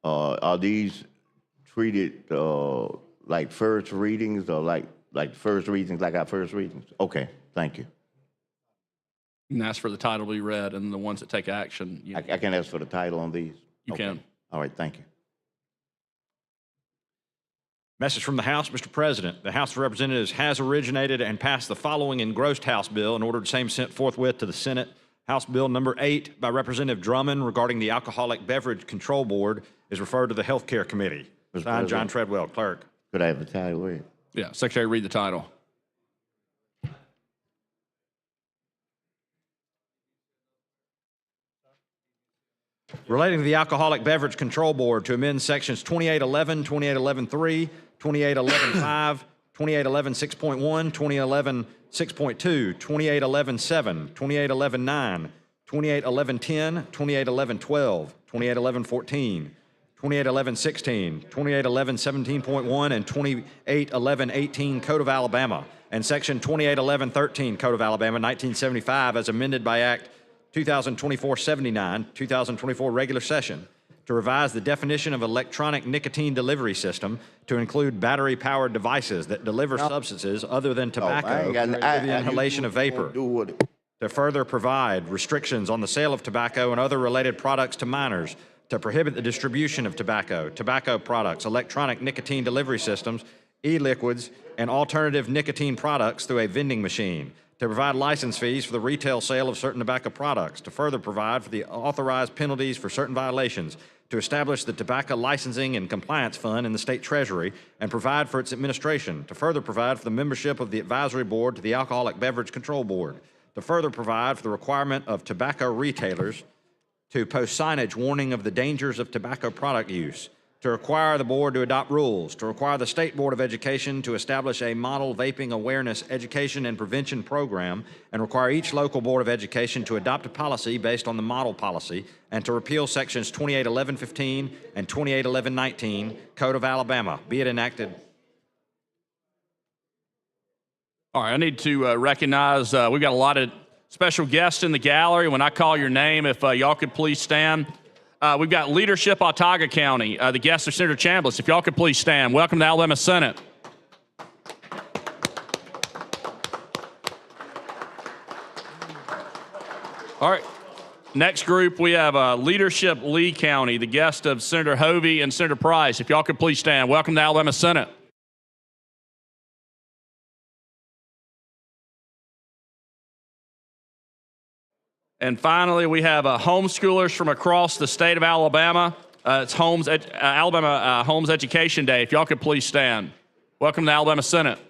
Are these treated like first readings or like first readings, like our first readings? Okay, thank you. You can ask for the title to be read, and the ones that take action, I can ask for the title on these? You Okay. can. All right, thank you. Message from the House, Mr. President. The House of Representatives has originated and passed the following engrossed House bill and ordered same sent forthwith to the Senate. House Bill number 8 by Representative Drummond regarding the Alcoholic Beverage Control Board is referred to the Healthcare Committee. Signed, John Treadwell, Clerk. Could I have the title read? Yeah, Secretary, read the title. Relating to the Alcoholic Beverage Control Board to amend sections 2811, 2811.3, 2811.5, 2811.6.1, 2811.6.2, 2811.7, 2811.9, 2811.10, 2811.12, 2811.14, 2811.16, 2811.17.1, and 2811.18 Code of Alabama, and Section 2811.13 Code of Alabama, 1975, as amended by Act 2024-79, 2024 regular session, to revise the definition of electronic nicotine delivery system to include battery-powered devices that deliver substances other than tobacco through the inhalation of vapor, to further provide restrictions on the sale of tobacco and other related products to minors, to prohibit the distribution of tobacco, tobacco products, electronic nicotine delivery systems, e-liquids, and alternative nicotine products through a vending machine, to provide license fees for the retail sale of certain tobacco products, to further provide for the authorized penalties for certain violations, to establish the Tobacco Licensing and Compliance Fund in the State Treasury and provide for its administration, to further provide for the membership of the Advisory Board to the Alcoholic Beverage Control Board, to further provide for the requirement of tobacco retailers to post signage warning of the dangers of tobacco product use, to require the board to adopt rules, to require the State Board of Education to establish a model vaping awareness education and prevention program, and require each local Board of Education to adopt a policy based on the model policy, and to repeal sections 2811.15 and 2811.19 Code of Alabama. Be it enacted. All right, I need to recognize, we've got a lot of special guests in the gallery. When I call your name, if y'all could please stand. We've got leadership Autauga County. The guests are Senator Chambliss. If y'all could please stand. Welcome to Alabama Senate. All right. Next group, we have leadership Lee County, the guest of Senator Hovey and Senator Price. If y'all could please stand. Welcome to Alabama Senate. And finally, we have homeschoolers from across the state of Alabama. It's Alabama Homes Education Day. If y'all could please stand. Welcome to Alabama Senate.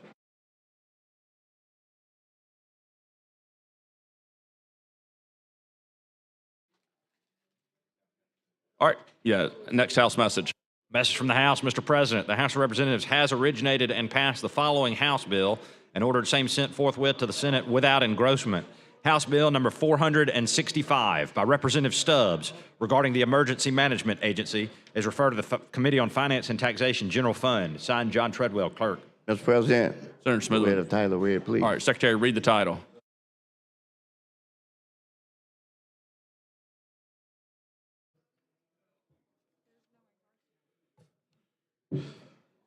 All right, yeah, next House message. Message from the House, Mr. President. The House of Representatives has originated and passed the following House bill and ordered same sent forthwith to the Senate without engrossment. House Bill number 465 by Representative Stubbs regarding the Emergency Management Agency is referred to the Committee on Finance and Taxation General Fund. Signed, John Treadwell, Clerk. Mr. President. Senator Smith. Read the title, read, please. All right, Secretary, read the title.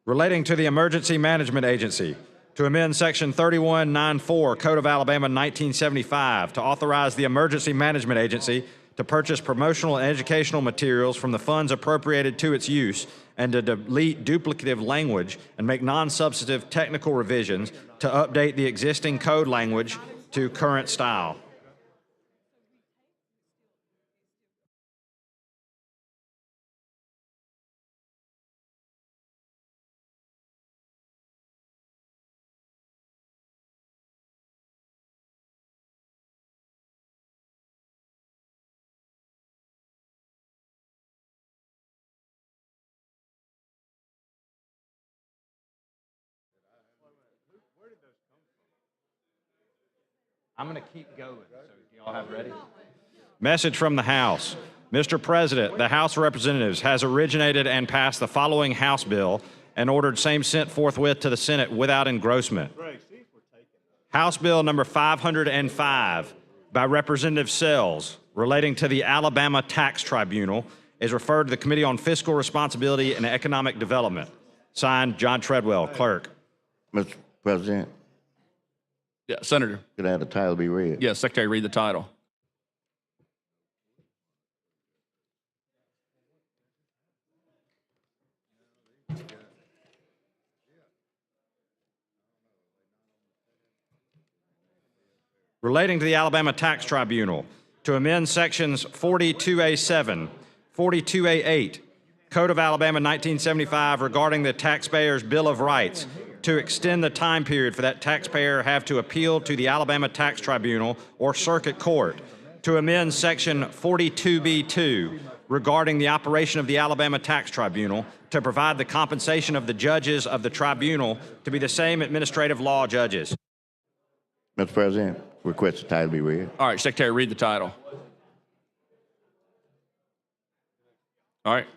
Relating to the Emergency Management Agency, to amend Section 3194 Code of Alabama 1975 to authorize the Emergency Management Agency to purchase promotional and educational materials from the funds appropriated to its use and to delete duplicative language and make non-substantive technical revisions to update the existing code language to current style. I'm going to keep going, so y'all have ready? Message from the House. Mr. President, the House of Representatives has originated and passed the following House bill and ordered same sent forthwith to the Senate without engrossment. House Bill number 505 by Representative Sells relating to the Alabama Tax Tribunal is referred to the Committee on Fiscal Responsibility and Economic Development. Signed, John Treadwell, Clerk. Mr. President, Yeah, Senator. could I have the title be read? Yeah, Secretary, read the title. Relating to the Alabama Tax Tribunal to amend sections 42A7, 42A8, Code of Alabama 1975 regarding the taxpayer's Bill of Rights to extend the time period for that taxpayer have to appeal to the Alabama Tax Tribunal or Circuit Court, to amend section 42B2 regarding the operation of the Alabama Tax Tribunal to provide the compensation of the judges of the tribunal to be the same administrative law judges. Mr. President, request the title be read. All right, Secretary, read the title. All right.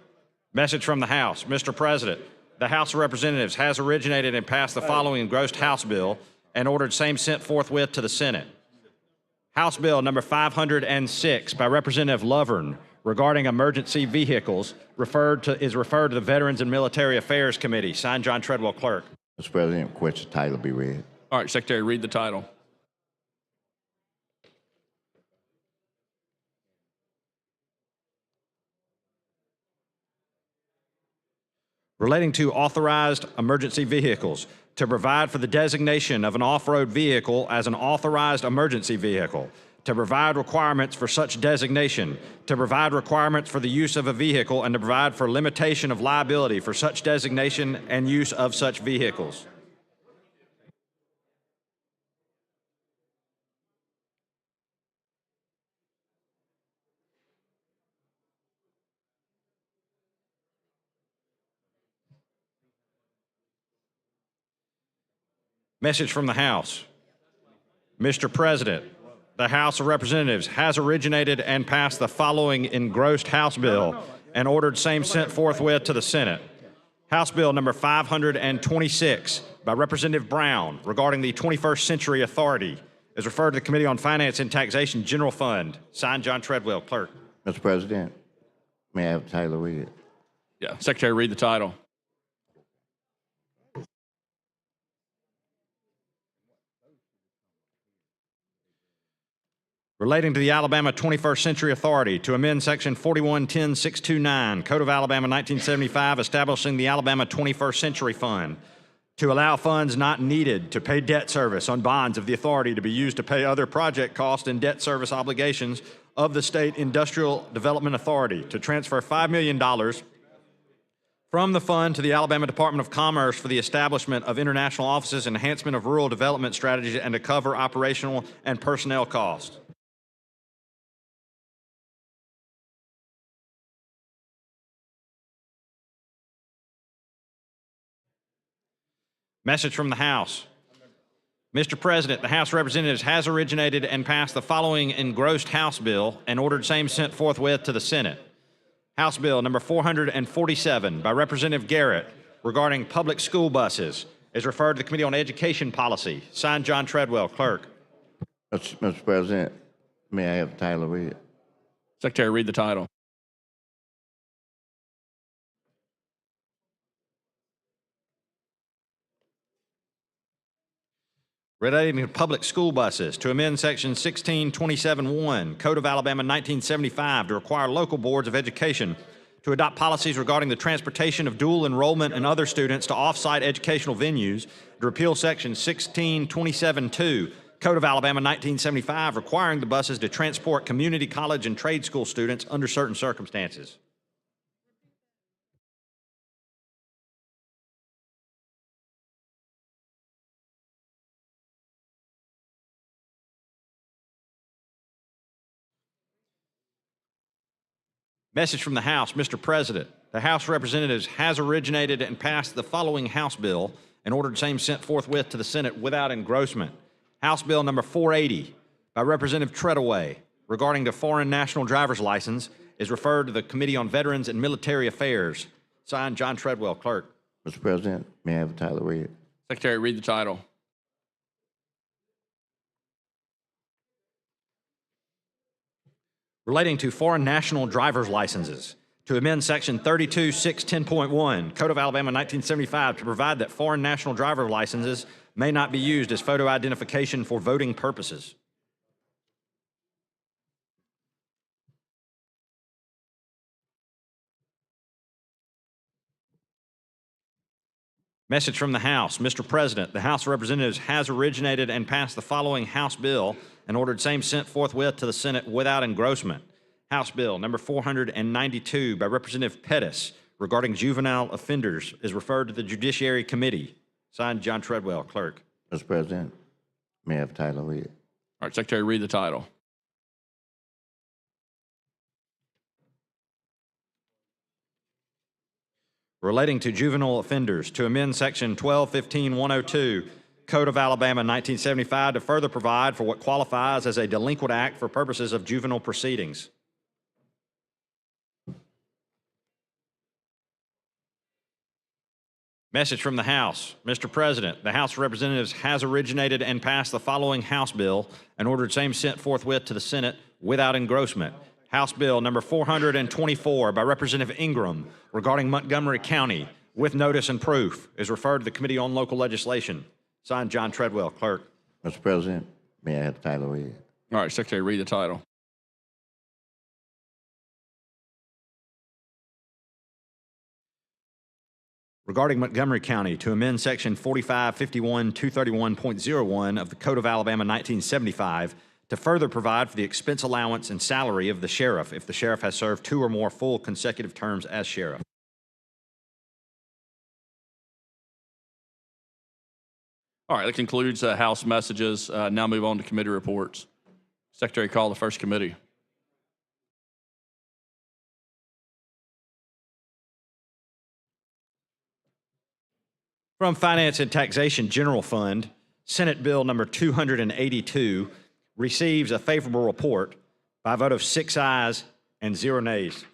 Message from the House. Mr. President, the House of Representatives has originated and passed the following engrossed House bill and ordered same sent forthwith to the Senate. House Bill number 506 by Representative Lovern regarding emergency vehicles is referred to the Veterans and Military Affairs Committee. Signed, John Treadwell, Clerk. Mr. President, request the title be read. All right, Secretary, read the title. Relating to authorized emergency vehicles to provide for the designation of an off-road vehicle as an authorized emergency vehicle, to provide requirements for such designation, to provide requirements for the use of a vehicle, and to provide for limitation of liability for such designation and use of such vehicles. Message from the House. Mr. President, the House of Representatives has originated and passed the following engrossed House bill and ordered same sent forthwith to the Senate. House Bill number 526 by Representative Brown regarding the 21st Century Authority is referred to the Committee on Finance and Taxation General Fund. Signed, John Treadwell, Clerk. Mr. President, may I have the title read? Yeah, Secretary, read the title. Relating to the Alabama 21st Century Authority to amend Section 4110629, Code of Alabama 1975, establishing the Alabama 21st Century Fund to allow funds not needed to pay debt service on bonds of the authority to be used to pay other project costs and debt service obligations of the State Industrial Development Authority, to transfer $5 million from the fund to the Alabama Department of Commerce for the establishment of international offices, enhancement of rural development strategies, and to cover operational and personnel costs. Message from the House. Mr. President, the House of Representatives has originated and passed the following engrossed House bill and ordered same sent forthwith to the Senate. House Bill number 447 by Representative Garrett regarding public school buses is referred to the Committee on Education Policy. Signed, John Treadwell, Clerk. Mr. President, may I have the title read? Secretary, read the title. Relating to public school buses to amend Section 16271, Code of Alabama 1975, to require local boards of education to adopt policies regarding the transportation of dual enrollment and other students to off-site educational venues, to repeal Section 16272, Code of Alabama 1975, requiring the buses to transport community college and trade school students under certain circumstances. Message from the House. Mr. President, the House of Representatives has originated and passed the following House bill and ordered same sent forthwith to the Senate without engrossment. House Bill number 480 by Representative Treadaway regarding the foreign national driver's license is referred to the Committee on Veterans and Military Affairs. Signed, John Treadwell, Clerk. Mr. President, may I have the title read? Secretary, read the title. Relating to foreign national driver's licenses to amend Section 32.6.10.1, Code of Alabama 1975, to provide that foreign national driver licenses may not be used as photo identification for voting purposes. Message from the House. Mr. President, the House of Representatives has originated and passed the following House bill and ordered same sent forthwith to the Senate without engrossment. House Bill number 492 by Representative Pettis regarding juvenile offenders is referred to the Judiciary Committee. Signed, John Treadwell, Clerk. Mr. President, may I have title read? All right, Secretary, read the title. Relating to juvenile offenders, to amend Section 1215.102, Code of Alabama 1975, to further provide for what qualifies as a delinquent act for purposes of juvenile proceedings. Message from the House. Mr. President, the House of Representatives has originated and passed the following House bill and ordered same sent forthwith to the Senate without engrossment. House Bill number 424 by Representative Ingram regarding Montgomery County with notice and proof is referred to the Committee on Local Legislation. Signed, John Treadwell, Clerk. Mr. President, may I have title read? All right, Secretary, read the title. Regarding Montgomery County, to amend Section 4551.231.01 of the Code of Alabama 1975 to further provide for the expense allowance and salary of the sheriff if the sheriff has served 2 or more full consecutive terms as sheriff. All right, that concludes House messages. Now move on to committee reports. Secretary, call the first committee. From Finance and Taxation General Fund, Senate Bill number 282 receives a favorable report by a vote of 6 ayes and 0 nays.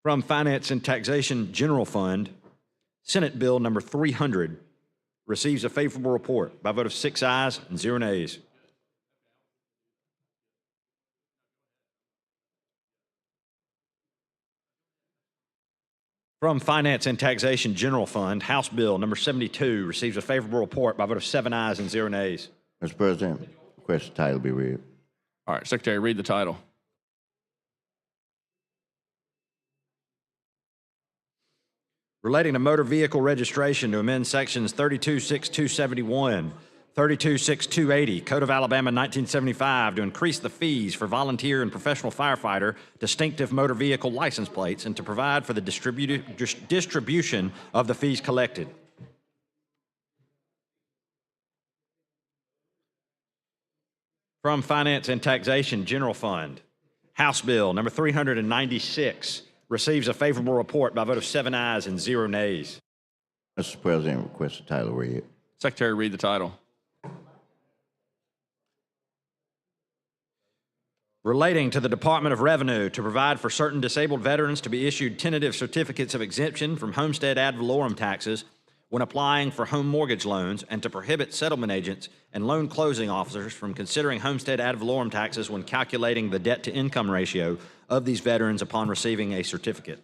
From Finance and Taxation General Fund, Senate Bill number 300 receives a favorable report by a vote of 6 ayes and 0 nays. From Finance and Taxation General Fund, House Bill number 72 receives a favorable report by a vote of 7 ayes and 0 nays. Mr. President, request the title be read. All right, Secretary, read the title. Relating to motor vehicle registration to amend sections 32.6.271, 32.6.280, Code of Alabama 1975 to increase the fees for volunteer and professional firefighter distinctive motor vehicle license plates and to provide for the distribution of the fees collected. From Finance and Taxation General Fund, House Bill number 396 receives a favorable report by a vote of 7 ayes and 0 nays. Mr. President, request the title read. Secretary, read the title. Relating to the Department of Revenue to provide for certain disabled veterans to be issued tentative certificates of exemption from homestead ad valorem taxes when applying for home mortgage loans and to prohibit settlement agents and loan closing officers from considering homestead ad valorem taxes when calculating the debt-to-income ratio of these veterans upon receiving a certificate.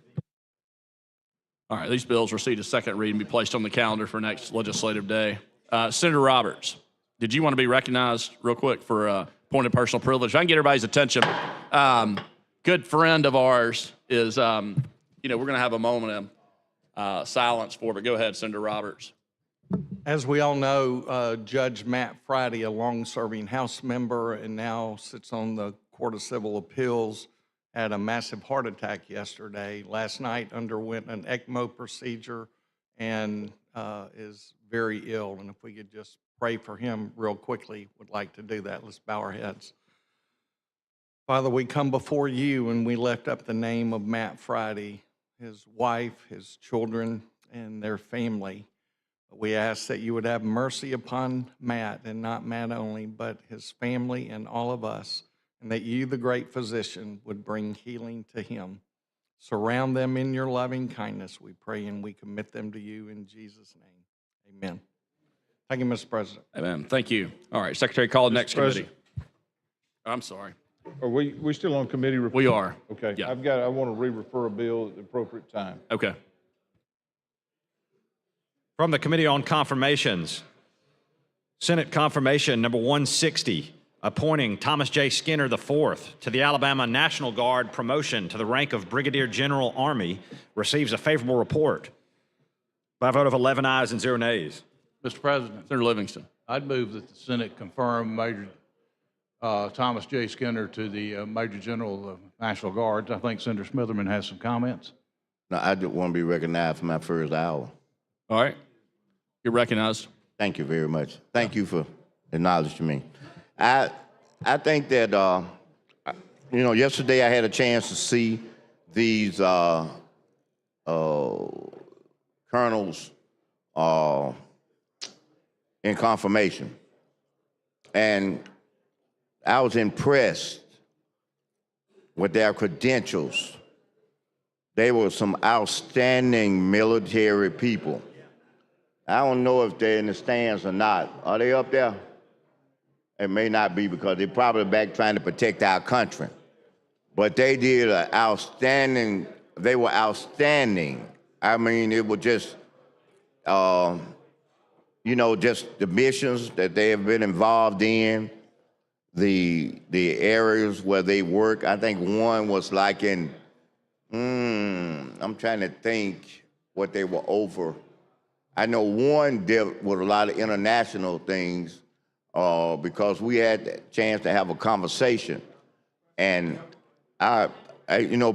All right, these bills receive a second reading and be placed on the calendar for next legislative day. Senator Roberts, did you want to be recognized real quick for point of personal privilege? If I can get everybody's attention. Good friend of ours is, we're going to have a moment of silence for, but go ahead, Senator Roberts. As we all know, Judge Matt Friday, a long-serving House member and now sits on the Court of Civil Appeals, had a massive heart attack yesterday. Last night underwent an ECMO procedure and is very ill. And if we could just pray for him real quickly, would like to do that. Let's bow our heads. Father, we come before you and we lift up the name of Matt Friday, his wife, his children, and their family. We ask that you would have mercy upon Matt, and not Matt only, but his family and all of us, and that you, the great physician, would bring healing to him. Surround them in your loving kindness, we pray, and we commit them to you in Jesus' name. Amen. Thank you, Mr. President. Amen. Thank you. All right, Secretary, call the next committee. President. I'm sorry. Are we still on committee report? We are. Okay, Yeah. I want to re-refer a bill at the appropriate time. Okay. From the Committee on Confirmations, Senate Confirmation Number 160, appointing Thomas J. Skinner IV to the Alabama National Guard promotion to the rank of Brigadier General Army, receives a favorable report by a vote of 11 ayes and 0 nays. Mr. President, Senator Livingston. I'd move that the Senate confirm Major Thomas J. Skinner to the Major General of National Guard. I think Senator Smitherman has some comments. No, I just want to be recognized for my first hour. All right. You're recognized. Thank you very much. Thank you for acknowledging me. I think that, yesterday I had a chance to see these colonels in confirmation. And I was impressed with their credentials. They were some outstanding military people. I don't know if they're in the stands or not. Are they up there? It may not be because they're probably back trying to protect our country. But they did an outstanding, they were outstanding. I mean, it was just, just the missions that they have been involved in, the areas where they work. I think one was like in, I'm trying to think what they were over. I know one dealt with a lot of international things because we had the chance to have a conversation. And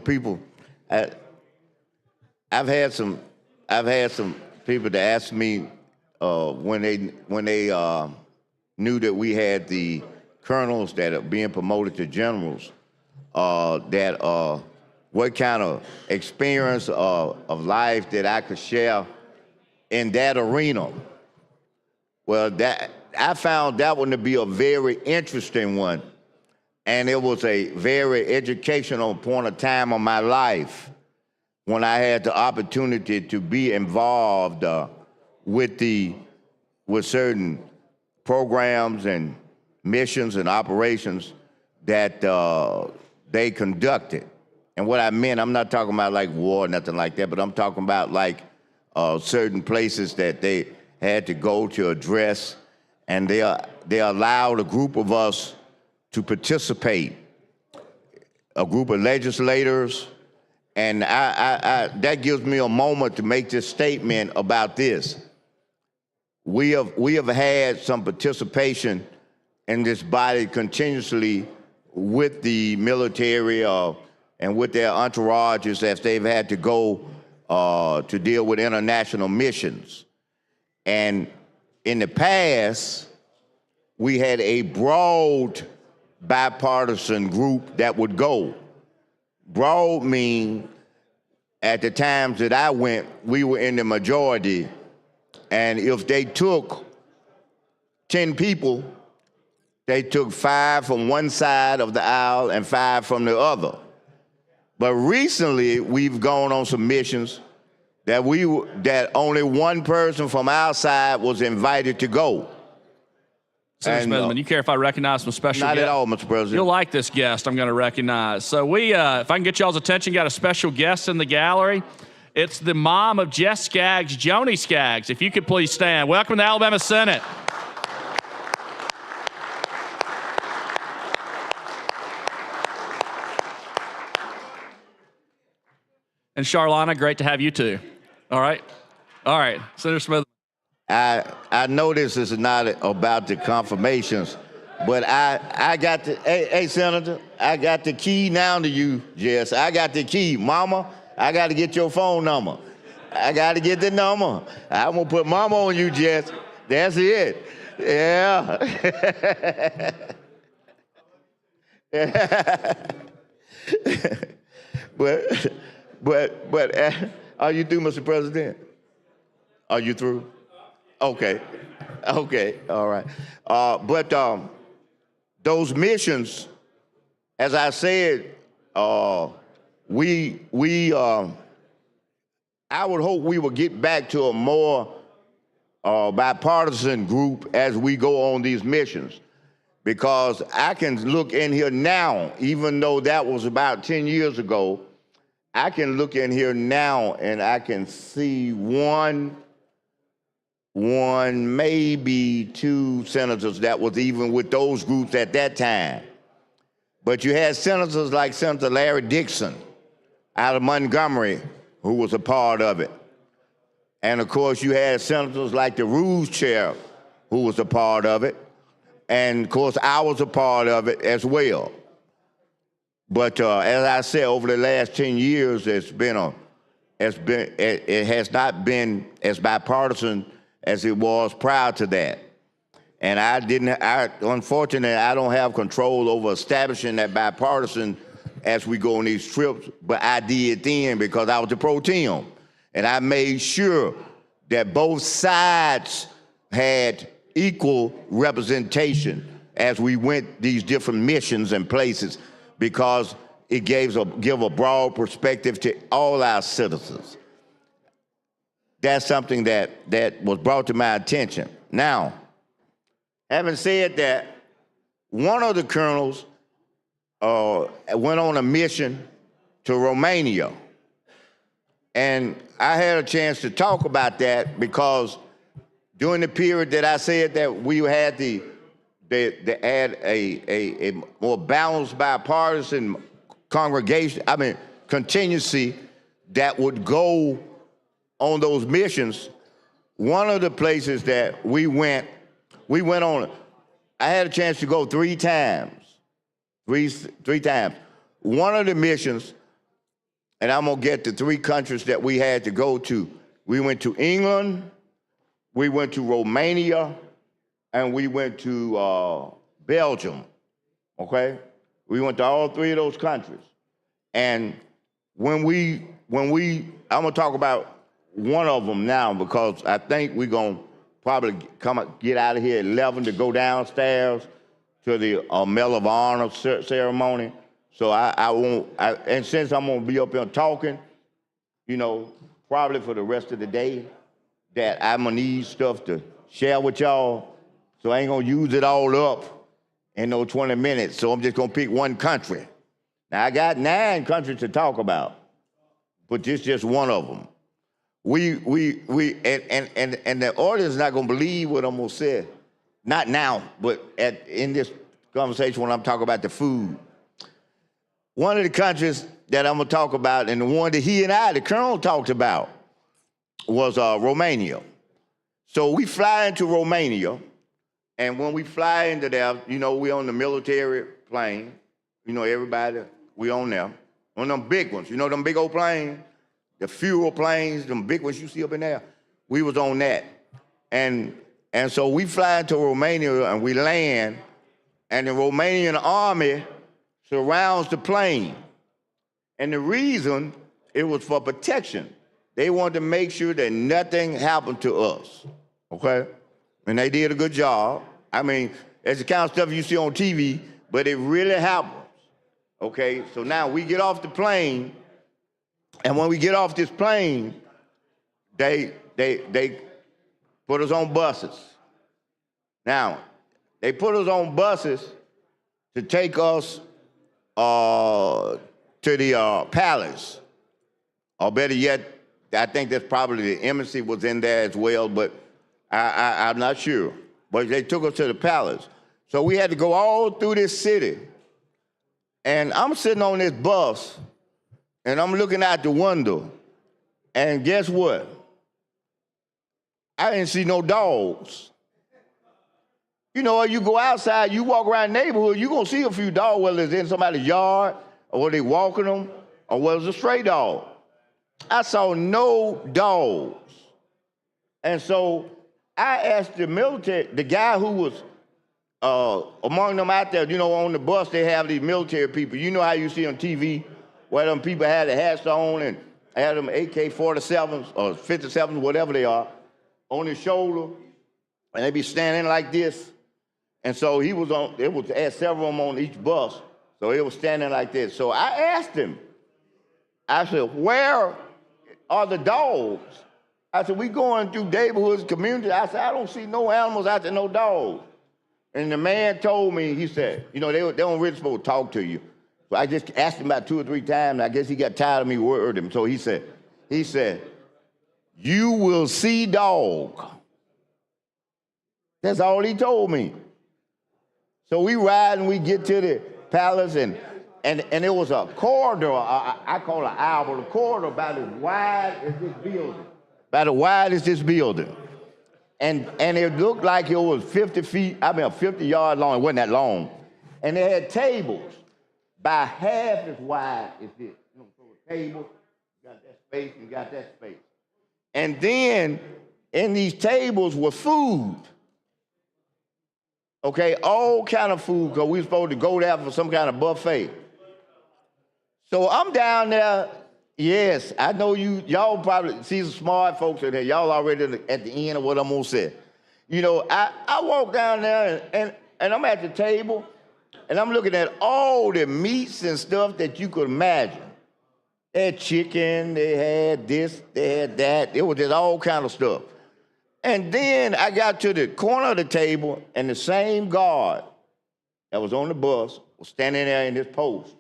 people, I've had some people that asked me when they knew that we had the colonels that are being promoted to generals, what kind of experience of life that I could share in that arena. Well, I found that one to be a very interesting one, and it was a very educational point of time of my life when I had the opportunity to be involved with certain programs and missions and operations that they conducted. And what I meant, I'm not talking about like war or nothing like that, but I'm talking about like certain places that they had to go to address, and they allowed a group of us to participate, a group of legislators, and that gives me a moment to make this statement about this. We have had some participation in this body continuously with the military and with their entourages as they've had to go to deal with international missions. And in the past, we had a broad bipartisan group that would go. Broad mean at the times that I went, we were in the majority, and if they took 10 people, they took 5 from one side of the aisle and 5 from the other. But recently, we've gone on some missions that only one person from our side was invited to go. Senator Smithman, you care if I recognize some special Not guests? at all, Mr. President. You'll like this guest I'm going to recognize. So if I can get y'all's attention, got a special guest in the gallery. It's the mom of Jess Skaggs, Joni Skaggs. If you could please stand. Welcome to the Alabama Senate. And Charlana, great to have you too. All right. Senator Smith. I know this is not about the confirmations, but I got the, hey, Senator, I got the key now to you, Jess. I got the key. Mama, I got to get your phone number. I got to get the number. I'm going to put mama on you, Jess. That's it. Yeah. But are you through, Mr. President? Are you through? Okay, all right. But those missions, as I said, I would hope we would get back to a more bipartisan group as we go on these missions. Because I can look in here now, even though that was about 10 years ago, I can look in here now and I can see one, maybe two senators that was even with those groups at that time. But you had senators like Senator Larry Dixon out of Montgomery, who was a part of it. And of course, you had senators like the Rules Chair, who was a part of it. And of course, I was a part of it as well. But as I said, over the last 10 years, it has not been as bipartisan as it was prior to that. And unfortunately, I don't have control over establishing that bipartisan as we go on these trips, but I did then because I was the pro tem. And I made sure that both sides had equal representation as we went these different missions and places, because it give a broad perspective to all our citizens. That's something that was brought to my attention. Now, having said that, one of the colonels went on a mission to Romania. And I had a chance to talk about that because during the period that I said that we had to add a more balanced bipartisan contingency that would go on those missions, one of the places that we went on, I had a chance to go three times. One of the missions, and I'm gonna get the three countries that we had to go to. We went to England, we went to Romania, and we went to Belgium, okay? We went to all three of those countries. And when we, I'm gonna talk about one of them now because I think we're gonna probably get out of here at 11 to go downstairs to the Medal of Honor ceremony. So I won't, and since I'm gonna be up here talking, you know, probably for the rest of the day, that I'm gonna need stuff to share with y'all, so I ain't gonna use it all up in those 20 minutes, so I'm just gonna pick one country. Now, I got 9 countries to talk about, but this is just one of them. And the audience is not gonna believe what I'm gonna say. Not now, but in this conversation when I'm talking about the food. One of the countries that I'm gonna talk about, and the one that he and I, the colonel, talked about, was Romania. So we fly into Romania, and when we fly into there, you know, we on the military plane. You know, everybody, we on there. One of them big ones, you know them big old planes? The fuel planes, them big ones you see up in there? We was on that. And so we fly into Romania and we land, and the Romanian army surrounds the plane. And the reason, it was for protection. They wanted to make sure that nothing happened to us, okay? And they did a good job. I mean, it's the kind of stuff you see on TV, but it really happens, okay? So now we get off the plane, and when we get off this plane, they put us on buses. Now, they put us on buses to take us to the palace, or better yet, I think that's probably the embassy was in there as well, but I'm not sure. But they took us to the palace. So we had to go all through this city. And I'm sitting on this bus, and I'm looking out the window, and guess what? I didn't see no dogs. You know, you go outside, you walk around the neighborhood, you're gonna see a few dogs, whether it's in somebody's yard, or whether they walking them, or whether it's a stray dog. I saw no dogs. And so I asked the military, the guy who was among them out there, you know, on the bus, they have these military people. You know how you see on TV, where them people had the hats on and had them AK-47s or 57s, whatever they are, on his shoulder, and they be standing like this. And so he was on, had several of them on each bus, so he was standing like this. So I asked him, I said, where are the dogs? I said, we going through neighborhoods, communities. I said, I don't see no animals out there, no dogs. And the man told me, he said, you know, they don't really supposed to talk to you. So I just asked him about 2 or 3 times. And I guess he got tired of me wording him. So he said, you will see dog. That's all he told me. So we ride and we get to the palace, and it was a corridor, I call it an aisle, but a corridor about as wide as this building. About as wide as this building. And it looked like it was 50 yards long. It wasn't that long. And they had tables by half as wide as this. You know, so a table, you got that space, and you got that space. And then in these tables was food. Okay, all kind of food, because we were supposed to go there for some kind of buffet. So I'm down there. Yes, I know y'all probably see some smart folks in there. Y'all already at the end of what I'm gonna say. You know, I walk down there and I'm at the table and I'm looking at all the meats and stuff that you could imagine. They had chicken, they had this, they had that. It was just all kind of stuff. And then I got to the corner of the table, and the same guard that was on the bus was standing there in this post.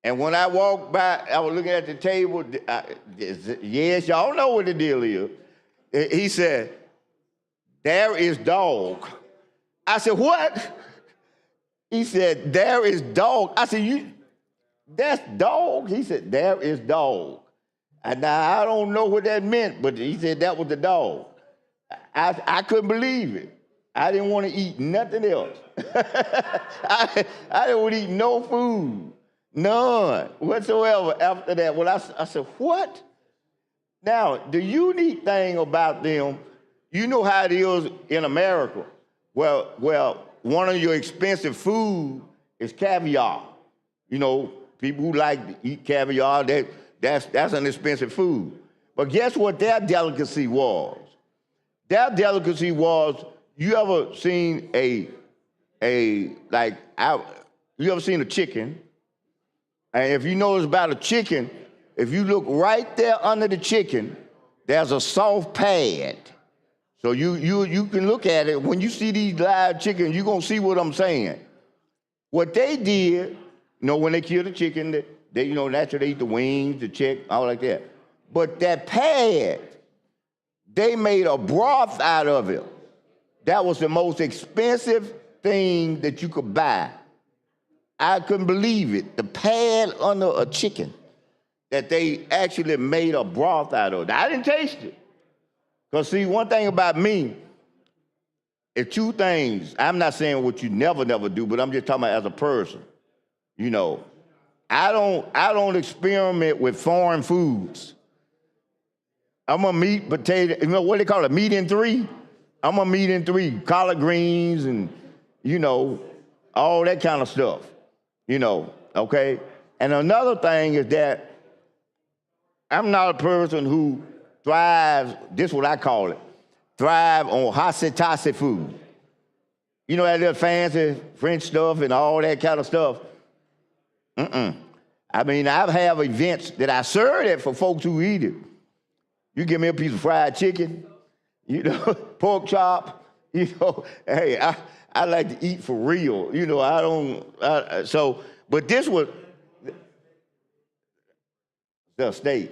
And when I walked by, I was looking at the table. Yes, y'all know what the deal is. He said, there is dog. I said, what? He said, there is dog. I said, that's dog? He said, there is dog. And now, I don't know what that meant, but he said that was the dog. I couldn't believe it. I didn't want to eat nothing else. I didn't want to eat no food, none whatsoever after that. Well, I said, what? Now, the unique thing about them, you know how it is in America. Well, one of your expensive food is caviar. You know, people who like to eat caviar, that's an expensive food. But guess what their delicacy was? Their delicacy was, you ever seen you ever seen a chicken? And if you notice about a chicken, if you look right there under the chicken, there's a soft pad. So you can look at it. When you see these live chickens, you're gonna see what I'm saying. What they did, you know, when they kill the chicken, they, you know, naturally they eat the wings, the chick, all like that. But that pad, they made a broth out of it. That was the most expensive thing that you could buy. I couldn't believe it. The pad under a chicken that they actually made a broth out of. I didn't taste it. Because see, one thing about me, it's 2 things. I'm not saying what you never do, but I'm just talking about as a person. You know, I don't experiment with foreign foods. I'm a meat, potato, you know what they call it, meat in 3? I'm a meat in 3, collard greens and, you know, all that kind of stuff, you know, okay? And another thing is that I'm not a person who thrives, this is what I call it, thrive on hossy-tossy food. You know that little fancy French stuff and all that kind of stuff? I mean, I have events that I serve it for folks who eat it. You give me a piece of fried chicken, you know, pork chop, you know, hey, I like to eat for real. You know, but this was the steak.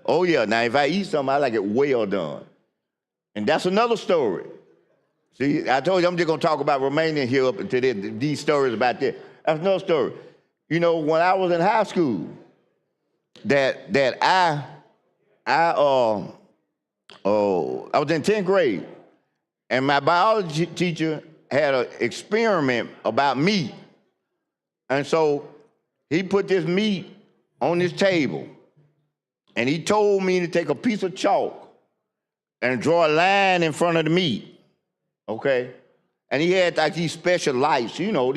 Oh yeah, now if I eat something, I like it well done. And that's another story. See, I told you I'm just gonna talk about Romania here up until these stories about that. That's another story. You know, when I was in high school, I was in 10th grade, and my biology teacher had an experiment about meat. And so he put this meat on this table, and he told me to take a piece of chalk and draw a line in front of the meat, okay? And he had like these special lights, you know,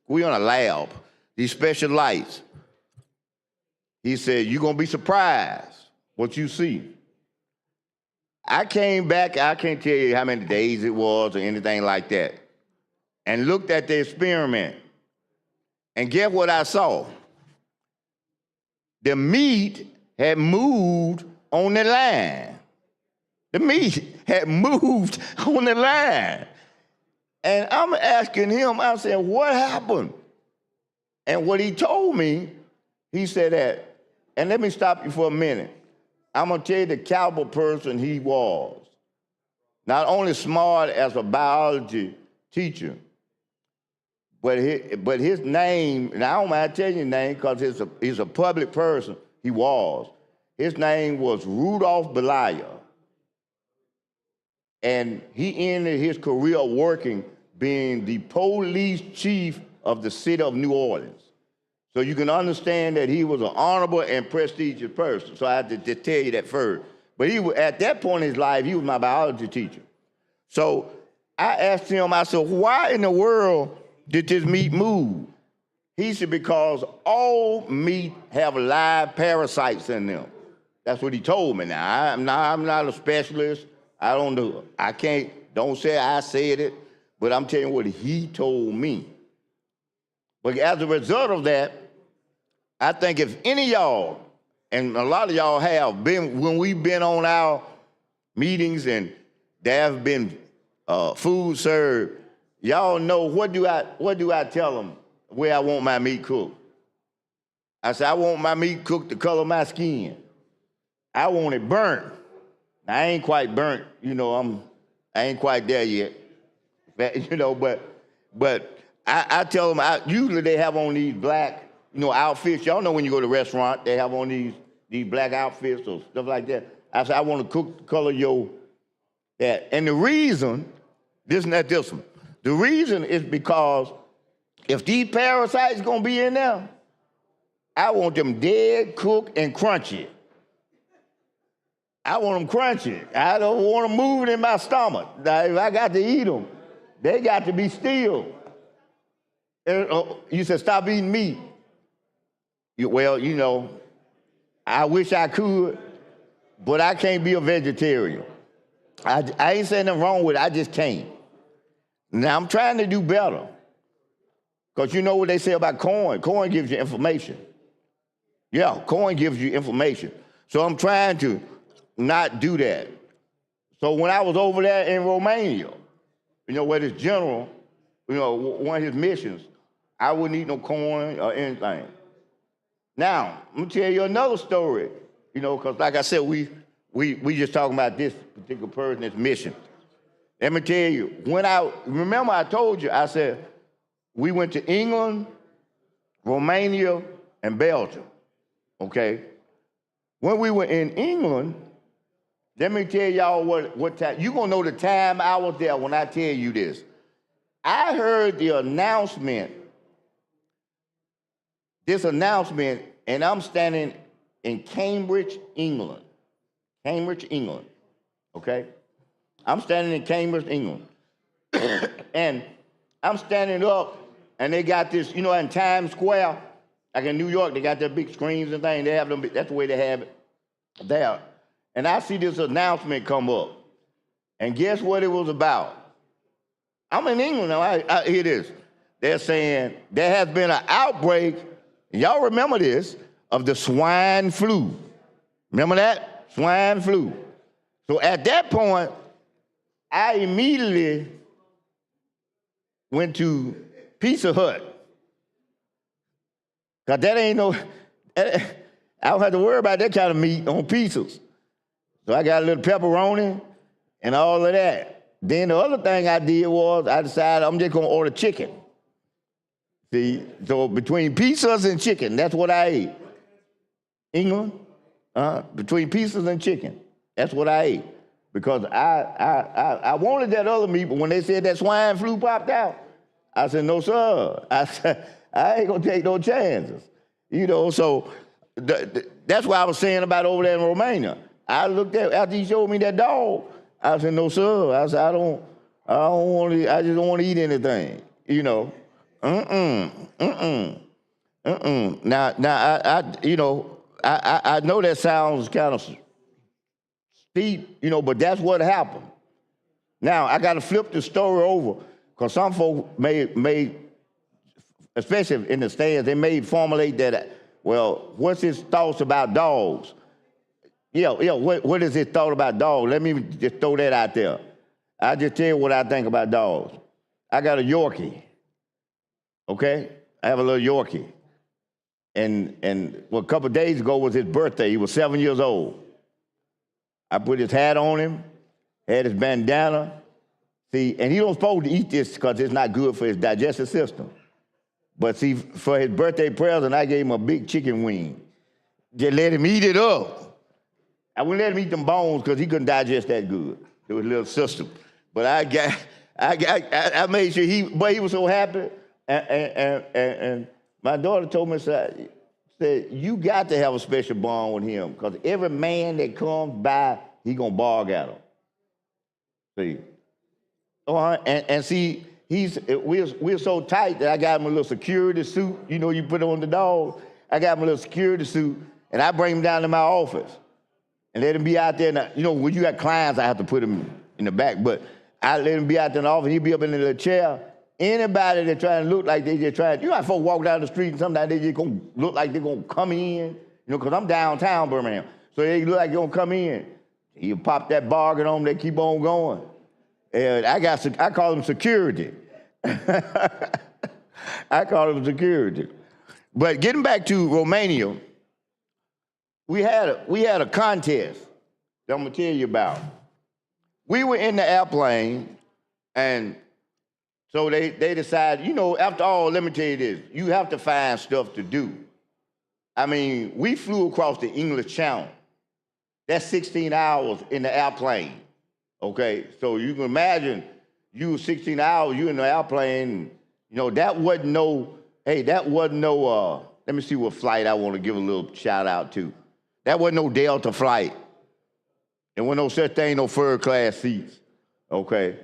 we on a lab, these special lights. He said, you're gonna be surprised what you see. I came back, I can't tell you how many days it was or anything like that, and looked at the experiment. And guess what I saw? The meat had moved on the line. The meat had moved on the line. And I'm asking him, I said, what happened? And what he told me, he said that, and let me stop you for a minute. I'm gonna tell you the caliber person he was. Not only smart as a biology teacher, but his name, and I don't mind telling you his name because he's a public person, he was. His name was Rudolph Belaya. And he ended his career working being the police chief of the city of New Orleans. So you can understand that he was an honorable and prestigious person. So I had to just tell you that first. But he was, at that point in his life, he was my biology teacher. So I asked him, I said, why in the world did this meat move? He said, because all meat have live parasites in them. That's what he told me. Now, I'm not a specialist. I don't know. I can't, don't say I said it, but I'm telling you what he told me. But as a result of that, I think if any of y'all, and a lot of y'all have been, when we've been on our meetings and there have been food served, y'all know, what do I tell them where I want my meat cooked? I say, I want my meat cooked the color of my skin. I want it burnt. Now, I ain't quite burnt, you know, I ain't quite there yet, you know, but I tell them, usually they have on these black, you know, outfits. Y'all know when you go to a restaurant, they have on these black outfits or stuff like that. I say, I want to cook the color of that. And the reason, this one. The reason is because if these parasites gonna be in there, I want them dead, cooked, and crunchy. I want them crunchy. I don't want them moving in my stomach. Now, if I got to eat them, they got to be still. You said, stop eating meat. Well, you know, I wish I could, but I can't be a vegetarian. I ain't saying nothing wrong with it, I just can't. Now, I'm trying to do better. Because you know what they say about corn? Corn gives you information. Yeah, corn gives you information. So I'm trying to not do that. So when I was over there in Romania, you know, where this general, you know, one of his missions, I wouldn't eat no corn or anything. Now, I'm gonna tell you another story, you know, because like I said, we just talking about this particular person's mission. Let me tell you, remember I told you, I said, we went to England, Romania, and Belgium, okay? When we were in England, let me tell y'all what time, you're gonna know the time I was there when I tell you this. I heard the announcement, and I'm standing in Cambridge, England. Cambridge, England, okay? I'm standing in Cambridge, England. And I'm standing up, and they got this, you know, in Times Square, like in New York, they got their big screens and things. They have them, that's the way they have it there. And I see this announcement come up. And guess what it was about? I'm in England now, I hear this. They're saying there has been an outbreak, y'all remember this, of the swine flu. Remember that? Swine flu. So at that point, I immediately went to Pizza Hut. Cause that ain't no, I don't have to worry about that kind of meat on pizzas. So I got a little pepperoni and all of that. Then the other thing I did was I decided I'm just gonna order chicken. See, so between pizzas and chicken, that's what I ate. England, between pizzas and chicken, that's what I ate. Because I wanted that other meat, but when they said that swine flu popped out, I said, no, sir. I said, I ain't gonna take no chances. You know, so that's what I was saying about over there in Romania. I looked at, after he showed me that dog, I said, no, sir. I said, I just don't want to eat anything, you know. Now, you know, I know that sounds kind of steep, you know, but that's what happened. Now, I got to flip the story over, because some folk may, especially in the stands, they may formulate that, well, what's his thoughts about dogs? What is his thought about dogs? Let me just throw that out there. I just tell you what I think about dogs. I got a Yorkie, okay? I have a little Yorkie. And well, a couple of days ago was his birthday. He was 7 years old. I put his hat on him, had his bandana. See, and he don't supposed to eat this because it's not good for his digestive system. But see, for his birthday present, I gave him a big chicken wing. Just let him eat it up. I wouldn't let him eat them bones because he couldn't digest that good. It was a little system. But I made sure he was so happy. And my daughter told me, said, you got to have a special bond with him because every man that comes by, he gonna bark at him. See? And see, we're so tight that I got him a little security suit. You know, you put on the dog. I got him a little security suit, and I bring him down to my office and let him be out there. Now, you know, when you got clients, I have to put him in the back, but I let him be out there in the office. He'd be up in the little chair. Anybody that trying to look like they just trying, you know how folks walk down the street and sometimes they just gonna look like they're gonna come in, you know, because I'm downtown Birmingham. So they look like they're gonna come in. You pop that bargain on them, they keep on going. And I call them security. I call them security. But getting back to Romania, we had a contest that I'm gonna tell you about. We were in the airplane, and so they decided, you know, after all, let me tell you this, you have to find stuff to do. I mean, we flew across the English Channel. That's 16 hours in the airplane, okay? So you can imagine you 16 hours, you in the airplane, you know, let me see what flight I want to give a little shout out to. That wasn't no Delta flight. There wasn't no such thing, no third class seats, okay?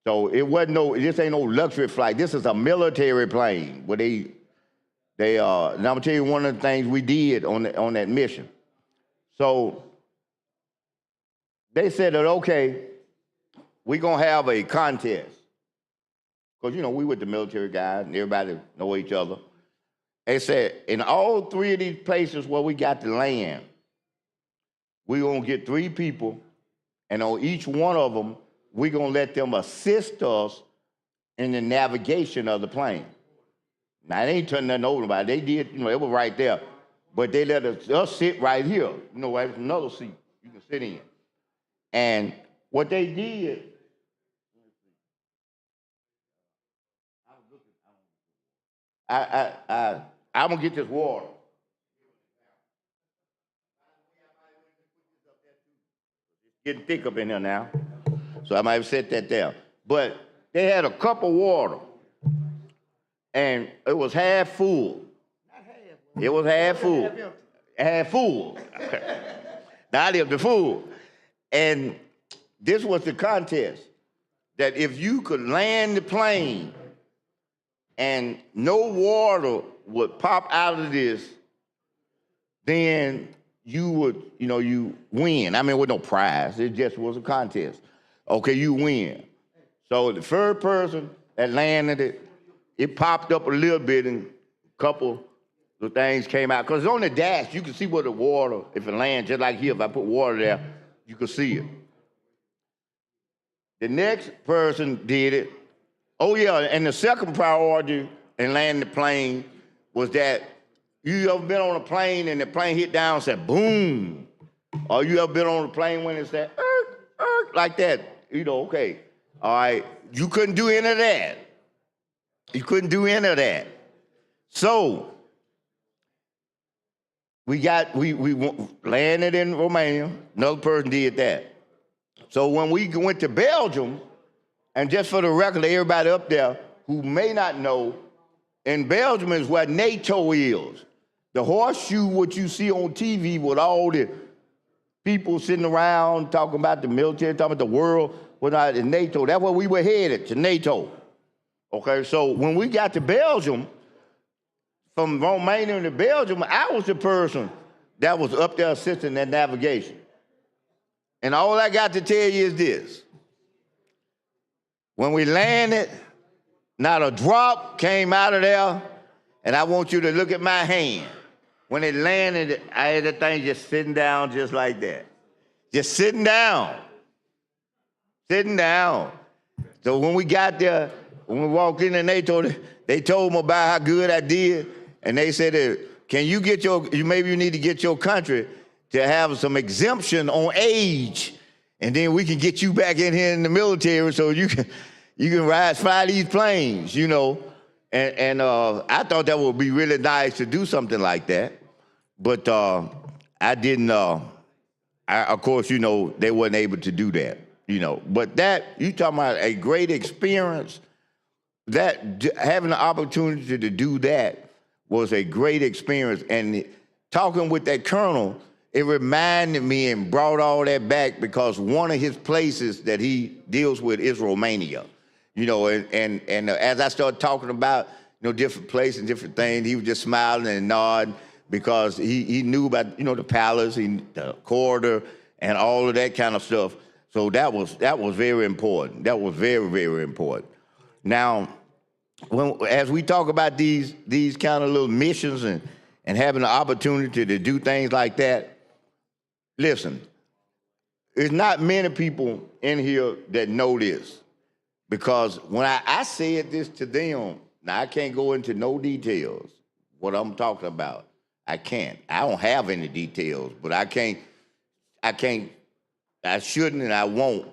So this ain't no luxury flight. This is a military plane where and I'm gonna tell you one of the things we did on that mission. So they said that, okay, we're gonna have a contest. Because, you know, we with the military guys and everybody know each other. They said, in all three of these places where we got to land, we're gonna get 3 people, and on each one of them, we're gonna let them assist us in the navigation of the plane. Now, they ain't turning nothing over about it. They did, you know, it was right there. But they let us sit right here. You know, there's another seat you can sit in. And what they did, I'm gonna get this water. It's getting thick up in here now. So I might have set that there. But they had a cup of water, and it was half full. It was half full. Half full. Not the full. And this was the contest, that if you could land the plane and no water would pop out of this, then you would, you win. I mean, with no prize. It just was a contest. Okay, you win. So the third person that landed it popped up a little bit and a couple of things came out. Because on the dash, you can see where the water, if it lands just like here, if I put water there, you can see it. The next person did it. Oh yeah, and the second priority in landing the plane was that you ever been on a plane and the plane hit down and said boom? Or you ever been on a plane when it said like that? Okay. All right, you couldn't do any of that. You couldn't do any of that. So we landed in Romania. Another person did that. So when we went to Belgium, and just for the record, everybody up there who may not know, in Belgium is where NATO is. The horseshoe, what you see on TV with all the people sitting around talking about the military, talking about the world, without the NATO. That's where we were headed, to NATO. Okay, so when we got to Belgium, from Romania to Belgium, I was the person that was up there assisting that navigation. And all I got to tell you is this. When we landed, not a drop came out of there, and I want you to look at my hand. When it landed, I had the thing just sitting down just like that. Just sitting down. Sitting down. So when we got there, when we walked in and they told me about how good I did, and they said, can you get maybe you need to get your country to have some exemption on age, and then we can get you back in here in the military so you can fly these planes, you know. And I thought that would be really nice to do something like that, but I didn't. Of course, you know, they weren't able to do that, you know. But that, you talking about a great experience, that having the opportunity to do that was a great experience. And talking with that colonel, it reminded me and brought all that back, because one of his places that he deals with is Romania. You know, and as I started talking about, you know, different places and different things, he was just smiling and nodding, because he knew about, you know, the palace, the corridor, and all of that kind of stuff. So that was very important. That was very, very important. Now, as we talk about these kind of little missions and having the opportunity to do things like that, listen, there's not many people in here that know this, because when I said this to them, now I can't go into no details, what I'm talking about. I can't. I don't have any details, but I shouldn't and I won't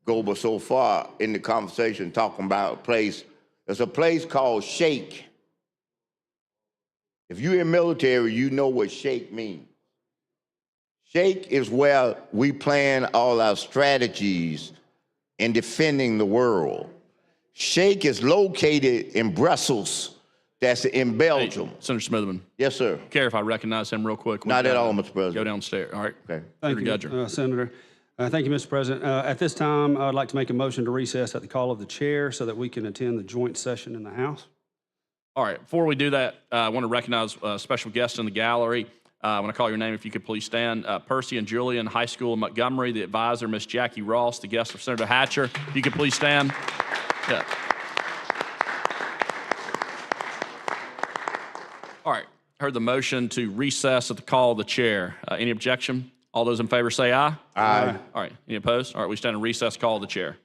go but so far in the conversation talking about a place. There's a place called Shake. If you're in military, you know what Shake means. Shake is where we plan all our strategies in defending the world. Shake is located in Brussels. That's in Belgium. Hey, Senator Smitherman. Yes, sir. Care if I recognize him real quick? Not at all, Mr. President. Go downstairs. All right. Okay. Thank you, Senator Gudger. Senator. Thank you, Mr. President. At this time, I'd like to make a motion to recess at the call of the chair so that we can attend the joint session in the House. All right. Before we do that, I want to recognize a special guest in the gallery. When I call your name, if you could please stand. Percy and Julian High School in Montgomery, the advisor, Miss Jackie Ross, the guest of Senator Hatcher. If you could please stand. Yeah. All right. Heard the motion to recess at the call of the chair. Any objection? All those in favor say aye. Aye. All right. Any opposed? All right. We stand in recess, call of the chair.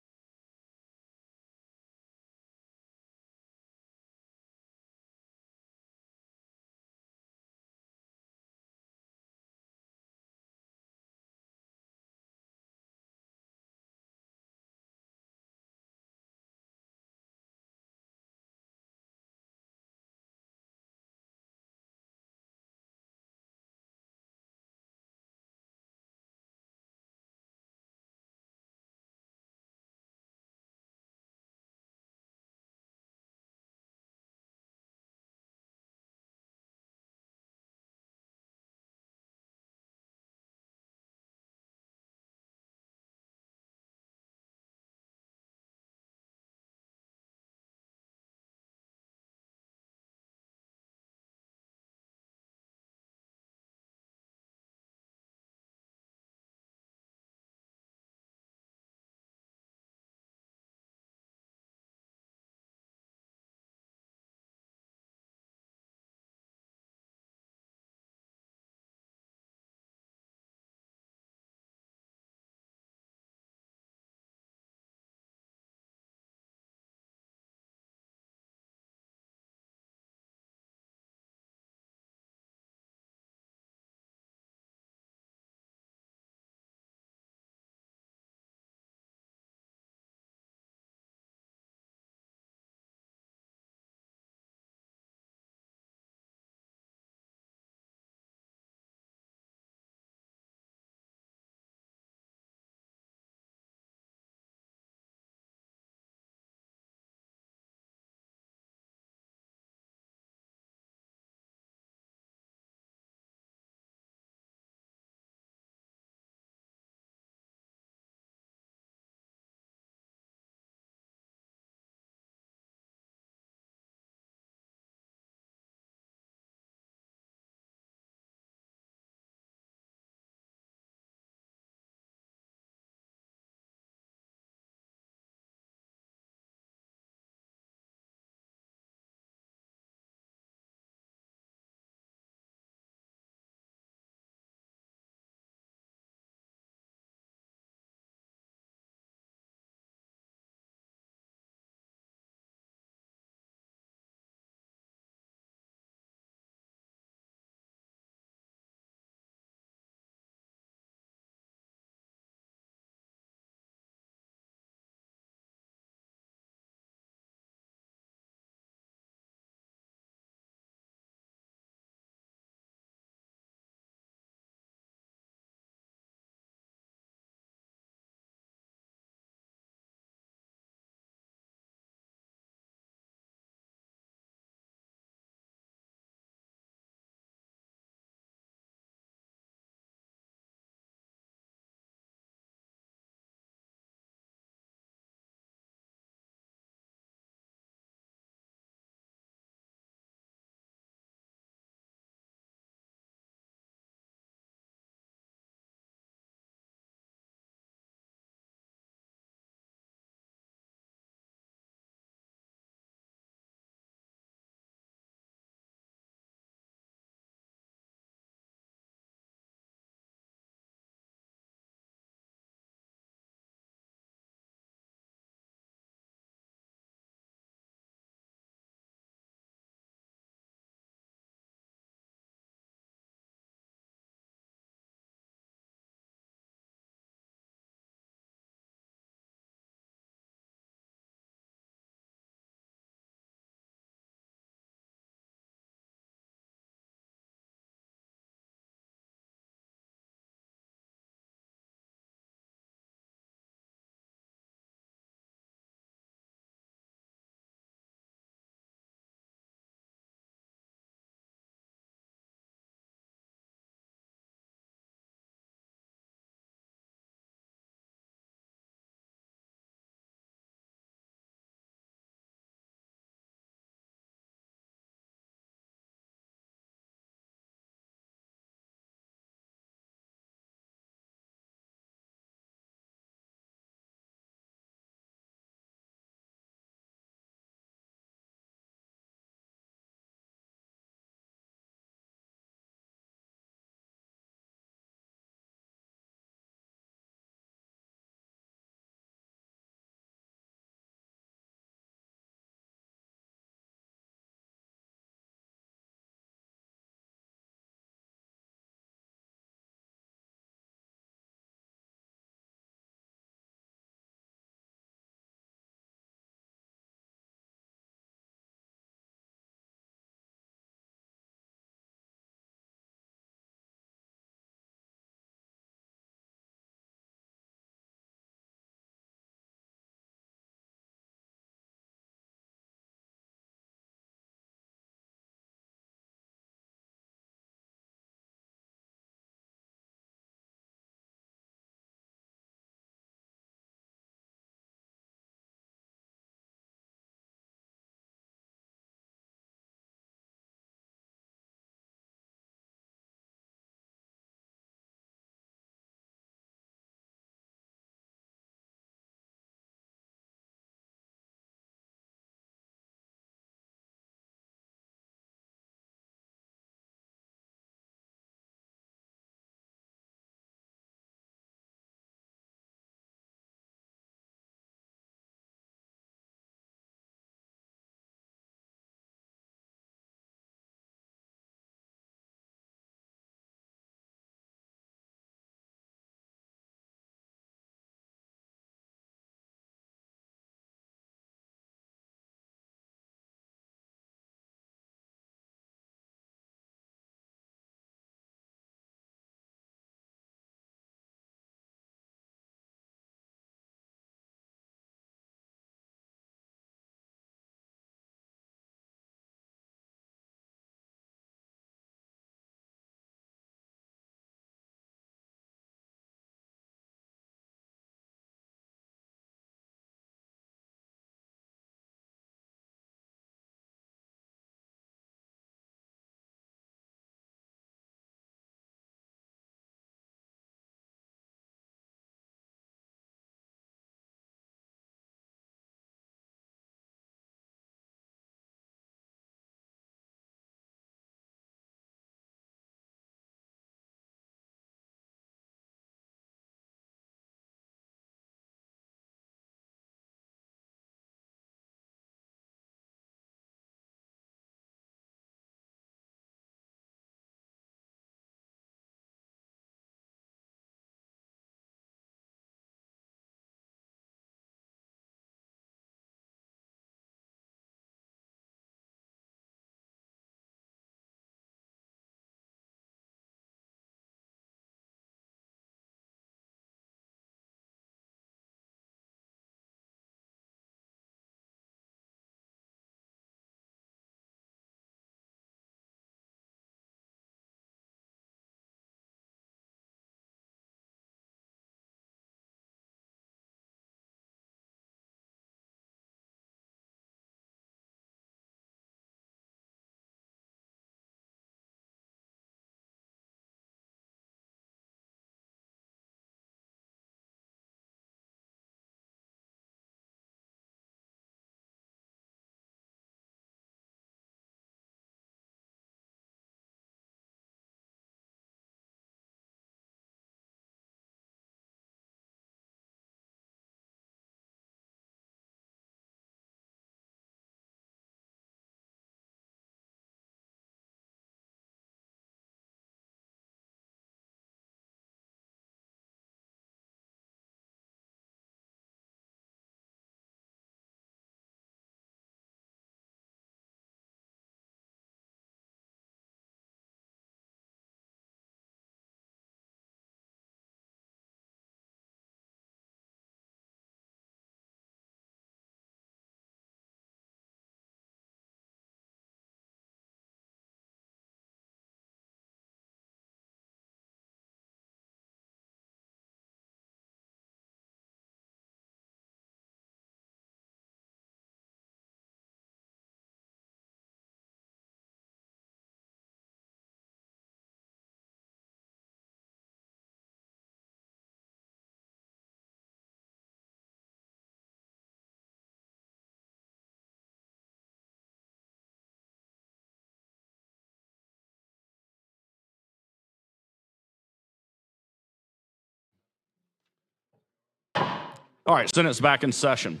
All right, Senate's back in session.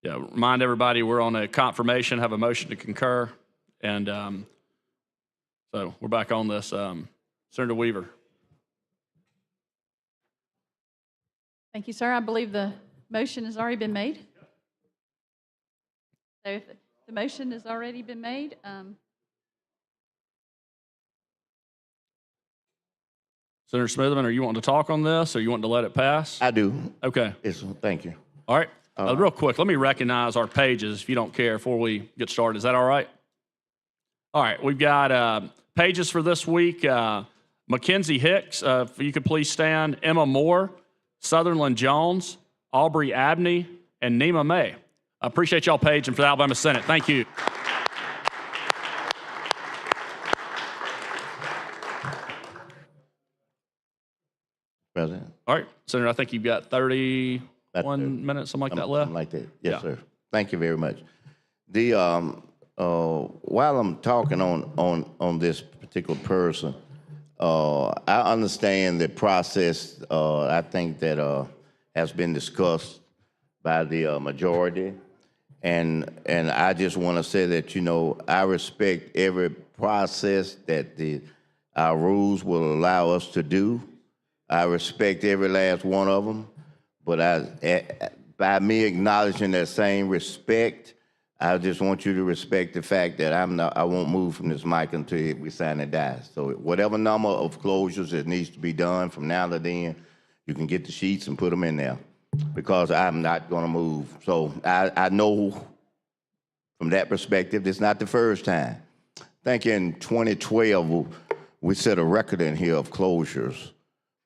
Yeah, remind everybody we're on a confirmation, have a motion to concur. And so we're back on this. Senator Weaver. Thank you, sir. I believe the motion has already been made. So if the motion has already been made, Senator Smitherman, are you wanting to talk on this or you wanting to let it pass? I do. Okay. Yes, thank you. All right. Real quick, let me recognize our pages if you don't care before we get started. Is that all right? All right. We've got pages for this week. Mackenzie Hicks, if you could please stand. Emma Moore, Sutherland Jones, Aubrey Abney, and Nima May. I appreciate y'all paging for the Alabama Senate. Thank you. President. All right, Senator, I think you've got 31 minutes, something like that left. Something like that. Yes, Yeah. sir. Thank you very much. The while I'm talking on this particular person, I understand the process. I think that has been discussed by the majority, and I just want to say that I respect every process that our rules will allow us to do. I respect every last one of them, but by me acknowledging that same respect, I just want you to respect the fact that I won't move from this mic until we sign and die. So whatever number of closures that needs to be done from now to then, you can get the sheets and put them in there, because I'm not going to move. So I know from that perspective, it's not the first time. I think in 2012, we set a record in here of closures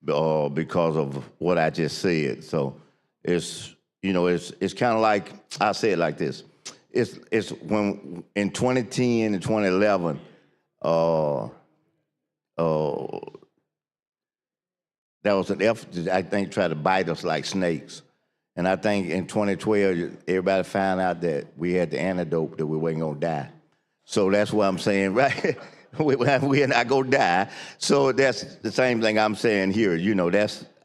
because of what I just said. So it's kind of like, I'll say it like this. It's when in 2010 and 2011, there was an effort to, I think, try to bite us like snakes. And I think in 2012, everybody found out that we had the antidote, that we weren't gonna die. So that's what I'm saying, right? We're not gonna die. So that's the same thing I'm saying here.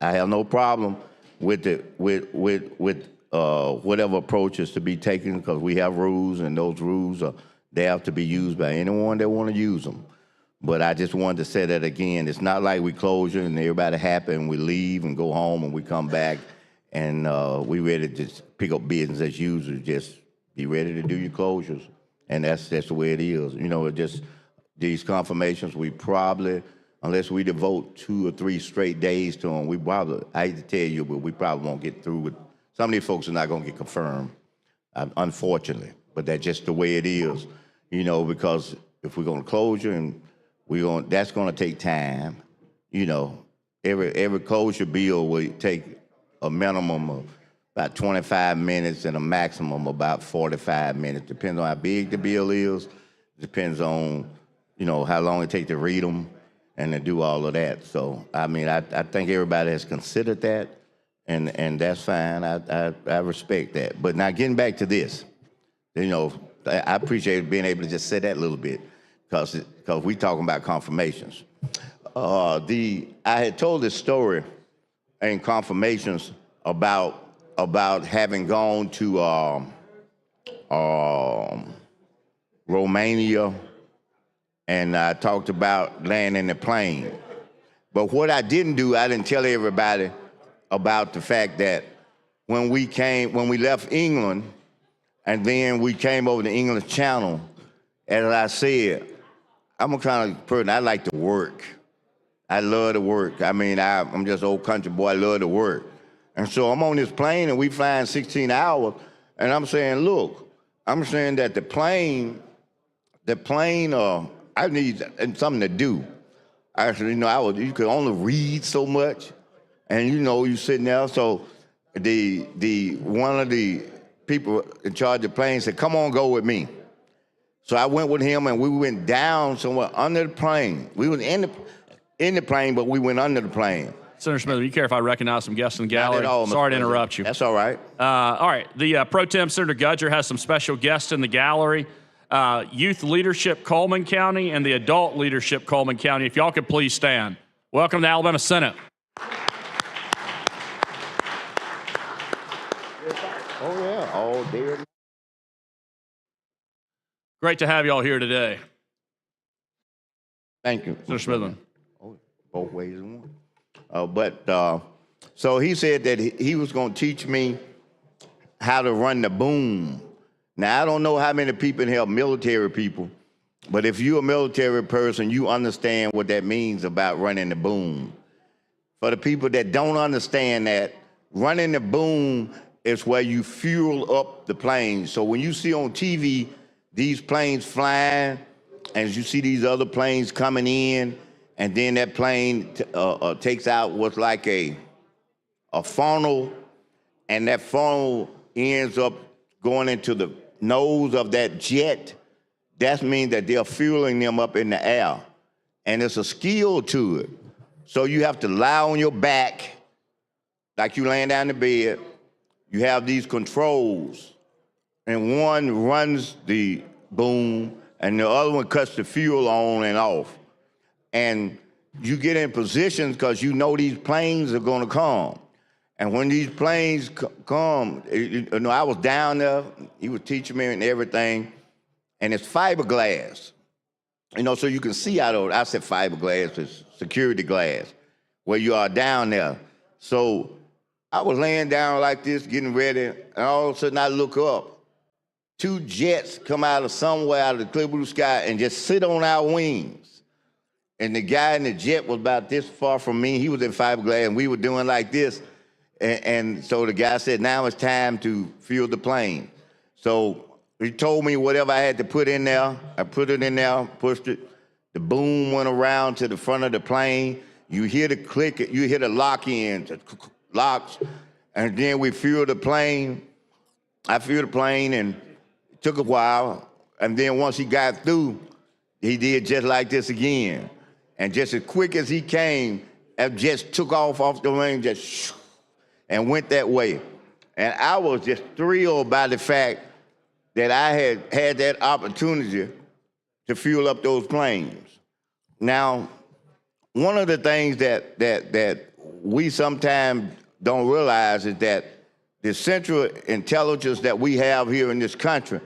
I have no problem with whatever approach is to be taken, because we have rules, and those rules they have to be used by anyone that want to use them. But I just wanted to say that again. It's not like we close it and everybody happy and we leave and go home and we come back and we ready to just pick up business as usual. Just be ready to do your closures, and that's the way it is. Just these confirmations, we probably, unless we devote 2 or 3 straight days to them, we probably, I hate to tell you, but we probably won't get through with. Some of these folks are not going to get confirmed, unfortunately. But that's just the way it is, because if we're going to closure and that's going to take time. Every closure bill will take a minimum of about 25 minutes and a maximum of about 45 minutes. Depends on how big the bill is. Depends on, how long it takes to read them and to do all of that. So, I think everybody has considered that, and that's fine. I respect that. But now getting back to this, I appreciate being able to just say that a little bit, because we talking about confirmations. I had told this story in confirmations about having gone to Romania, and I talked about landing the plane. But what I didn't do, I didn't tell everybody about the fact that when we left England, and then we came over the English Channel, as I said, I'm a kind of person, I like to work. I love to work. I'm just an old country boy, I love to work. And so I'm on this plane and we flying 16 hours, and I'm saying that the plane, I need something to do. I said, you could only read so much, and you sitting there. So one of the people in charge of the plane said, "Come on, go with me." So I went with him, and we went down somewhere under the plane. We were in the plane, but we went under the plane. Senator Smith, you care if I recognize some guests in the Not gallery? at all, Mr. Sorry to President. interrupt you. That's all right. All right. The Pro Tem Senator Gudger has some special guests in the gallery. Youth Leadership Coleman County and the Adult Leadership Coleman County. If y'all could please stand. Welcome to the Alabama Senate. Oh, yeah. All there. Great to have y'all here today. Thank you. Senator Smithman. Oh, both ways in one. So he said that he was going to teach me how to run the boom. Now, I don't know how many people in here are military people, but if you're a military person, you understand what that means about running the boom. For the people that don't understand that, running the boom is where you fuel up the planes. So when you see on TV these planes flying, and you see these other planes coming in, and then that plane takes out what's like a funnel, and that funnel ends up going into the nose of that jet. That means that they're fueling them up in the air. And it's a skill to it. So you have to lie on your back, like you laying down in the bed. You have these controls, and one runs the boom, and the other one cuts the fuel on and off. And you get in positions because you know these planes are going to come. And when these planes come, I was down there, he was teaching me and everything, and it's fiberglass. So you can see out of it. I said fiberglass, it's security glass, where you are down there. So I was laying down like this, getting ready, and all of a sudden I look up. 2 jets come out of somewhere out of the clear blue sky and just sit on our wings. And the guy in the jet was about this far from me. He was in fiberglass, and we were doing like this. And so the guy said, now it's time to fuel the plane. So he told me whatever I had to put in there. I put it in there, pushed it. The boom went around to the front of the plane. You hear the click, you hear the lock in, locks, and then we fueled the plane. I fueled the plane, and it took a while. And then once he got through, he did just like this again. And just as quick as he came, that jet took off the wing, just and went that way. And I was just thrilled by the fact that I had that opportunity to fuel up those planes. Now, one of the things that we sometimes don't realize is that the central intelligence that we have here in this country,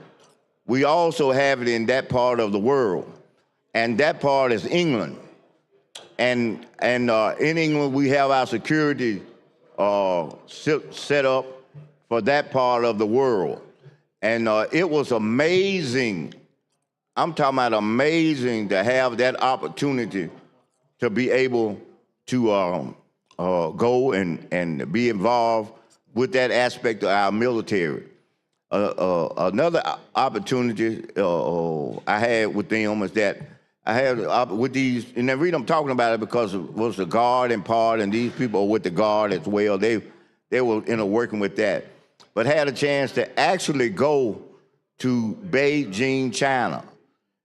we also have it in that part of the world. And that part is England. And in England, we have our security set up for that part of the world. And it was amazing. I'm talking about amazing to have that opportunity to be able to go and be involved with that aspect of our military. Another opportunity I had with them is that I had with these, and the reason I'm talking about it because it was the Guard in part, and these people are with the Guard as well. They were working with that, but had a chance to actually go to Beijing, China.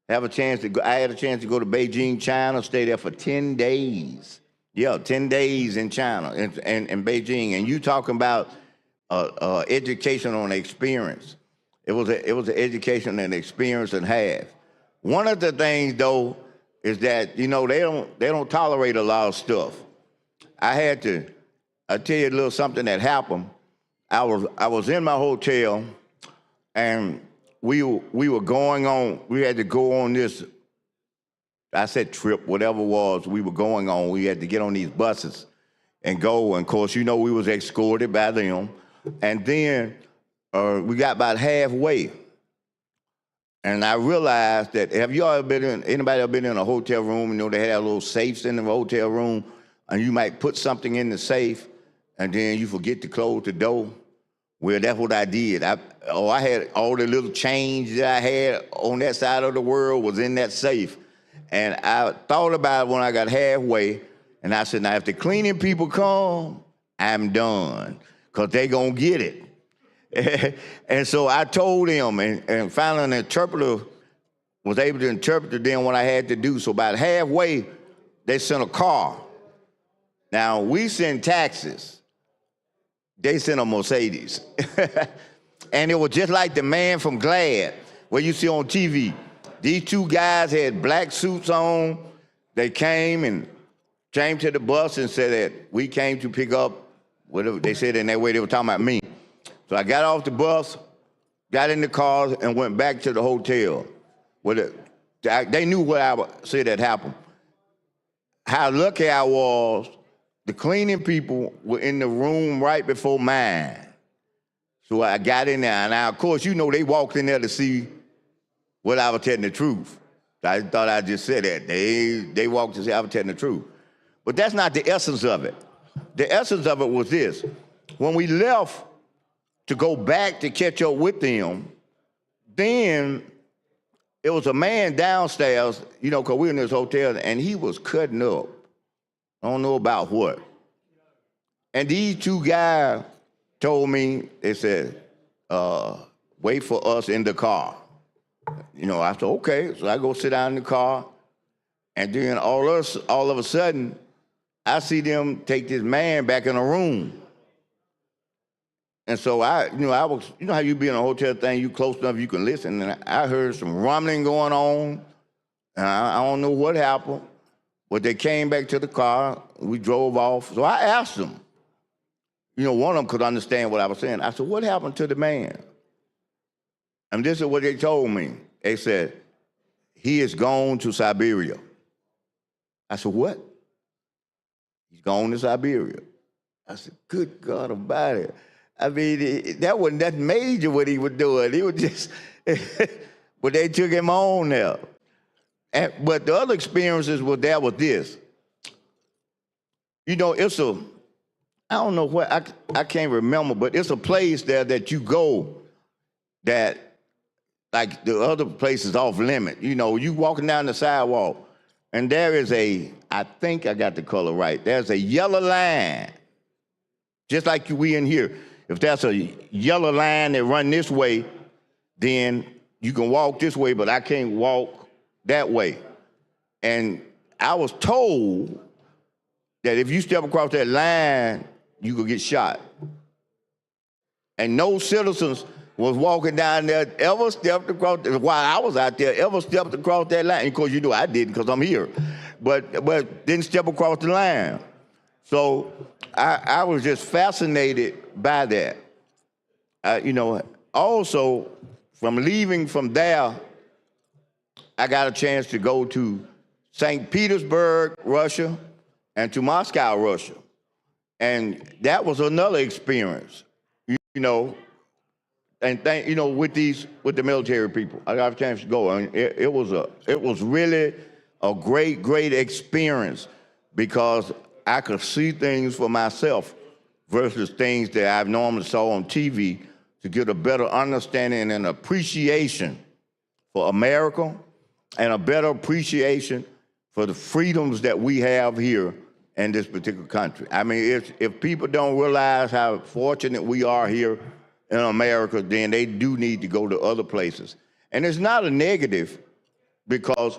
I had a chance to go to Beijing, China, stay there for 10 days. Yeah, 10 days in China and Beijing. And you talking about education on experience. It was an education and experience and half. One of the things though is that they don't tolerate a lot of stuff. I'll tell you a little something that happened. I was in my hotel, and we were going on. We had to go on this. I said trip, whatever it was. We were going on. We had to get on these buses and go. And of course, we was escorted by them. And then we got about halfway. And I realized that, anybody ever been in a hotel room, they had little safes in the hotel room, and you might put something in the safe, and then you forget to close the door? Well, that's what I did. I had all the little change that I had on that side of the world was in that safe. And I thought about it when I got halfway, and I said, now, if the cleaning people come, I'm done, because they going to get it. And so I told him, and finally an interpreter was able to interpret to them what I had to do. So about halfway, they sent a car Now, we send taxis. They sent a Mercedes. And it was just like the man from Glad, where you see on TV. These two guys had black suits on. They came to the bus and said that we came to pick up, whatever they said in that way, they were talking about me. So I got off the bus, got in the car, and went back to the hotel. They knew what I said had happened. How lucky I was, the cleaning people were in the room right before mine. So I got in there, and now, of course, you know, they walked in there to see what I was telling the truth. I thought I just said that. They walked to see I was telling the truth. But that's not the essence of it. The essence of it was this. When we left to go back to catch up with them, then it was a man downstairs, you know, because we were in this hotel, and he was cutting up. I don't know about what. And these two guys told me, they said, wait for us in the car. You know, I said, okay. So I go sit down in the car, and then all of a sudden, I see them take this man back in a room. And so I was, you know how you be in a hotel thing, you close enough you can listen, and I heard some rumbling going on, and I don't know what happened, but they came back to the car, we drove off. So I asked them, you know, one of them could understand what I was saying. I said, what happened to the man? And this is what they told me. They said, he is gone to Siberia. I said, what? He's gone to Siberia. I said, good God Almighty. I mean, that wasn't that major what he was doing. He was just, but they took him on there. But the other experiences were there with this. You know, I don't know what, I can't remember, but it's a place there that you go that, like the other places off limit. You know, you walking down the sidewalk, and there is I think I got the color right, there's a yellow line, just like we in here. If that's a yellow line that run this way, then you can walk this way, but I can't walk that way. And I was told that if you step across that line, you could get shot. And no citizens was walking down there, ever stepped across, while I was out there, ever stepped across that line. Of course, you know I didn't because I'm here, but didn't step across the line. So I was just fascinated by that. You know, also, from leaving from there, I got a chance to go to St. Petersburg, Russia, and to Moscow, Russia. And that was another experience, you know, and you know, with the military people. I got a chance to go, and it was really a great experience because I could see things for myself versus things that I've normally saw on TV to get a better understanding and appreciation for America and a better appreciation for the freedoms that we have here in this particular country. I mean, if people don't realize how fortunate we are here in America, then they do need to go to other places. And it's not a negative, because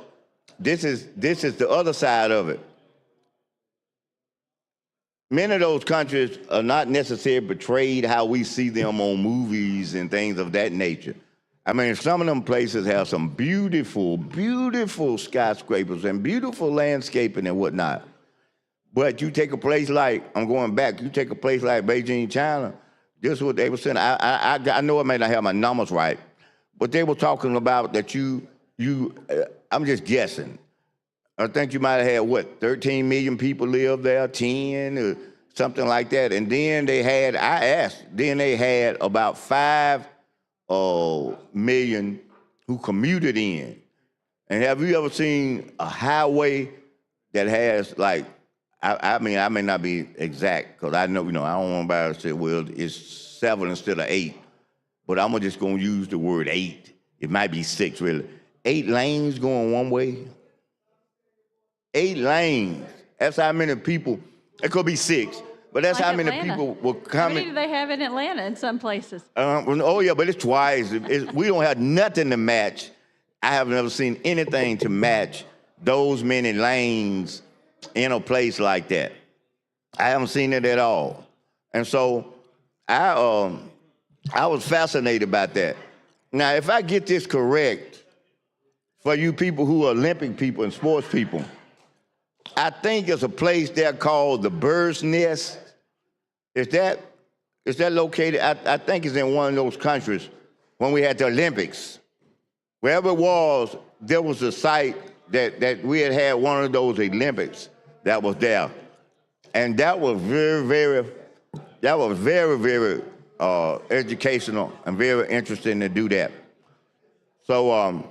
this is the other side of it. Many of those countries are not necessarily portrayed how we see them on movies and things of that nature. I mean, some of them places have some beautiful, beautiful skyscrapers and beautiful landscaping and whatnot. But you take a place like, I'm going back, you take a place like Beijing, China, this is what they were saying. I know I may not have my numbers right, but they were talking about that I'm just guessing. I think you might have had, what, 13 million people live there, 10 or something like that. And then they had, I asked, then they had about 5 million who commuted in. And have you ever seen a highway that has, like, I mean, I may not be exact, because I know, you know, I don't want anybody to say, well, it's 7 instead of 8. But I'm just going to use the word 8. It might be 6, really. 8 lanes going one way. 8 lanes. That's how many people, it could be 6, but that's Like how many Atlanta. people were How coming. many do they have in Atlanta in some places? Oh, yeah, but it's twice. We don't have nothing to match. I have never seen anything to match those many lanes in a place like that. I haven't seen it at all. And so I was fascinated about that. Now, if I get this correct, for you people who are Olympic people and sports people, I think there's a place there called the Bird's Nest. Is that located? I think it's in one of those countries when we had the Olympics. Wherever it was, there was a site that we had one of those Olympics that was there. And that was very educational and very interesting to do that. So,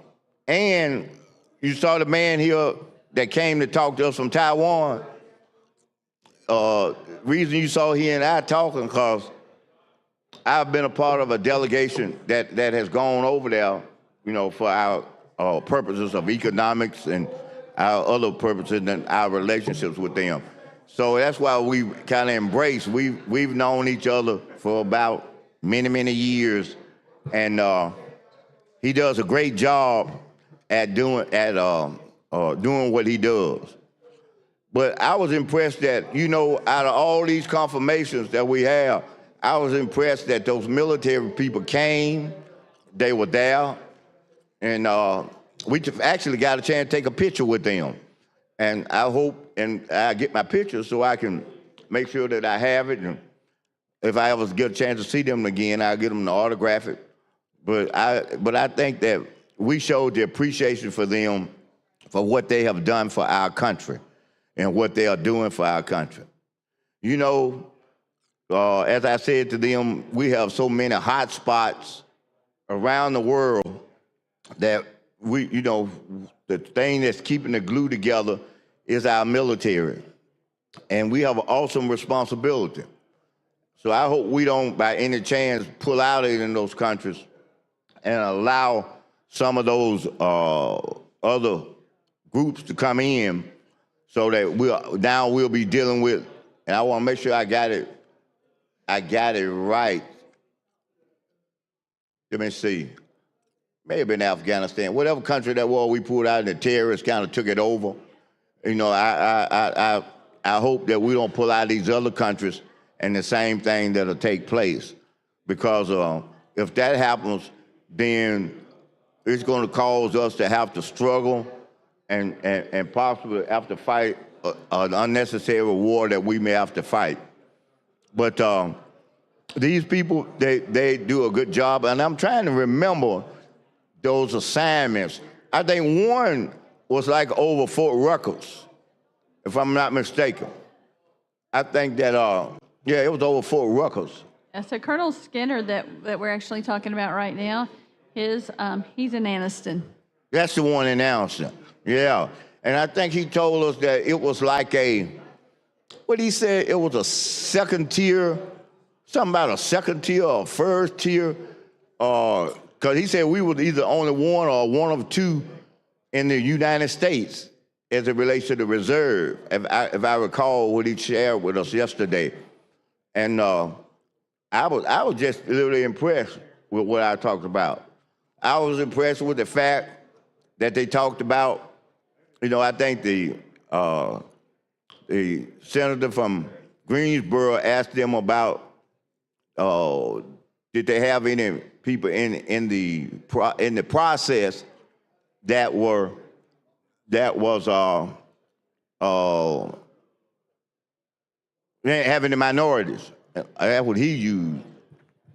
and you saw the man here that came to talk to us from Taiwan. Reason you saw he and I talking, because I've been a part of a delegation that has gone over there, you know, for our purposes of economics and our other purposes and our relationships with them. So that's why we kind of embrace. We've known each other for about many years, and he does a great job at doing what he does. But I was impressed that, you know, out of all these confirmations that we have, I was impressed that those military people came, they were there, and we actually got a chance to take a picture with them. And I hope, and I get my picture so I can make sure that I have it. And if I ever get a chance to see them again, I'll get them to autograph it. But I think that we showed the appreciation for them for what they have done for our country and what they are doing for our country. You know, as I said to them, we have so many hot spots around the world that we, you know, the thing that's keeping the glue together is our military. And we have an awesome responsibility. So I hope we don't, by any chance, pull out in those countries and allow some of those other groups to come in, so that we'll be dealing with, and I want to make sure I got it right. Let me see. Maybe in Afghanistan, whatever country that was, we pulled out and the terrorists kind of took it over. You know, I hope that we don't pull out these other countries and the same thing that'll take place, because if that happens, then it's going to cause us to have to struggle and possibly have to fight an unnecessary war that we may have to fight. But these people, they do a good job, and I'm trying to remember those assignments. I think one was like over Fort Ruckers, if I'm not mistaken. I think that, yeah, it was over Fort Ruckers. So Colonel Skinner that we're actually talking about right now, he's in Anniston. That's the one in Anniston, yeah. And I think he told us that it was like what he said, it was a second tier, something about a second tier or first tier, because he said we were either only one or one of two in the United States as it relates to the reserve, if I recall what he shared with us yesterday. And I was just literally impressed with what I talked about. I was impressed with the fact that they talked about, you know, I think the senator from Greensboro asked them about, did they have any people in the process that was having the minorities. That's what he used.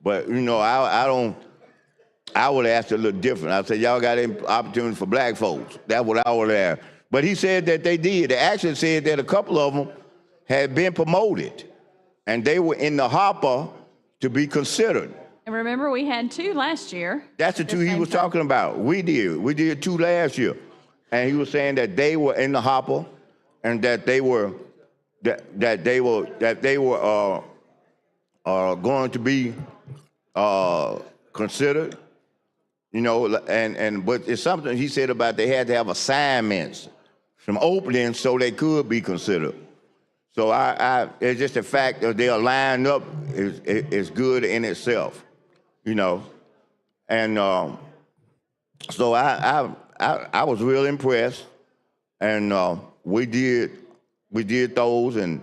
But, you know, I would ask a little different. I said, y'all got any opportunity for black folks? That's what I would ask. But he said that they did. They actually said that a couple of them had been promoted, and they were in the hopper to be considered. And remember, we had 2 last year. That's the 2 he was talking about. We did 2 last year. And he was saying that they were in the hopper, and that they were going to be considered, you know, but it's something he said about they had to have assignments, some openings, so they could be considered. So it's just the fact that they are lined up is good in itself, you know, and so I was real impressed, and we did those, and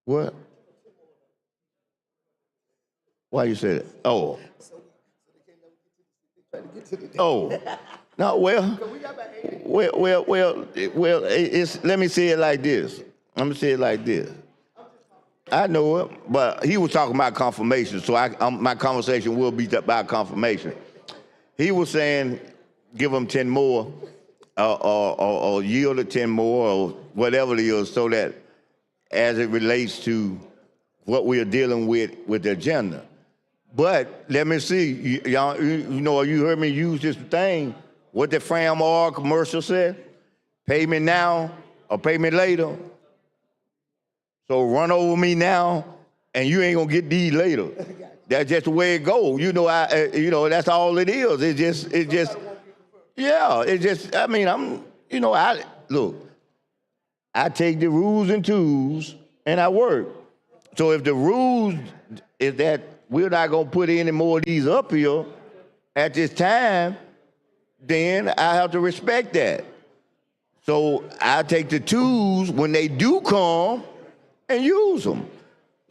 What? Why you say that? Oh. Oh. No, well, it's, let me say it like this. Let me say it like this. I know it, but he was talking about confirmation, so my conversation will be about confirmation. He was saying, give them 10 more, or yield it 10 more, or whatever it is, so that as it relates to what we are dealing with the agenda. But let me see, y'all, you know, you heard me use this thing, what the Fram Oil commercial said, pay me now or pay me later. So run over me now, and you ain't gonna get these later. That's just the way it goes. You know, that's all it is. It just, yeah. It just. I mean, look. I take the rules and tools, and I work. So if the rules is that we're not gonna put any more of these up here at this time, then I have to respect that. So I take the tools when they do come and use them.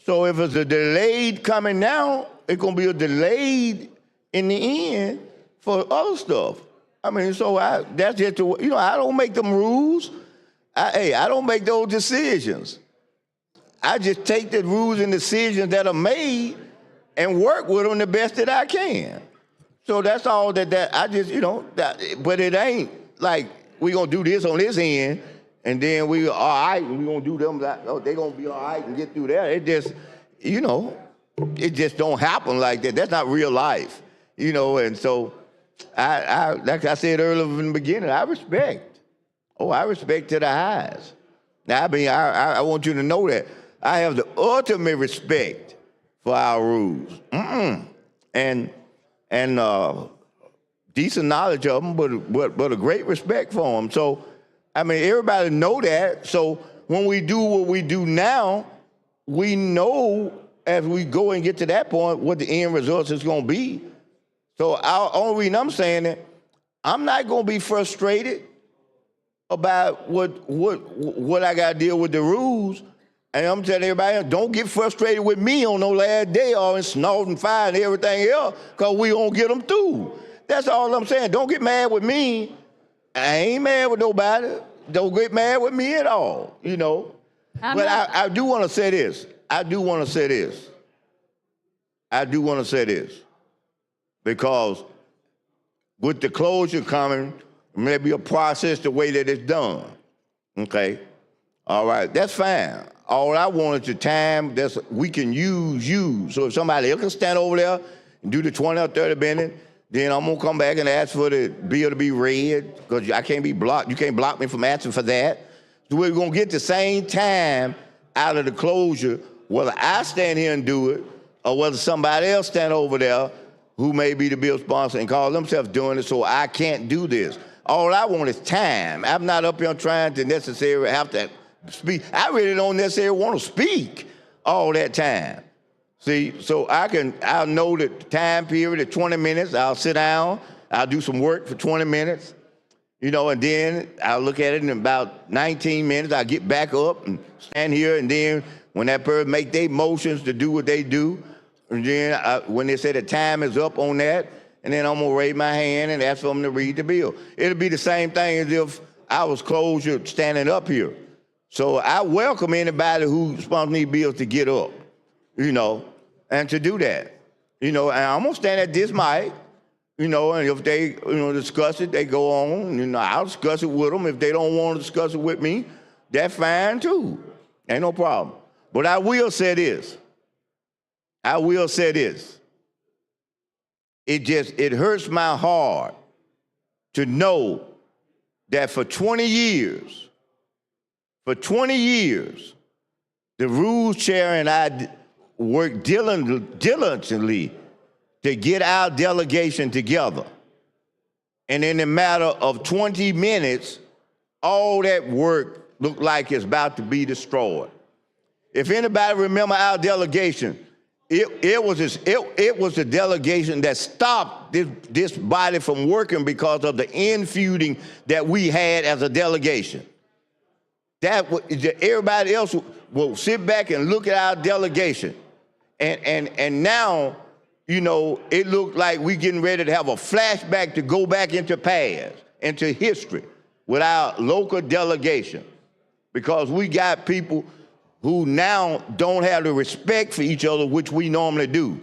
So if it's a delayed coming now, it's gonna be a delayed in the end for other stuff. I mean, so that's just, I don't make them rules. I don't make those decisions. I just take the rules and decisions that are made and work with them the best that I can. So that's all that I just, but it ain't like we gonna do this on this end and then we all right, and we gonna do them, they gonna be all right and get through that. It just, it just don't happen like that. That's not real life, and so I like I said earlier in the beginning, I respect. Oh, I respect to the highs. Now, I mean, I want you to know that I have the ultimate respect for our rules. And decent knowledge of them, but a great respect for them. So, I mean, everybody know that. So when we do what we do now, we know as we go and get to that point what the end result is going to be. So only reason I'm saying that, I'm not going to be frustrated about what I got to deal with the rules. And I'm telling everybody, don't get frustrated with me on no last day or in snorting fire and everything else, because we don't get them through. That's all I'm saying. Don't get mad with me. I ain't mad with nobody. Don't get mad with me at all, But I do want to say this. Because with the closure coming, maybe a process the way that it's done, okay? All right, that's fine. All I want is the time that we can use you. So if somebody else can stand over there and do the 20 or 30 minutes, then I'm gonna come back and ask for the bill to be read, because I can't be blocked. You can't block me from asking for that. So we're gonna get the same time out of the closure, whether I stand here and do it, or whether somebody else stand over there who may be the bill sponsor and call themselves doing it, so I can't do this. All I want is time. I'm not up here trying to necessarily have to speak. I really don't necessarily want to speak all that time. See, so I'll know the time period of 20 minutes. I'll sit down, I'll do some work for 20 minutes, and then I'll look at it in about 19 minutes. I'll get back up and stand here, and then when that person make their motions to do what they do, and then when they say the time is up on that, and then I'm gonna raise my hand and ask for them to read the bill. It'll be the same thing as if I was closure standing up here. So I welcome anybody who sponsors these bills to get up, and to do that. And I'm gonna stand at this mic, and if they, discuss it, they go on, I'll discuss it with them. If they don't want to discuss it with me, that's fine too. Ain't no problem. But I will say this. It hurts my heart to know that for 20 years, the rules chair and I worked diligently to get our delegation together. And in a matter of 20 minutes, all that work looked like it's about to be destroyed. If anybody remember our delegation, it was the delegation that stopped this body from working because of the infeuding that we had as a delegation. everybody else will sit back and look at our delegation. And now, you know, it looked like we getting ready to have a flashback to go back into past, into history with our local delegation. Because we got people who now don't have the respect for each other, which we normally do.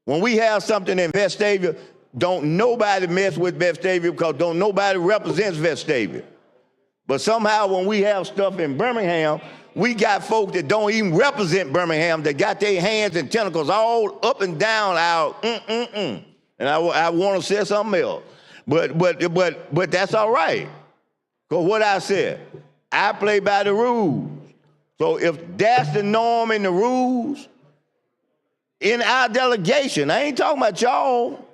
When we have something in Vestavia, don't nobody mess with Vestavia because don't nobody represents Vestavia. But somehow when we have stuff in Birmingham, we got folks that don't even represent Birmingham that got their hands and tentacles all up and down our And I want to say something else. But that's all right. Because what I said, I play by the rules. So if that's the norm and the rules, in our delegation, I ain't talking about y'all,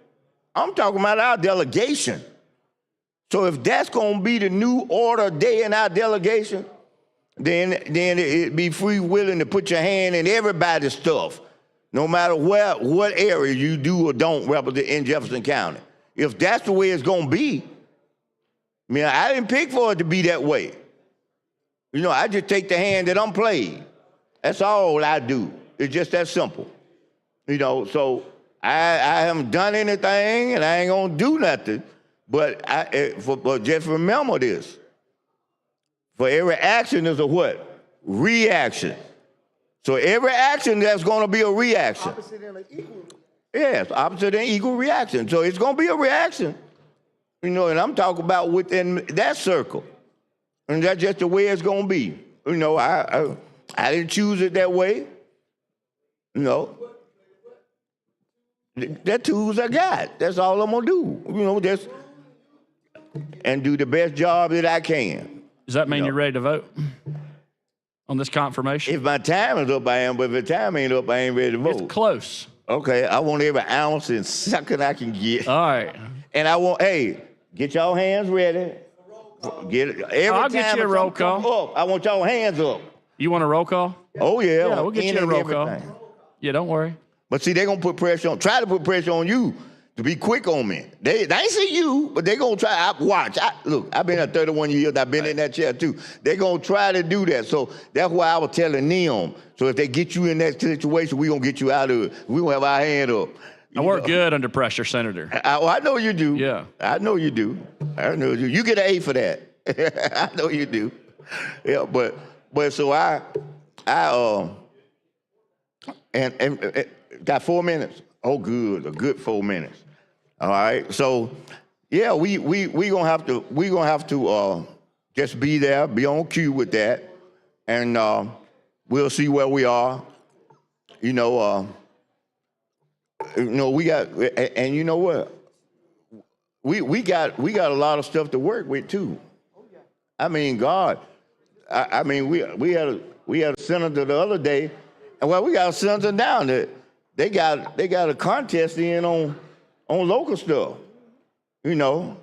I'm talking about our delegation. So if that's gonna be the new order day in our delegation, then it'd be free willing to put your hand in everybody's stuff, no matter what area you do or don't represent in Jefferson County. If that's the way it's gonna be, I mean, I didn't pick for it to be that way. You know, I just take the hand that I'm played. That's all I do. It's just that simple. You know, so I haven't done anything and I ain't gonna do nothing. But just remember this. For every action is a what? Reaction. So every action there's gonna be a reaction. Opposite and equal. Yes, opposite and equal reaction. So it's gonna be a reaction. You know, and I'm talking about within that circle. And that's just the way it's gonna be. You know, I didn't choose it that way. You know. That's tools I got. That's all I'm gonna do. You know, just and do the best job that I can. Does that mean you're ready to vote on this confirmation? If my time is up, I am. But if the time ain't up, I ain't ready to vote. It's close. Okay, I want every ounce and second I can get. All right. And I want, hey, get y'all hands ready. Get it. Every I'll time get you a roll call. Up, I want y'all hands up. You want a roll call? Oh yeah. Yeah, we'll get you a roll call. Yeah, don't worry. But see, they're gonna put pressure on, try to put pressure on you to be quick on me. They ain't see you, but they gonna try. Look, I've been at 31 years, I've been in that chair too. They gonna try to do that. So that's why I was telling them. So if they get you in that situation, we gonna get you out of it. We gonna have our hand up. I work good under pressure, Senator. I know you do. Yeah. I know you do. I know you. You get an A for that. I know you do. Yeah, but so and got 4 minutes. Oh, good, a good 4 minutes. All right. So, yeah, we gonna have to just be there, be on cue with that, and we'll see where we are. You know, we got, and you know what? We got a lot of stuff to work with too. I mean, God, I mean, we had a senator the other day, and well, we got a senator down there. They got a contest in on local stuff, you know,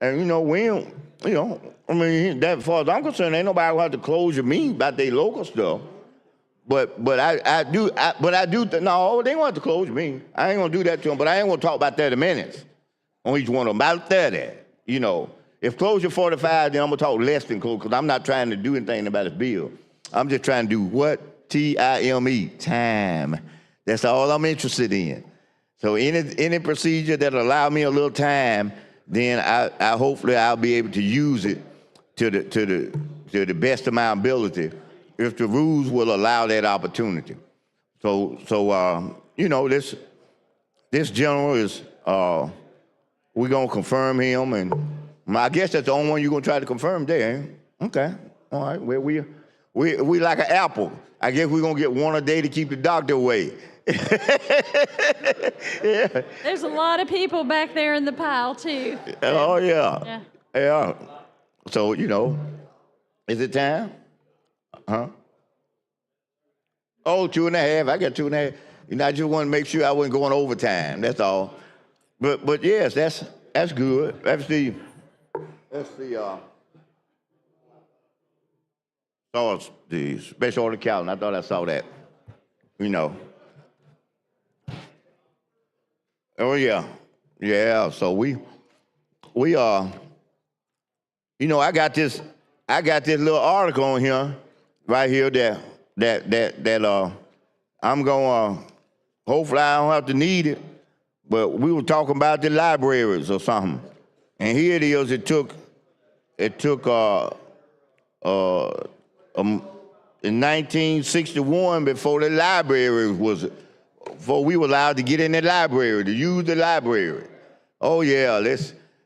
and you know we don't, you know, I mean that as far as I'm concerned, ain't nobody gonna have to close your meeting about their local stuff, but I do, no, they gonna have to close your meeting. I ain't gonna do that to them, but I ain't gonna talk about 30 minutes on each one of them, about 30, you know. If closure 45, then I'm gonna talk less than close, because I'm not trying to do anything about this bill. I'm just trying to do what? T-I-M-E, time. That's all I'm interested in. So any procedure that allow me a little time, then I hopefully I'll be able to use it to the best of my ability, if the rules will allow that opportunity. So you know, this general is we're gonna confirm him, and I guess that's the only one you're gonna try to confirm there. Ain't it? Okay, all right. Well, we like an apple. I guess we're gonna get one a day to keep the doctor away. Yeah. There's a lot of people back there in the pile too. Oh yeah. Yeah. So you know, is it time? Huh? Oh, 2.5. I got 2.5. You know, I just want to make sure I wasn't going overtime. That's all. But yes, that's good. That's the the special order calendar. I thought I saw that. You know. Oh yeah. Yeah. So we you know, I got this I got this little article on here, right here that I'm gonna hopefully I don't have to need it, but we were talking about the libraries or something, and here it is. It took in 1961 before the library before we were allowed to get in the library to use the library. Oh yeah,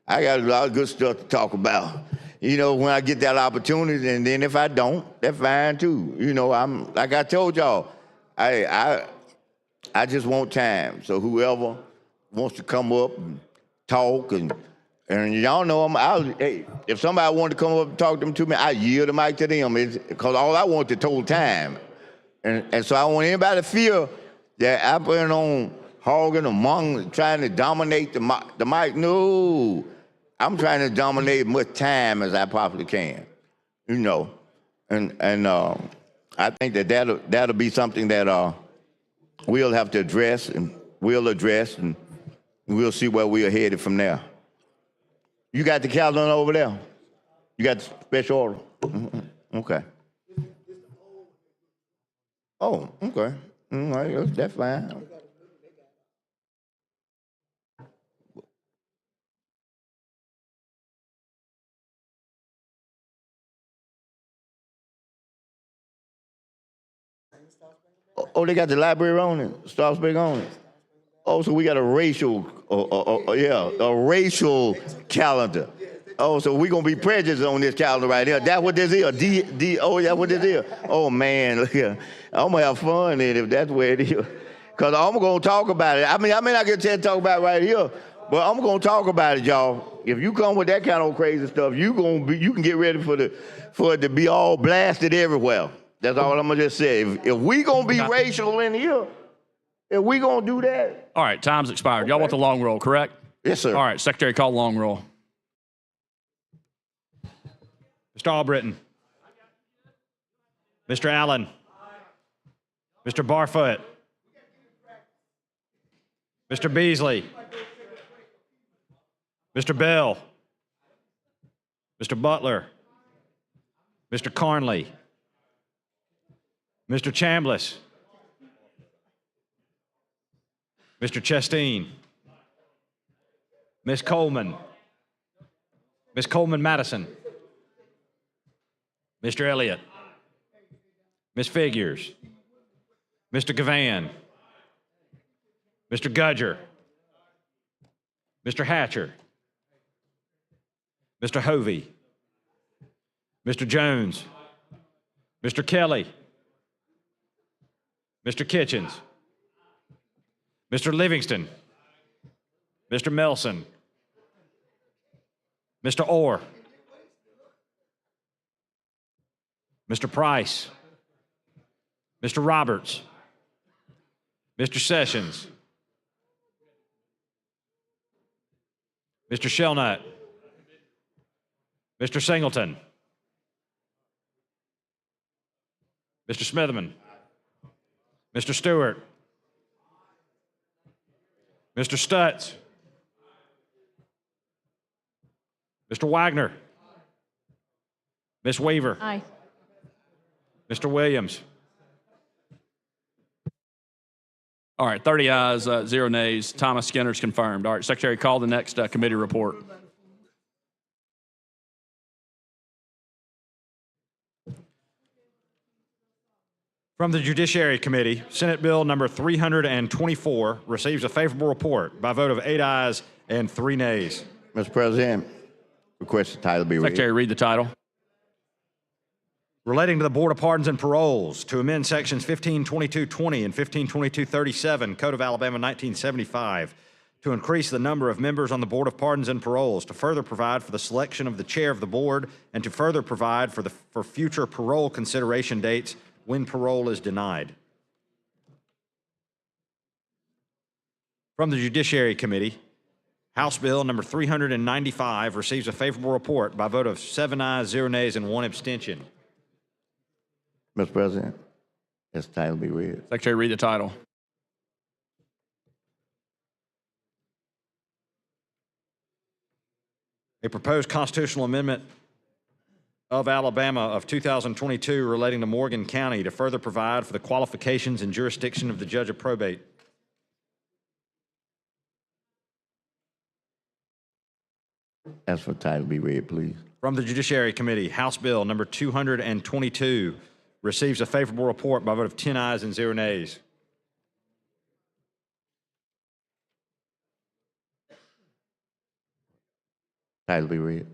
I got a lot of good stuff to talk about. You know, when I get that opportunity, and then if I don't, that's fine too. You know, I'm like I told y'all, I just want time. So whoever wants to come up and talk and y'all know hey, if somebody wanted to come up and talk to me, I yield the mic to them because all I want is total time. And so I don't want anybody to feel that I been on hogging among trying to dominate the mic. No. I'm trying to dominate as much time as I possibly can, you know, and I think that'll be something that we'll have to address, and we'll see where we are headed from there. You got the calendar over there? You got the special order? Mm-hmm. Okay. Oh, okay. All right, that's fine. Oh, they got the library on it, Strasburg on it. Oh, so we got a racial, a racial calendar. Oh, so we gonna be prejudiced on this calendar right here. That's what this is. Oh, that's what this is. Oh man, look here. I'm gonna have fun in it if that's where it is. Cause I'm gonna talk about it. I may not get a chance to talk about it right here, but I'm gonna talk about it, y'all. If you come with that kind of crazy stuff, you can get ready for it to be all blasted everywhere. That's all I'm gonna just say. If we gonna be racial in here, if we gonna do that. All right, time's expired. Y'all want the long roll, correct? Yes, sir. All right, Secretary, call the long roll. Mr. Albritton. Mr. Allen. Mr. Barfoot. Mr. Beasley. Mr. Bell. Mr. Butler. Mr. Carnley. Mr. Chambliss. Mr. Chasteen. Ms. Coleman. Ms. Coleman Madison. Mr. Elliott. Ms. Figures. Mr. Gavan. Mr. Gudger. Mr. Hatcher. Mr. Hovey. Mr. Jones. Mr. Kelly. Mr. Kitchens. Mr. Livingston. Mr. Melson. Mr. Orr. Mr. Price. Mr. Roberts. Mr. Sessions. Mr. Shelnut. Mr. Singleton. Mr. Smitherman. Mr. Stewart. Mr. Stutz. Mr. Wagner. Ms. Weaver. Aye. Mr. Williams. All right, 30 ayes, 0 nays. Thomas Skinner's confirmed. All right, Secretary, call the next committee report. From the Judiciary Committee, Senate Bill number 324 receives a favorable report by a vote of 8 ayes and 3 nays. Mr. President, request the title be read. Secretary, read the title. Relating to the Board of Pardons and Paroles to amend sections 152220 and 152237 Code of Alabama 1975 to increase the number of members on the Board of Pardons and Paroles, to further provide for the selection of the chair of the board, and to further provide for future parole consideration dates when parole is denied. From the Judiciary Committee, House Bill number 395 receives a favorable report by a vote of 7 ayes, 0 nays, and 1 abstention. Mr. President, this title be read. Secretary, read the title. A proposed constitutional amendment of Alabama of 2022 relating to Morgan County to further provide for the qualifications and jurisdiction of the judge of probate. Ask for title be read, please. From the Judiciary Committee, House Bill number 222 receives a favorable report by a vote of 10 ayes and 0 nays. Title be read.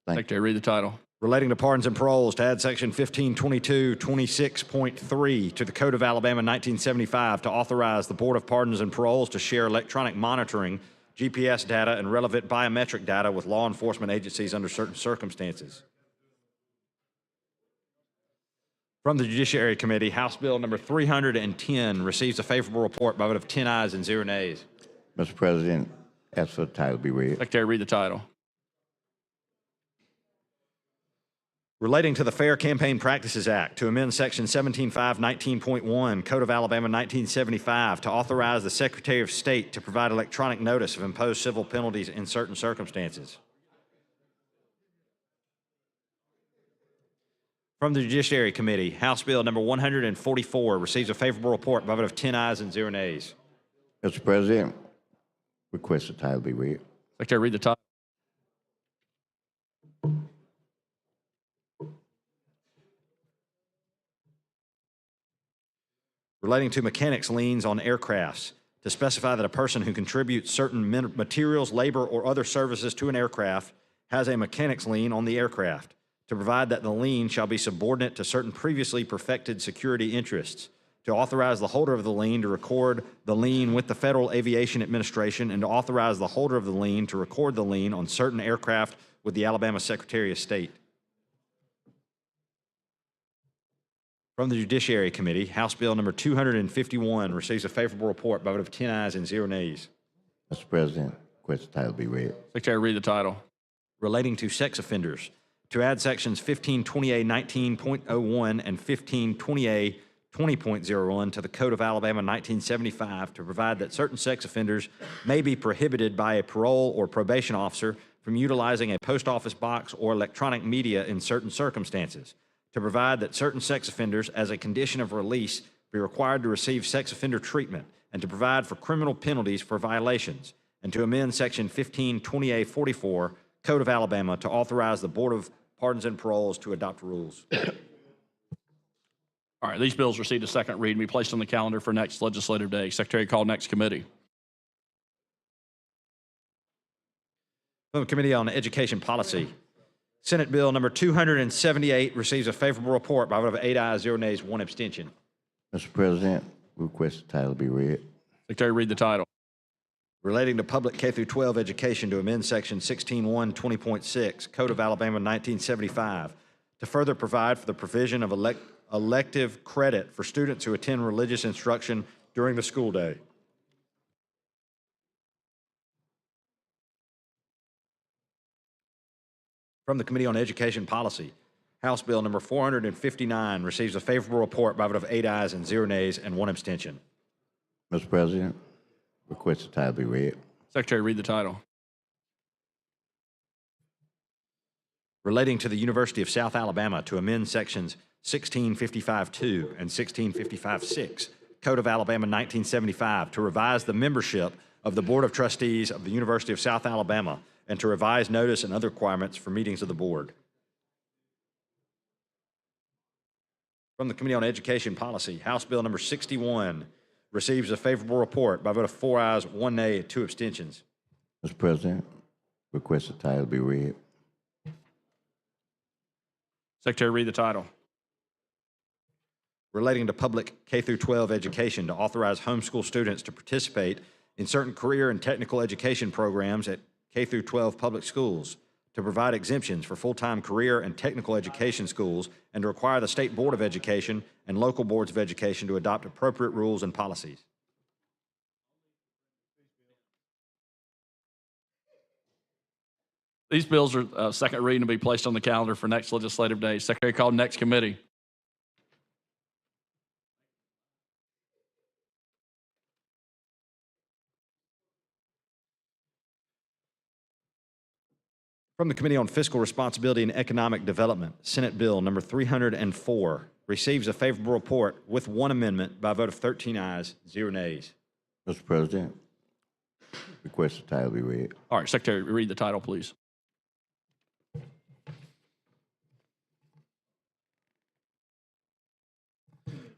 Thank you. Secretary, read the title. Relating to pardons and paroles to add section 1522 26.3 to the Code of Alabama 1975 to authorize the Board of Pardons and Paroles to share electronic monitoring, GPS data, and relevant biometric data with law enforcement agencies under certain circumstances. From the Judiciary Committee, House Bill number 310 receives a favorable report by a vote of 10 ayes and 0 nays. Mr. President, ask for the title be read. Secretary, read the title. Relating to the Fair Campaign Practices Act to amend section 17.519.1 Code of Alabama 1975 to authorize the Secretary of State to provide electronic notice of imposed civil penalties in certain circumstances. From the Judiciary Committee, House Bill number 144 receives a favorable report by a vote of 10 ayes and 0 nays. Mr. President, request the title be read. Secretary, read the title. Relating to mechanics liens on aircrafts to specify that a person who contributes certain materials, labor, or other services to an aircraft has a mechanics lien on the aircraft, to provide that the lien shall be subordinate to certain previously perfected security interests, to authorize the holder of the lien to record the lien with the Federal Aviation Administration, and to authorize the holder of the lien to record the lien on certain aircraft with the Alabama Secretary of State. From the Judiciary Committee, House Bill number 251 receives a favorable report by a vote of 10 ayes and 0 nays. Mr. President, request the title be read. Secretary, read the title. Relating to sex offenders, to add sections 1520A 19.01 and 1520A 20.01 to the Code of Alabama 1975 to provide that certain sex offenders may be prohibited by a parole or probation officer from utilizing a post office box or electronic media in certain circumstances, to provide that certain sex offenders, as a condition of release, be required to receive sex offender treatment, and to provide for criminal penalties for violations, and to amend section 1520A 44 Code of Alabama to authorize the Board of Pardons and Paroles to adopt rules. All right, these bills received a second read and be placed on the calendar for next legislative day. Secretary, call next committee. From the Committee on Education Policy, Senate Bill number 278 receives a favorable report by a vote of 8 ayes, 0 nays, 1 abstention. Mr. President, request the title be read. Secretary, read the title. Relating to public K-12 education to amend section 16.1 20.6 Code of Alabama 1975 to further provide for the provision of elective credit for students who attend religious instruction during the school day. From the Committee on Education Policy, House Bill number 459 receives a favorable report by a vote of 8 ayes and 0 nays and 1 abstention. Mr. President, request the title be read. Secretary, read the title. Relating to the University of South Alabama to amend sections 1655.2 and 1655.6 Code of Alabama 1975 to revise the membership of the Board of Trustees of the University of South Alabama and to revise notice and other requirements for meetings of the board. From the Committee on Education Policy, House Bill number 61 receives a favorable report by a vote of 4 ayes, 1 nay, and 2 abstentions. Mr. President, request the title be read. Secretary, read the title. Relating to public K-12 education to authorize homeschool students to participate in certain career and technical education programs at K-12 public schools, to provide exemptions for full-time career and technical education schools, and to require the State Board of Education and local boards of education to adopt appropriate rules and policies. These bills are second reading to be placed on the calendar for next legislative day. Secretary, call next committee. From the Committee on Fiscal Responsibility and Economic Development, Senate Bill number 304 receives a favorable report with one amendment by a vote of 13 ayes, 0 nays. Mr. President, request the title be read. All right, Secretary, read the title, please.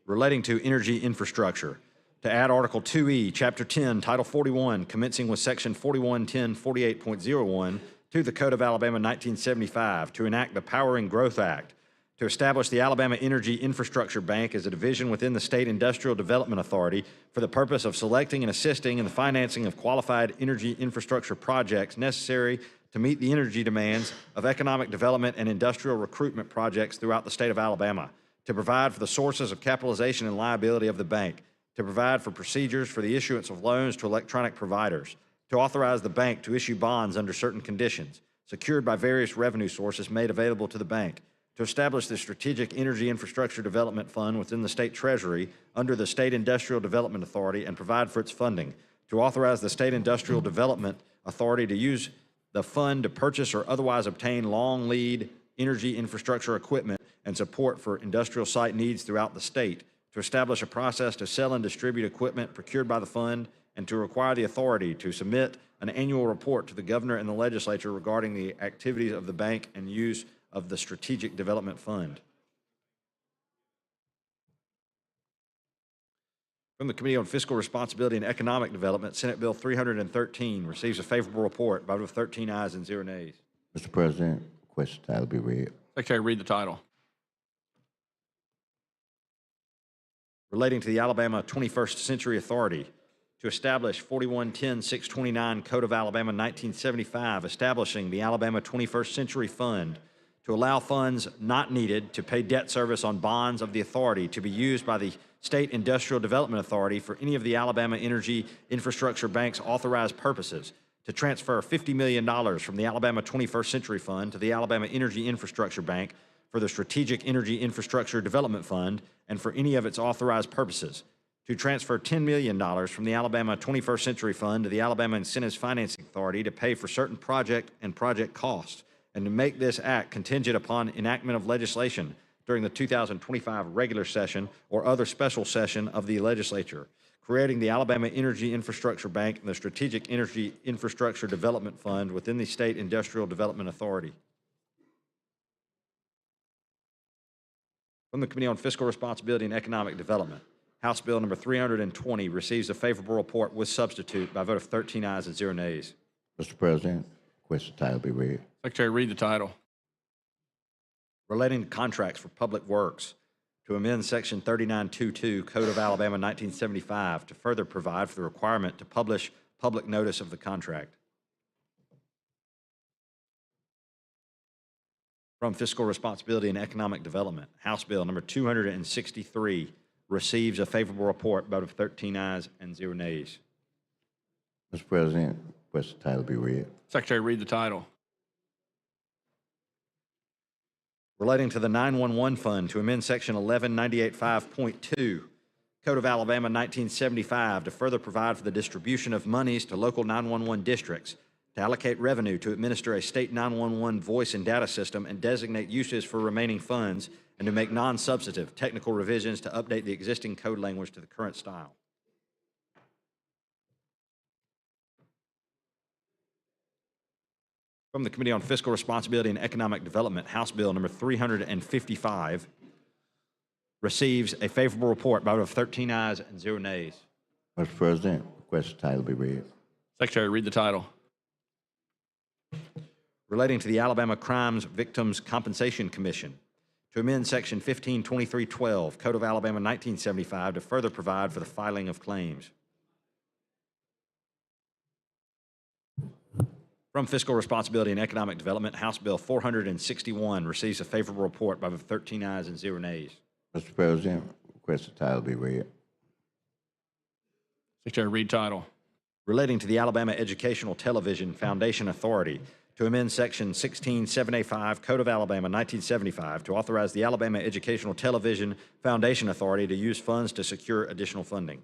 Relating to energy infrastructure, to add Article 2E, Chapter 10, Title 41, commencing with Section 411048.01 to the Code of Alabama 1975, to enact the Powering Growth Act, to establish the Alabama Energy Infrastructure Bank as a division within the State Industrial Development Authority for the purpose of selecting and assisting in the financing of qualified energy infrastructure projects necessary to meet the energy demands of economic development and industrial recruitment projects throughout the state of Alabama, to provide for the sources of capitalization and liability of the bank, to provide for procedures for the issuance of loans to electronic providers, to authorize the bank to issue bonds under certain conditions, secured by various revenue sources made available to the bank, to establish the Strategic Energy Infrastructure Development Fund within the State Treasury under the State Industrial Development Authority and provide for its funding, to authorize the State Industrial Development Authority to use the fund to purchase or otherwise obtain long lead energy infrastructure equipment and support for industrial site needs throughout the state, to establish a process to sell and distribute equipment procured by the fund, and to require the authority to submit an annual report to the governor and the legislature regarding the activities of the bank and use of the Strategic Development Fund. From the Committee on Fiscal Responsibility and Economic Development, Senate Bill 313 receives a favorable report by a vote of 13 ayes and 0 nays. Mr. President, request the title be read. Secretary, read the title. Relating to the Alabama 21st Century Authority, to establish 4110-629 Code of Alabama 1975, establishing the Alabama 21st Century Fund, to allow funds not needed to pay debt service on bonds of the authority to be used by the State Industrial Development Authority for any of the Alabama Energy Infrastructure Bank's authorized purposes, to transfer $50 million from the Alabama 21st Century Fund to the Alabama Energy Infrastructure Bank for the Strategic Energy Infrastructure Development Fund and for any of its authorized purposes, to transfer $10 million from the Alabama 21st Century Fund to the Alabama Incentives Financing Authority to pay for certain project and project costs, and to make this act contingent upon enactment of legislation during the 2025 regular session or other special session of the legislature, creating the Alabama Energy Infrastructure Bank and the Strategic Energy Infrastructure Development Fund within the State Industrial Development Authority. From the Committee on Fiscal Responsibility and Economic Development, House Bill number 320 receives a favorable report with substitute by a vote of 13 ayes and 0 nays. Mr. President, request the title be read. Secretary, read the title. Relating to contracts for public works, to amend Section 3922 Code of Alabama 1975 to further provide for the requirement to publish public notice of the contract. From Fiscal Responsibility and Economic Development, House Bill number 263 receives a favorable report by a vote of 13 ayes and 0 nays. Mr. President, request the title be read. Secretary, read the title. Relating to the 911 Fund to amend Section 11985.2 Code of Alabama 1975 to further provide for the distribution of monies to local 911 districts, to allocate revenue to administer a state 911 voice and data system and designate uses for remaining funds, and to make non-substantive technical revisions to update the existing code language to the current style. From the Committee on Fiscal Responsibility and Economic Development, House Bill number 355 receives a favorable report by a vote of 13 ayes and 0 nays. Mr. President, request the title be read. Secretary, read the title. Relating to the Alabama Crimes Victims Compensation Commission, to amend Section 152312 Code of Alabama 1975 to further provide for the filing of claims. From Fiscal Responsibility and Economic Development, House Bill 461 receives a favorable report by 13 ayes and 0 nays. Mr. President, request the title be read. Secretary, read title. Relating to the Alabama Educational Television Foundation Authority, to amend Section 16785 Code of Alabama 1975 to authorize the Alabama Educational Television Foundation Authority to use funds to secure additional funding.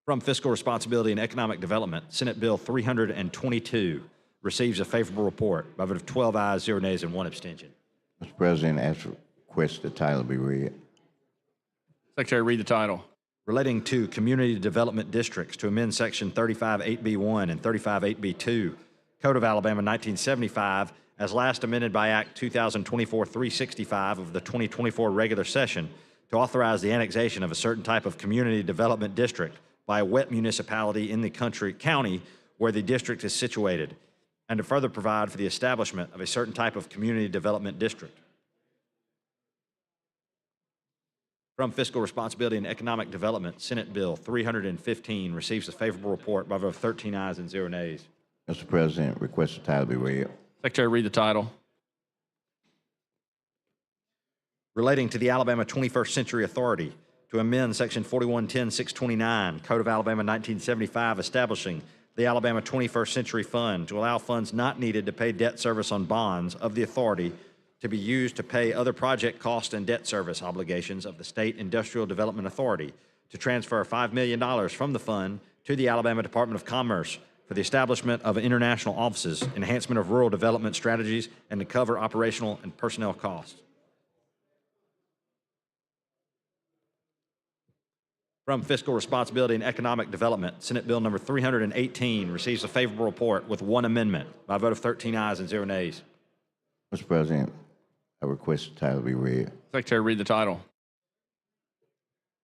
From Fiscal Responsibility and Economic Development, Senate Bill 322 receives a favorable report by a vote of 12 ayes, 0 nays, and 1 abstention. Mr. President, as requested, the title be read. Secretary, read the title. Relating to community development districts to amend Section 35(8)(b)(1) and 35(8)(b)(2), Code of Alabama 1975, as last amended by Act 2024-365 of the 2024 regular session, to authorize the annexation of a certain type of community development district by a wet municipality in the county where the district is situated, and to further provide for the establishment of a certain type of community development district. From Fiscal Responsibility and Economic Development, Senate Bill 315 receives a favorable report by a vote of 13 ayes and 0 nays. Mr. President, request the title be read. Secretary, read the title. Relating to the Alabama 21st Century Authority to amend Section 4110-629, Code of Alabama 1975, establishing the Alabama 21st Century Fund to allow funds not needed to pay debt service on bonds of the authority to be used to pay other project cost and debt service obligations of the State Industrial Development Authority, to transfer $5 million from the fund to the Alabama Department of Commerce for the establishment of international offices, enhancement of rural development strategies, and to cover operational and personnel costs. From Fiscal Responsibility and Economic Development, Senate Bill number 318 receives a favorable report with 1 amendment by a vote of 13 ayes and 0 nays. Mr. President, I request the title be read. Secretary, read the title.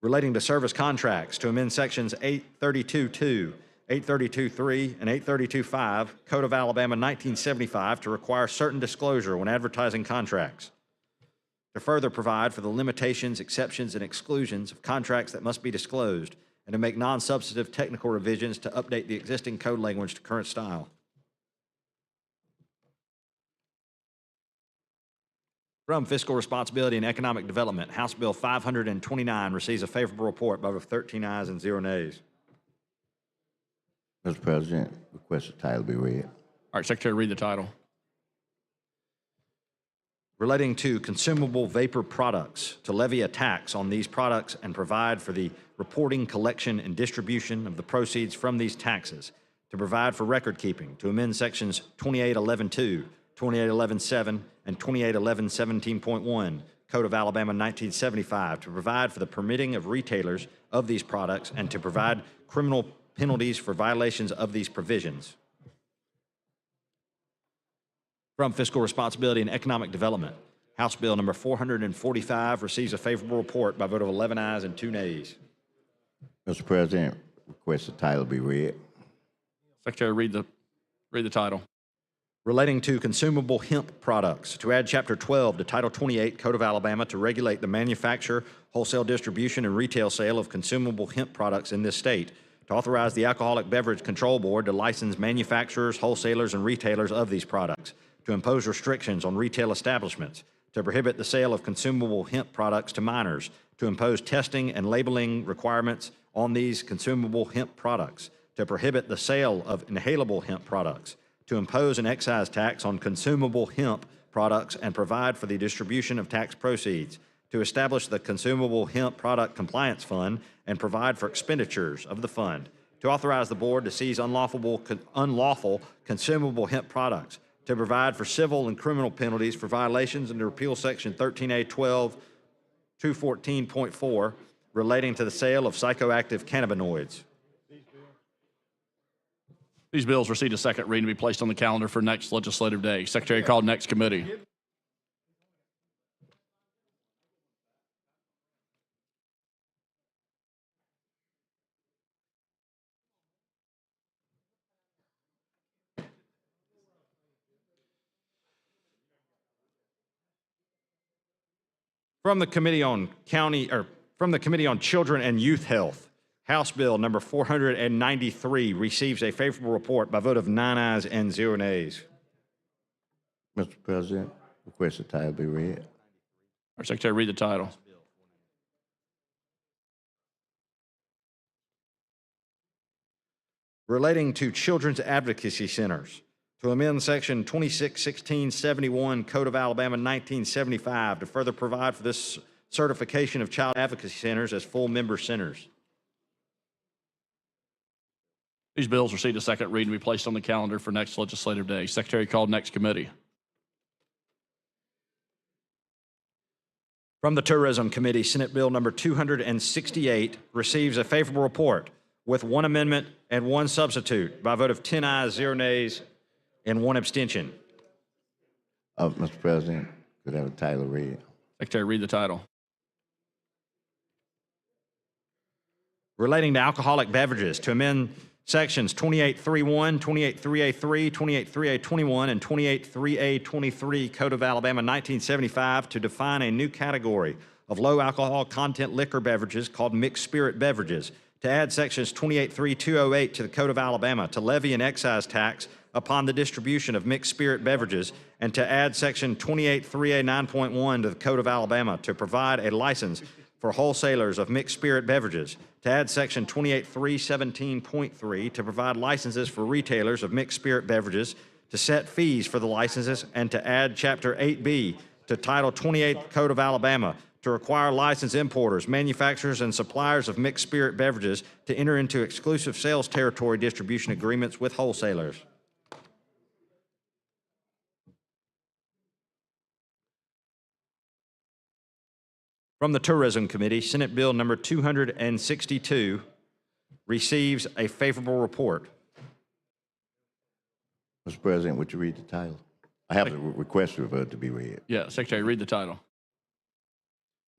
Relating to service contracts to amend Sections 832.2, 832.3, and 832.5, Code of Alabama 1975 to require certain disclosure when advertising contracts, to further provide for the limitations, exceptions, and exclusions of contracts that must be disclosed, and to make non-substantive technical revisions to update the existing code language to current style. From Fiscal Responsibility and Economic Development, House Bill 529 receives a favorable report by a vote of 13 ayes and 0 nays. Mr. President, request the title be read. All right, Secretary, read the title. Relating to consumable vapor products, to levy a tax on these products and provide for the reporting, collection, and distribution of the proceeds from these taxes, to provide for record keeping, to amend Sections 2811.2, 2811.7, and 2811.17.1, Code of Alabama 1975, to provide for the permitting of retailers of these products and to provide criminal penalties for violations of these provisions. From Fiscal Responsibility and Economic Development, House Bill number 445 receives a favorable report by a vote of 11 ayes and 2 nays. Mr. President, request the title be read. Secretary, read the title. Relating to consumable hemp products, to add Chapter 12 to Title 28 Code of Alabama to regulate the manufacture, wholesale distribution, and retail sale of consumable hemp products in this state, to authorize the Alcoholic Beverage Control Board to license manufacturers, wholesalers, and retailers of these products, to impose restrictions on retail establishments, to prohibit the sale of consumable hemp products to minors, to impose testing and labeling requirements on these consumable hemp products, to prohibit the sale of inhalable hemp products, to impose an excise tax on consumable hemp products and provide for the distribution of tax proceeds, to establish the Consumable Hemp Product Compliance Fund and provide for expenditures of the fund, to authorize the board to seize unlawful consumable hemp products, to provide for civil and criminal penalties for violations and to repeal Section 13A12 214.4 relating to the sale of psychoactive cannabinoids. These bills receive a second reading to be placed on the calendar for next legislative day. Secretary called next committee. From the Committee on Children and Youth Health, House Bill number 493 receives a favorable report by a vote of 9 ayes and 0 nays. Mr. President, request the title be read. Our Secretary, read the title. Relating to children's advocacy centers, to amend Section 261671 Code of Alabama 1975 to further provide for this certification of child advocacy centers as full member centers. These bills received a second reading and be placed on the calendar for next legislative day. Secretary called next committee. From the Tourism Committee, Senate Bill number 268 receives a favorable report with one amendment and one substitute by a vote of 10 ayes, 0 nays, and 1 abstention. Mr. President, could I have a title read? Secretary, read the title. Relating to alcoholic beverages to amend sections 28.3.1, 28.3A3, 28.3A21, and 28.3A23 Code of Alabama 1975 to define a new category of low alcohol content liquor beverages called mixed spirit beverages, to add sections 28.3.208 to the Code of Alabama to levy an excise tax upon the distribution of mixed spirit beverages, and to add section 28.3A9.1 to the Code of Alabama to provide a license for wholesalers of mixed spirit beverages, to add section 28.317.3 to provide licenses for retailers of mixed spirit beverages, to set fees for the licenses, and to add chapter 8B to title 28 Code of Alabama to require licensed importers, manufacturers, and suppliers of mixed spirit beverages to enter into exclusive sales territory distribution agreements with wholesalers. From the Tourism Committee, Senate Bill number 262 receives a favorable report. Mr. President, would you read the title? I have a request for it to be read. Yeah, Secretary, read the title.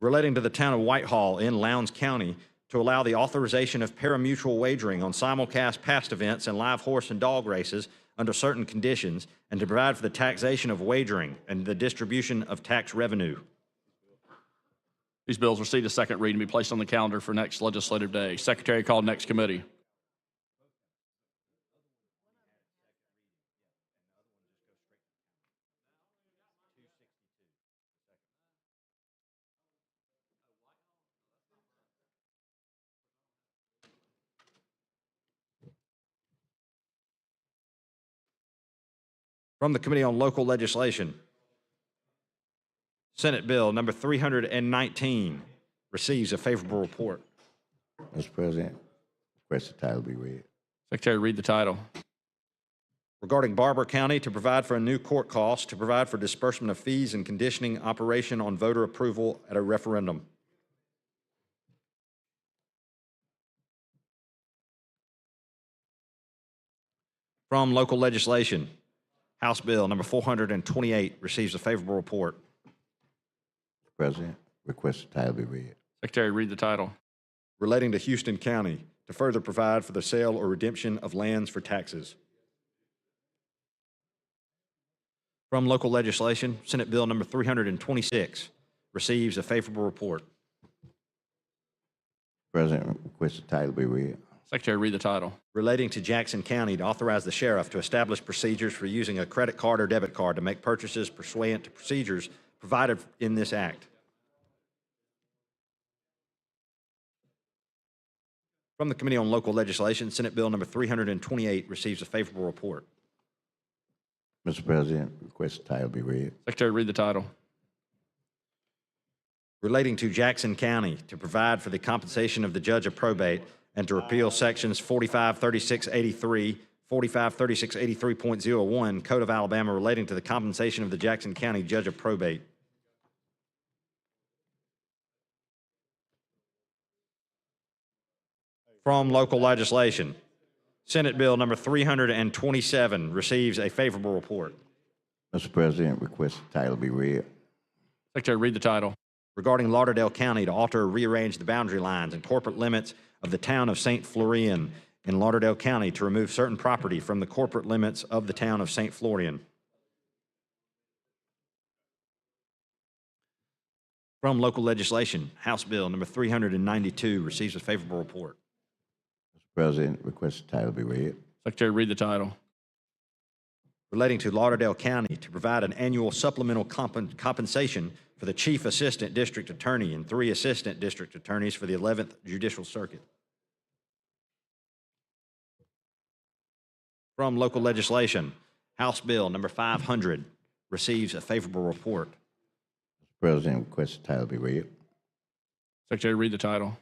Relating to the town of Whitehall in Lowndes County to allow the authorization of pari-mutuel wagering on simulcast past events and live horse and dog races under certain conditions, and to provide for the taxation of wagering and the distribution of tax revenue. These bills received a second reading and be placed on the calendar for next legislative day. Secretary called next committee. From the Committee on Local Legislation, Senate Bill number 319 receives a favorable report. Mr. President, request the title be read. Secretary, read the title. Regarding Barber County to provide for a new court cost, to provide for disbursement of fees and conditioning operation on voter approval at a referendum. From Local Legislation, House Bill number 428 receives a favorable report. Mr. President, request the title be read. Secretary, read the title. Relating to Houston County to further provide for the sale or redemption of lands for taxes. From Local Legislation, Senate Bill number 326 receives a favorable report. President, request the title be read. Secretary, read the title. Relating to Jackson County to authorize the sheriff to establish procedures for using a credit card or debit card to make purchases pursuant to procedures provided in this act. From the Committee on Local Legislation, Senate Bill number 328 receives a favorable report. Mr. President, request the title be read. Secretary, read the title. Relating to Jackson County to provide for the compensation of the judge of probate and to repeal sections 453683, 453683.01 Code of Alabama relating to the compensation of the Jackson County judge of probate. From Local Legislation, Senate Bill number 327 receives a favorable report. Mr. President, request the title be read. Secretary, read the title. Regarding Lauderdale County to alter or rearrange the boundary lines and corporate limits of the town of St. Florian in Lauderdale County to remove certain property from the corporate limits of the town of St. Florian. From Local Legislation, House Bill number 392 receives a favorable report. Mr. President, request the title be read. Secretary, read the title. Relating to Lauderdale County to provide an annual supplemental compensation for the Chief Assistant District Attorney and 3 Assistant District Attorneys for the 11th Judicial Circuit. From Local Legislation, House Bill number 500 receives a favorable report. Mr. President, request the title be read. Secretary, read the title.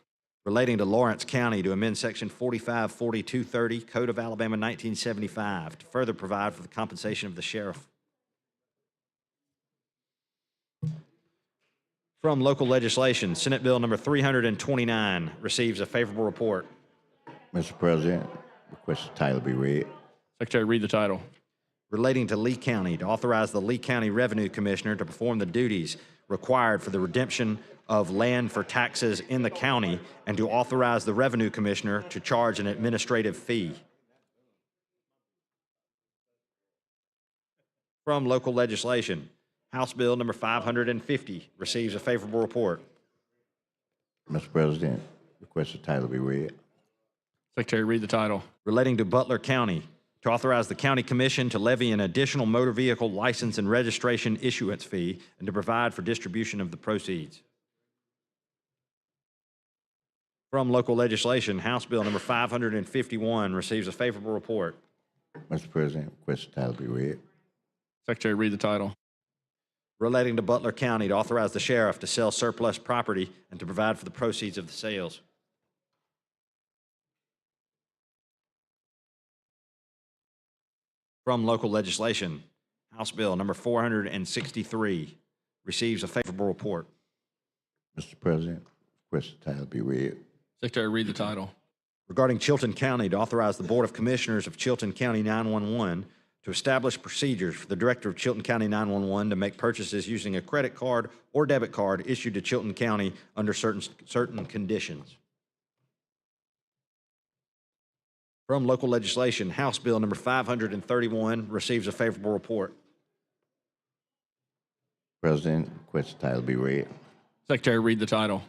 relating to Lawrence County to amend Section 454230, Code of Alabama 1975, to further provide for the compensation of the sheriff. From local legislation, Senate Bill number 329 receives a favorable report. Mr. President, request the title be read. Secretary, read the title. Relating to Lee County, to authorize the Lee County Revenue Commissioner to perform the duties required for the redemption of land for taxes in the county, and to authorize the Revenue Commissioner to charge an administrative fee. From local legislation, House Bill number 550 receives a favorable report. Mr. President, request the title be read. Secretary, read the title. Relating to Butler County, to authorize the county commission to levy an additional motor vehicle license and registration issuance fee, and to provide for distribution of the proceeds. From local legislation, House Bill number 551 receives a favorable report. Mr. President, request the title be read. Secretary, read the title. Relating to Butler County, to authorize the sheriff to sell surplus property and to provide for the proceeds of the sales. From local legislation, House Bill number 463 receives a favorable report. Mr. President, request the title be read. Secretary, read the title. Regarding Chilton County, to authorize the Board of Commissioners of Chilton County 911 to establish procedures for the Director of Chilton County 911 to make purchases using a credit card or debit card issued to Chilton County under certain conditions. From local legislation, House Bill number 531 receives a favorable report. President, request the title be read. Secretary, read the title.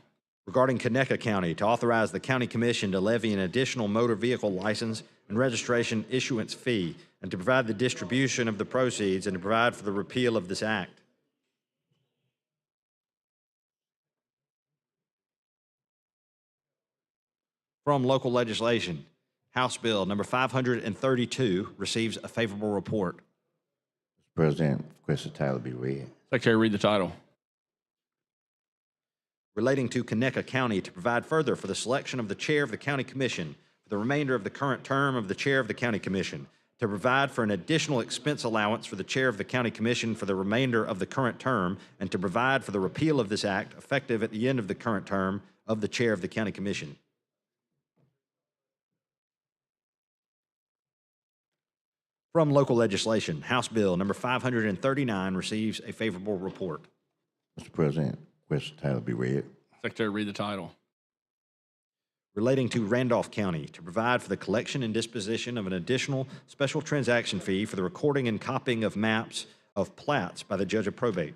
Regarding Conecuh County, to authorize the county commission to levy an additional motor vehicle license and registration issuance fee, and to provide the distribution of the proceeds, and to provide for the repeal of this act. From local legislation, House Bill number 532 receives a favorable report. Mr. President, request the title be read. Secretary, read the title. Relating to Conecuh County, to provide further for the selection of the chair of the county commission for the remainder of the current term of the chair of the county commission, to provide for an additional expense allowance for the chair of the county commission for the remainder of the current term, and to provide for the repeal of this act effective at the end of the current term of the chair of the county commission. From local legislation, House Bill number 539 receives a favorable report. Mr. President, request the title be read. Secretary, read the title. Relating to Randolph County, to provide for the collection and disposition of an additional special transaction fee for the recording and copying of maps of plats by the judge of probate.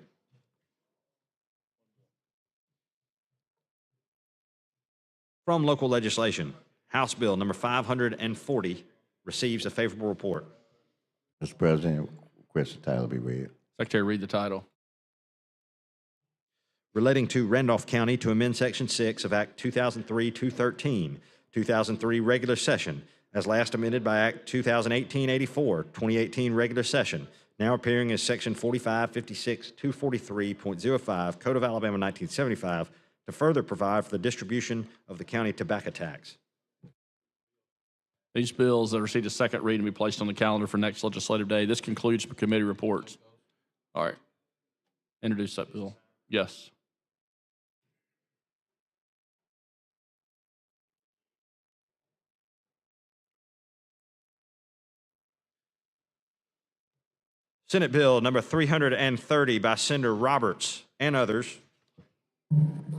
From local legislation, House Bill number 540 receives a favorable report. Mr. President, request the title be read. Secretary, read the title. Relating to Randolph County to amend Section 6 of Act 2003-213, 2003 regular session, as last amended by Act 2018-84, 2018 regular session, now appearing as Section 4556-243.05, Code of Alabama 1975, to further provide for the distribution of the county tobacco tax. These bills that received a second reading will be placed on the calendar for next legislative day. This concludes committee reports. All right. Introduce that bill. Yes. Senate Bill number 330 by Senator Roberts and others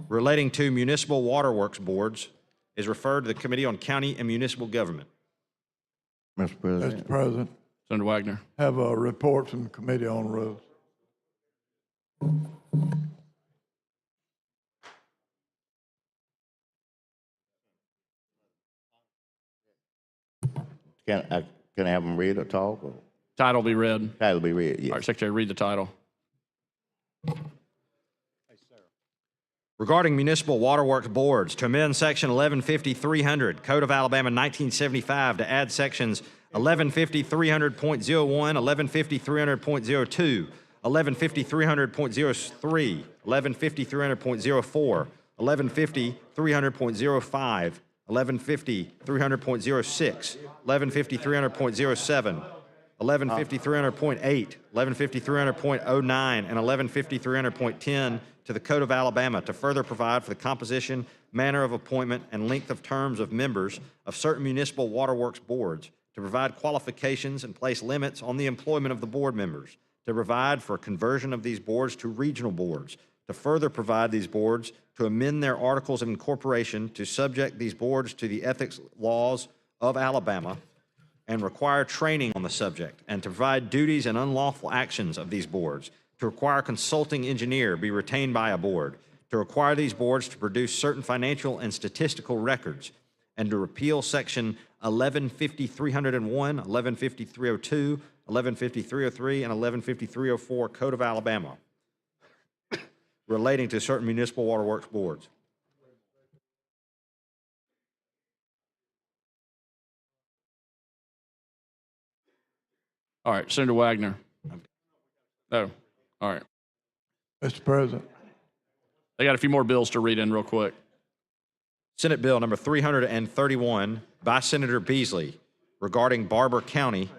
relating to municipal waterworks boards is referred to the Committee on County and Municipal Government. Mr. President. Mr. President, Senator Wagner. have a report from the Committee on Rules. Can I have them read or talk? Or? Title be read. Title be read, yes. All right, Secretary, read the title. Regarding municipal waterworks boards, to amend Section 1150-300, Code of Alabama 1975, to add sections 1150-300.01, 1150-300.02, 1150-300.03, 1150-300.04, 1150, 300.05, 1150, 300.06, 1150, 300.07, 1150, 300.8, 1150, 300.09, and 1150, 300.10 to the Code of Alabama to further provide for the composition, manner of appointment, and length of terms of members of certain municipal waterworks boards, to provide qualifications and place limits on the employment of the board members, to provide for conversion of these boards to regional boards, to further provide these boards to amend their articles of incorporation to subject these boards to the ethics laws of Alabama and require training on the subject, and to provide duties and unlawful actions of these boards, to require a consulting engineer be retained by a board, to require these boards to produce certain financial and statistical records, and to repeal section 1150-301, 1150-302, 1150-303, and 1150-304 Code of Alabama relating to certain municipal waterworks boards. All right, Senator Wagner. No. All right. Mr. President, They got a few more bills to read in real quick. Senate Bill number 331 by Senator Beasley regarding Barber County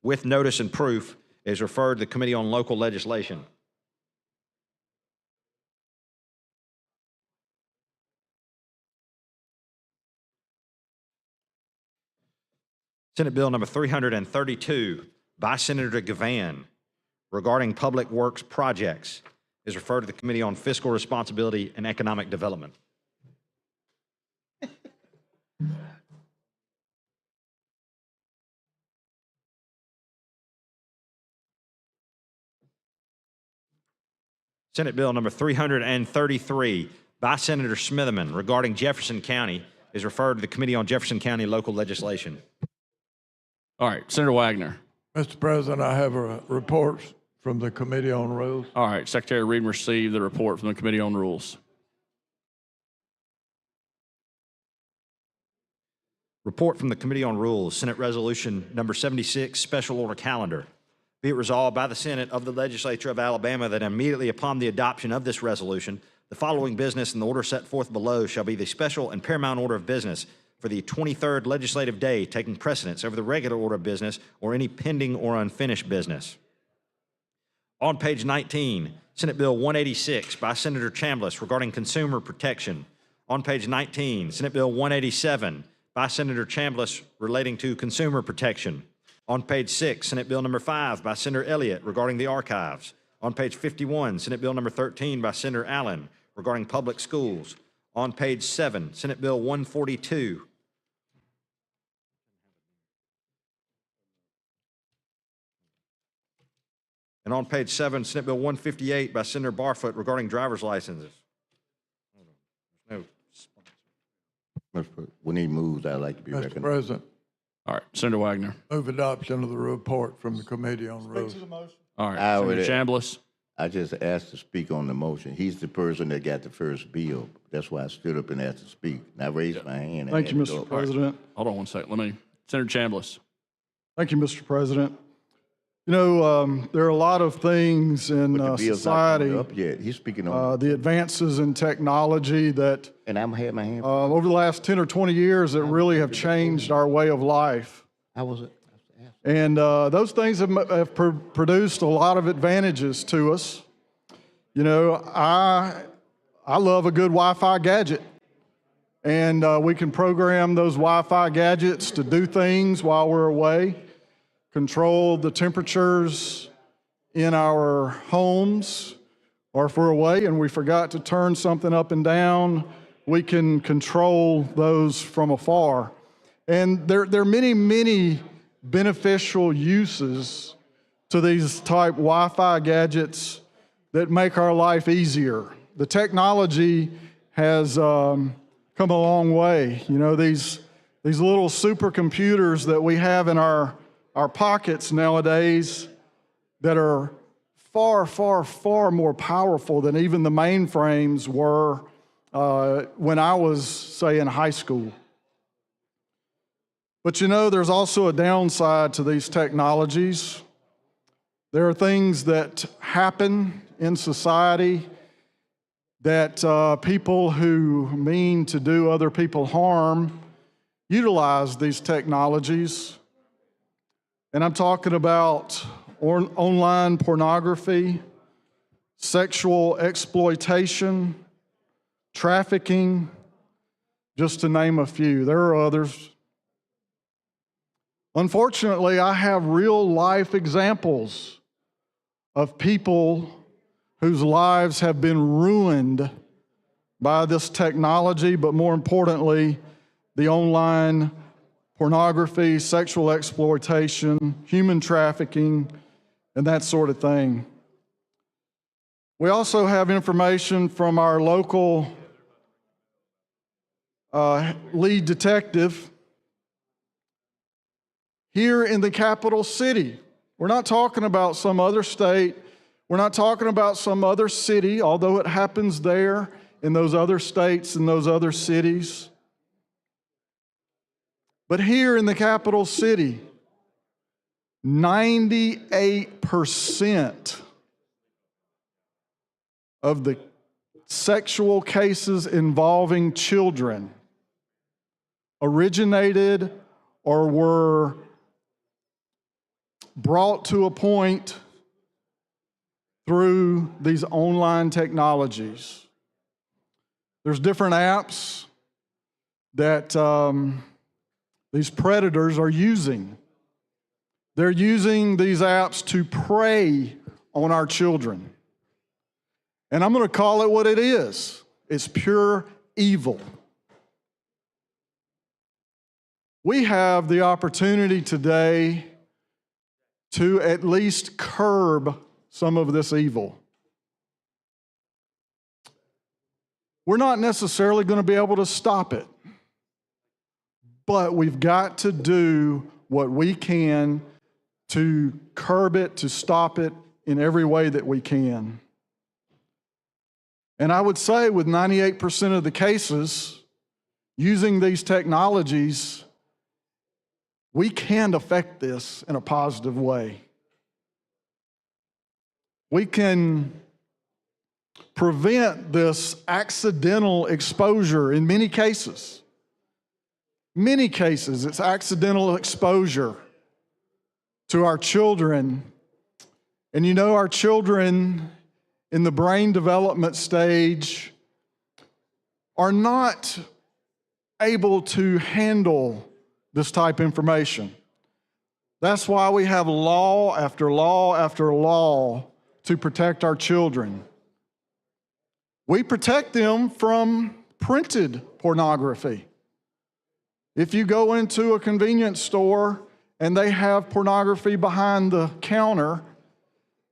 with notice and proof is referred to the Committee on Local Legislation. Senate Bill number 332 by Senator Gavan regarding public works projects is referred to the Committee on Fiscal Responsibility and Economic Development. Senate Bill number 333 by Senator Smitherman regarding Jefferson County is referred to the Committee on Jefferson County Local Legislation. All right, Senator Wagner. Mr. President, I have a report from the Committee on Rules. All right, Secretary Reed received the report from the Committee on Rules. Report from the Committee on Rules, Senate Resolution number 76, Special Order Calendar. Be it resolved by the Senate of the Legislature of Alabama that immediately upon the adoption of this resolution, the following business in the order set forth below shall be the special and paramount order of business for the 23rd legislative day, taking precedence over the regular order of business or any pending or unfinished business. On page 19, Senate Bill 186 by Senator Chambliss regarding consumer protection. On page 19, Senate Bill 187 by Senator Chambliss relating to consumer protection. On page 6, Senate Bill number 5 by Senator Elliott regarding the archives. On page 51, Senate Bill number 13 by Senator Allen regarding public schools. On page 7, Senate Bill 142. And on page 7, Senate Bill 158 by Senator Barfoot regarding driver's licenses. No. We need moves. I'd like to be Mr. recognized. President, All right, Senator Wagner. move adoption of the report from the Committee on Rules. All right, I Senator would- Chambliss. I just asked to speak on the motion. He's the person that got the first bill. That's why I stood up and asked to speak. And I raised my hand. Thank you, and had to Mr. go. President. Hold on one second. Senator Chambliss. Thank you, Mr. President. You know, there are a lot of things in But the bill's not society, coming up yet. He's speaking on, the advances in technology that and I'm had my hand. over the last 10 or 20 years that really have changed our way of life. I was. And those things have produced a lot of advantages to us. You know, I love a good Wi-Fi gadget. And we can program those Wi-Fi gadgets to do things while we're away, control the temperatures in our homes, or if we're away and we forgot to turn something up and down, we can control those from afar. And there are many, many beneficial uses to these type Wi-Fi gadgets that make our life easier. The technology has come a long way. You know, these little supercomputers that we have in our pockets nowadays that are far, far, far more powerful than even the mainframes were when I was, say, in high school. But you know, there's also a downside to these technologies. There are things that happen in society that people who mean to do other people harm utilize these technologies. And I'm talking about online pornography, sexual exploitation, trafficking, just to name a few. There are others. Unfortunately, I have real life examples of people whose lives have been ruined by this technology, but more importantly, the online pornography, sexual exploitation, human trafficking, and that sort of thing. We also have information from our local lead detective here in the capital city. We're not talking about some other state. We're not talking about some other city, although it happens there in those other states and those other cities. But here in the capital city, 98% of the sexual cases involving children originated or were brought to a point through these online technologies. There's different apps that these predators are using. They're using these apps to prey on our children. And I'm going to call it what it is. It's pure evil. We have the opportunity today to at least curb some of this evil. We're not necessarily going to be able to stop it, but we've got to do what we can to curb it, to stop it in every way that we can. And I would say with 98% of the cases using these technologies, we can affect this in a positive way. We can prevent this accidental exposure in many cases. Many cases, it's accidental exposure to our children. And you know, our children in the brain development stage are not able to handle this type of information. That's why we have law after law after law to protect our children. We protect them from printed pornography. If you go into a convenience store and they have pornography behind the counter,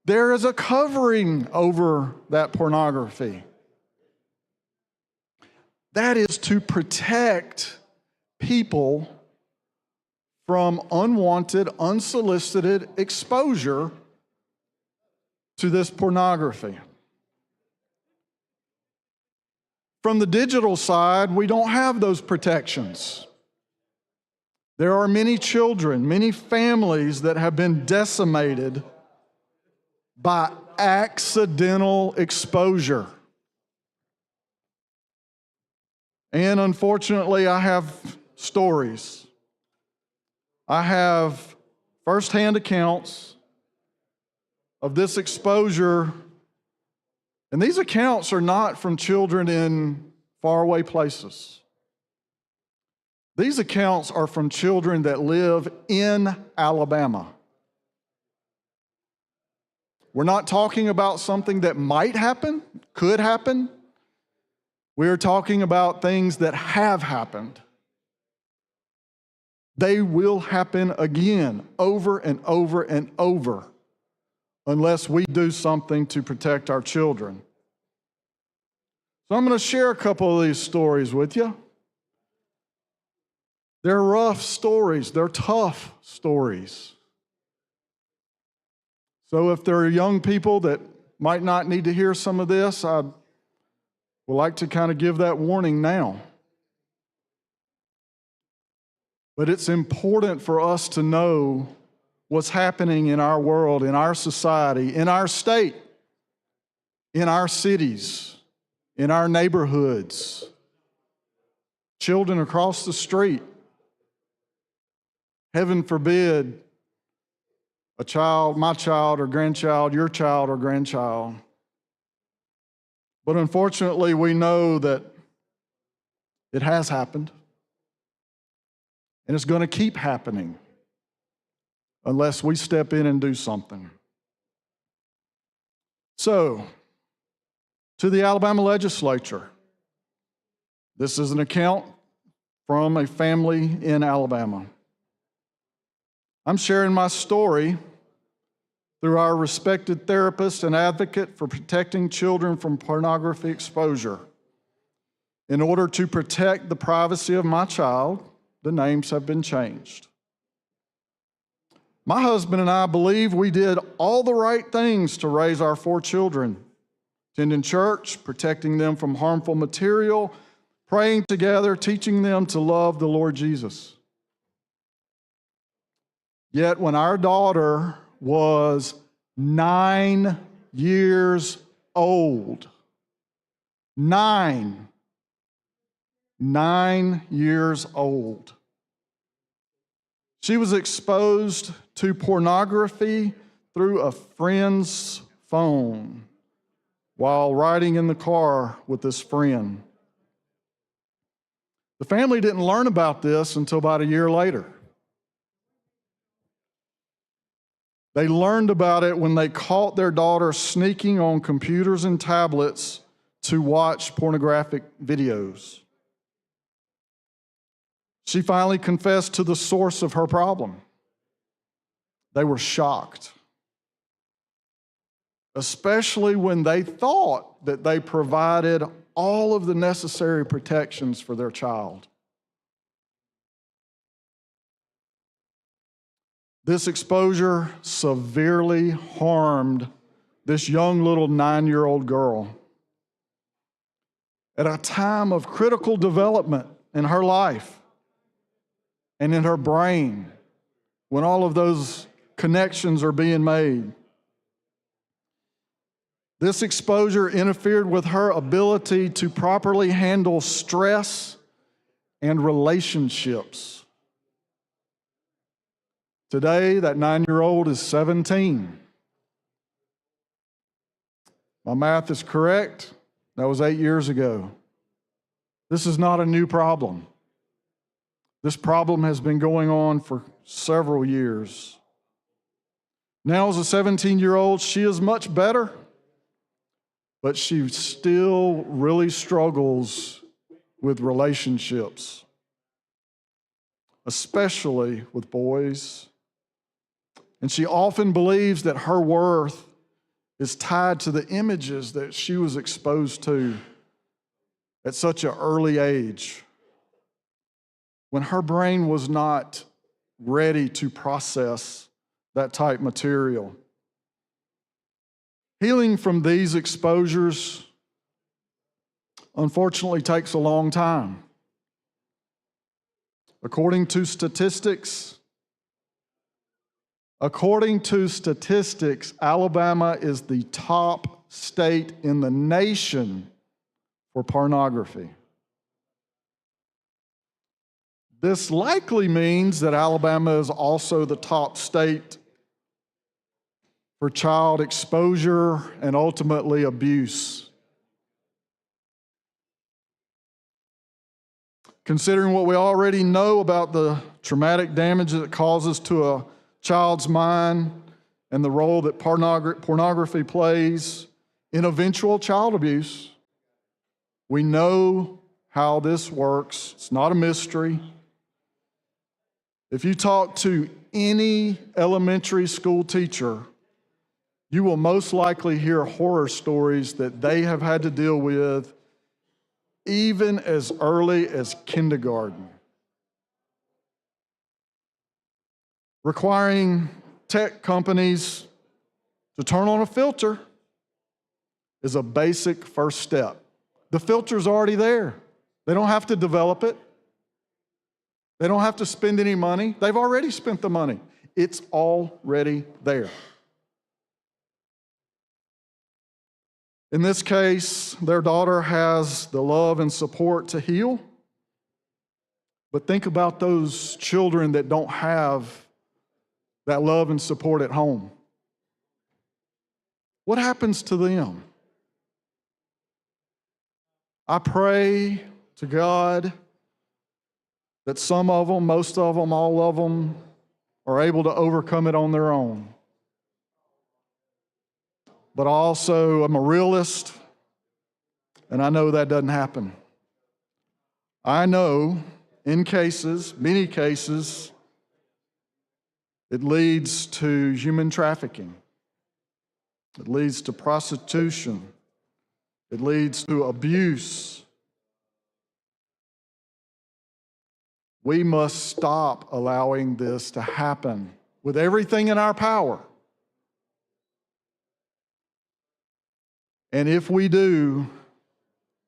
there is a covering over that pornography. That is to protect people from unwanted, unsolicited exposure to this pornography. From the digital side, we don't have those protections. There are many children, many families that have been decimated by accidental exposure. And unfortunately, I have stories. I have firsthand accounts of this exposure, and these accounts are not from children in faraway places. These accounts are from children that live in Alabama. We're not talking about something that might happen, could happen. We're talking about things that have happened. They will happen again, over and over and over, unless we do something to protect our children. So I'm going to share a couple of these stories with you. They're rough stories. They're tough stories. So if there are young people that might not need to hear some of this, I would like to kind of give that warning now. But it's important for us to know what's happening in our world, in our society, in our state. in our cities, in our neighborhoods, children across the street. Heaven forbid a child, my child or grandchild, your child or grandchild. But unfortunately, we know that it has happened, and it's going to keep happening unless we step in and do something. So, to the Alabama legislature, this is an account from a family in Alabama. I'm sharing my story through our respected therapist and advocate for protecting children from pornography exposure. In order to protect the privacy of my child, the names have been changed. My husband and I believe we did all the right things to raise our 4 children, attending church, protecting them from harmful material, praying together, teaching them to love the Lord Jesus. Yet when our daughter was 9 years old, 9 years old, she was exposed to pornography through a friend's phone while riding in the car with this friend. The family didn't learn about this until about a year later. They learned about it when they caught their daughter sneaking on computers and tablets to watch pornographic videos. She finally confessed to the source of her problem. They were shocked, especially when they thought that they provided all of the necessary protections for their child. This exposure severely harmed this young little 9-year-old girl. At a time of critical development in her life and in her brain, when all of those connections are being made, this exposure interfered with her ability to properly handle stress and relationships. Today, that 9-year-old is 17. My math is correct. That was 8 years ago. This is not a new problem. This problem has been going on for several years. Now, as a 17-year-old, she is much better, but she still really struggles with relationships, especially with boys. And she often believes that her worth is tied to the images that she was exposed to at such an early age, when her brain was not ready to process that type material. Healing from these exposures, unfortunately, takes a long time. According to statistics, Alabama is the top state in the nation for pornography. This likely means that Alabama is also the top state for child exposure and ultimately abuse. Considering what we already know about the traumatic damage that it causes to a child's mind and the role that pornography plays in eventual child abuse, we know how this works. It's not a mystery. If you talk to any elementary school teacher, you will most likely hear horror stories that they have had to deal with even as early as kindergarten. Requiring tech companies to turn on a filter is a basic first step. The filter's already there. They don't have to develop it. They don't have to spend any money. They've already spent the money. It's already there. In this case, their daughter has the love and support to heal. But think about those children that don't have that love and support at home. What happens to them? I pray to God that some of them, most of them, all of them are able to overcome it on their own. But also, I'm a realist, and I know that doesn't happen. I know in cases, many cases, it leads to human trafficking. It leads to prostitution. It leads to abuse. We must stop allowing this to happen with everything in our power. And if we do,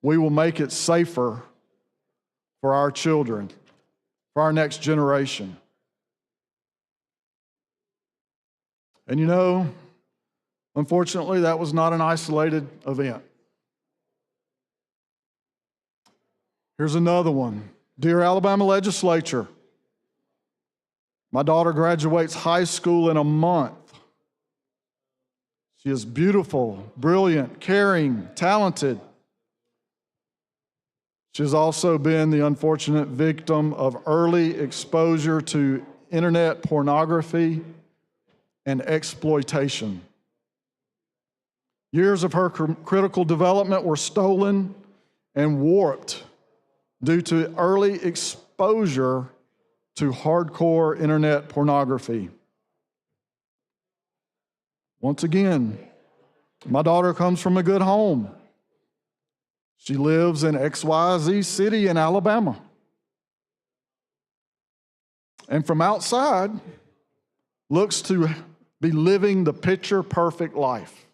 we will make it safer for our children, for our next generation. And you know, unfortunately, that was not an isolated event. Here's another one. Dear Alabama Legislature, my daughter graduates high school in a month. She is beautiful, brilliant, caring, talented. She has also been the unfortunate victim of early exposure to internet pornography and exploitation. Years of her critical development were stolen and warped due to early exposure to hardcore internet pornography. Once again, my daughter comes from a good home. She lives in XYZ city in Alabama. And from outside, looks to be living the picture-perfect life.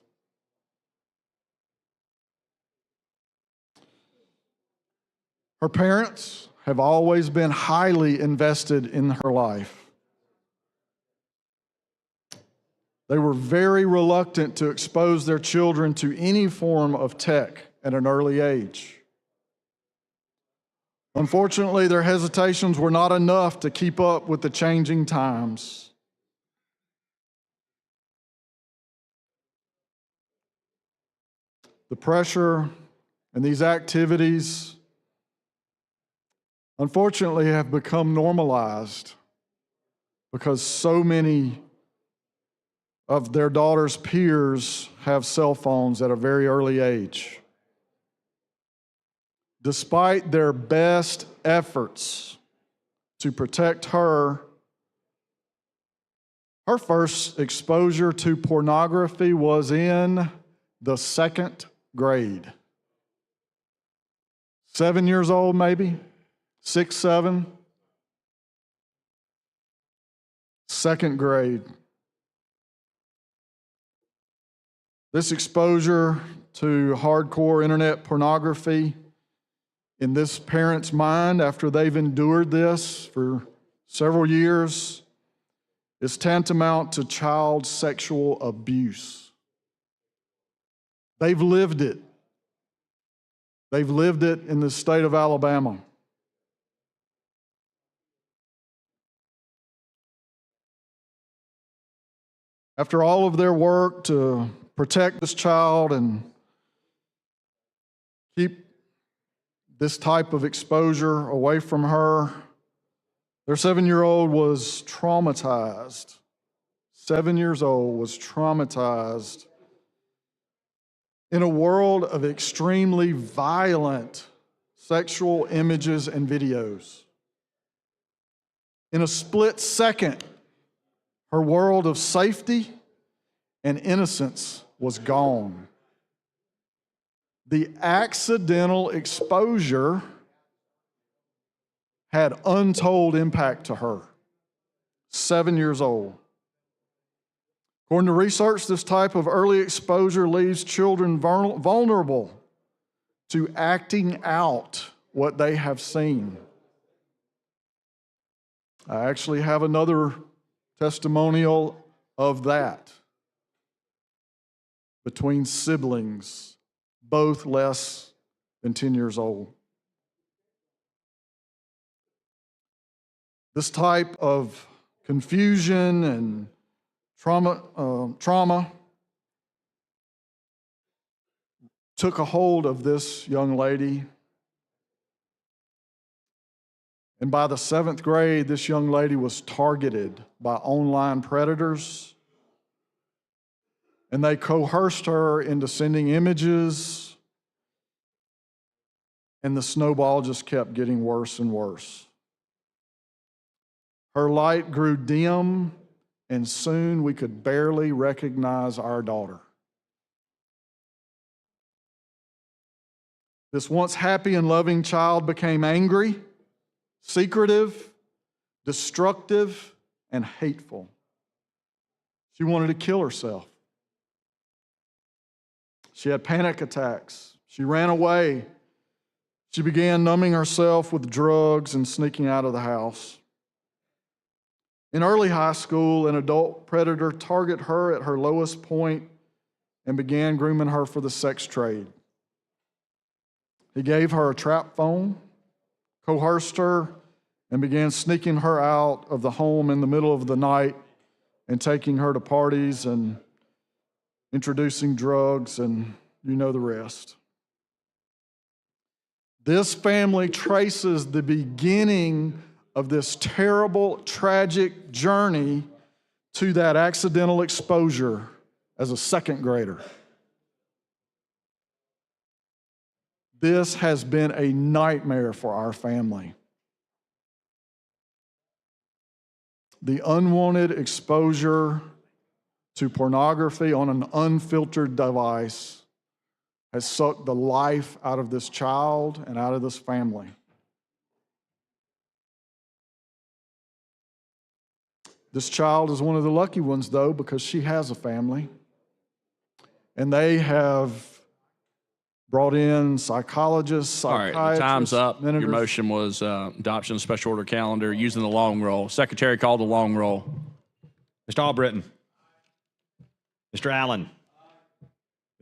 Her parents have always been highly invested in her life. They were very reluctant to expose their children to any form of tech at an early age. Unfortunately, their hesitations were not enough to keep up with the changing times. The pressure and these activities, unfortunately, have become normalized because so many of their daughters' peers have cell phones at a very early age. Despite their best efforts to protect her, her first exposure to pornography was in the 2nd grade. 7 years old, maybe, 6, 7. 2nd grade. This exposure to hardcore internet pornography in this parent's mind, after they've endured this for several years, is tantamount to child sexual abuse. They've lived it. They've lived it in the state of Alabama. After all of their work to protect this child and keep this type of exposure away from her, their 7-year-old was traumatized. 7 years old was traumatized in a world of extremely violent sexual images and videos. In a split second, her world of safety and innocence was gone. The accidental exposure had untold impact to her. 7 years old. According to research, this type of early exposure leaves children vulnerable to acting out what they have seen. I actually have another testimonial of that between siblings both less than 10 years old. This type of confusion and trauma took a hold of this young lady. And by the 7th grade, this young lady was targeted by online predators. And they coerced her into sending images. And the snowball just kept getting worse and worse. Her light grew dim, and soon we could barely recognize our daughter. This once happy and loving child became angry, secretive, destructive, and hateful. She wanted to kill herself. She had panic attacks. She ran away. She began numbing herself with drugs and sneaking out of the house. In early high school, an adult predator targeted her at her lowest point and began grooming her for the sex trade. He gave her a trap phone, coerced her, and began sneaking her out of the home in the middle of the night and taking her to parties and introducing drugs, and you know the rest. This family traces the beginning of this terrible, tragic journey to that accidental exposure as a 2nd grader. This has been a nightmare for our family. The unwanted exposure to pornography on an unfiltered device has sucked the life out of this child and out of this family. This child is one of the lucky ones, though, because she has a family. And they have brought in psychologists, All right, psychiatrists. the time's up. Your mentors. motion was adoption of special order calendar using the long roll. Secretary, call the long roll. Mr. Albritton. Mr. Allen.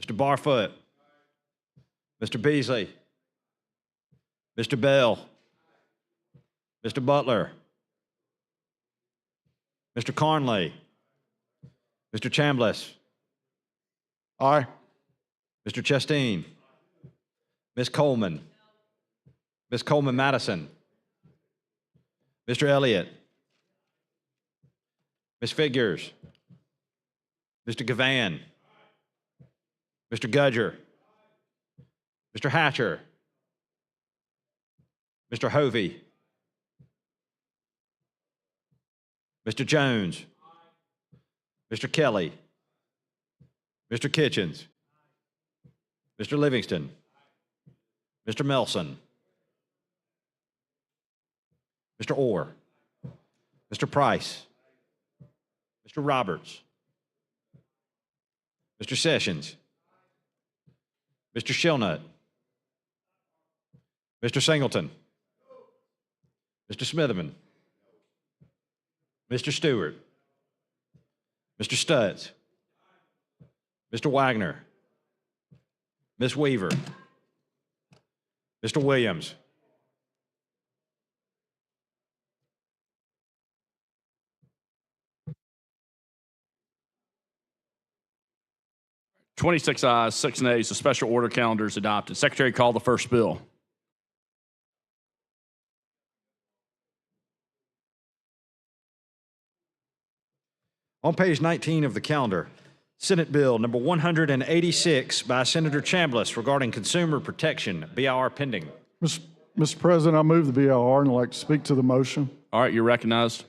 Mr. Barfoot. Mr. Beasley. Mr. Bell. Mr. Butler. Mr. Carnley. Mr. Chambliss. Aye. Mr. Chasteen. Ms. Coleman. Ms. Coleman Madison. Mr. Elliott. Ms. Figures. Mr. Gavan. Mr. Gudger. Mr. Hatcher. Mr. Hovey. Mr. Jones. Mr. Kelly. Mr. Kitchens. Mr. Livingston. Mr. Melson. Mr. Orr. Mr. Price. Mr. Roberts. Mr. Sessions. Mr. Shilnut. Mr. Singleton. Mr. Smitherman. Mr. Stewart. Mr. Stutz. Mr. Wagner. Ms. Weaver. Mr. Williams. (26 ayes, 6 nays). The special order calendar is adopted. Secretary, call the first bill. On page 19 of the calendar, Senate Bill number 186 by Senator Chambliss regarding consumer protection, BIR pending. Mr. President, I move the BIR and I'd like to speak to the motion. All right, you're recognized.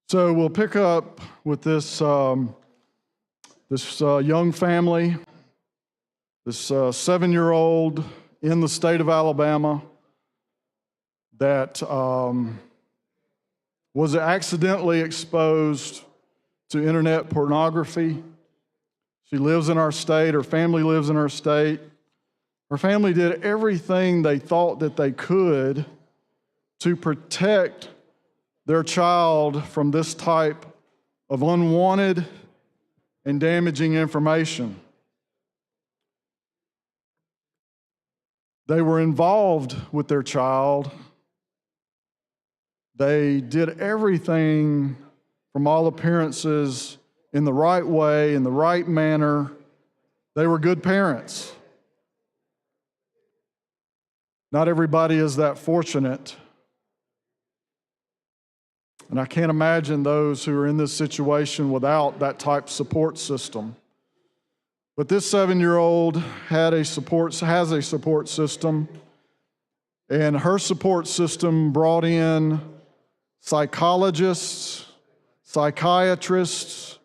So we'll pick up with this, young family, this 7-year-old in the state of Alabama that was accidentally exposed to internet pornography. She lives in our state, her family lives in our state. Her family did everything they thought that they could to protect their child from this type of unwanted and damaging information. They were involved with their child. They did everything from all appearances in the right way, in the right manner. They were good parents. Not everybody is that fortunate. And I can't imagine those who are in this situation without that type of support system. But this 7-year-old has a support system, and her support system brought in psychologists, psychiatrists,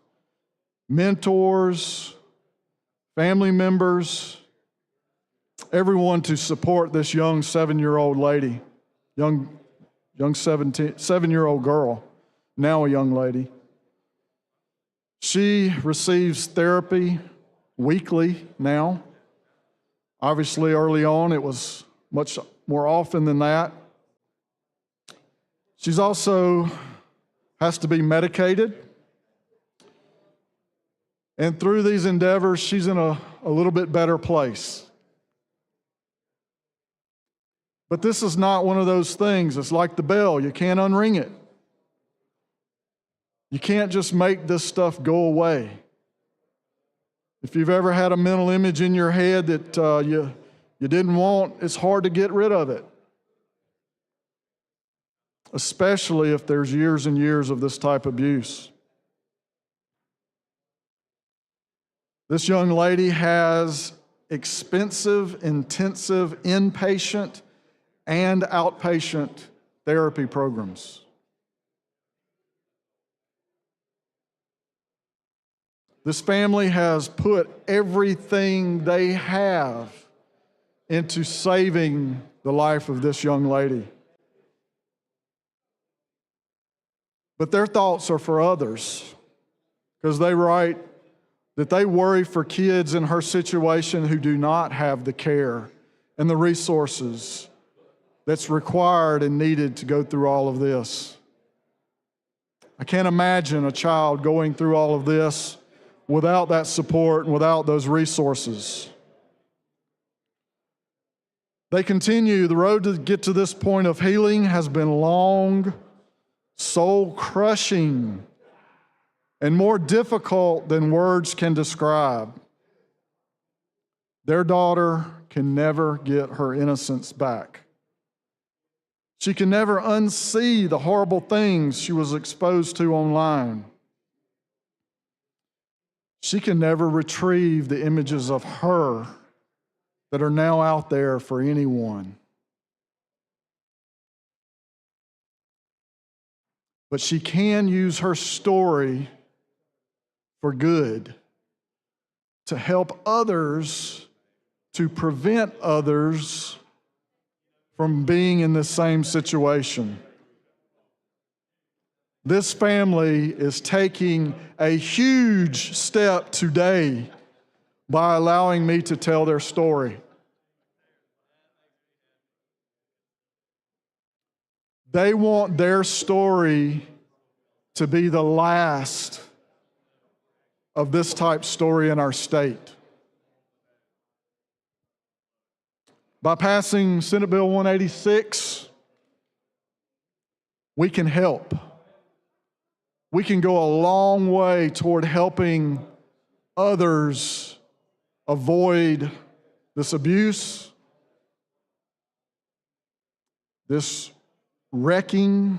mentors, family members, everyone to support this young 7-year-old lady, young 7-year-old girl, now a young lady. She receives therapy weekly now. Obviously, early on, it was much more often than that. She's also has to be medicated. And through these endeavors, she's in a little bit better place. But this is not one of those things. It's like the bell. You can't unring it. You can't just make this stuff go away. If you've ever had a mental image in your head that you didn't want, it's hard to get rid of it. Especially if there's years and years of this type of abuse. This young lady has expensive, intensive inpatient and outpatient therapy programs. This family has put everything they have into saving the life of this young lady. But their thoughts are for others, because they write that they worry for kids in her situation who do not have the care and the resources that's required and needed to go through all of this. I can't imagine a child going through all of this without that support and without those resources. They continue, the road to get to this point of healing has been long, soul-crushing, and more difficult than words can describe. Their daughter can never get her innocence back. She can never unsee the horrible things she was exposed to online. She can never retrieve the images of her that are now out there for anyone. But she can use her story for good, to help others, to prevent others from being in the same situation. This family is taking a huge step today by allowing me to tell their story. They want their story to be the last of this type story in our state. By passing Senate Bill 186, we can help. We can go a long way toward helping others avoid this abuse, this wrecking,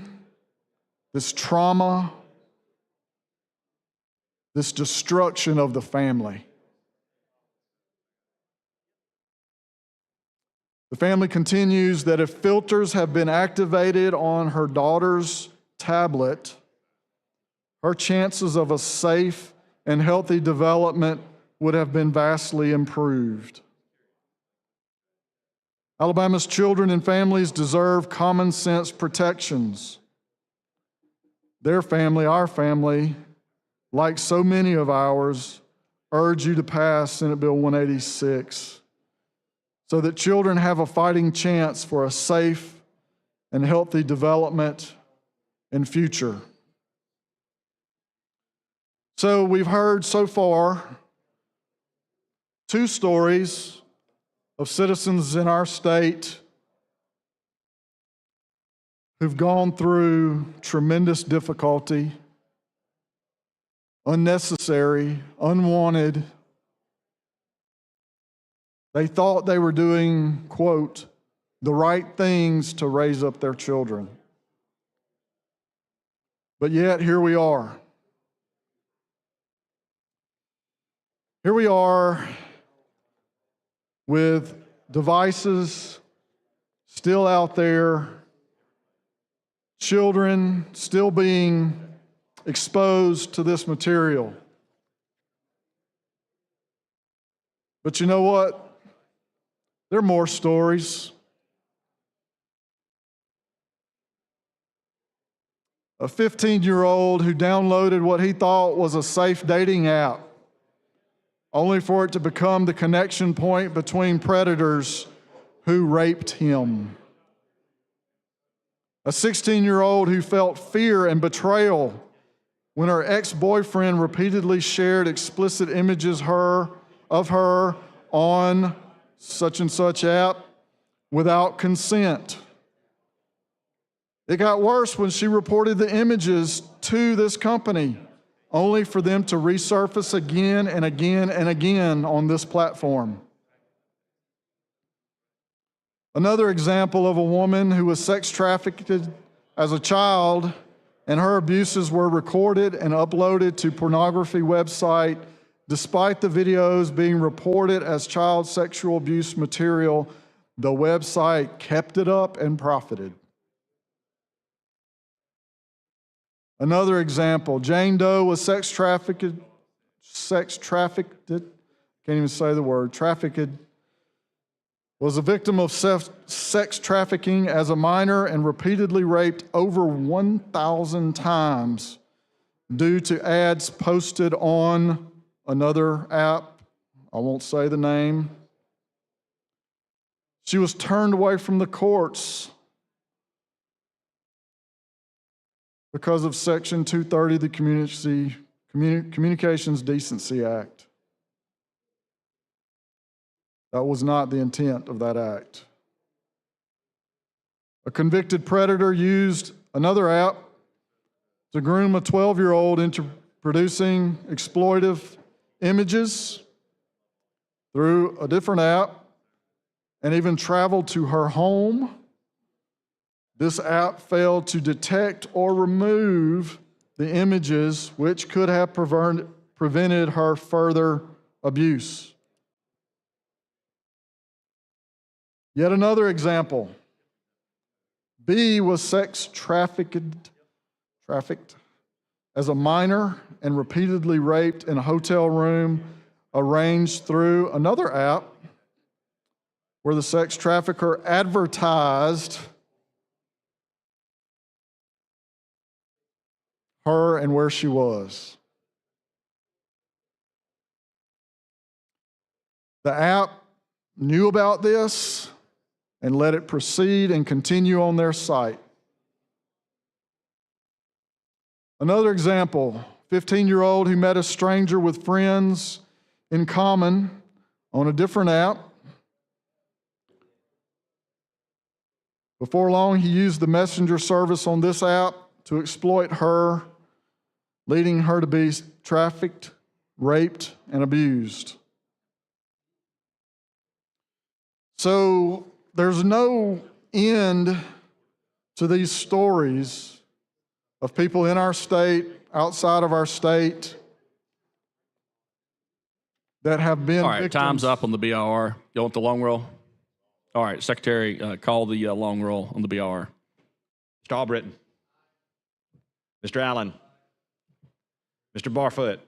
this trauma, this destruction of the family. The family continues that if filters have been activated on her daughter's tablet, her chances of a safe and healthy development would have been vastly improved. Alabama's children and families deserve common sense protections. Their family, our family, like so many of ours, urge you to pass Senate Bill 186 so that children have a fighting chance for a safe and healthy development and future. So we've heard so far 2 stories of citizens in our state who've gone through tremendous difficulty, unnecessary, unwanted. They thought they were doing, quote, the right things to raise up their children. But yet, here we are. Here we are with devices still out there, children still being exposed to this material. But you know what? There are more stories. A 15-year-old who downloaded what he thought was a safe dating app, only for it to become the connection point between predators who raped him. A 16-year-old who felt fear and betrayal when her ex-boyfriend repeatedly shared explicit images of her on such and such app without consent. It got worse when she reported the images to this company, only for them to resurface again and again and again on this platform. Another example of a woman who was sex trafficked as a child, and her abuses were recorded and uploaded to pornography website, despite the videos being reported as child sexual abuse material. The website kept it up and profited. Another example, Jane Doe was sex trafficked, can't even say the word, trafficked, was a victim of sex trafficking as a minor and repeatedly raped over 1,000 times due to ads posted on another app. I won't say the name. She was turned away from the courts because of Section 230 of the Communications Decency Act. That was not the intent of that act. A convicted predator used another app to groom a 12-year-old into producing exploitive images through a different app and even traveled to her home. This app failed to detect or remove the images, which could have prevented her further abuse. Yet another example. B was sex trafficked as a minor and repeatedly raped in a hotel room arranged through another app where the sex trafficker advertised her and where she was. The app knew about this and let it proceed and continue on their site. Another example, 15-year-old who met a stranger with friends in common on a different app. Before long, he used the messenger service on this app to exploit her, leading her to be trafficked, raped, and abused. So there's no end to these stories of people in our state, outside of our state, that have been All right, victims. time's up on the BR. You want the long roll? All right, Secretary, call the long roll on the BR. Mr. Albritton. Mr. Allen. Mr. Barfoot.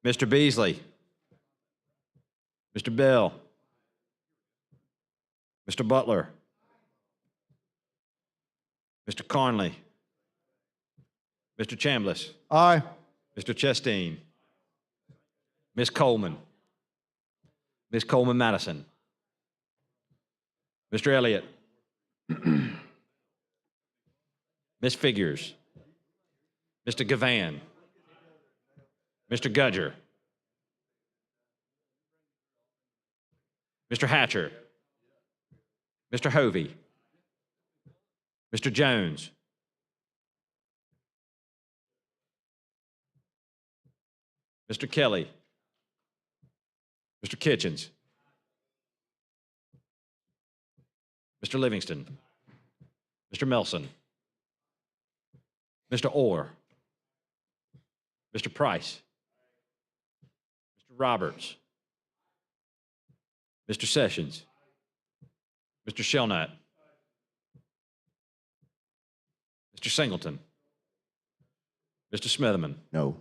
Mr. Beasley. Mr. Bell. Mr. Butler. Mr. Conley. Mr. Chambliss. Aye. Mr. Chastain. Ms. Coleman. Ms. Coleman Madison. Mr. Elliott. Ms. Figures. Mr. Gavan. Mr. Gudger. Mr. Hatcher, Mr. Hovey, Mr. Jones, Mr. Kelly, Mr. Kitchens, Mr. Livingston, Mr. Melson, Mr. Orr, Mr. Price, Mr. Roberts, Mr. Sessions, Mr. Shelnut, Mr. Singleton, Mr. Smitherman, No.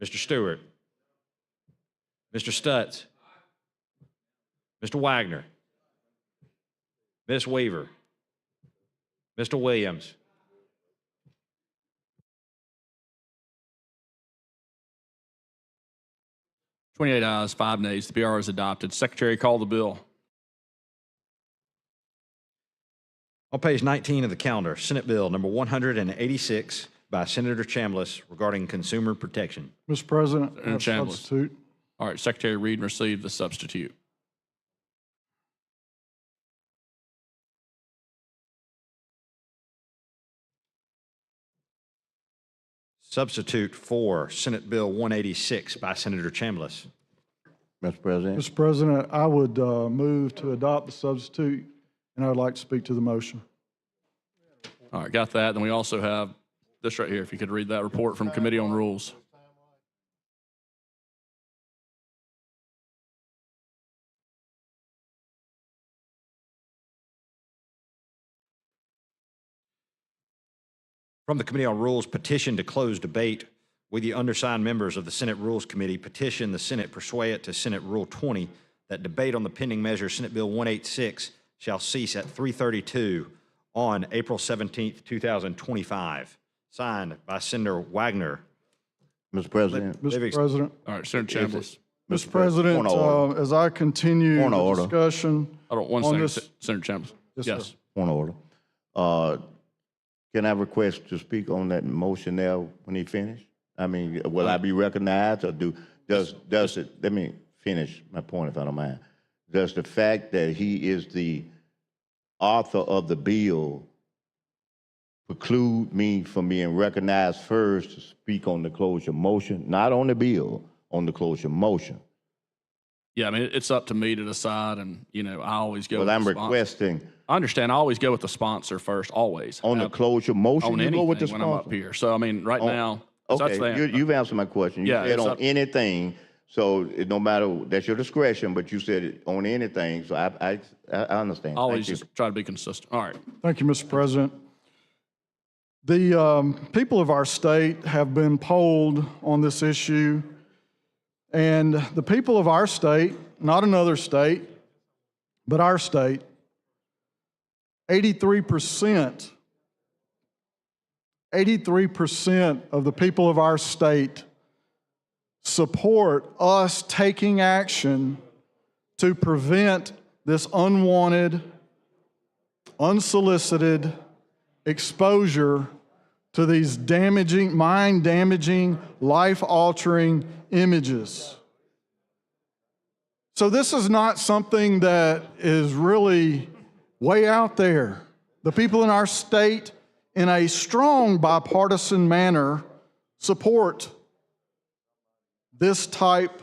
Mr. Stewart, Mr. Stutz, Mr. Wagner, Ms. Weaver, Mr. Williams, 28 ayes, 5 nays. The BR is adopted. Secretary, call the bill. On page 19 of the calendar, Senate Bill number 186 by Senator Chambliss regarding consumer protection. Mr. President, I have Chambliss. substitute. All right, Secretary, read and receive the substitute. Substitute for Senate Bill 186 by Senator Chambliss. Mr. President. Mr. President, I would move to adopt the substitute, and I would like to speak to the motion. All right, got that. Then we also have this right here, if you could read that report from Committee on Rules. From the Committee on Rules, petition to close debate with the undersigned members of the Senate Rules Committee, petition the Senate pursuant to Senate Rule 20 that debate on the pending measure Senate Bill 186 shall cease at 3:32 on April 17th, 2025. Signed by Senator Wagner. Mr. President. Mr. Livingston. President, All right, Senator Chambliss. Mr. President, Point of order. as I continue Point of the order. discussion Hold on one on second, this, Senator Chambliss. Yes, Yes. sir. Point of order. Can I request to speak on that motion there when he finished? I mean, will I be recognized or does it, let me finish my point if I don't mind. Does the fact that he is the author of the bill preclude me from being recognized first to speak on the closure motion? Not on the bill, on the closure motion. Yeah, I mean, it's up to me to decide, and, you know, I always go Well, with I'm the sponsor. requesting I understand. I always go with the sponsor first, always. on the closure motion, On you go with the anything when I'm up sponsor. here. So, I mean, right now, that's Okay, the you've answered my question. You Yeah, said it's on up- anything, so no matter, that's your discretion, but you said it on anything, so I understand. always Thank you. just try to be consistent. All right. Thank you, Mr. President. The people of our state have been polled on this issue, and the people of our state, not another state, but our state, 83% of the people of our state support us taking action to prevent this unwanted, unsolicited exposure to these damaging, mind-damaging, life-altering images. So this is not something that is really way out there. The people in our state, in a strong bipartisan manner, support this type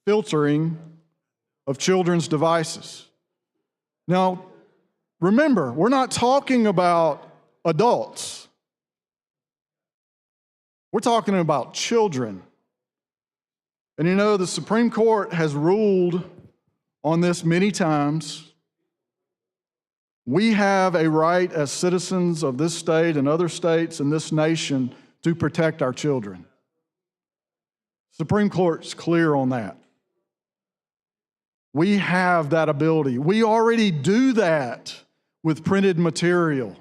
filtering of children's devices. Now, remember, we're not talking about adults. We're talking about children. And you know, the Supreme Court has ruled on this many times. We have a right as citizens of this state and other states in this nation to protect our children. Supreme Court's clear on that. We have that ability. We already do that with printed material.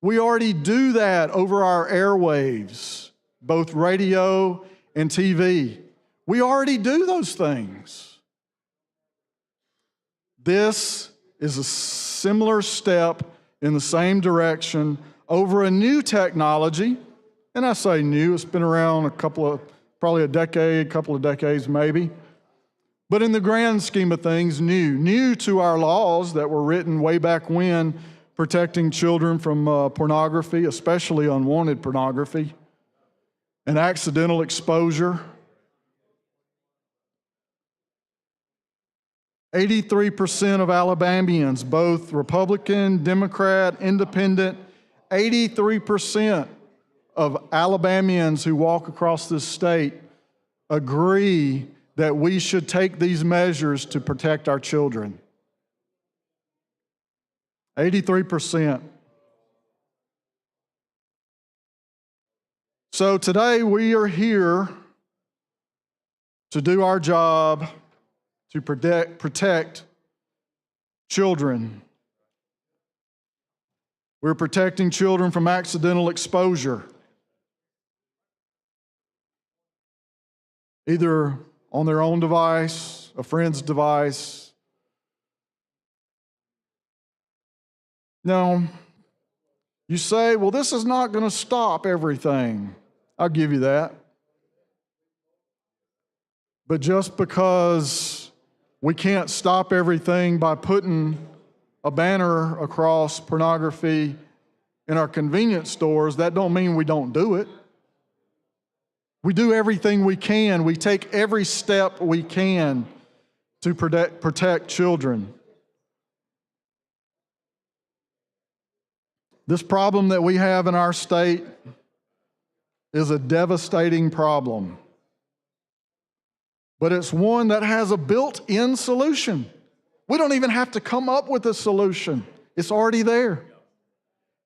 We already do that over our airwaves, both radio and TV. We already do those things. This is a similar step in the same direction over a new technology, and I say new, it's been around probably a decade, couple of decades maybe, but in the grand scheme of things, new to our laws that were written way back when, protecting children from pornography, especially unwanted pornography, and accidental exposure. 83% of Alabamians, both Republican, Democrat, Independent, 83% of Alabamians who walk across this state agree that we should take these measures to protect our children. 83%. So today we are here to do our job to protect children. We're protecting children from accidental exposure, either on their own device, a friend's device. Now, you say, well, this is not going to stop everything. I'll give you that. But just because we can't stop everything by putting a banner across pornography in our convenience stores, that don't mean we don't do it. We do everything we can. We take every step we can to protect children. This problem that we have in our state is a devastating problem. But it's one that has a built-in solution. We don't even have to come up with a solution. It's already there.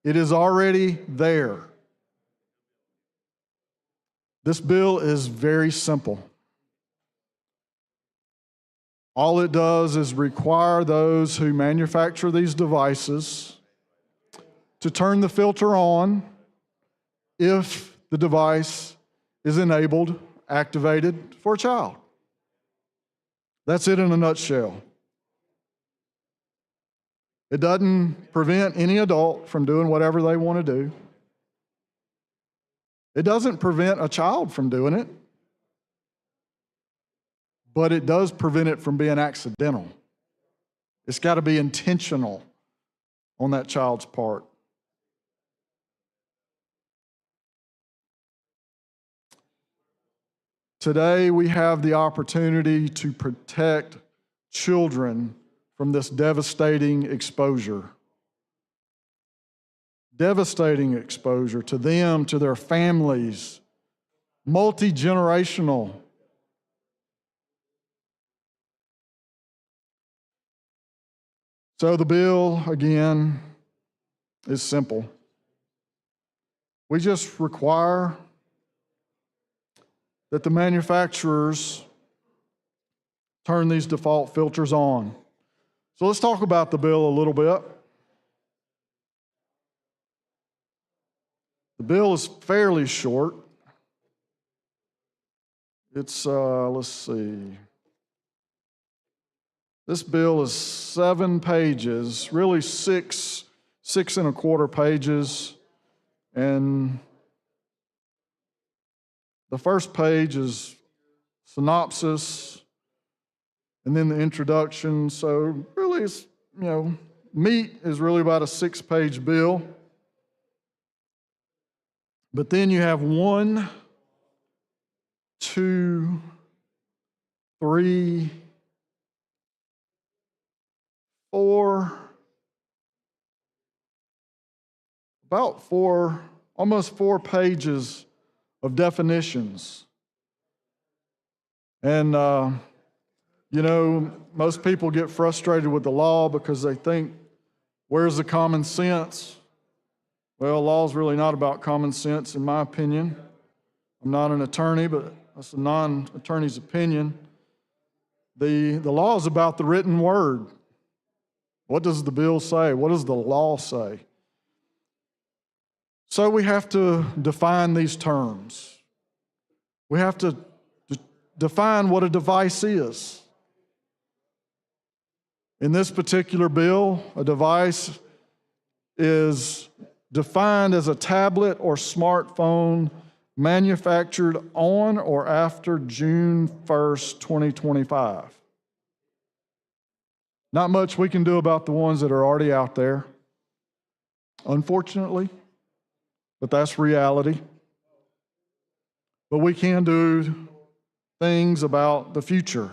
It is already there. This bill is very simple. All it does is require those who manufacture these devices to turn the filter on if the device is enabled, activated for a child. That's it in a nutshell. It doesn't prevent any adult from doing whatever they want to do. It doesn't prevent a child from doing it, but it does prevent it from being accidental. It's got to be intentional on that child's part. Today, we have the opportunity to protect children from this devastating exposure. Devastating exposure to them, to their families, multi-generational. So the bill, again, is simple. We just require that the manufacturers turn these default filters on. So let's talk about the bill a little bit. The bill is fairly short. It's, let's see. This bill is 7 pages, really six and a quarter pages. And the first page is synopsis, and then the introduction. So really, it's, meat is really about a 6-page bill. But then you have 1, 2, 3, 4, about 4, almost 4 pages of definitions. And, most people get frustrated with the law because they think, where's the common sense? Well, law is really not about common sense, in my opinion. I'm not an attorney, but that's a non-attorney's opinion. The law is about the written word. What does the bill say? What does the law say? So we have to define these terms. We have to define what a device is. In this particular bill, a device is defined as a tablet or smartphone manufactured on or after June 1st, 2025. Not much we can do about the ones that are already out there, unfortunately, but that's reality. But we can do things about the future.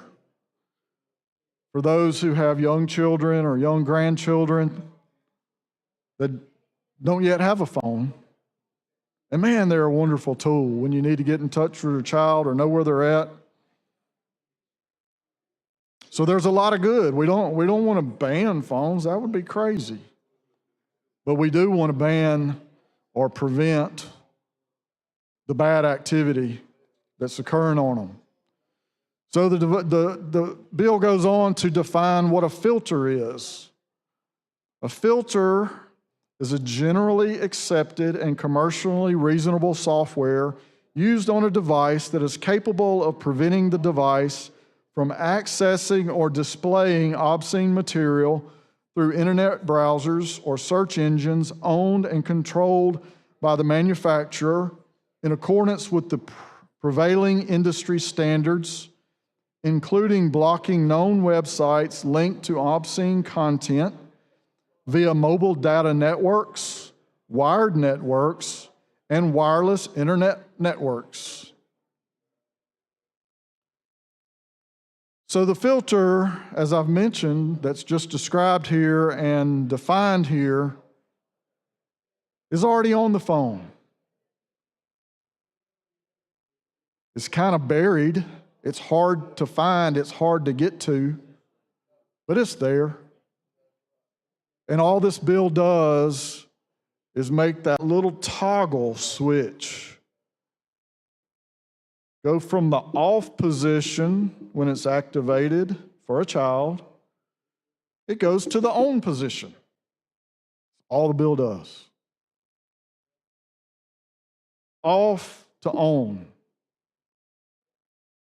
For those who have young children or young grandchildren that don't yet have a phone, and man, they're a wonderful tool when you need to get in touch with your child or know where they're at. So there's a lot of good. We don't want to ban phones. That would be crazy. But we do want to ban or prevent the bad activity that's occurring on them. So the bill goes on to define what a filter is. A filter is a generally accepted and commercially reasonable software used on a device that is capable of preventing the device from accessing or displaying obscene material through internet browsers or search engines owned and controlled by the manufacturer in accordance with the prevailing industry standards, including blocking known websites linked to obscene content via mobile data networks, wired networks, and wireless internet networks. So the filter, as I've mentioned, that's just described here and defined here, is already on the phone. It's kind of buried. It's hard to find. It's hard to get to, but it's there. And all this bill does is make that little toggle switch go from the off position when it's activated for a child, it goes to the on position. All the bill does. Off to on.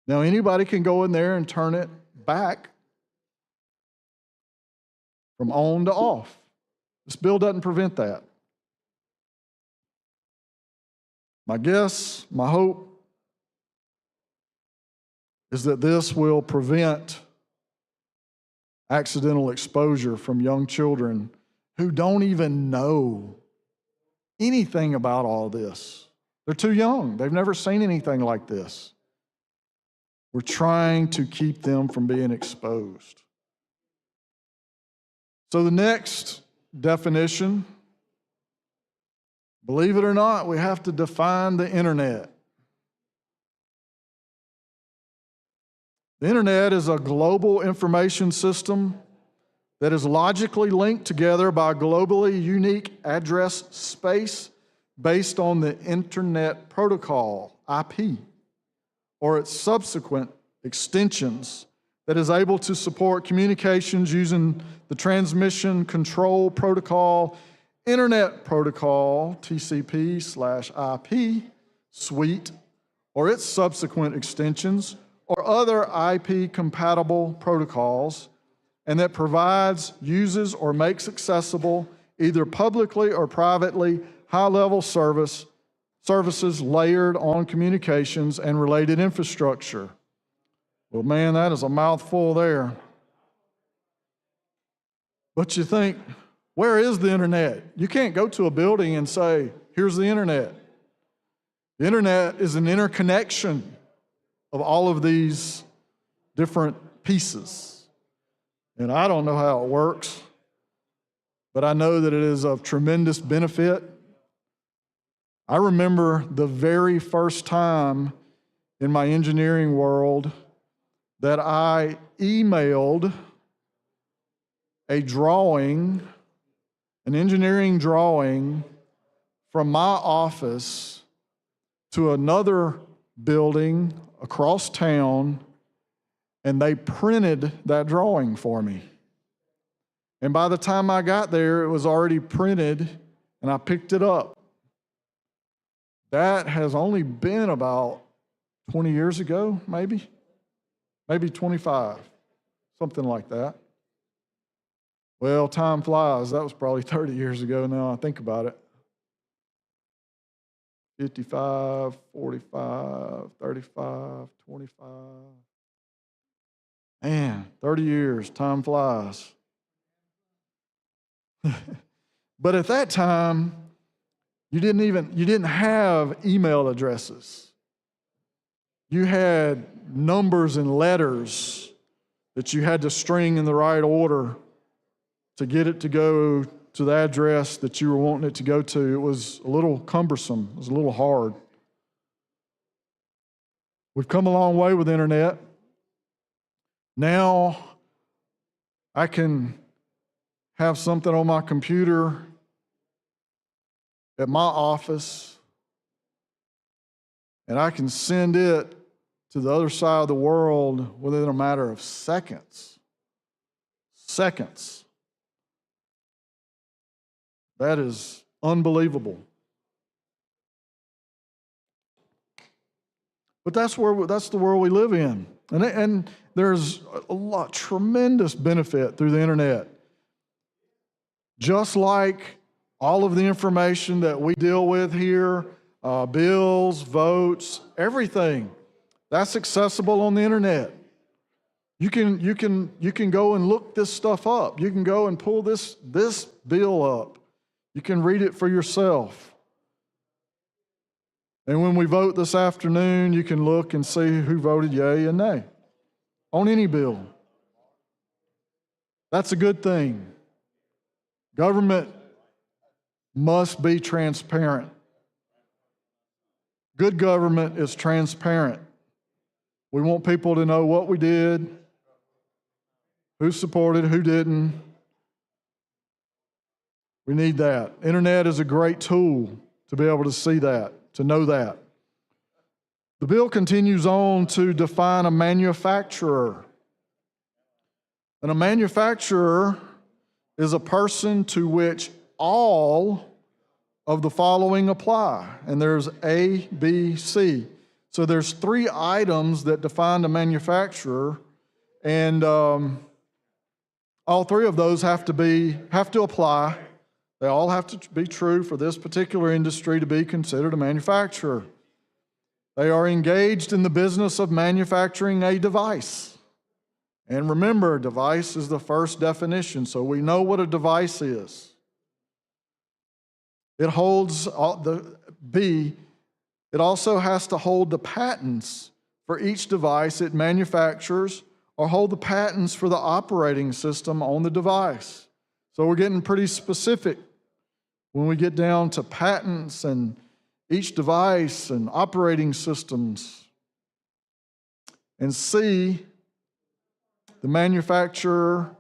Now, anybody can go in there and turn it back from on to off. This bill doesn't prevent that. My guess, my hope, is that this will prevent accidental exposure from young children who don't even know anything about all this. They're too young. They've never seen anything like this. We're trying to keep them from being exposed. So the next definition, believe it or not, we have to define the internet. The internet is a global information system that is logically linked together by a globally unique address space based on the Internet Protocol, IP, or its subsequent extensions that is able to support communications using the Transmission Control Protocol, Internet Protocol, TCP/IP suite, or its subsequent extensions, or other IP-compatible protocols, and that provides, uses, or makes accessible, either publicly or privately, high-level services layered on communications and related infrastructure. Well, man, that is a mouthful there. But you think, where is the internet? You can't go to a building and say, here's the internet. The internet is an interconnection of all of these different pieces. And I don't know how it works, but I know that it is of tremendous benefit. I remember the very first time in my engineering world that I emailed a drawing, an engineering drawing from my office to another building across town, and they printed that drawing for me. And by the time I got there, it was already printed, and I picked it up. That has only been about 20 years ago, maybe 25, something like that. Well, time flies. That was probably 30 years ago now I think about it. 55, 45, 35, 25. Man, 30 years, time flies. But at that time, you didn't have email addresses. You had numbers and letters that you had to string in the right order to get it to go to the address that you were wanting it to go to. It was a little cumbersome. It was a little hard. We've come a long way with the internet. Now I can have something on my computer at my office, and I can send it to the other side of the world within a matter of seconds. Seconds. That is unbelievable. But that's the world we live in. And there's a tremendous benefit through the internet. Just like all of the information that we deal with here, bills, votes, everything, that's accessible on the internet. You can go and look this stuff up. You can go and pull this bill up. You can read it for yourself. And when we vote this afternoon, you can look and see who voted yea and nay on any bill. That's a good thing. Government must be transparent. Good government is transparent. We want people to know what we did, who supported, who didn't. We need that. Internet is a great tool to be able to see that, to know that. The bill continues on to define a manufacturer. And a manufacturer is a person to which all of the following apply. And there's A, B, C. So there's 3 items that define a manufacturer, and all 3 of those have to apply. They all have to be true for this particular industry to be considered a manufacturer. They are engaged in the business of manufacturing a device. And remember, device is the first definition, so we know what a device is. It holds it also has to hold the patents for each device it manufactures, or hold the patents for the operating system on the device. So we're getting pretty specific when we get down to patents and each device and operating systems. And C, the manufacturer,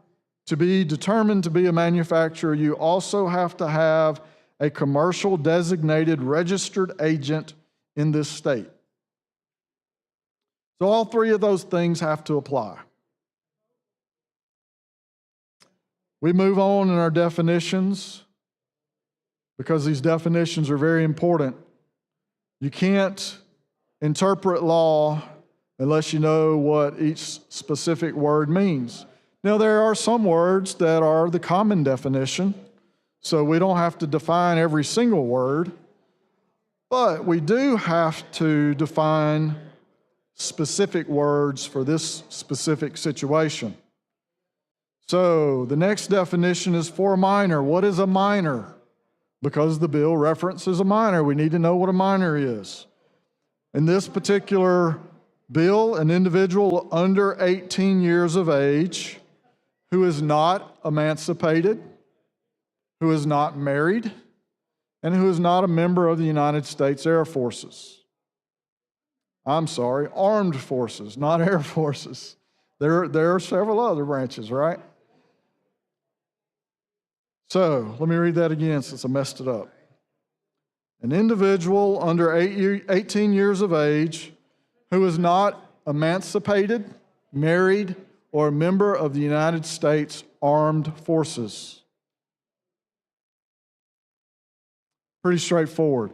to be determined to be a manufacturer, you also have to have a commercial designated registered agent in this state. So all 3 of those things have to apply. We move on in our definitions because these definitions are very important. You can't interpret law unless you know what each specific word means. Now, there are some words that are the common definition, so we don't have to define every single word, but we do have to define specific words for this specific situation. So the next definition is for a minor. What is a minor? Because the bill references a minor, we need to know what a minor is. In this particular bill, an individual under 18 years of age who is not emancipated, who is not married, and who is not a member of the United States Air Forces. I'm sorry, armed forces, not air forces. There are several other branches, right? So let me read that again since I messed it up. An individual under 18 years of age who is not emancipated, married, or a member of the United States Armed Forces. Pretty straightforward.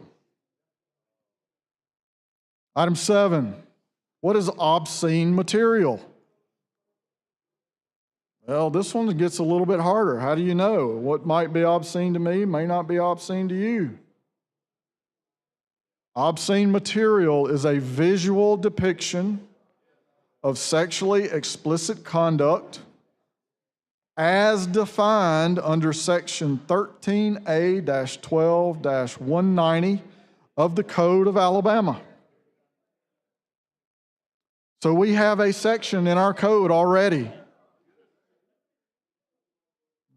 Item 7, what is obscene material? Well, this one gets a little bit harder. How do you know? What might be obscene to me may not be obscene to you. Obscene material is a visual depiction of sexually explicit conduct as defined under Section 13A-12-190 of the Code of Alabama. So we have a section in our code already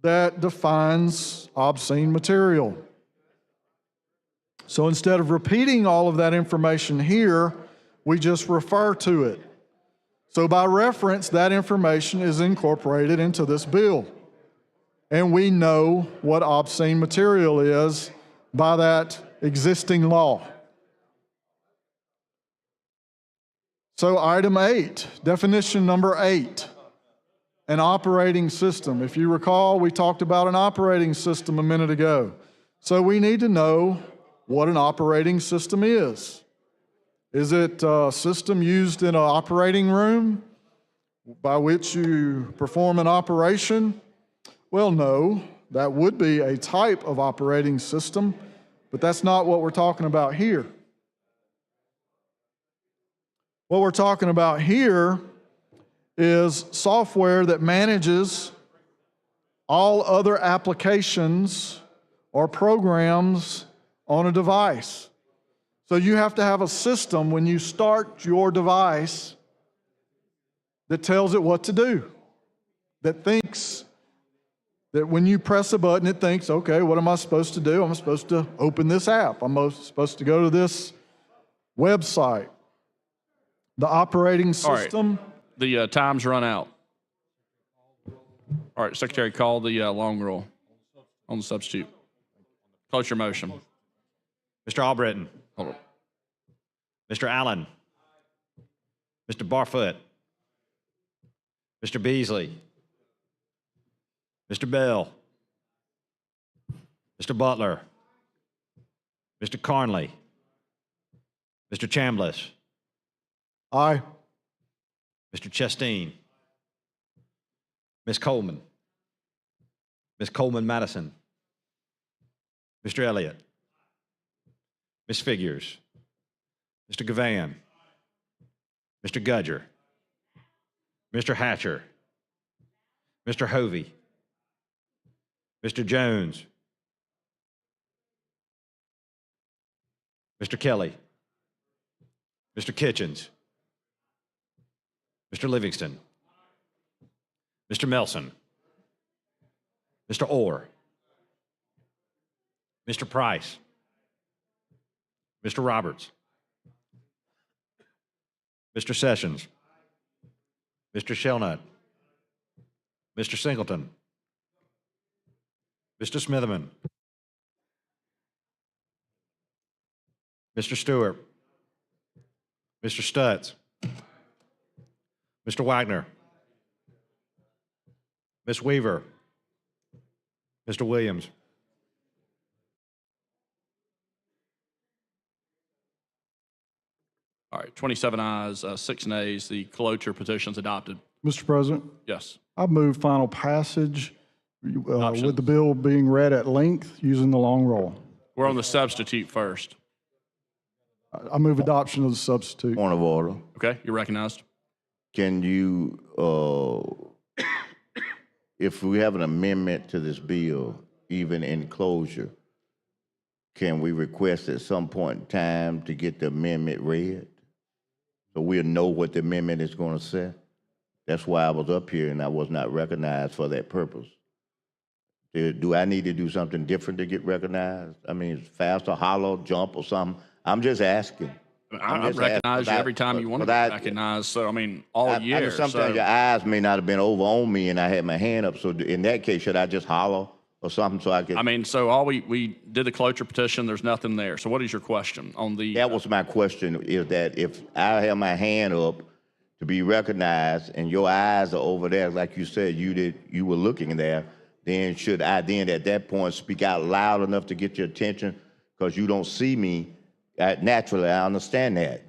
that defines obscene material. So instead of repeating all of that information here, we just refer to it. So by reference, that information is incorporated into this bill. And we know what obscene material is by that existing law. So item 8, definition number 8, an operating system. If you recall, we talked about an operating system a minute ago. So we need to know what an operating system is. Is it a system used in an operating room by which you perform an operation? Well, no, that would be a type of operating system, but that's not what we're talking about here. What we're talking about here is software that manages all other applications or programs on a device. So you have to have a system when you start your device that tells it what to do, that thinks that when you press a button, it thinks, okay, what am I supposed to do? I'm supposed to open this app. I'm supposed to go to this website. The operating system. All right. The time's run out. All right, Secretary, call the long roll on the substitute. Close your motion. Mr. Albritton. Hold on. Mr. Allen. Mr. Barfoot. Mr. Beasley. Mr. Bell. Mr. Butler. Mr. Carnley. Mr. Chambliss. Aye. Mr. Chasteen. Ms. Coleman. Ms. Coleman-Madison. Mr. Elliott. Ms. Figures. Mr. Gavan. Mr. Gudger. Mr. Hatcher. Mr. Hovey. Mr. Jones. Mr. Kelly. Mr. Kitchens. Mr. Livingston. Mr. Melson. Mr. Orr. Mr. Price. Mr. Roberts. Mr. Sessions. Mr. Shelnut. Mr. Singleton. Mr. Smitherman. Mr. Stewart. Mr. Stutz. Mr. Wagner. Ms. Weaver. Mr. Williams. All right, 27 ayes, 6 nays. The cloture petition's adopted. Mr. President, Yes. I move final passage Options. with the bill being read at length using the long roll. We're on the substitute first. I move adoption of the substitute. Point of order. Okay, you're recognized. Can you, if we have an amendment to this bill, even in closure, can we request at some point in time to get the amendment read? So we'll know what the amendment is going to say? That's why I was up here and I was not recognized for that purpose. Do I need to do something different to get recognized? I mean, fast or hollow, jump or something? I'm just asking. I just recognize you asking, every time you want to be but recognized. So, I mean, all year. I know sometimes your eyes may not have been over on me and I had my hand up. So in that case, should I just holler or something so I can? I mean, so all we did the cloture petition, there's nothing there. So what is your question on the? That was my question, is that if I have my hand up to be recognized and your eyes are over there, like you said, you were looking there, then should I then at that point speak out loud enough to get your attention? Because you don't see me. Naturally, I understand that.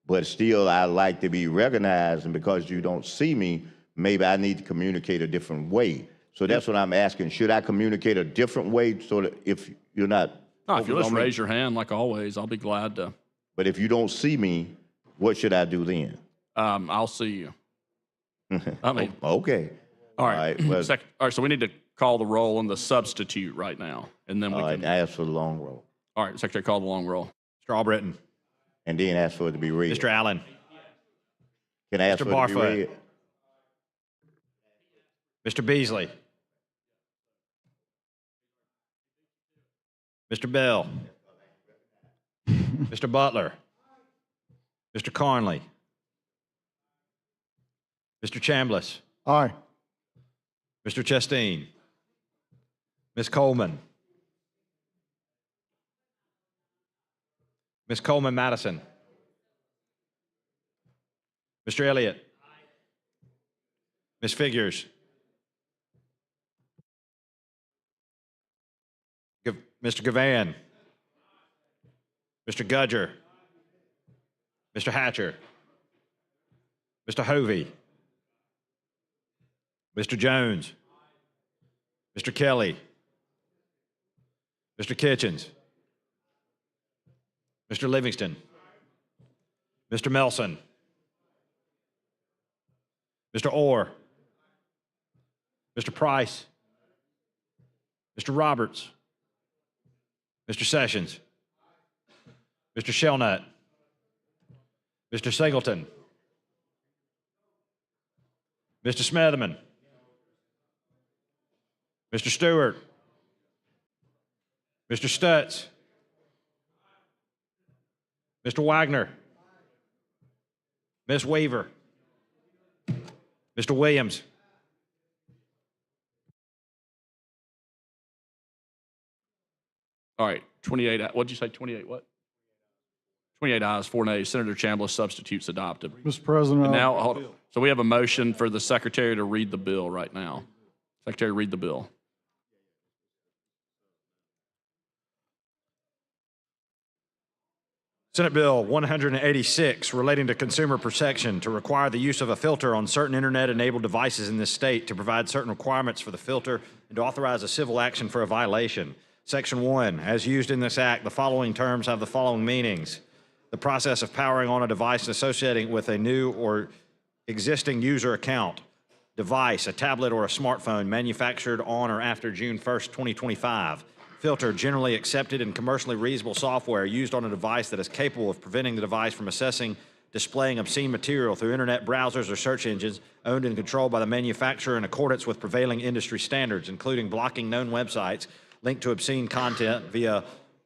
But still, I like to be recognized, and because you don't see me, maybe I need to communicate a different way. So that's what I'm asking. Should I communicate a different way so that if you're not... No, if you'll focused just on me? raise your hand like always, I'll be glad to. But if you don't see me, what should I do then? I'll see you. I mean, Okay. all right. well, All right, so we need to call the roll on the substitute right now, and then we all right, can. ask for the long roll. All right, Secretary, call the long roll. Mr. Albritton. And then ask for it to be read. Mr. Allen. Can I ask Mr. for it to be Barfoot. read? Mr. Beasley. Mr. Bell. Mr. Butler. Mr. Carnley. Mr. Chambliss. Aye. Mr. Chasteen. Ms. Coleman. Ms. Coleman Madison. Mr. Elliott. Ms. Figures. Mr. Gavan. Mr. Gudger. Mr. Hatcher. Mr. Hovey. Mr. Jones. Mr. Kelly. Mr. Kitchens. Mr. Livingston. Mr. Melson. Mr. Orr. Mr. Price. Mr. Roberts. Mr. Sessions. Mr. Shelnut. Mr. Singleton. Mr. Smotherman. Mr. Stewart. Mr. Stutz. Mr. Wagner. Ms. Weaver. Mr. Williams. All right, 28. What'd you say? 28 what? 28 ayes, 4 nays. Senator Chambliss substitutes adopted. Mr. President, And now, hold on. So we have a motion for the secretary to read the bill right now. Secretary, read the bill. Senate Bill 186, relating to consumer protection, to require the use of a filter on certain internet-enabled devices in this state, to provide certain requirements for the filter, and to authorize a civil action for a violation. Section 1, as used in this act, the following terms have the following meanings. The process of powering on a device associating with a new or existing user account. Device, a tablet or a smartphone manufactured on or after June 1st, 2025. Filter, generally accepted and commercially reasonable software used on a device that is capable of preventing the device from accessing, displaying obscene material through internet browsers or search engines owned and controlled by the manufacturer in accordance with prevailing industry standards, including blocking known websites linked to obscene content via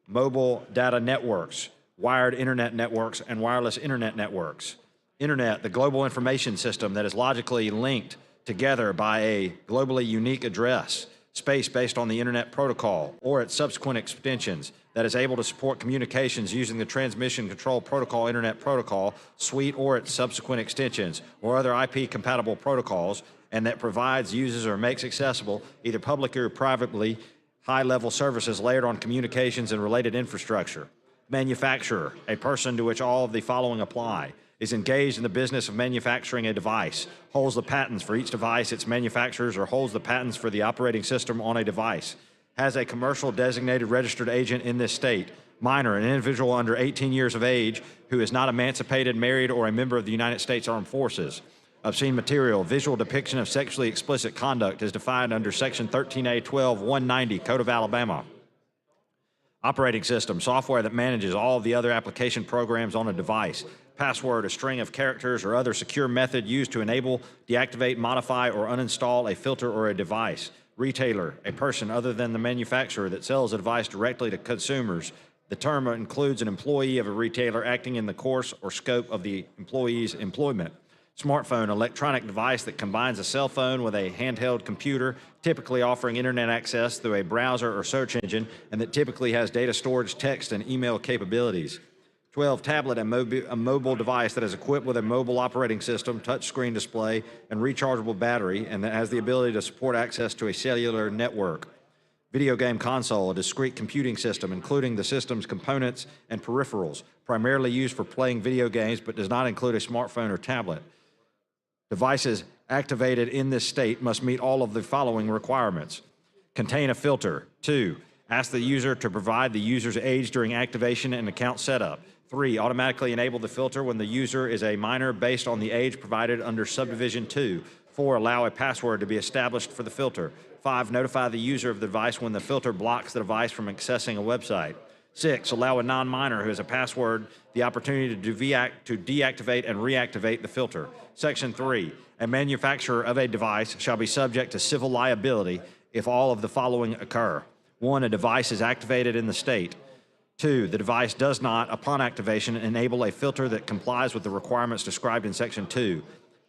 mobile data networks, wired internet networks, and wireless internet networks. Internet, the global information system that is logically linked together by a globally unique address, space based on the Internet Protocol or its subsequent extensions, that is able to support communications using the Transmission Control Protocol Internet Protocol suite or its subsequent extensions or other IP-compatible protocols, and that provides, uses, or makes accessible, either publicly or privately, high-level services layered on communications and related infrastructure. Manufacturer, a person to which all of the following apply, is engaged in the business of manufacturing a device, holds the patents for each device its manufactures, or holds the patents for the operating system on a device, has a commercial designated registered agent in this state, minor, an individual under 18 years of age who is not emancipated, married, or a member of the United States Armed Forces. Obscene material, visual depiction of sexually explicit conduct is defined under Section 13A-12-190 Code of Alabama. Operating system, software that manages all of the other application programs on a device. Password, a string of characters or other secure method used to enable, deactivate, modify, or uninstall a filter or a device. Retailer, a person other than the manufacturer that sells a device directly to consumers. The term includes an employee of a retailer acting in the course or scope of the employee's employment. Smartphone, electronic device that combines a cell phone with a handheld computer, typically offering internet access through a browser or search engine, and that typically has data storage, text, and email capabilities. 12, tablet, a mobile device that is equipped with a mobile operating system, touchscreen display, and rechargeable battery, and that has the ability to support access to a cellular network. Video game console, a discrete computing system, including the system's components and peripherals, primarily used for playing video games, but does not include a smartphone or tablet. Devices activated in this state must meet all of the following requirements. Contain a filter. 2, ask the user to provide the user's age during activation and account setup. 3, automatically enable the filter when the user is a minor based on the age provided under subdivision 2. 4, allow a password to be established for the filter. 5, notify the user of the device when the filter blocks the device from accessing a website. 6, allow a non-minor who has a password the opportunity to deactivate and reactivate the filter. Section 3, a manufacturer of a device shall be subject to civil liability if all of the following occur. 1, a device is activated in the state. 2, the device does not, upon activation, enable a filter that complies with the requirements described in Section 2.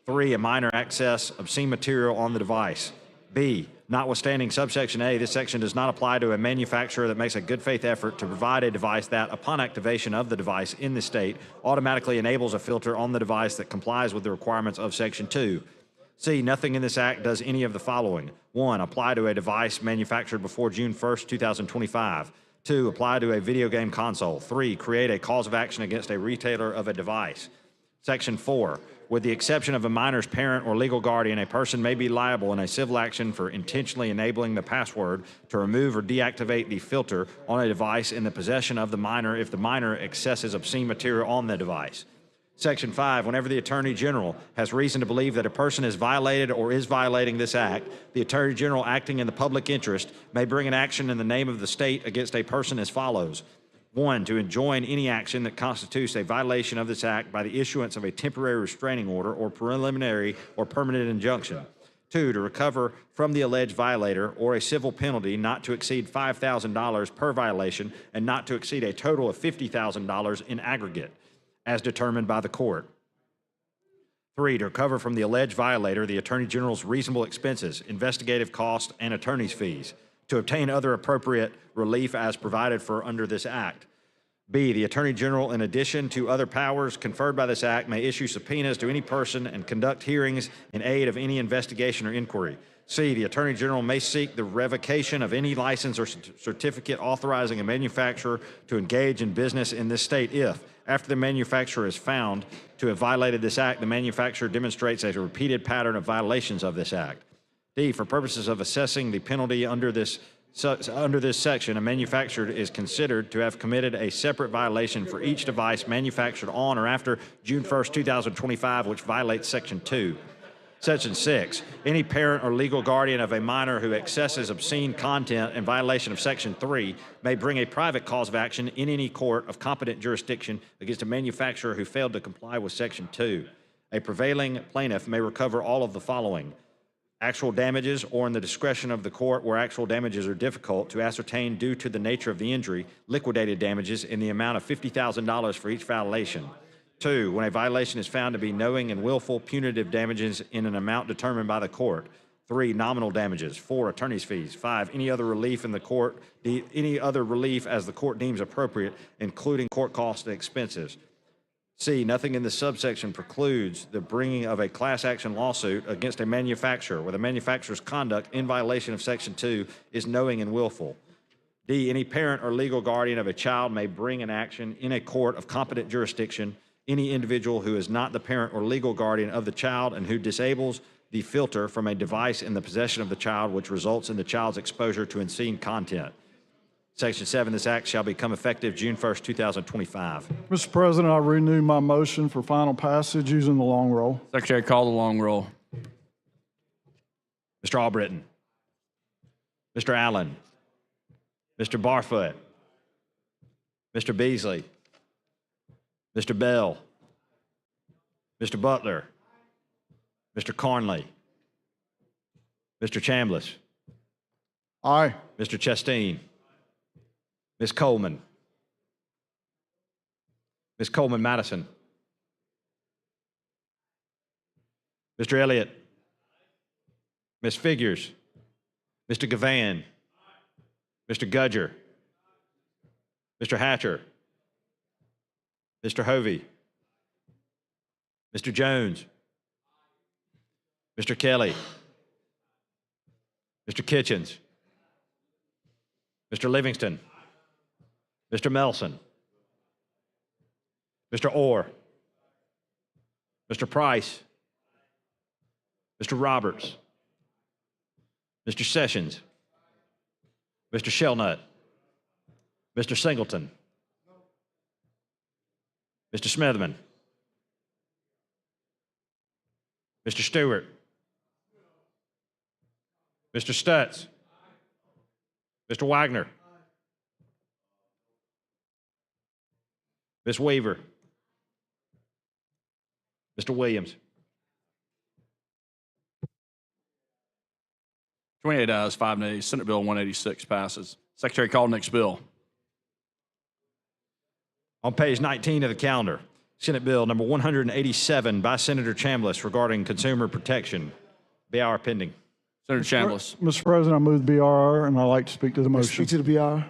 3, a minor access obscene material on the device. B, notwithstanding subsection A, this section does not apply to a manufacturer that makes a good faith effort to provide a device that, upon activation of the device in the state, automatically enables a filter on the device that complies with the requirements of Section 2. C, nothing in this act does any of the following. 1, apply to a device manufactured before June 1st, 2025. 2, apply to a video game console. 3, create a cause of action against a retailer of a device. Section 4, with the exception of a minor's parent or legal guardian, a person may be liable in a civil action for intentionally enabling the password to remove or deactivate the filter on a device in the possession of the minor if the minor accesses obscene material on the device. Section 5, whenever the Attorney General has reason to believe that a person has violated or is violating this act, the Attorney General acting in the public interest may bring an action in the name of the state against a person as follows. 1, to enjoin any action that constitutes a violation of this act by the issuance of a temporary restraining order or preliminary or permanent injunction. 2, to recover from the alleged violator or a civil penalty not to exceed $5,000 per violation and not to exceed a total of $50,000 in aggregate, as determined by the court. 3, to recover from the alleged violator the Attorney General's reasonable expenses, investigative costs, and attorney's fees. To obtain other appropriate relief as provided for under this act. B, the Attorney General, in addition to other powers conferred by this act, may issue subpoenas to any person and conduct hearings in aid of any investigation or inquiry. C, the Attorney General may seek the revocation of any license or certificate authorizing a manufacturer to engage in business in this state if, after the manufacturer is found to have violated this act, the manufacturer demonstrates a repeated pattern of violations of this act. D, for purposes of assessing the penalty under this section, a manufacturer is considered to have committed a separate violation for each device manufactured on or after June 1st, 2025, which violates Section 2. Section 6, any parent or legal guardian of a minor who accesses obscene content in violation of Section 3 may bring a private cause of action in any court of competent jurisdiction against a manufacturer who failed to comply with Section 2. A prevailing plaintiff may recover all of the following: actual damages, or in the discretion of the court where actual damages are difficult to ascertain due to the nature of the injury, liquidated damages in the amount of $50,000 for each violation. 2, when a violation is found to be knowing and willful, punitive damages in an amount determined by the court. 3, nominal damages. 4, attorney's fees. 5, any other relief in the court, any other relief as the court deems appropriate, including court costs and expenses. C, nothing in this subsection precludes the bringing of a class action lawsuit against a manufacturer where the manufacturer's conduct in violation of Section 2 is knowing and willful. D, any parent or legal guardian of a child may bring an action in a court of competent jurisdiction. Any individual who is not the parent or legal guardian of the child and who disables the filter from a device in the possession of the child which results in the child's exposure to obscene content. Section 7, this act shall become effective June 1st, 2025. Mr. President, I renew my motion for final passage using the long roll. Secretary, call the long roll. Mr. Albritton, Mr. Allen, Mr. Barfoot, Mr. Beasley, Mr. Bell, Mr. Butler, Mr. Carnley, Mr. Chambliss, Aye. Mr. Chasteen, Ms. Coleman, Ms. Coleman Madison, Mr. Elliott, Ms. Figures, Mr. Gavan, Mr. Gudger, Mr. Hatcher, Mr. Hovey, Mr. Jones, Mr. Kelly, Mr. Kitchens, Mr. Livingston, Mr. Melson, Mr. Orr, Mr. Price, Mr. Roberts, Mr. Sessions, Mr. Shelnut, Mr. Singleton, Mr. Smithman. Mr. Stewart. Mr. Stutz. Mr. Wagner. Ms. Weaver. Mr. Williams. 28 ayes, 5 nays. Senate Bill 186 passes. Secretary, call next bill. On page 19 of the calendar, Senate Bill number 187 by Senator Chambliss regarding consumer protection. BR pending. Senator Chambliss. Mr. President, I move the BR, and I'd like to speak to the motion. Speak to the BR. All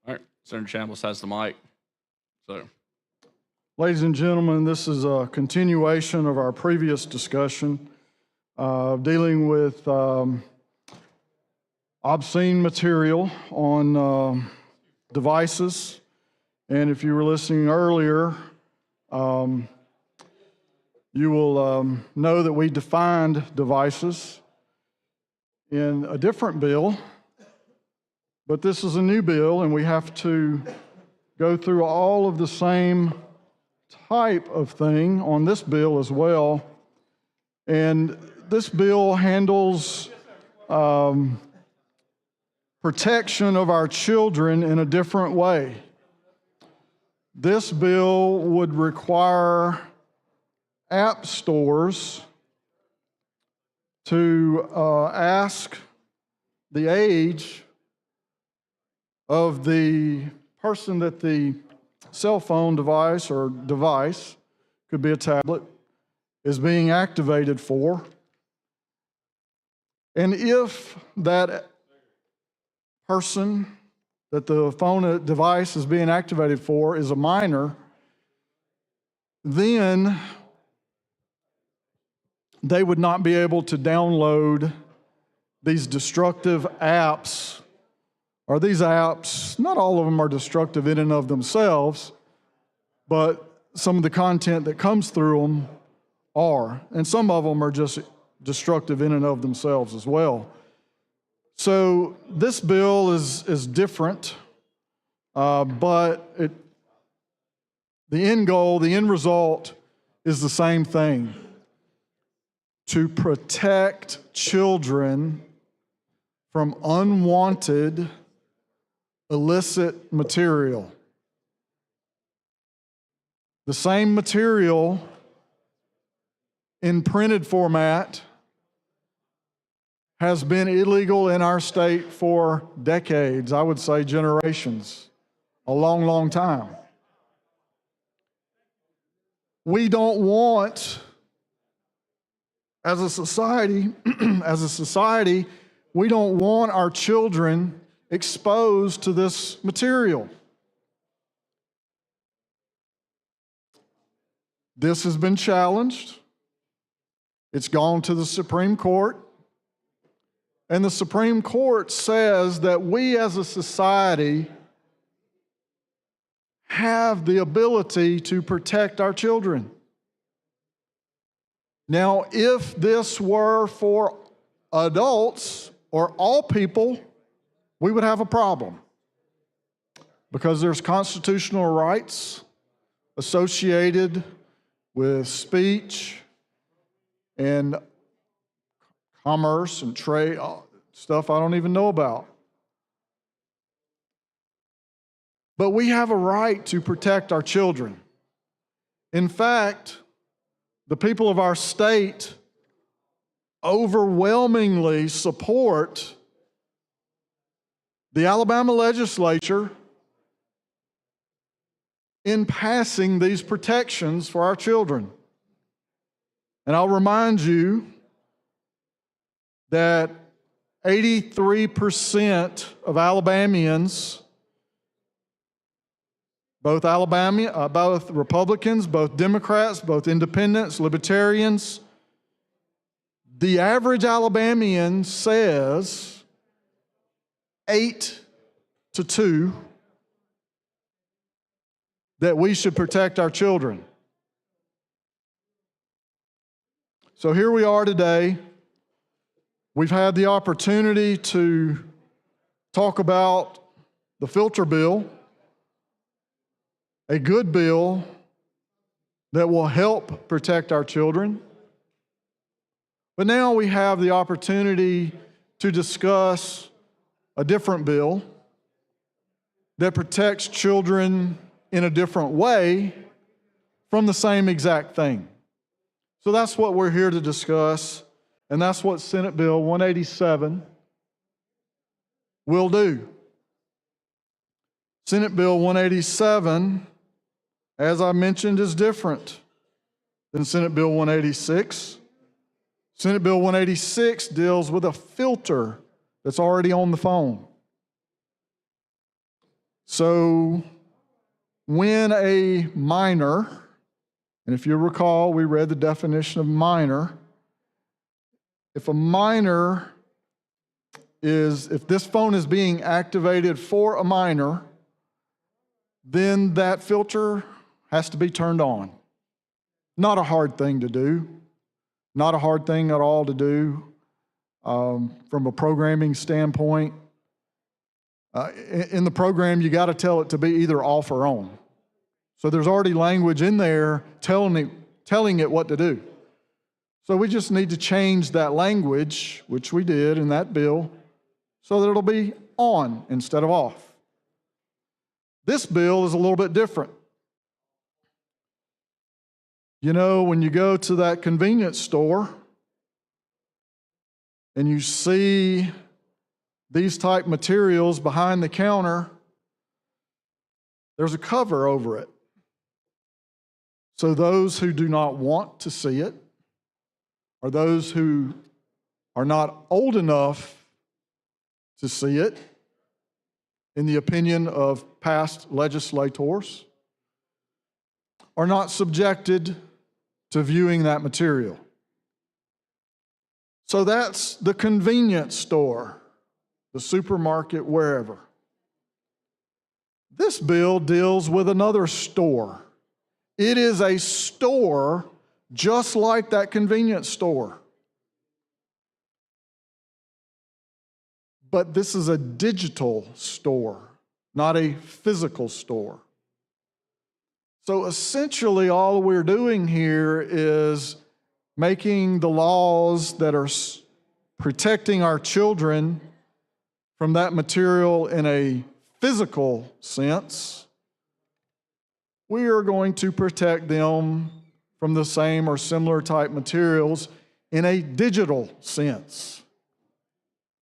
right. Senator Chambliss has the mic. So, Ladies and gentlemen, this is a continuation of our previous discussion dealing with obscene material on devices. And if you were listening earlier, you will know that we defined devices in a different bill, but this is a new bill, and we have to go through all of the same type of thing on this bill as well. And this bill handles protection of our children in a different way. This bill would require app stores to ask the age of the person that the cell phone device or device, could be a tablet, is being activated for. And if that person that the phone device is being activated for is a minor, then they would not be able to download these destructive apps, or these apps, not all of them are destructive in and of themselves, but some of the content that comes through them are, and some of them are just destructive in and of themselves as well. So this bill is different, but the end goal, the end result is the same thing: to protect children from unwanted, illicit material. The same material in printed format has been illegal in our state for decades, I would say generations, a long, long time. We don't want, as a society, we don't want our children exposed to this material. This has been challenged. It's gone to the Supreme Court. And the Supreme Court says that we as a society have the ability to protect our children. Now, if this were for adults or all people, we would have a problem, because there's constitutional rights associated with speech and commerce and trade, stuff I don't even know about. But we have a right to protect our children. In fact, the people of our state overwhelmingly support the Alabama legislature in passing these protections for our children. And I'll remind you that 83% of Alabamians, both Republicans, both Democrats, both independents, libertarians, the average Alabamian says 8-2 that we should protect our children. So here we are today. We've had the opportunity to talk about the filter bill, a good bill that will help protect our children. But now we have the opportunity to discuss a different bill that protects children in a different way from the same exact thing. So that's what we're here to discuss, and that's what Senate Bill 187 will do. Senate Bill 187, as I mentioned, is different than Senate Bill 186. Senate Bill 186 deals with a filter that's already on the phone. So when a minor, and if you recall, we read the definition of minor. If a minor if this phone is being activated for a minor, then that filter has to be turned on. Not a hard thing to do. Not a hard thing at all to do from a programming standpoint. In the program, you got to tell it to be either off or on. So there's already language in there telling it what to do. So we just need to change that language, which we did in that bill, so that it'll be on instead of off. This bill is a little bit different. You know, when you go to that convenience store and you see these type materials behind the counter, there's a cover over it. So those who do not want to see it, or those who are not old enough to see it, in the opinion of past legislators, are not subjected to viewing that material. So that's the convenience store, the supermarket, wherever. This bill deals with another store. It is a store just like that convenience store. But this is a digital store, not a physical store. So essentially all we're doing here is making the laws that are protecting our children from that material in a physical sense. We are going to protect them from the same or similar type materials in a digital sense.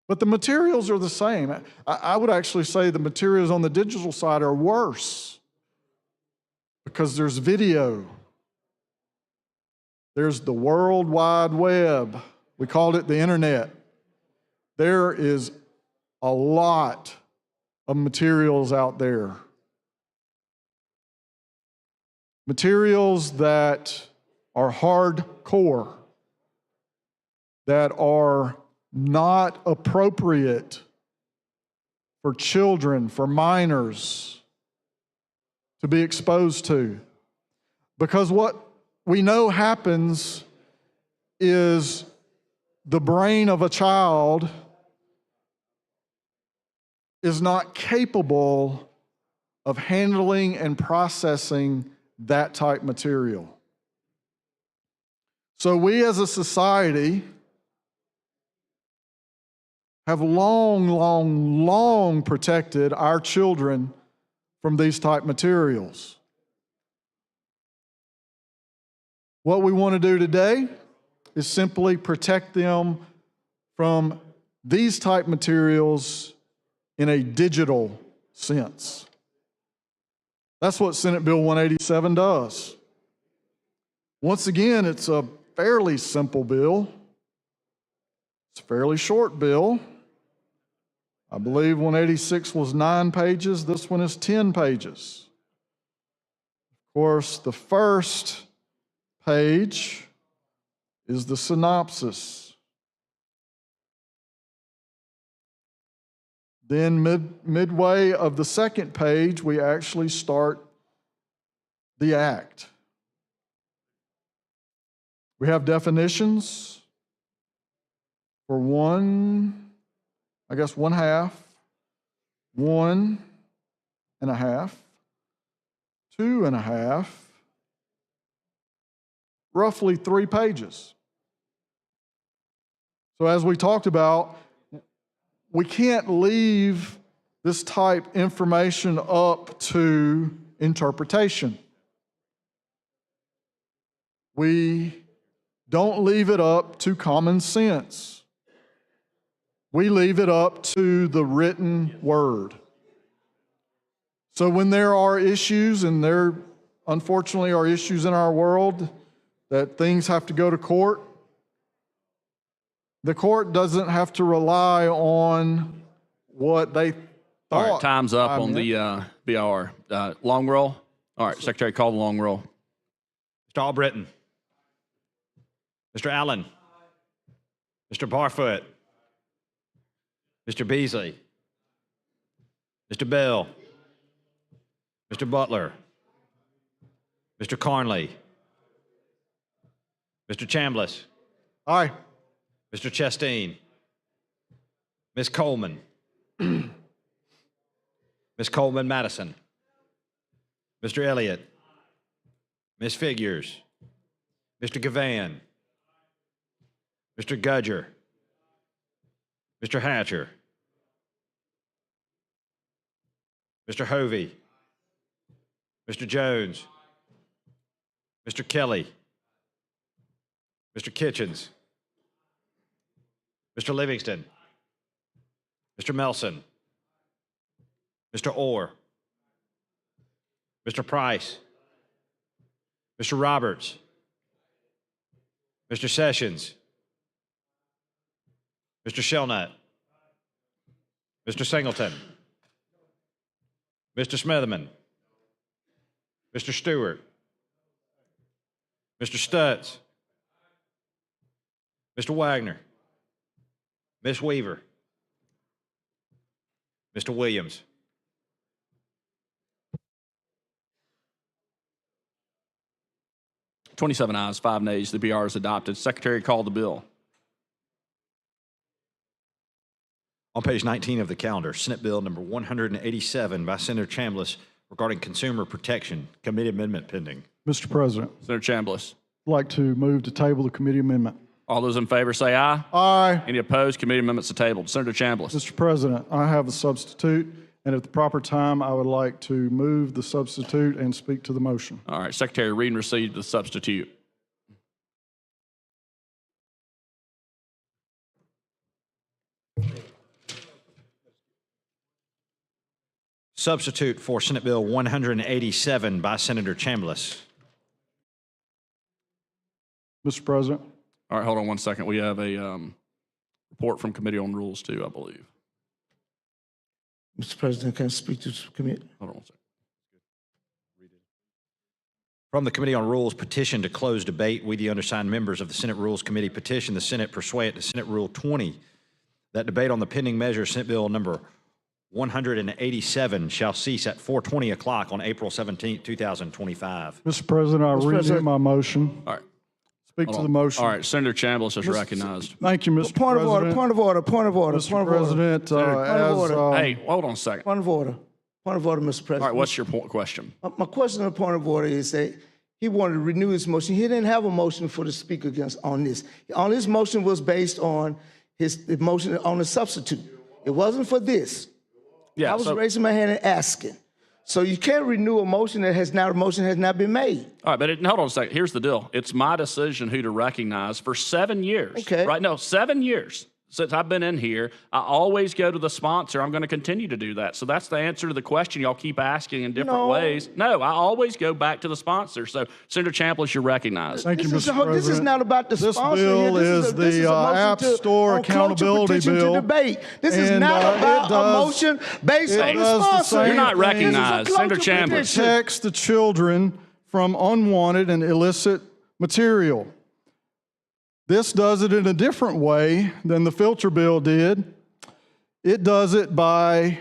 But the materials are the same. I would actually say the materials on the digital side are worse because there's video. There's the World Wide Web. We called it the internet. There is a lot of materials out there. Materials that are hardcore, that are not appropriate for children, for minors to be exposed to. Because what we know happens is the brain of a child is not capable of handling and processing that type material. So we as a society have long protected our children from these type materials. What we want to do today is simply protect them from these type materials in a digital sense. That's what Senate Bill 187 does. Once again, it's a fairly simple bill. It's a fairly short bill. I believe 186 was 9 pages. This one is 10 pages. Of course, the first page is the synopsis. Then midway of the second page, we actually start the act. We have definitions for 1 half, 1 1/2, 2 1/2, roughly 3 pages. So as we talked about, we can't leave this type information up to interpretation. We don't leave it up to common sense. We leave it up to the written word. So when there are issues, and there unfortunately are issues in our world that things have to go to court, the court doesn't have to rely on what they thought. All right, time's up on the BR. Long roll. All right, Secretary, call the long roll. Mr. Albritton. Mr. Allen. Mr. Barfoot. Mr. Beasley. Mr. Bell. Mr. Butler. Mr. Carnley. Mr. Chambliss. Aye. Mr. Chastain. Ms. Coleman. Ms. Coleman Madison. Mr. Elliott. Ms. Figures. Mr. Gavan. Mr. Gudger. Mr. Hatcher. Mr. Hovey. Mr. Jones. Mr. Kelly. Mr. Kitchens. Mr. Livingston. Mr. Melson. Mr. Orr. Mr. Price. Mr. Roberts. Mr. Sessions. Mr. Shelnut. Mr. Singleton. Mr. Smitherman. Mr. Stewart. Mr. Stutz. Mr. Wagner. Ms. Weaver. Mr. Williams. $27 ayes, 5 nays. The BR is adopted. Secretary, call the bill. On page 19 of the calendar, Senate Bill number 187 by Senator Chambliss regarding consumer protection. Committee amendment pending. Mr. President, Senator Chambliss. I'd like to move to table the committee amendment. All those in favor say aye. Aye. Any opposed? Committee amendments are tabled. Senator Chambliss. Mr. President, I have a substitute, and at the proper time, I would like to move the substitute and speak to the motion. All right, Secretary, read and receive the substitute. Substitute for Senate Bill 187 by Senator Chambliss. Mr. President. All right, hold on one second. We have a report from Committee on Rules, too, I believe. Mr. President, can I speak to the committee? Hold on one second. From the Committee on Rules, petition to close debate. We, the undersigned members of the Senate Rules Committee, petition the Senate pursuant to Senate Rule 20 that debate on the pending measure, Senate Bill number 187, shall cease at 4:20 o'clock on April 17, 2025. Mr. President, I renew my motion. All right. Speak to the motion. All right, Senator Chambliss is recognized. Thank you, Mr. Point of President. order, point of order, point of order, Mr. point of order. President, Hey, hold on a second. Point of order, Mr. President. All right, what's your question? My question on point of order is that he wanted to renew his motion. He didn't have a motion for the speaker against on this. On his motion was based on the motion on the substitute. It wasn't for this. Yeah, I was raising my hand and asking. So you can't renew a motion that has not been made. All right, but hold on a second. Here's the deal. It's my decision who to recognize for 7 years. Okay. Right? No, 7 years since I've been in here. I always go to the sponsor. I'm going to continue to do that. So that's the answer to the question y'all keep asking in different ways. No, I always go back to the sponsor. So, Senator Chambliss, you're recognized. Thank you, Mr. President. This is not about the This sponsor. bill here. is the App Store accountability bill. This is not about a motion based on the sponsor. You're not recognized. Senator Chambliss. Protects the children from unwanted and illicit material. This does it in a different way than the filter bill did. It does it by,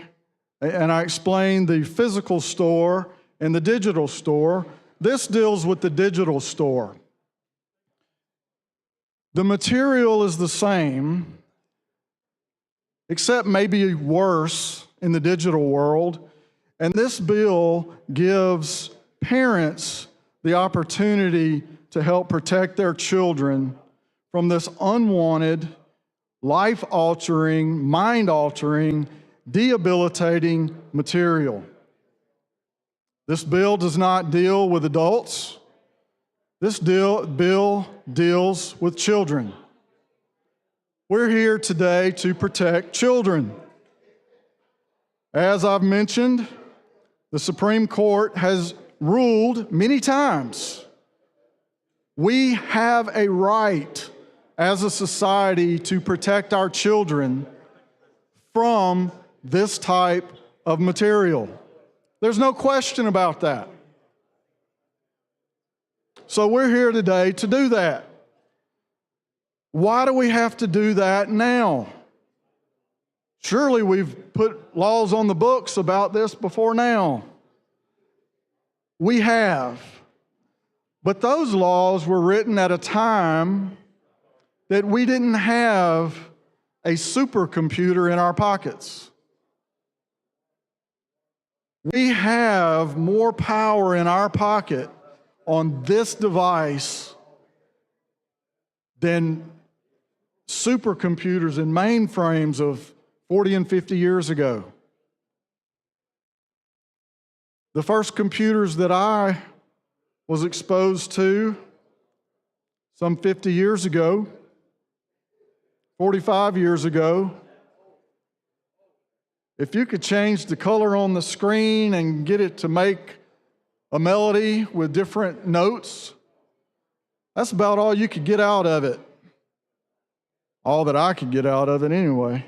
and I explained the physical store and the digital store. This deals with the digital store. The material is the same, except maybe worse in the digital world. And this bill gives parents the opportunity to help protect their children from this unwanted, life-altering, mind-altering, debilitating material. This bill does not deal with adults. This bill deals with children. We're here today to protect children. As I've mentioned, the Supreme Court has ruled many times. We have a right as a society to protect our children from this type of material. There's no question about that. So we're here today to do that. Why do we have to do that now? Surely we've put laws on the books about this before now. We have. But those laws were written at a time that we didn't have a supercomputer in our pockets. We have more power in our pocket on this device than supercomputers and mainframes of 40 and 50 years ago. The first computers that I was exposed to some 50 years ago, 45 years ago, if you could change the color on the screen and get it to make a melody with different notes, that's about all you could get out of it. All that I could get out of it anyway.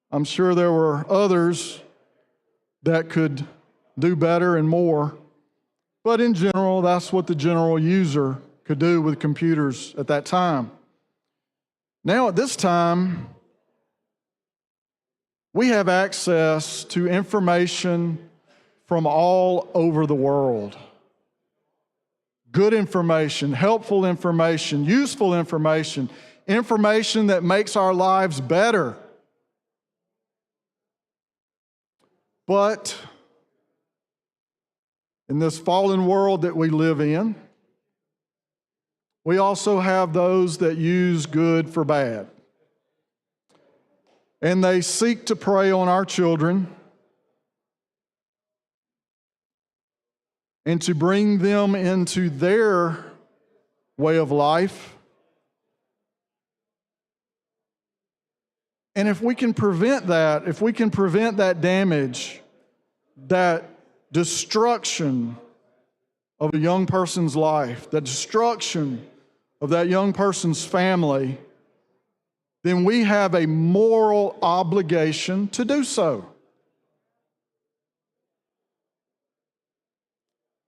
I'm sure there were others that could do better and more, but in general, that's what the general user could do with computers at that time. Now, at this time, we have access to information from all over the world. Good information, helpful information, useful information, information that makes our lives better. But in this fallen world that we live in, we also have those that use good for bad. And they seek to prey on our children and to bring them into their way of life. And if we can prevent that, if we can prevent that damage, that destruction of a young person's life, the destruction of that young person's family, then we have a moral obligation to do so.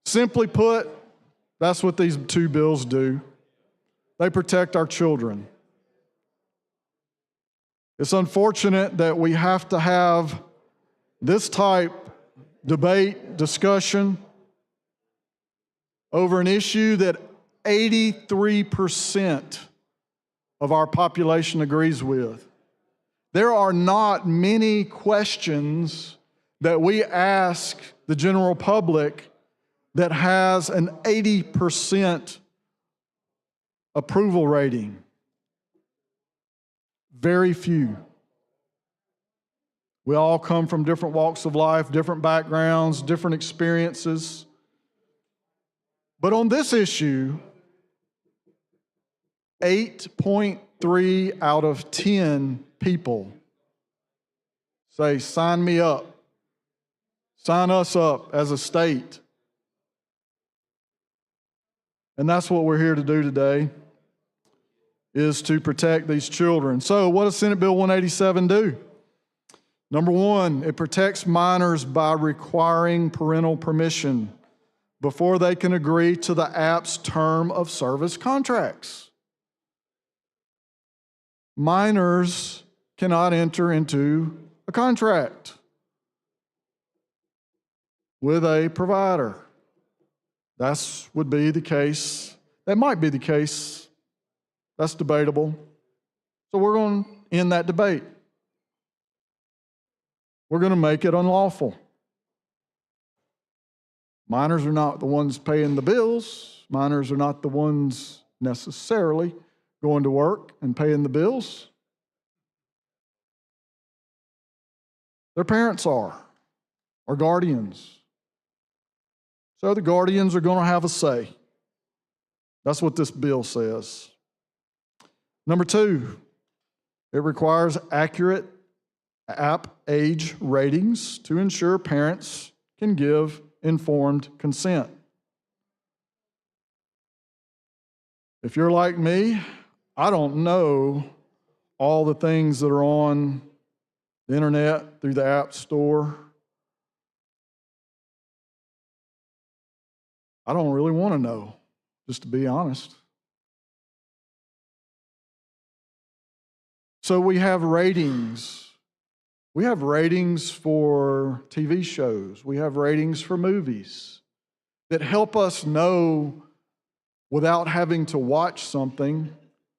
Simply put, that's what these two bills do. They protect our children. It's unfortunate that we have to have this type debate, discussion over an issue that 83% of our population agrees with. There are not many questions that we ask the general public that has an 80% approval rating. Very few. We all come from different walks of life, different backgrounds, different experiences. But on this issue, 8.3 out of 10 people say, sign me up. Sign us up as a state. And that's what we're here to do today, is to protect these children. So what does Senate Bill 187 do? Number one, it protects minors by requiring parental permission before they can agree to the app's term of service contracts. Minors cannot enter into a contract with a provider. That would be the case. That might be the case. That's debatable. So we're going to end that debate. We're going to make it unlawful. Minors are not the ones paying the bills. Minors are not the ones necessarily going to work and paying the bills. Their parents are, or guardians. So the guardians are going to have a say. That's what this bill says. Number 2, it requires accurate app age ratings to ensure parents can give informed consent. If you're like me, I don't know all the things that are on the internet through the App Store. I don't really want to know, just to be honest. So we have ratings. We have ratings for TV shows. We have ratings for movies that help us know, without having to watch something,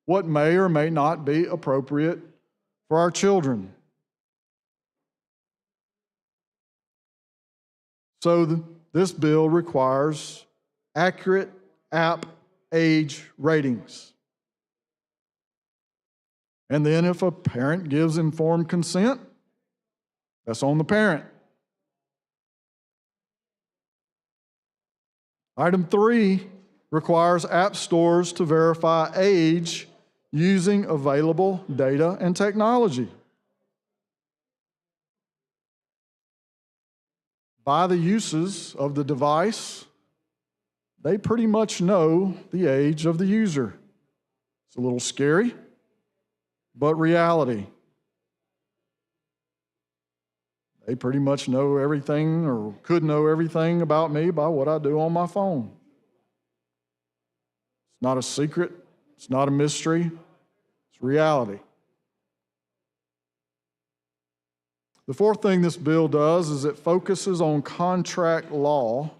what may or may not be appropriate for our children. So this bill requires accurate app age ratings. And then if a parent gives informed consent, that's on the parent. Item 3 requires app stores to verify age using available data and technology. By the uses of the device, they pretty much know the age of the user. It's a little scary, but reality. They pretty much know everything, or could know everything about me by what I do on my phone. It's not a secret. It's not a mystery. It's reality. The 4th thing this bill does is it focuses on contract law. It's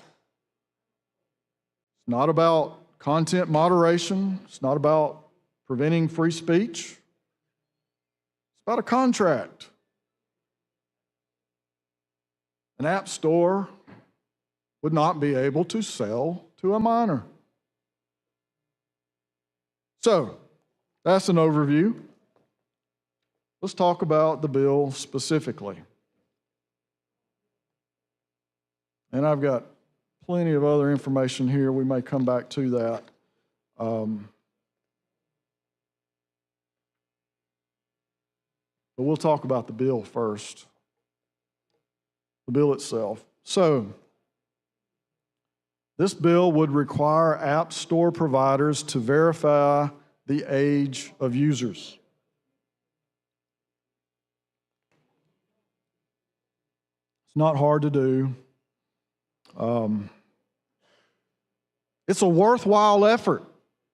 not about content moderation. It's not about preventing free speech. It's about a contract. An app store would not be able to sell to a minor. So, that's an overview. Let's talk about the bill specifically. And I've got plenty of other information here. We may come back to that. But we'll talk about the bill first. The bill itself. So, this bill would require app store providers to verify the age of users. It's not hard to do. It's a worthwhile effort.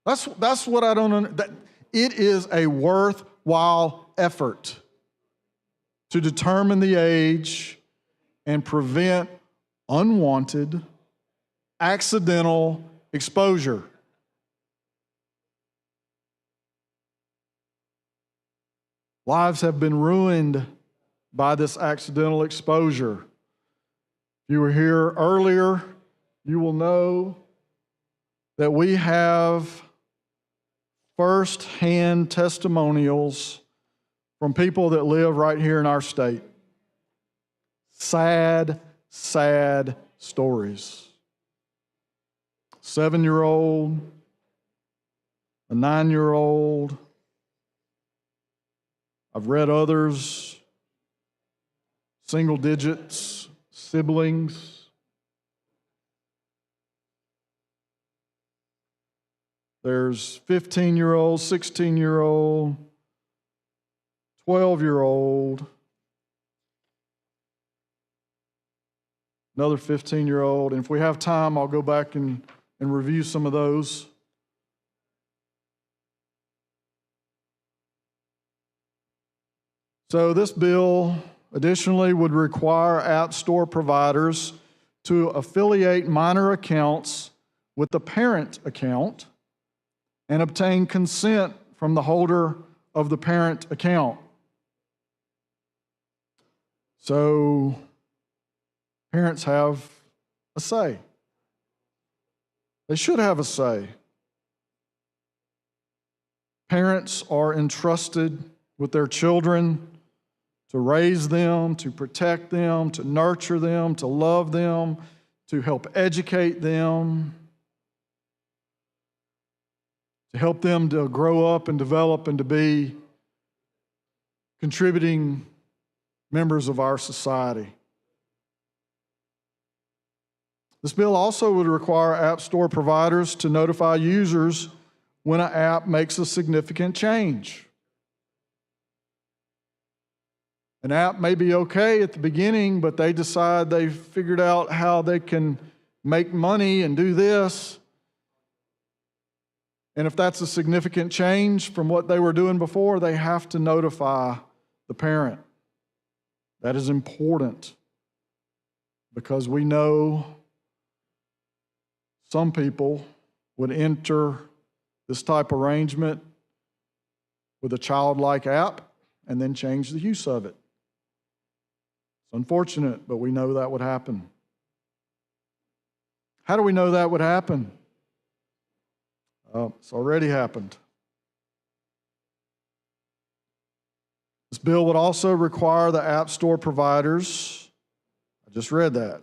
That's what I don't understand. It is a worthwhile effort to determine the age and prevent unwanted, accidental exposure. Lives have been ruined by this accidental exposure. If you were here earlier, you will know that we have first-hand testimonials from people that live right here in our state. Sad, sad stories. 7-year-old, a 9-year-old. I've read others, single digits, siblings. There's 15-year-old, 16-year-old, 12-year-old, another 15-year-old. And if we have time, I'll go back and review some of those. So this bill additionally would require app store providers to affiliate minor accounts with the parent account and obtain consent from the holder of the parent account. So parents have a say. They should have a say. Parents are entrusted with their children to raise them, to protect them, to nurture them, to love them, to help educate them, to help them to grow up and develop and to be contributing members of our society. This bill also would require App Store providers to notify users when an app makes a significant change. An app may be okay at the beginning, but they decide they've figured out how they can make money and do this. And if that's a significant change from what they were doing before, they have to notify the parent. That is important because we know some people would enter this type of arrangement with a childlike app and then change the use of it. It's unfortunate, but we know that would happen. How do we know that would happen? It's already happened. This bill would also require the App Store providers, I just read that,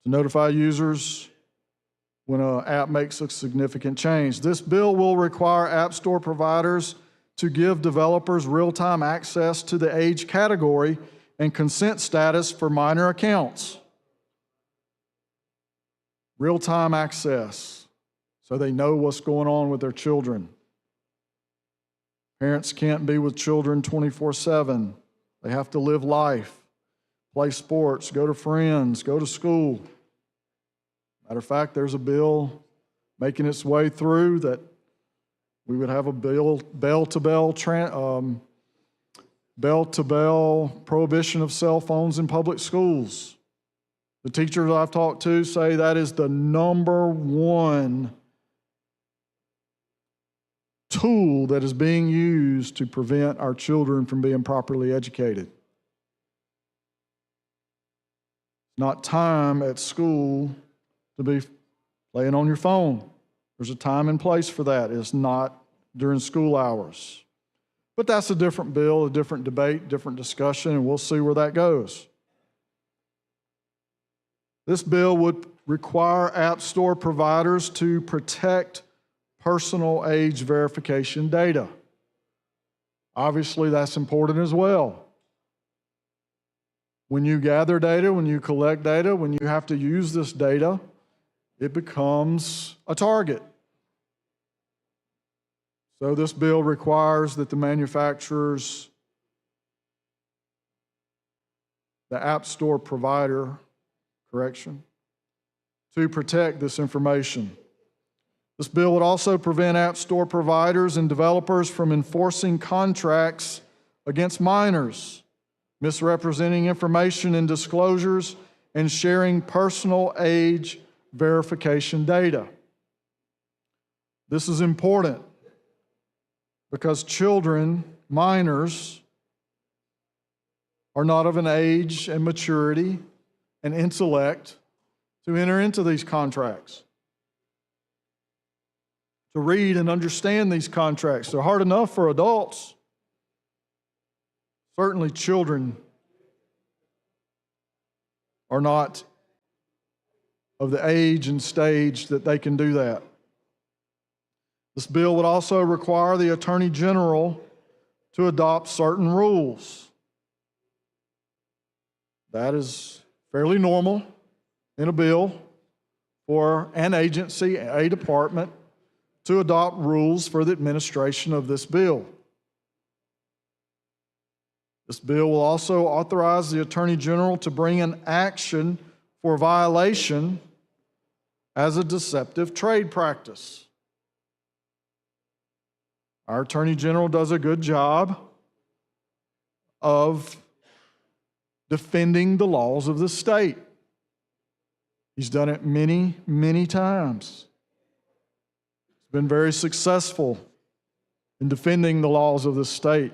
to notify users when an app makes a significant change. This bill will require App Store providers to give developers real-time access to the age category and consent status for minor accounts. Real-time access, so they know what's going on with their children. Parents can't be with children 24/7. They have to live life, play sports, go to friends, go to school. Matter of fact, there's a bill making its way through that we would have a bill, bell-to-bell prohibition of cell phones in public schools. The teachers I've talked to say that is the number one tool that is being used to prevent our children from being properly educated. Not time at school to be playing on your phone. There's a time and place for that. It's not during school hours. But that's a different bill, a different debate, different discussion, and we'll see where that goes. This bill would require App Store providers to protect personal age verification data. Obviously, that's important as well. When you gather data, when you collect data, when you have to use this data, it becomes a target. So this bill requires that the manufacturers, the App Store provider, to protect this information. This bill would also prevent App Store providers and developers from enforcing contracts against minors, misrepresenting information in disclosures, and sharing personal age verification data. This is important because children, minors, are not of an age and maturity and intellect to enter into these contracts, to read and understand these contracts. They're hard enough for adults. Certainly children are not of the age and stage that they can do that. This bill would also require the Attorney General to adopt certain rules. That is fairly normal in a bill for an agency, a department, to adopt rules for the administration of this bill. This bill will also authorize the Attorney General to bring an action for violation as a deceptive trade practice. Our Attorney General does a good job of defending the laws of the state. He's done it many, many times. He's been very successful in defending the laws of the state.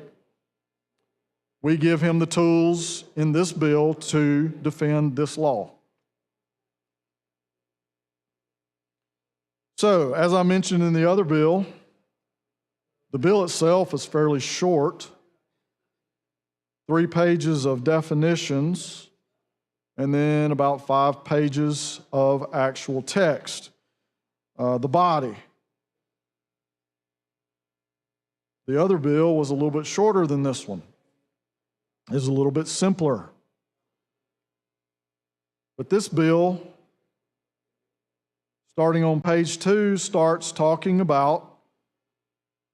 We give him the tools in this bill to defend this law. So, as I mentioned in the other bill, the bill itself is fairly short, 3 pages of definitions, and then about 5 pages of actual text. The body. The other bill was a little bit shorter than this one. It's a little bit simpler. But this bill, starting on page 2, starts talking about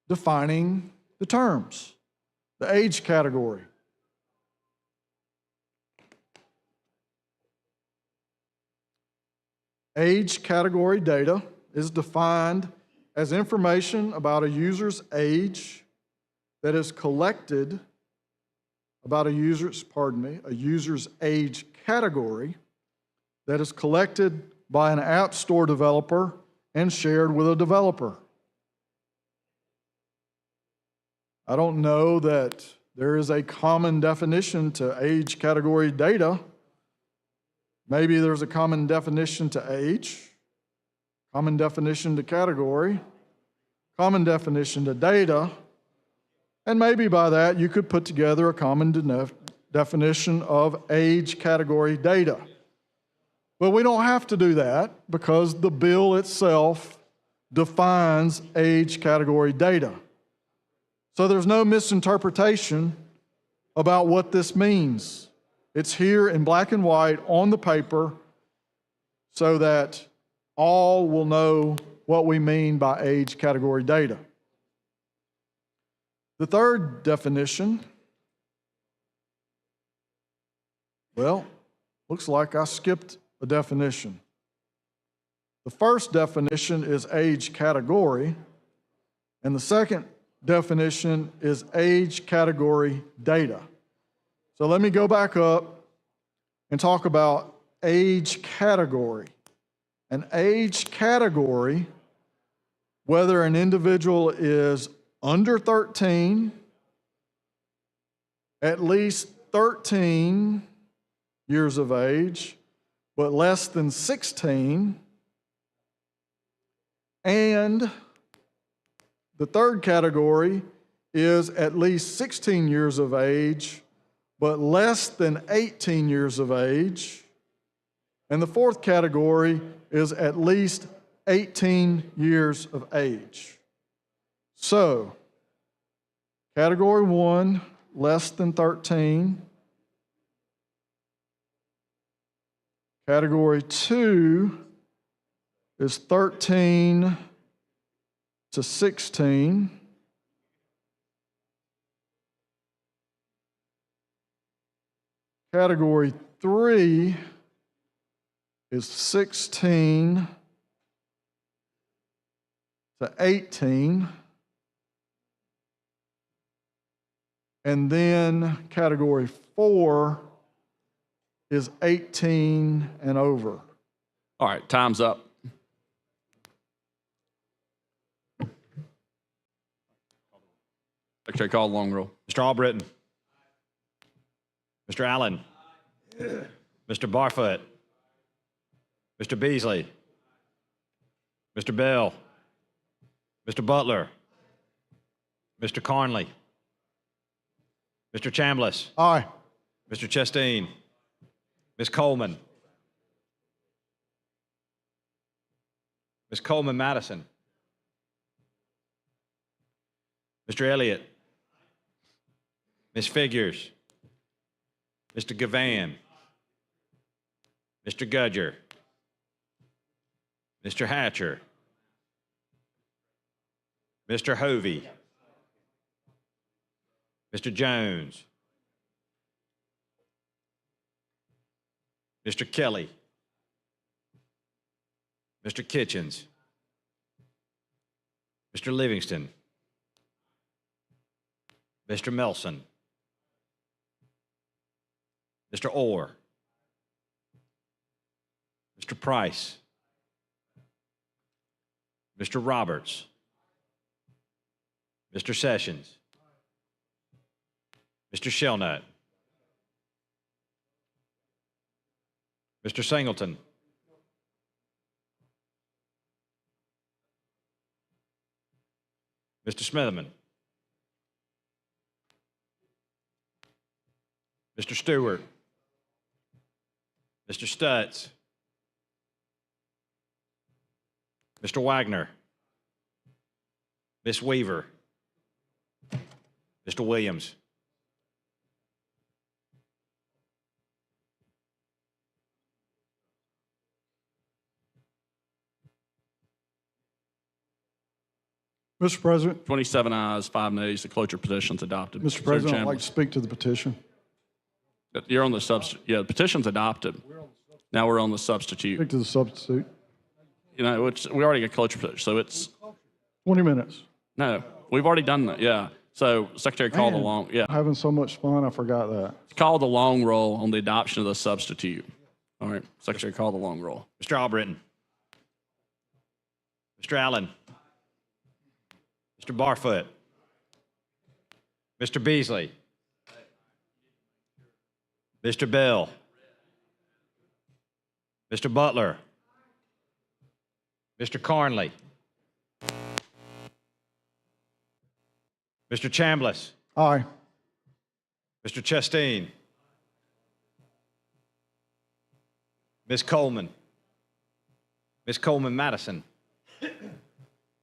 defining the terms, the age category. Age category data is defined as information about a user's age that is collected about a user's age category that is collected by an App Store developer and shared with a developer. I don't know that there is a common definition to age category data. Maybe there's a common definition to age, common definition to category, common definition to data, and maybe by that you could put together a common definition of age category data. But we don't have to do that because the bill itself defines age category data. So there's no misinterpretation about what this means. It's here in black and white on the paper so that all will know what we mean by age category data. The third definition, well, looks like I skipped a definition. The first definition is age category, and the second definition is age category data. So let me go back up and talk about age category. An age category, whether an individual is under 13, at least 13 years of age, but less than 16, and the third category is at least 16 years of age, but less than 18 years of age. And the fourth category is at least 18 years of age. So, category 1, less than 13. Category 2 is 13 to 16. Category 3 is 16 to 18. And then category 4 is 18 and over. All right, time's up. Secretary, call the long roll. Mr. Albritton. Mr. Allen. Mr. Barfoot. Mr. Beasley. Mr. Bell. Mr. Butler. Mr. Carnley. Mr. Chambliss. Aye. Mr. Chastain. Ms. Coleman. Ms. Coleman Madison. Mr. Elliott. Ms. Figures. Mr. Gavan. Mr. Gudger. Mr. Hatcher. Mr. Hovey. Mr. Jones. Mr. Kelly. Mr. Kitchens. Mr. Livingston. Mr. Melson. Mr. Orr. Mr. Price. Mr. Roberts. Mr. Sessions. Mr. Shelnut. Mr. Singleton. Mr. Smitherman. Mr. Stewart. Mr. Stutz. Mr. Wagner. Ms. Weaver. Mr. Williams. Mr. President, 27 ayes, 5 nays. The cloture petition's adopted. Mr. Senator President, I'd Chambliss. like to speak to the petition. You're on the substitute. Yeah, the petition's adopted. Now we're on the substitute. Speak to the substitute. You know, we already got cloture petition, so it's 20 minutes. no. We've already done that. Yeah. So Secretary, call the Man, long. Yeah, Having so much fun, I forgot that. call the long roll on the adoption of the substitute. All right, Secretary, call the long roll. Mr. Albritton. Mr. Allen. Mr. Barfoot. Mr. Beasley. Mr. Bell. Mr. Butler. Mr. Carnley. Mr. Chambliss. Aye. Mr. Chasteen. Ms. Coleman. Ms. Coleman Madison.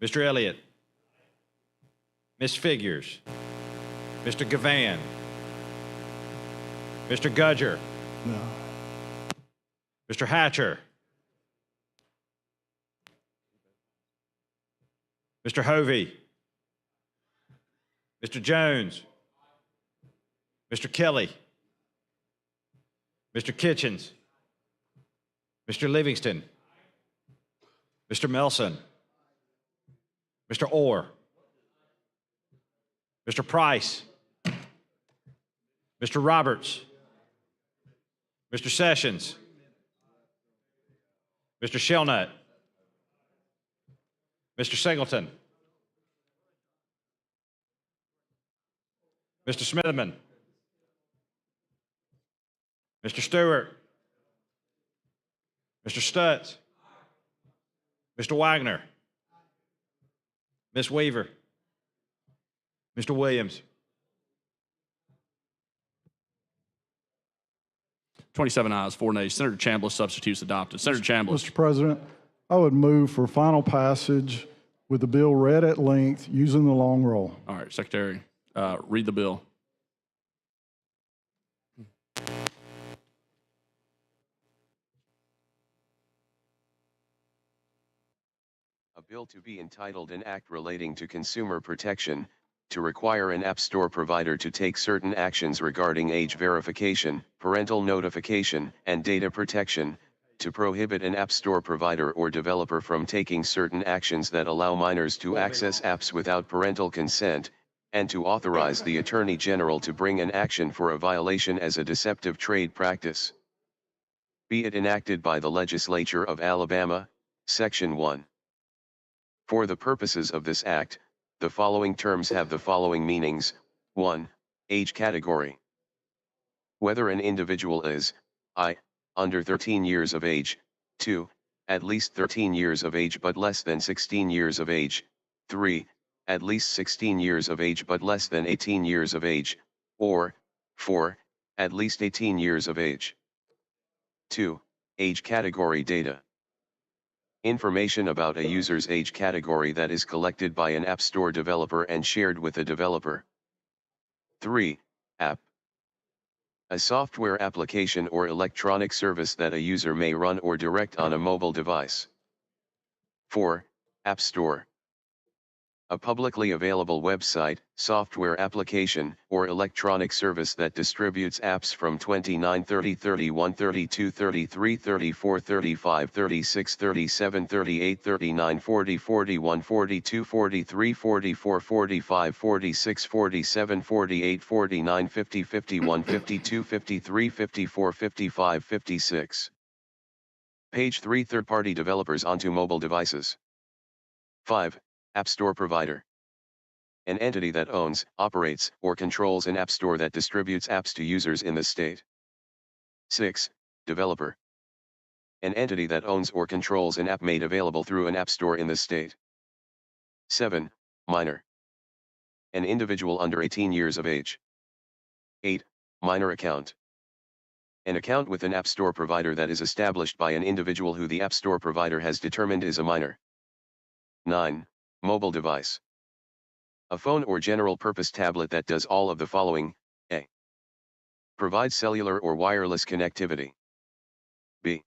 Mr. Elliott. Ms. Figures. Mr. Gavan. Mr. Gudger. No. Mr. Hatcher. Mr. Hovey. Mr. Jones. Mr. Kelly. Mr. Kitchens. Mr. Livingston. Mr. Melson. Mr. Orr. Mr. Price. Mr. Roberts. Mr. Sessions. Mr. Shelnut. Mr. Singleton. Mr. Smitherman. Mr. Stewart. Mr. Stutz. Mr. Wagner. Ms. Weaver. Mr. Williams. 27 ayes, 4 nays. Senator Chambliss substitutes adopted. Senator Chambliss. Mr. President, I would move for final passage with the bill read at length using the long roll. All right, Secretary, read the bill. A bill to be entitled an act relating to consumer protection, to require an app store provider to take certain actions regarding age verification, parental notification, and data protection, to prohibit an app store provider or developer from taking certain actions that allow minors to access apps without parental consent, and to authorize the Attorney General to bring an action for a violation as a deceptive trade practice. Be it enacted by the Legislature of Alabama, Section 1. For the purposes of this act, the following terms have the following meanings. 1. Age category. Whether an individual is, I, under 13 years of age, 2, at least 13 years of age but less than 16 years of age, 3, at least 16 years of age but less than 18 years of age, or, 4, at least 18 years of age. 2. Age category data. Information about a user's age category that is collected by an App Store developer and shared with the developer. 3. App. A software application or electronic service that a user may run or direct on a mobile device. 4. App Store. A publicly available website, software application, or electronic service that distributes apps from 29, 30, 31, 32, 33, 34, 35, 36, 37, 38, 39, 40, 41, 42, 43, 44, 45, 46, 47, 48, 49, 50, 51, 52, 53, 54, 55, 56. Page 3. Third-party developers onto mobile devices. 5. App Store provider. An entity that owns, operates, or controls an app store that distributes apps to users in the state. 6. Developer. An entity that owns or controls an app made available through an app store in the state. 7. Minor. An individual under 18 years of age. 8. Minor account. An account with an App Store provider that is established by an individual who the App Store provider has determined is a minor. 9. Mobile device. A phone or general-purpose tablet that does all of the following: A. Provides cellular or wireless connectivity. B.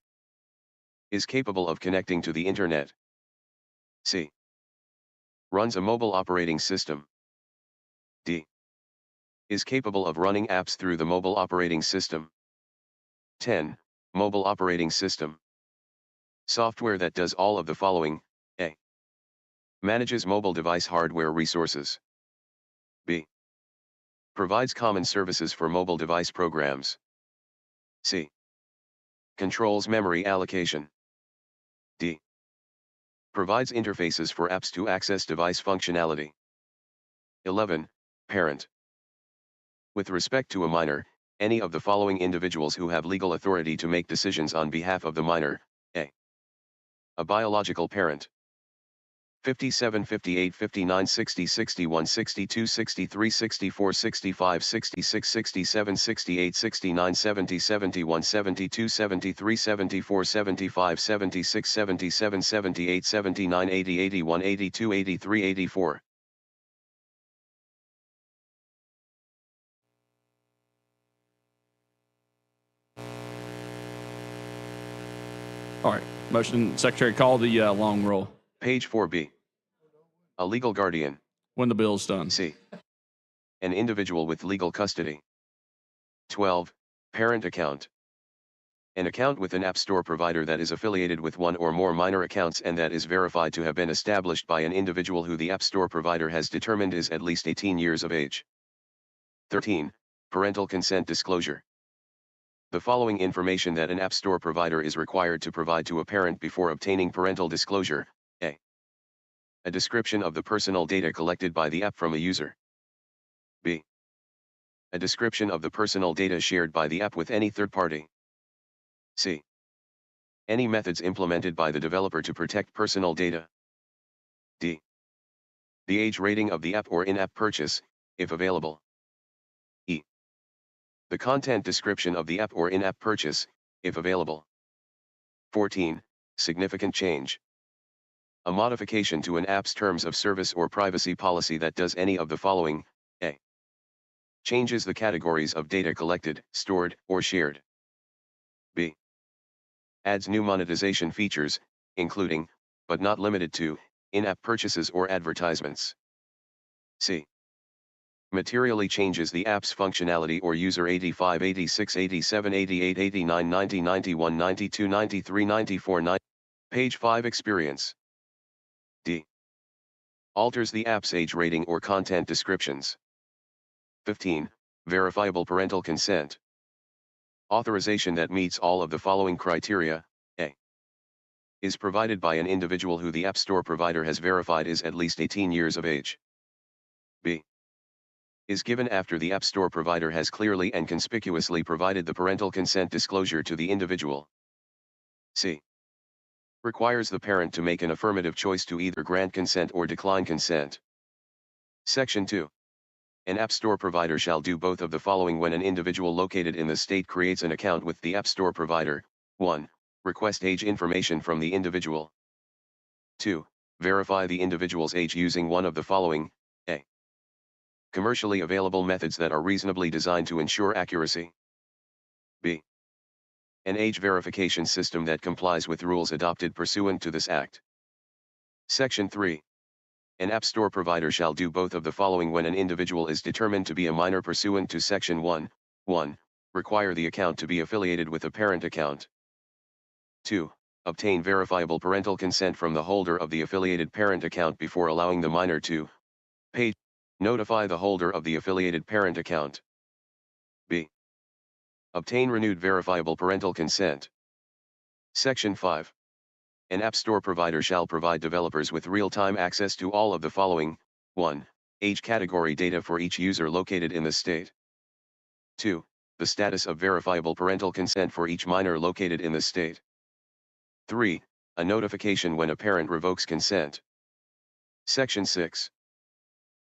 Is capable of connecting to the Internet. C. Runs a mobile operating system. D. Is capable of running apps through the mobile operating system. 10. Mobile operating system. Software that does all of the following: A. Manages mobile device hardware resources. B. Provides common services for mobile device programs. C. Controls memory allocation. D. Provides interfaces for apps to access device functionality. 11. Parent. With respect to a minor, any of the following individuals who have legal authority to make decisions on behalf of the minor: A. A biological parent. 57, 58, 59, 60, 61, 62, 63, 64, 65, 66, 67, 68, 69, 70, 71, 72, 73, 74, 75, 76, 77, 78, 79, 80, 81, 82, 83, 84. All right. Motion, Secretary, call the long roll Page 4B. A legal guardian. when the bill's done. C. An individual with legal custody. 12. Parent account. An account with an App Store provider that is affiliated with one or more minor accounts and that is verified to have been established by an individual who the App Store provider has determined is at least 18 years of age. 13. Parental consent disclosure. The following information that an App Store provider is required to provide to a parent before obtaining parental disclosure: A. A description of the personal data collected by the app from a user. B. A description of the personal data shared by the app with any third party. C. Any methods implemented by the developer to protect personal data. D. The age rating of the app or in-app purchase, if available. E. The content description of the app or in-app purchase, if available. 14. Significant change. A modification to an app's terms of service or privacy policy that does any of the following: A. Changes the categories of data collected, stored, or shared. B. Adds new monetization features, including, but not limited to, in-app purchases or advertisements. C. Materially changes the app's functionality or user 85, 86, 87, 88, 89, 90, 91, 92, 93, 94, 90. Page 5 Experience. D. Alters the app's age rating or content descriptions. 15. Verifiable parental consent. Authorization that meets all of the following criteria: A. Is provided by an individual who the App Store provider has verified is at least 18 years of age. B. Is given after the App Store provider has clearly and conspicuously provided the parental consent disclosure to the individual. C. Requires the parent to make an affirmative choice to either grant consent or decline consent. Section 2. An App Store provider shall do both of the following when an individual located in the state creates an account with the App Store provider: 1. Request age information from the individual. 2. Verify the individual's age using one of the following: A. Commercially available methods that are reasonably designed to ensure accuracy. B. An age verification system that complies with rules adopted pursuant to this Act. Section 3. An App Store provider shall do both of the following when an individual is determined to be a minor pursuant to Section 1. 1. Require the account to be affiliated with a parent account. 2. Obtain verifiable parental consent from the holder of the affiliated parent account before allowing the minor to pay. Notify the holder of the affiliated parent account. B. Obtain renewed verifiable parental consent. Section 5. An App Store provider shall provide developers with real-time access to all of the following: 1. Age category data for each user located in the state. 2. The status of verifiable parental consent for each minor located in the state. 3. A notification when a parent revokes consent. Section 6.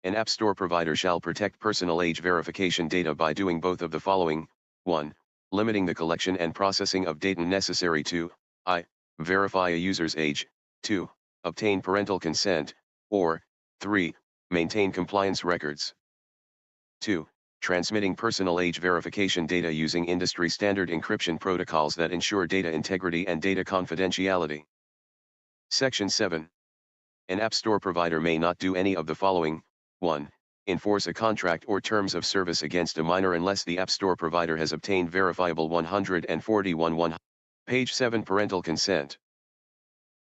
An App Store provider shall protect personal age verification data by doing both of the following: 1. Limiting the collection and processing of data necessary to I. Verify a user's age, 2. Obtain parental consent, or 3. Maintain compliance records. 2. Transmitting personal age verification data using industry standard encryption protocols that ensure data integrity and data confidentiality. Section 7. An App Store provider may not do any of the following: 1. Enforce a contract or terms of service against a minor unless the App Store provider has obtained verifiable 141 page 7 parental consent.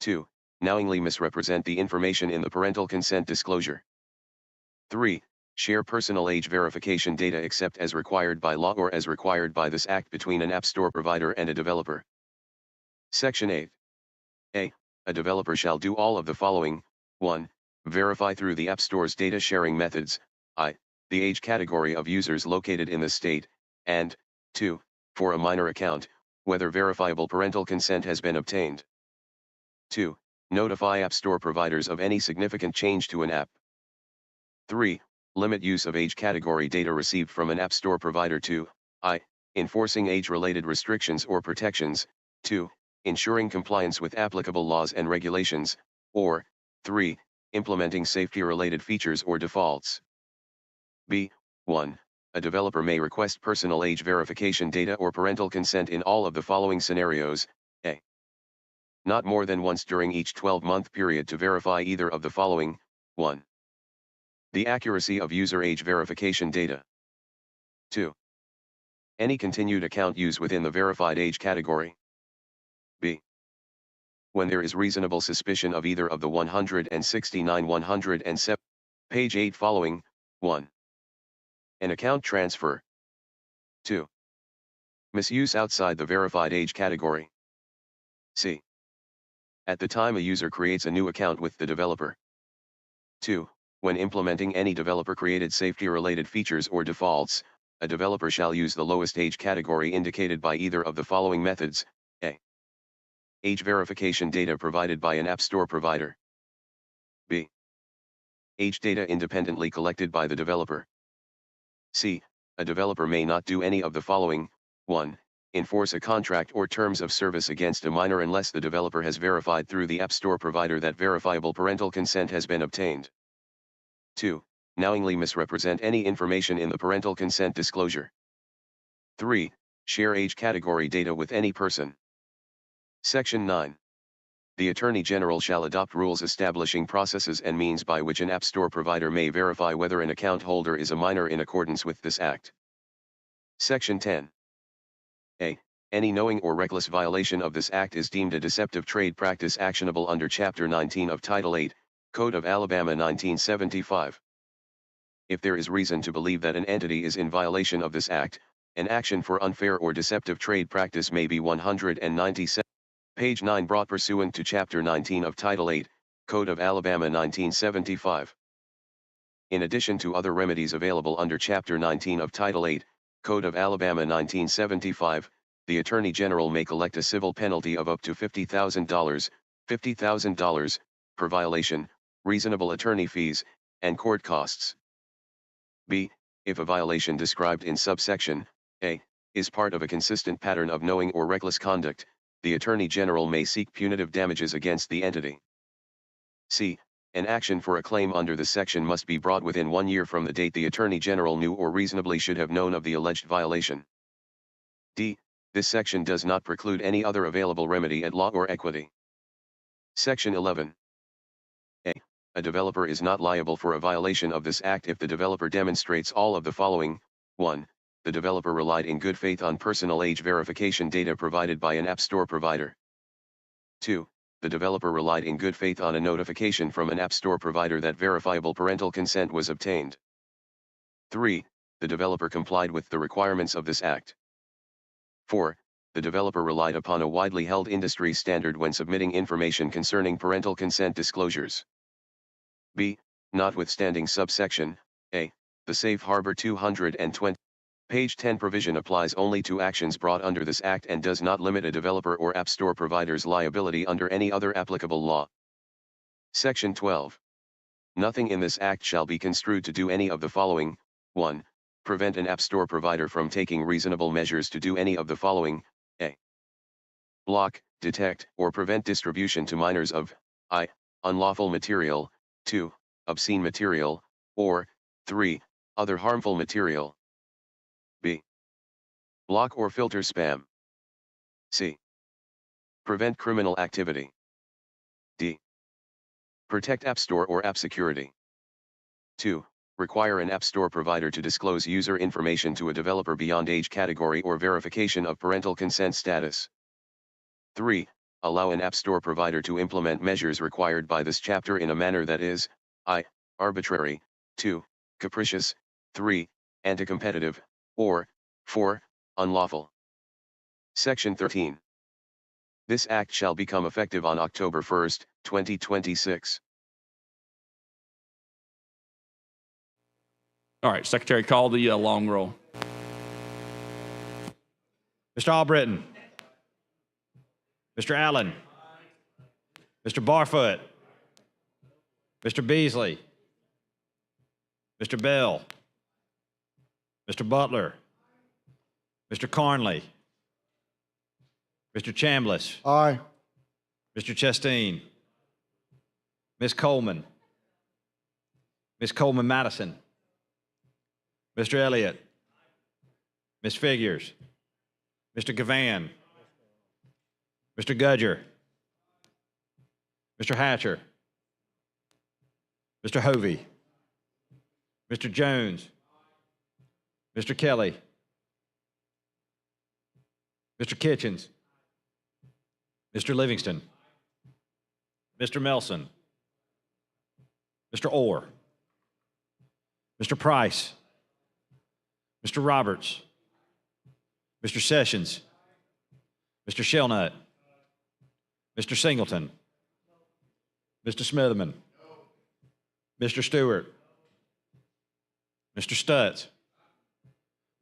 2. Knowingly misrepresent the information in the parental consent disclosure. 3. Share personal age verification data except as required by law or as required by this Act between an App Store provider and a developer. Section 8. A. A developer shall do all of the following: 1. Verify through the App Store's data sharing methods, I. The age category of users located in the state, and 2. For a minor account, whether verifiable parental consent has been obtained. 2. Notify App Store providers of any significant change to an app. 3. Limit use of age category data received from an App Store provider to I. Enforcing age-related restrictions or protections, 2. Ensuring compliance with applicable laws and regulations, or 3. Implementing safety-related features or defaults. B. 1. A developer may request personal age verification data or parental consent in all of the following scenarios: A. Not more than once during each 12-month period to verify either of the following: 1. The accuracy of user age verification data. 2. Any continued account use within the verified age category. B. When there is reasonable suspicion of either of the 169-107, page 8 following: 1. An account transfer. 2. Misuse outside the verified age category. C. At the time a user creates a new account with the developer. 2. When implementing any developer-created safety-related features or defaults, a developer shall use the lowest age category indicated by either of the following methods: A. Age verification data provided by an App Store provider. B. Age data independently collected by the developer. C. A developer may not do any of the following: 1. Enforce a contract or terms of service against a minor unless the developer has verified through the App Store provider that verifiable parental consent has been obtained. 2. Knowingly misrepresent any information in the parental consent disclosure. 3. Share age category data with any person. Section 9. The Attorney General shall adopt rules establishing processes and means by which an App Store provider may verify whether an account holder is a minor in accordance with this Act. Section 10. A. Any knowing or reckless violation of this Act is deemed a deceptive trade practice actionable under Chapter 19 of Title 8, Code of Alabama 1975. If there is reason to believe that an entity is in violation of this Act, an action for unfair or deceptive trade practice may be 197. Page 9 brought pursuant to Chapter 19 of Title 8, Code of Alabama 1975. In addition to other remedies available under Chapter 19 of Title 8, Code of Alabama 1975, the Attorney General may collect a civil penalty of up to $50,000 per violation, reasonable attorney fees, and court costs. B. If a violation described in subsection A is part of a consistent pattern of knowing or reckless conduct, the Attorney General may seek punitive damages against the entity. C. An action for a claim under this section must be brought within 1 year from the date the Attorney General knew or reasonably should have known of the alleged violation. D. This section does not preclude any other available remedy at law or equity. Section 11. A developer is not liable for a violation of this Act if the developer demonstrates all of the following: 1. The developer relied in good faith on personal age verification data provided by an App Store provider. 2. The developer relied in good faith on a notification from an App Store provider that verifiable parental consent was obtained. 3. The developer complied with the requirements of this Act. 4. The developer relied upon a widely held industry standard when submitting information concerning parental consent disclosures. B. Notwithstanding subsection A, the Safe Harbor 220, page 10 provision applies only to actions brought under this Act and does not limit a developer or App Store provider's liability under any other applicable law. Section 12. Nothing in this act shall be construed to do any of the following. 1. Prevent an app store provider from taking reasonable measures to do any of the following. A. Block, detect, or prevent distribution to minors of I. Unlawful material, 2. Obscene material, or 3. Other harmful material. B. Block or filter spam. C. Prevent criminal activity. D. Protect App Store or app security. 2. Require an App Store provider to disclose user information to a developer beyond age category or verification of parental consent status. 3. Allow an App Store provider to implement measures required by this chapter in a manner that is I. Arbitrary, 2. Capricious, 3. Anti-competitive, or 4. Unlawful. Section 13. This act shall become effective on October 1, 2026. All right, Secretary, call the long roll. Mr. Albritton. Mr. Allen. Mr. Barfoot. Mr. Beasley. Mr. Bell. Mr. Butler. Mr. Carnley. Mr. Chambliss. Aye. Mr. Chasteen. Ms. Coleman. Ms. Coleman Madison. Mr. Elliott. Ms. Figures. Mr. Gavan. Mr. Gudger. Mr. Hatcher. Mr. Hovey. Mr. Jones. Mr. Kelly. Mr. Kitchens. Mr. Livingston. Mr. Melson. Mr. Orr. Mr. Price. Mr. Roberts. Mr. Sessions. Mr. Shelnut. Mr. Singleton. Mr. Smitherman. Mr. Stewart. Mr. Stutz.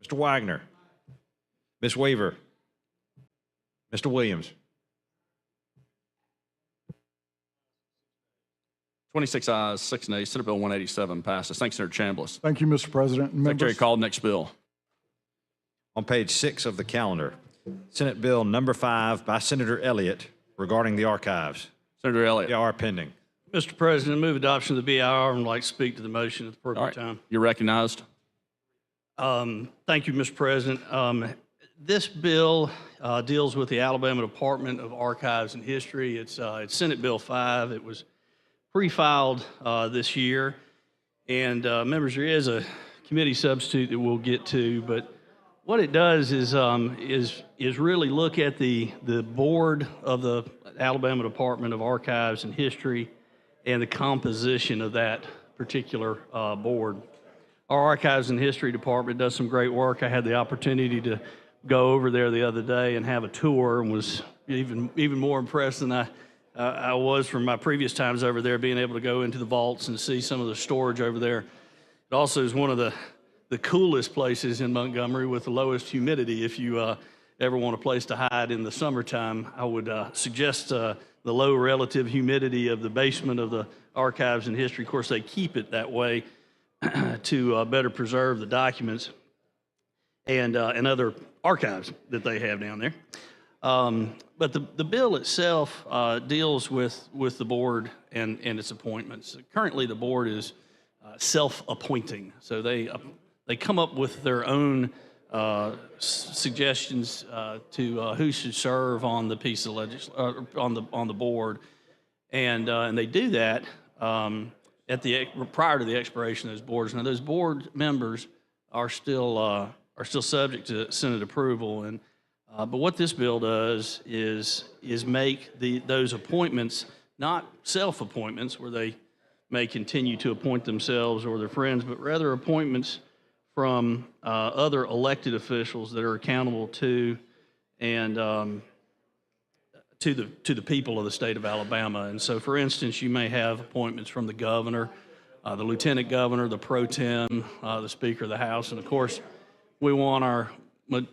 Mr. Wagner. Ms. Weaver. Mr. Williams. 26 ayes, 6 nays. Senate Bill 187 passes. Thanks, Senator Chambliss. Thank you, Mr. President. and Secretary, members. call the next bill. On page 6 of the calendar, Senate Bill number 5 by Senator Elliott regarding the archives. Senator Elliott. BIR pending. Mr. President, move adoption of the BIR and would like to speak to the motion at the All appropriate right, time. you're recognized. Thank you, Mr. President. This bill deals with the Alabama Department of Archives and History. It's Senate Bill 5. It was pre-filed this year. And members, there is a committee substitute that we'll get to, but what it does is really look at the board of the Alabama Department of Archives and History and the composition of that particular board. Our Archives and History Department does some great work. I had the opportunity to go over there the other day and have a tour, and was even more impressed than I was from my previous times over there, being able to go into the vaults and see some of the storage over there. It also is one of the coolest places in Montgomery with the lowest humidity. If you ever want a place to hide in the summertime, I would suggest the low relative humidity of the basement of the Archives and History. Of course, they keep it that way to better preserve the documents and other archives that they have down there. But the bill itself deals with the board and its appointments. Currently, the board is self-appointing, so they come up with their own suggestions to who should serve on the piece of on the board, and they do that prior to the expiration of those boards. Now, those board members are still subject to Senate approval, and but what this bill does is make those appointments not self-appointments where they may continue to appoint themselves or their friends, but rather appointments from other elected officials that are accountable to and to the people of the state of Alabama. And so, for instance, you may have appointments from the governor, the lieutenant governor, the pro tem, the Speaker of the House, and of course, we want our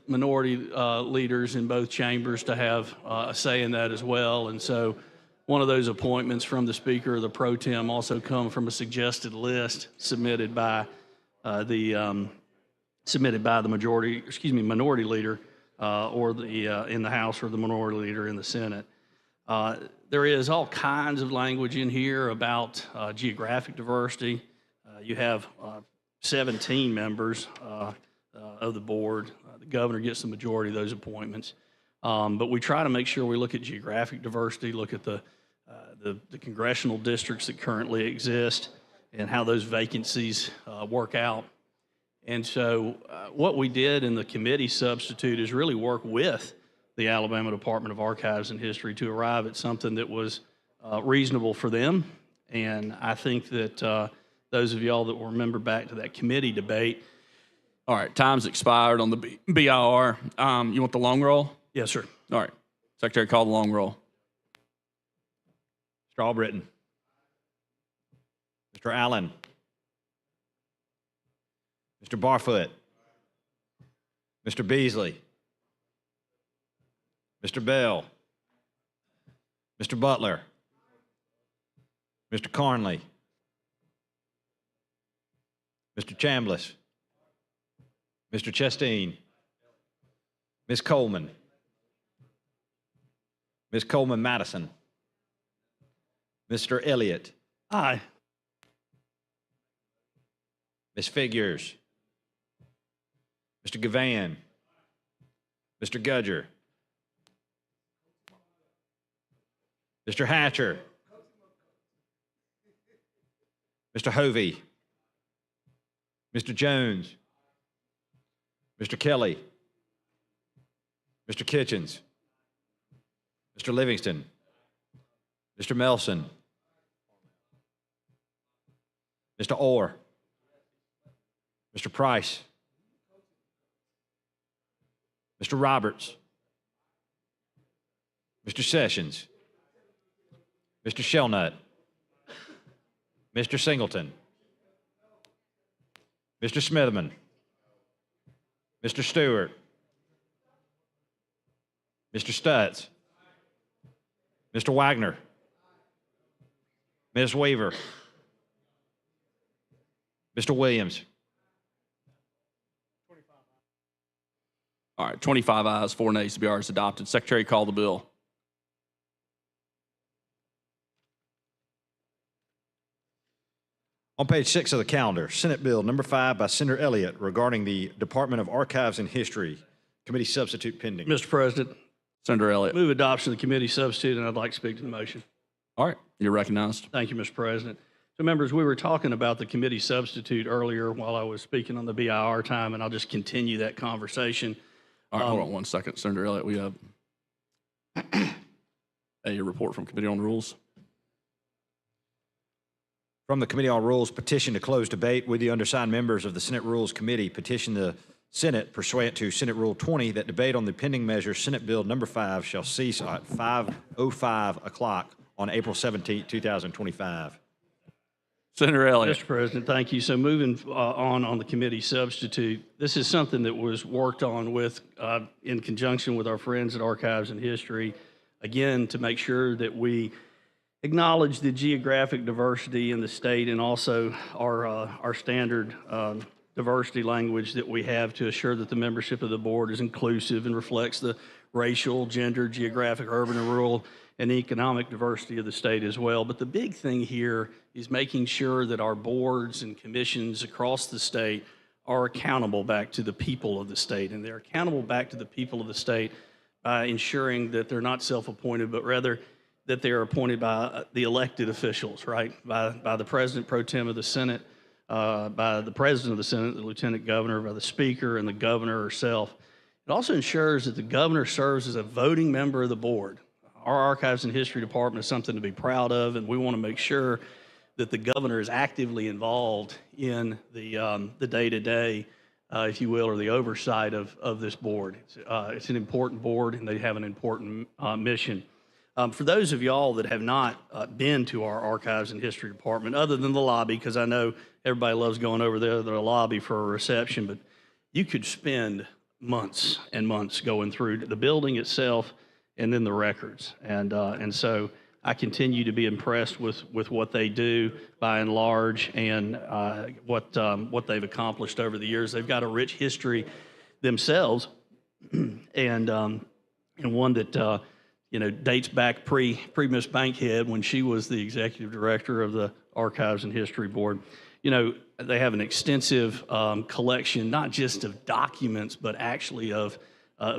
minority leaders in both chambers to have a say in that as well. And so one of those appointments from the Speaker or the Pro Tem also come from a suggested list submitted by the minority leader or in the House, or the minority leader in the Senate. There is all kinds of language in here about geographic diversity. You have 17 members of the board. The governor gets the majority of those appointments. But we try to make sure we look at geographic diversity, look at the congressional districts that currently exist and how those vacancies work out. And so what we did in the committee substitute is really work with the Alabama Department of Archives and History to arrive at something that was reasonable for them. And I think that those of y'all that will remember back to that committee debate. All right, time's expired on the BIR. You want the long roll? Yes, sir. All right. Secretary, call the long roll. Mr. Albritton. Mr. Allen. Mr. Barfoot. Mr. Beasley. Mr. Bell. Mr. Butler. Mr. Carnley. Mr. Chambliss. Mr. Chasteen. Ms. Coleman. Ms. Coleman Madison. Mr. Elliott. Aye. Ms. Figures. Mr. Gavan. Mr. Gudger. Mr. Hatcher. Mr. Hovey. Mr. Jones. Mr. Kelly. Mr. Kitchens. Mr. Livingston. Mr. Melson. Mr. Orr. Mr. Price. Mr. Roberts. Mr. Sessions. Mr. Shelnut. Mr. Singleton. Mr. Smitherman. Mr. Stewart. Mr. Stutz. Mr. Wagner. Ms. Weaver. Mr. Williams. All right, 25 ayes, 4 nays. The BR is adopted. Secretary, call the bill. On page 6 of the calendar, Senate Bill number 5 by Senator Elliott regarding the Department of Archives and History. Committee substitute pending. Mr. President, Senator Elliott. move adoption of the committee substitute, and I'd like to speak to the motion. All right, you're recognized. Thank you, Mr. President. So, members, we were talking about the committee substitute earlier while I was speaking on the BIR time, and I'll just continue that conversation. All right, hold on 1 second. Senator Elliott, we have a report from Committee on Rules. From the Committee on Rules, petition to close debate. With the undersigned members of the Senate Rules Committee, petition the Senate pursuant to Senate Rule 20 that debate on the pending measure Senate Bill number 5 shall cease at 5:05 o'clock on April 17, 2025. Senator Elliott. Mr. President, thank you. So moving on the committee substitute, this is something that was worked on with in conjunction with our friends at Archives and History, again, to make sure that we acknowledge the geographic diversity in the state and also our standard diversity language that we have to assure that the membership of the board is inclusive and reflects the racial, gender, geographic, urban and rural, and economic diversity of the state as well. But the big thing here is making sure that our boards and commissions across the state are accountable back to the people of the state. And they're accountable back to the people of the state by ensuring that they're not self-appointed, but rather that they are appointed by the elected officials, right? By the President Pro Tem of the Senate, by the President of the Senate, the Lieutenant Governor, by the Speaker, and the Governor herself. It also ensures that the Governor serves as a voting member of the board. Our Archives and History Department is something to be proud of, and we want to make sure that the Governor is actively involved in the day-to-day, if you will, or the oversight of this board. It's an important board, and they have an important mission. For those of y'all that have not been to our Archives and History Department, other than the lobby, because I know everybody loves going over there to the lobby for a reception, but you could spend months and months going through the building itself and then the records. And so I continue to be impressed with what they do by and large, and what they've accomplished over the years. They've got a rich history themselves, and one that dates back pre Miss Bankhead, when she was the executive director of the Archives and History Board. They have an extensive collection, not just of documents, but actually of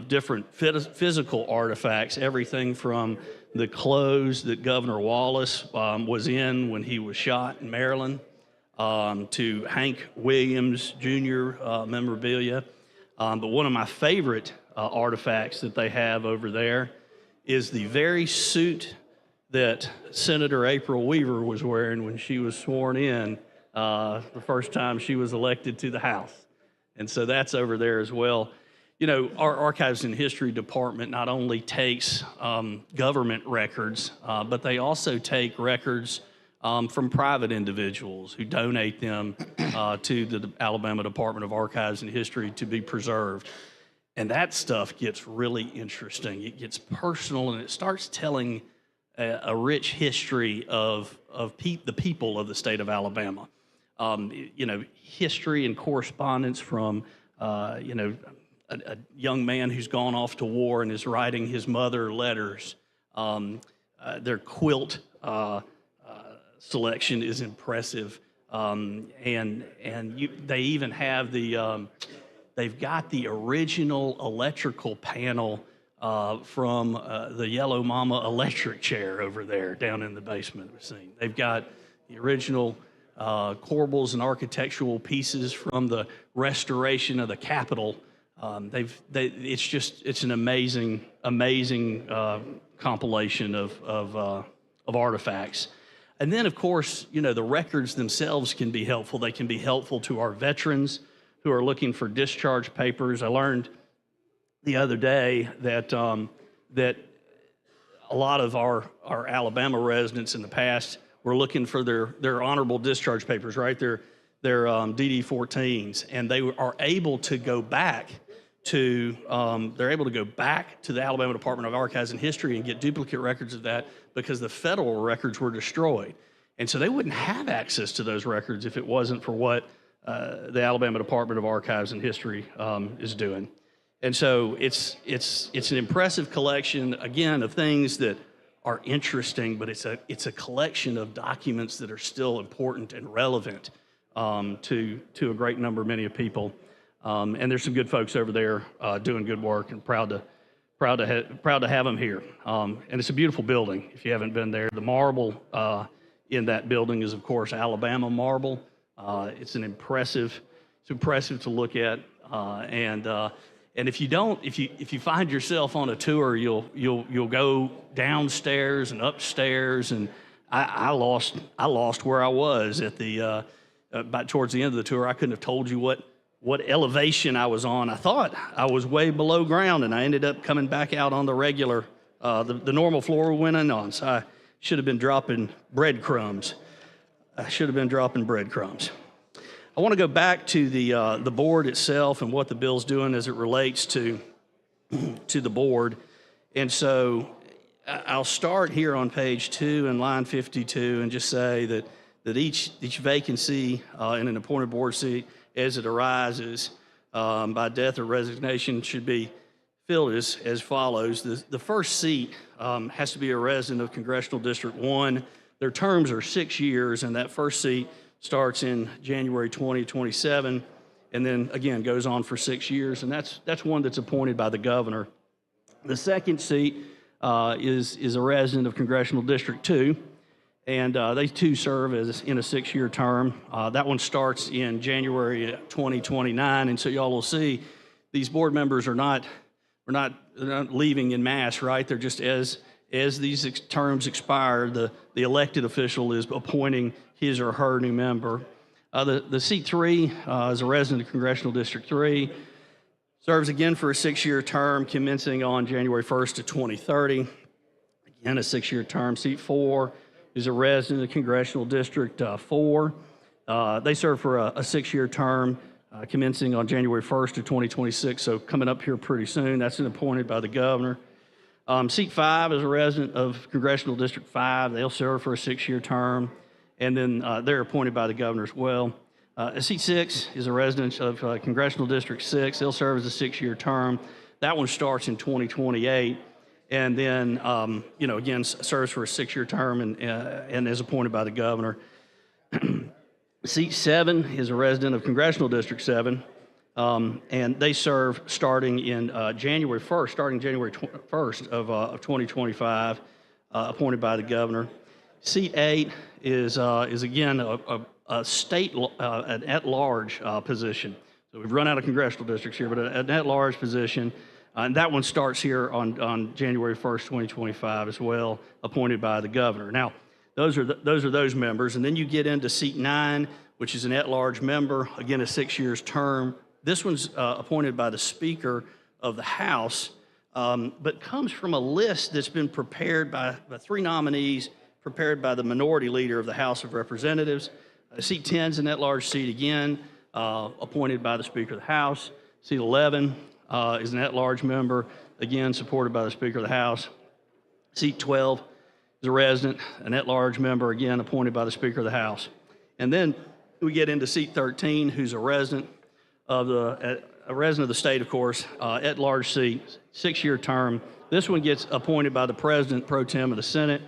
different physical artifacts, everything from the clothes that Governor Wallace was in when he was shot in Maryland, to Hank Williams Jr. Memorabilia. But one of my favorite artifacts that they have over there is the very suit that Senator April Weaver was wearing when she was sworn in the first time she was elected to the House. And so that's over there as well. Our Archives and History Department not only takes government records, but they also take records from private individuals who donate them to the Alabama Department of Archives and History to be preserved. And that stuff gets really interesting. It gets personal, and it starts telling a rich history of the people of the state of Alabama. History and correspondence from, a young man who's gone off to war and is writing his mother letters. Their quilt selection is impressive, they even have they've got the original electrical panel from the Yellow Mama electric chair over there down in the basement we've seen. They've got the original corbels and architectural pieces from the restoration of the Capitol. It's an amazing compilation of artifacts. And then, of course, the records themselves can be helpful. They can be helpful to our veterans who are looking for discharge papers. I learned the other day that that a lot of our Alabama residents in the past were looking for their honorable discharge papers, right? Their DD-14s, and they are able to go back to the Alabama Department of Archives and History and get duplicate records of that, because the federal records were destroyed. And so they wouldn't have access to those records if it wasn't for what the Alabama Department of Archives and History is doing. And so it's an impressive collection, again, of things that are interesting, but it's a collection of documents that are still important and relevant to a great number, many of people. And there's some good folks over there doing good work, and proud to have them here. And it's a beautiful building. If you haven't been there, the marble in that building is, of course, Alabama marble. It's impressive to look at. And if you find yourself on a tour, you'll go downstairs and upstairs. And I lost where I was at about towards the end of the tour. I couldn't have told you what elevation I was on. I thought I was way below ground, and I ended up coming back out on the regular, the normal floor we went in on. So I should have been dropping breadcrumbs. I want to go back to the board itself and what the bill's doing as it relates to the board. And so I'll start here on page 2 in line 52 and just say that each vacancy in an appointed board seat as it arises by death or resignation should be filled as follows. The first seat has to be a resident of Congressional District 1. Their terms are 6 years, and that first seat starts in January 2027, and then again goes on for 6 years, and that's one that's appointed by the governor. The second seat is a resident of Congressional District 2, and they too serve in a 6-year term. That one starts in January 2029, and so y'all will see these board members they're not leaving en masse, right? They're just as these terms expire, the elected official is appointing his or her new member. The seat 3 is a resident of Congressional District 3, serves again for a 6-year term commencing on January 1st of 2030. Again, a 6-year term. Seat 4 is a resident of Congressional District 4. They serve for a 6-year term commencing on January 1st of 2026, so coming up here pretty soon. That's appointed by the governor. Seat 5 is a resident of Congressional District 5. They'll serve for a 6-year term, and then they're appointed by the governor as well. Seat 6 is a resident of Congressional District 6. They'll serve as a 6-year term. That one starts in 2028, and then, again, serves for a 6-year term and is appointed by the governor. Seat 7 is a resident of Congressional District 7, and they serve starting in January 1st of 2025, appointed by the governor. Seat 8 is again a state, an at-large position. So we've run out of congressional districts here, but an at-large position, and that one starts here on January 1st, 2025 as well, appointed by the governor. Now, those are those members, and then you get into seat 9, which is an at-large member, again a 6-year term. This one's appointed by the Speaker of the House, but comes from a list that's been prepared by 3 nominees, prepared by the Minority Leader of the House of Representatives. Seat 10 is an at-large seat again, appointed by the Speaker of the House. Seat 11 is an at-large member, again supported by the Speaker of the House. Seat 12 is a resident, an at-large member, again appointed by the Speaker of the House. And then we get into seat 13, who's a resident of the state, of course, at-large seat, 6-year term. This one gets appointed by the President pro tem of the Senate.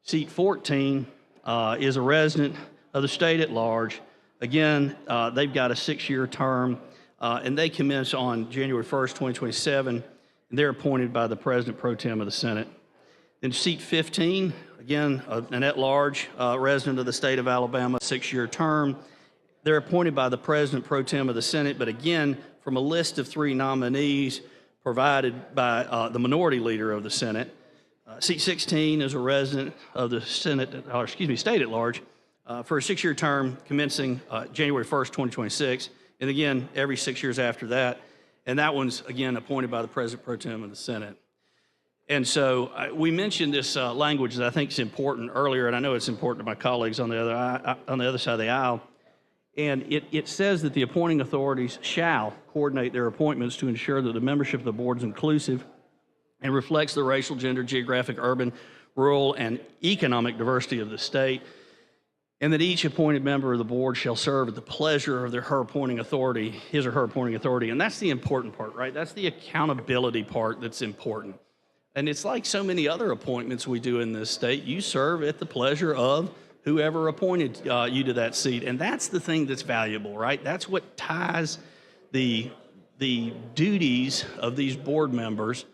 Seat 14 is a resident of the state at large. Again, they've got a 6-year term, and they commence on January 1st, 2027, and they're appointed by the President pro tem of the Senate. Then seat 15, again, an at-large resident of the state of Alabama, 6-year term. They're appointed by the President pro tem of the Senate, but again, from a list of 3 nominees provided by the Minority Leader of the Senate. Seat 16 is a resident of the state at large, for a 6-year term commencing January 1st, 2026, and again, every 6 years after that. And that one's, again, appointed by the President pro tem of the Senate. And so we mentioned this language that I think is important earlier, and I know it's important to my colleagues on the other side of the aisle. And it says that the appointing authorities shall coordinate their appointments to ensure that the membership of the board is inclusive and reflects the racial, gender, geographic, urban, rural, and economic diversity of the state, and that each appointed member of the board shall serve at the pleasure of her appointing authority, his or her appointing authority. And that's the important part, right? That's the accountability part that's important. And it's like so many other appointments we do in this state. You serve at the pleasure of whoever appointed you to that seat. And that's the thing that's valuable, right? That's what ties the duties of these board members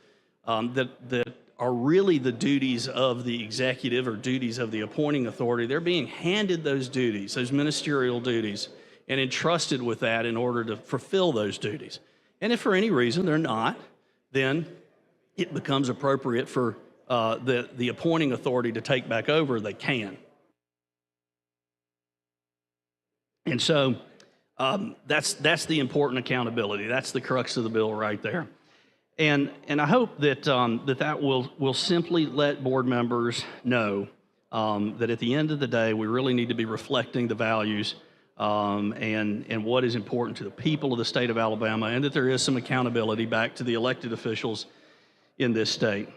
that are really the duties of the executive or duties of the appointing authority. They're being handed those duties, those ministerial duties, and entrusted with that in order to fulfill those duties. And if for any reason they're not, then it becomes appropriate for the appointing authority to take back over. They can. And so that's the important accountability. That's the crux of the bill right there. And I hope that that will simply let board members know that at the end of the day, we really need to be reflecting the values and what is important to the people of the state of Alabama, and that there is some accountability back to the elected officials in this state.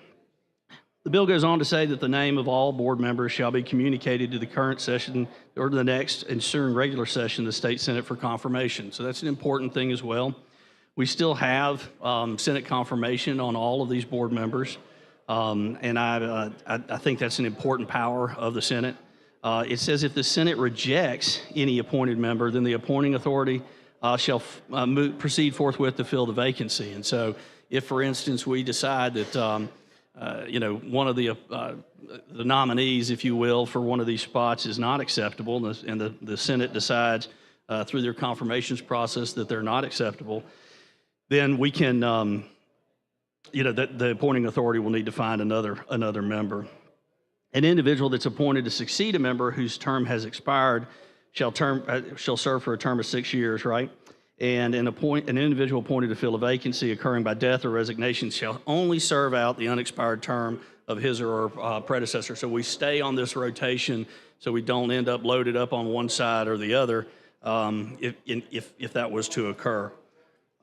The bill goes on to say that the name of all board members shall be communicated to the current session or to the next ensuing regular session of the State Senate for confirmation. So that's an important thing as well. We still have Senate confirmation on all of these board members, and I think that's an important power of the Senate. It says if the Senate rejects any appointed member, then the appointing authority shall proceed forthwith to fill the vacancy. And so if, for instance, we decide that one of the nominees, if you will, for one of these spots is not acceptable, and the Senate decides through their confirmations process that they're not acceptable, then we can, the appointing authority will need to find another member. An individual that's appointed to succeed a member whose term has expired shall serve for a term of 6 years, right? And an individual appointed to fill a vacancy occurring by death or resignation shall only serve out the unexpired term of his or her predecessor. So we stay on this rotation so we don't end up loaded up on one side or the other if that was to occur.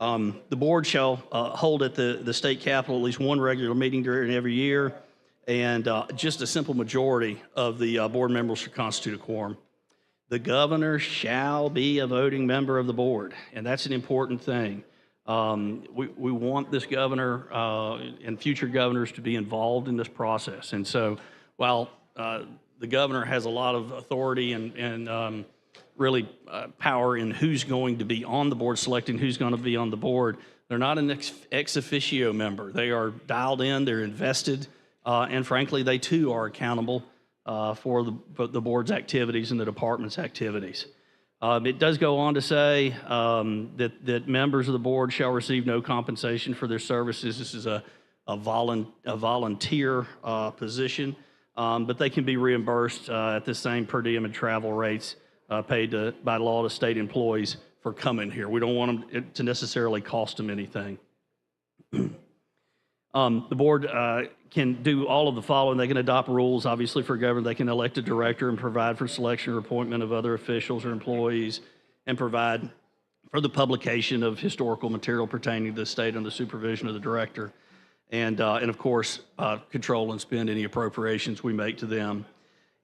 The board shall hold at the state capitol at least one regular meeting during every year, and just a simple majority of the board members should constitute a quorum. The governor shall be a voting member of the board, and that's an important thing. We want this governor and future governors to be involved in this process. And so while the governor has a lot of authority and really power in who's going to be on the board, selecting who's going to be on the board, they're not an ex officio member. They are dialed in, they're invested, and frankly, they too are accountable for the board's activities and the department's activities. It does go on to say that members of the board shall receive no compensation for their services. This is a volunteer position, but they can be reimbursed at the same per diem and travel rates paid by law to state employees for coming here. We don't want them to necessarily cost them anything. The board can do all of the following. They can adopt rules, obviously, for government. They can elect a director and provide for selection or appointment of other officials or employees, and provide for the publication of historical material pertaining to the state under the supervision of the director, and of course, control and spend any appropriations we make to them,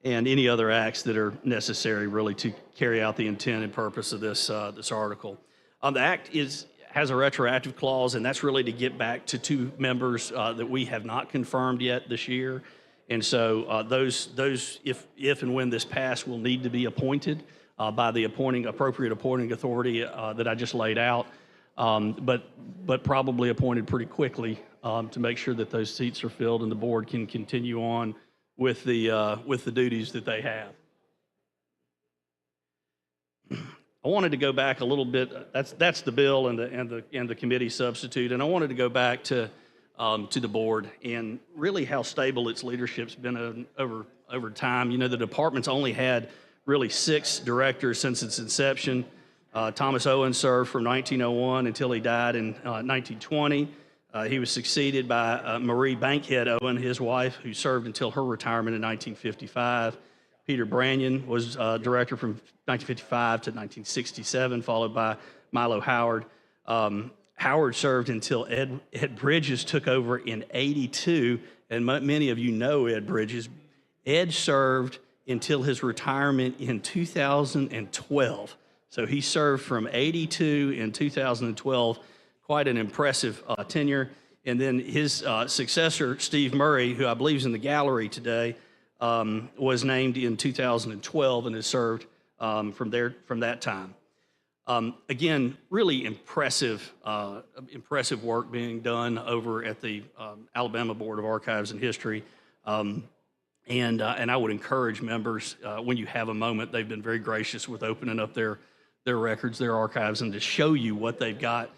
and any other acts that are necessary really to carry out the intent and purpose of this article. The act has a retroactive clause, and that's really to get back to two members that we have not confirmed yet this year. And so those if and when this passed, will need to be appointed by the appropriate appointing authority that I just laid out, but probably appointed pretty quickly to make sure that those seats are filled and the board can continue on with the duties that they have. I wanted to go back a little bit. That's the bill and the committee substitute, and I wanted to go back to the board and really how stable its leadership's been over time. You know, the department's only had really 6 directors since its inception. Thomas Owen served from 1901 until he died in 1920. He was succeeded by Marie Bankhead Owen, his wife, who served until her retirement in 1955. Peter Brannion was director from 1955 to 1967, followed by Milo Howard. Howard served until Ed Bridges took over in '82, and many of you know Ed Bridges. Ed served until his retirement in 2012. So he served from '82 in 2012, quite an impressive tenure. And then his successor, Steve Murray, who I believe is in the gallery today, was named in 2012 and has served from that time. Again, really impressive work being done over at the Alabama Board of Archives and History. And I would encourage members, when you have a moment, they've been very gracious with opening up their records, their archives, and to show you what they've got,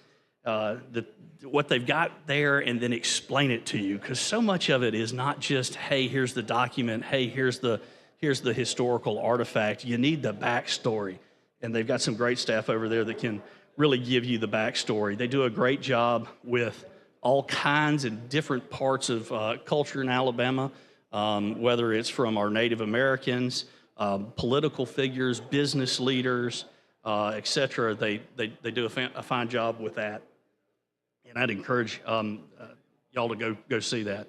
what they've got there, and then explain it to you. Because so much of it is not just, hey, here's the document, hey, here's the historical artifact. You need the backstory. And they've got some great staff over there that can really give you the backstory. They do a great job with all kinds and different parts of culture in Alabama, whether it's from our Native Americans, political figures, business leaders, et cetera. They do a fine job with that. And I'd encourage y'all to go see that.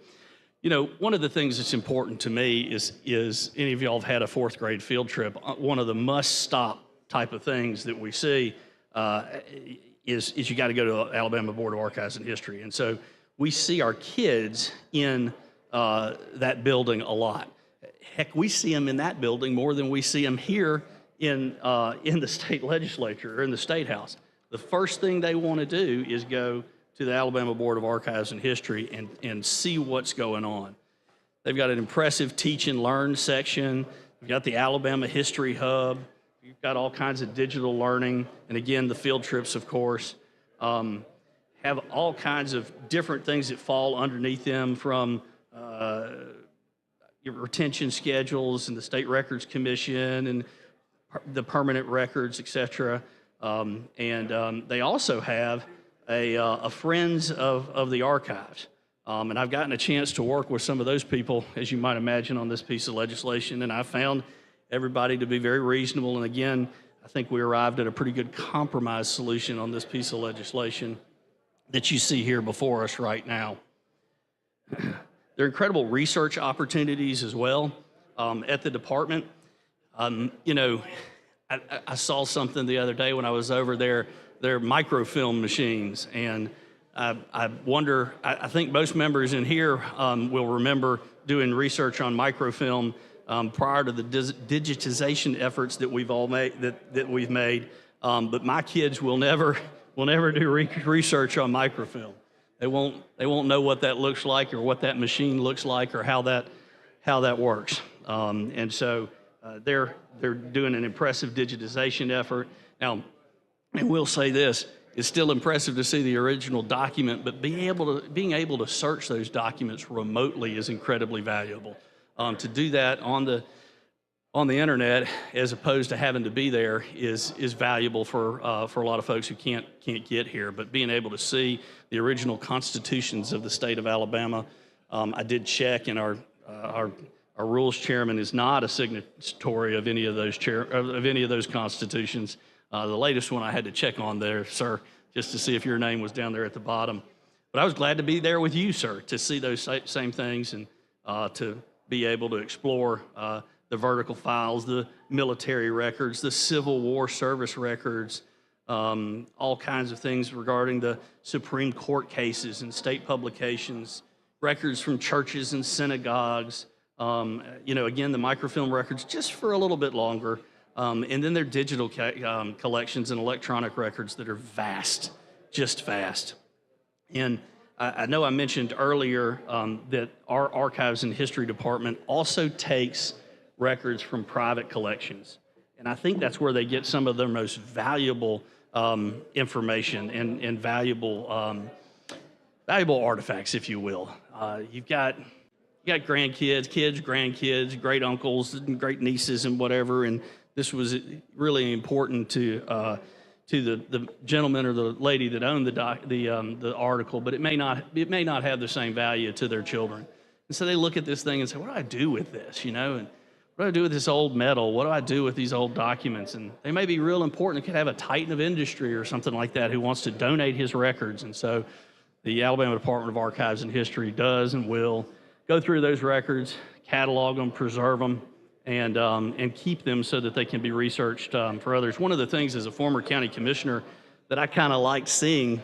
You know, one of the things that's important to me is any of y'all have had a 4th grade field trip. One of the must-stop type of things that we see is you got to go to Alabama Board of Archives and History. And so we see our kids in that building a lot. Heck, we see them in that building more than we see them here in the state legislature or in the State House. The first thing they want to do is go to the Alabama Board of Archives and History and see what's going on. They've got an impressive teach and learn section. We've got the Alabama History Hub. You've got all kinds of digital learning. And again, the field trips, of course, have all kinds of different things that fall underneath them, from your retention schedules and the State Records Commission and the permanent records, et cetera. And they also have a Friends of the Archives. And I've gotten a chance to work with some of those people, as you might imagine, on this piece of legislation. And I found everybody to be very reasonable. And again, I think we arrived at a pretty good compromise solution on this piece of legislation that you see here before us right now. There are incredible research opportunities as well at the department. You know, I saw something the other day when I was over there. They're microfilm machines, and I wonder, I think most members in here will remember doing research on microfilm prior to the digitization efforts that we've all made, that we've made. But my kids will never do research on microfilm. They won't know what that looks like or what that machine looks like or how that works. And so they're doing an impressive digitization effort. Now, and we'll say this, it's still impressive to see the original document, but being able to search those documents remotely is incredibly valuable. To do that on the internet, as opposed to having to be there, is valuable for a lot of folks who can't get here. But being able to see the original constitutions of the state of Alabama, I did check, and our rules chairman is not a signatory of any of those constitutions. The latest one I had to check on there, sir, just to see if your name was down there at the bottom. But I was glad to be there with you, sir, to see those same things and to be able to explore the vertical files, the military records, the Civil War service records, all kinds of things regarding the Supreme Court cases and state publications, records from churches and synagogues, you know, again, the microfilm records just for a little bit longer. And then their digital collections and electronic records that are vast, just vast. And I know I mentioned earlier that our Archives and History Department also takes records from private collections. And I think that's where they get some of their most valuable information and valuable artifacts, if you will. You've got grandkids, kids, grandkids, great uncles, and great nieces and whatever, and this was really important to the gentleman or the lady that owned the article, but it may not have the same value to their children. And so they look at this thing and say, what do I do with this, you know? And what do I do with this old metal? What do I do with these old documents? And they may be real important. It could have a titan of industry or something like that who wants to donate his records. And so the Alabama Department of Archives and History does and will go through those records, catalog them, preserve them, and keep them so that they can be researched for others. One of the things as a former county commissioner that I kind of liked seeing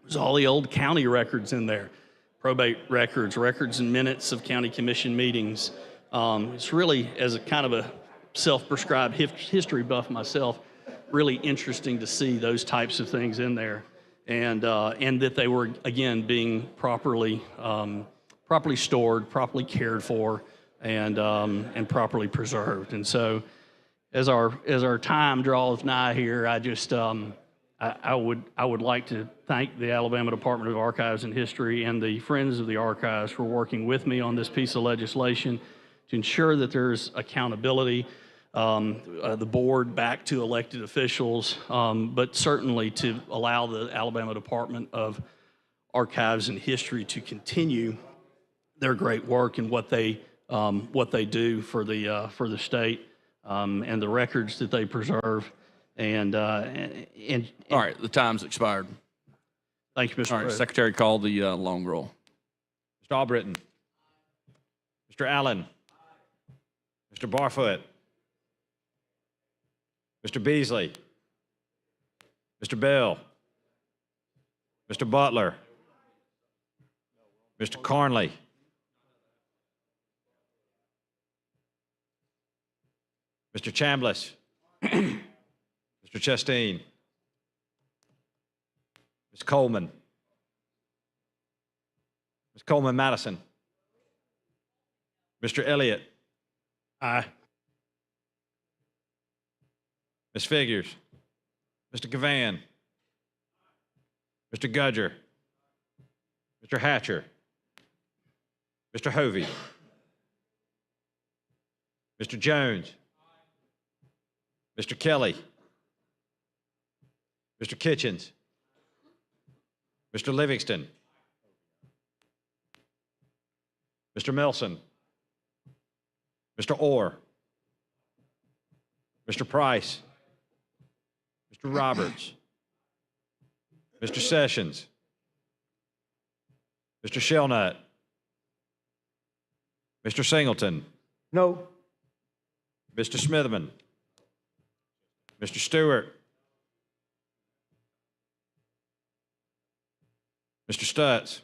was all the old county records in there, probate records, records and minutes of county commission meetings. It's really, as a kind of a self-prescribed history buff myself, really interesting to see those types of things in there, and that they were, again, being properly stored, properly cared for, and properly preserved. And so, as our time draws nigh here, I just I would like to thank the Alabama Department of Archives and History and the Friends of the Archives for working with me on this piece of legislation to ensure that there's accountability, the board back to elected officials, but certainly to allow the Alabama Department of Archives and History to continue their great work and what they do for the state and the records that they preserve. And all right, the time's expired. Thank you, Mr. All right, President. Secretary, call the long roll. Mr. Albritton. Mr. Allen. Mr. Barfoot. Mr. Beasley. Mr. Bell. Mr. Butler. Mr. Carnley. Mr. Chambliss. Mr. Chastain. Ms. Coleman. Ms. Coleman Madison. Mr. Elliott. Aye. Ms. Figures. Mr. Gavan. Mr. Gudger. Mr. Hatcher. Mr. Hovey. Mr. Jones. Mr. Kelly. Mr. Kitchens. Mr. Livingston. Mr. Milson. Mr. Orr. Mr. Price. Mr. Roberts, Mr. Sessions, Mr. Shelnut, Mr. Singleton, No. Mr. Smitherman, Mr. Stewart, Mr. Stutz,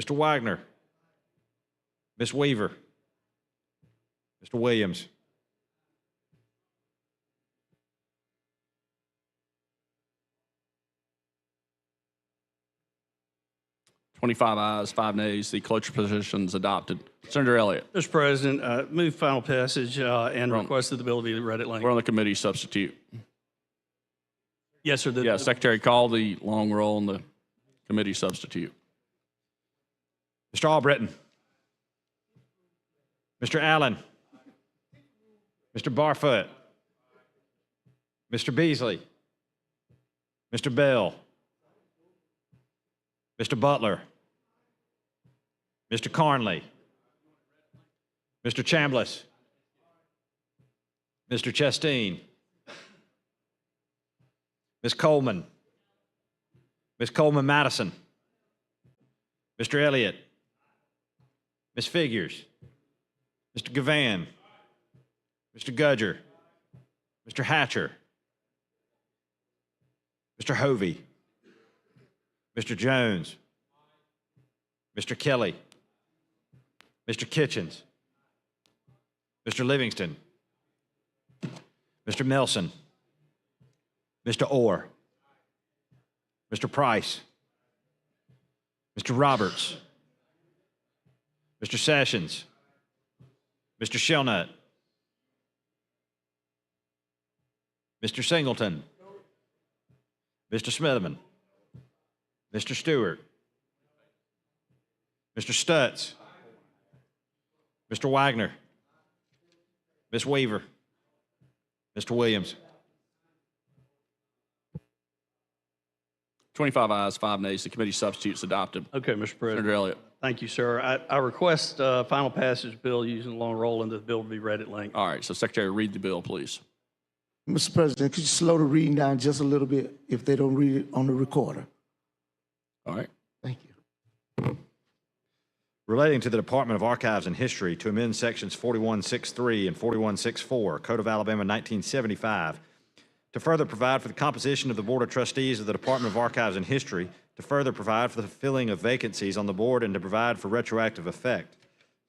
Mr. Wagner, Ms. Weaver, Mr. Williams. 25 ayes, 5 nays. The cloture position is adopted. Senator Elliott, Mr. President, move final passage and request that the bill be read at length. we're on the committee substitute. Yes, sir. Yeah, Secretary, call the long roll on the committee substitute. Mr. Albritton, Mr. Allen, Mr. Barfoot, Mr. Beasley, Mr. Bell, Mr. Butler, Mr. Carnley, Mr. Chambliss, Mr. Chasteen, Ms. Coleman, Ms. Coleman-Madison, Mr. Elliott, Ms. Figures, Mr. Gavan, Mr. Gudger, Mr. Hatcher, Mr. Hovey, Mr. Jones, Mr. Kelly, Mr. Kitchens, Mr. Livingston, Mr. Melson, Mr. Orr, Mr. Price, Mr. Roberts, Mr. Sessions, Mr. Shelnut, Mr. Singleton, Mr. Smitherman, Mr. Stewart, Mr. Stutz, Mr. Wagner, Ms. Weaver, Mr. Williams. 25 ayes, 5 nays. The committee substitute is adopted. Okay, Mr. President. Senator Elliott. Thank you, sir. I request final passage bill using the long roll and the bill to be read at length. All right, so Secretary, read the bill, please. Mr. President, could you slow the reading down just a little bit if they don't read it on the recorder? All right. Thank you. Relating to the Department of Archives and History to amend sections 4163 and 4164, Code of Alabama 1975, to further provide for the composition of the Board of Trustees of the Department of Archives and History, to further provide for the filling of vacancies on the board, and to provide for retroactive effect.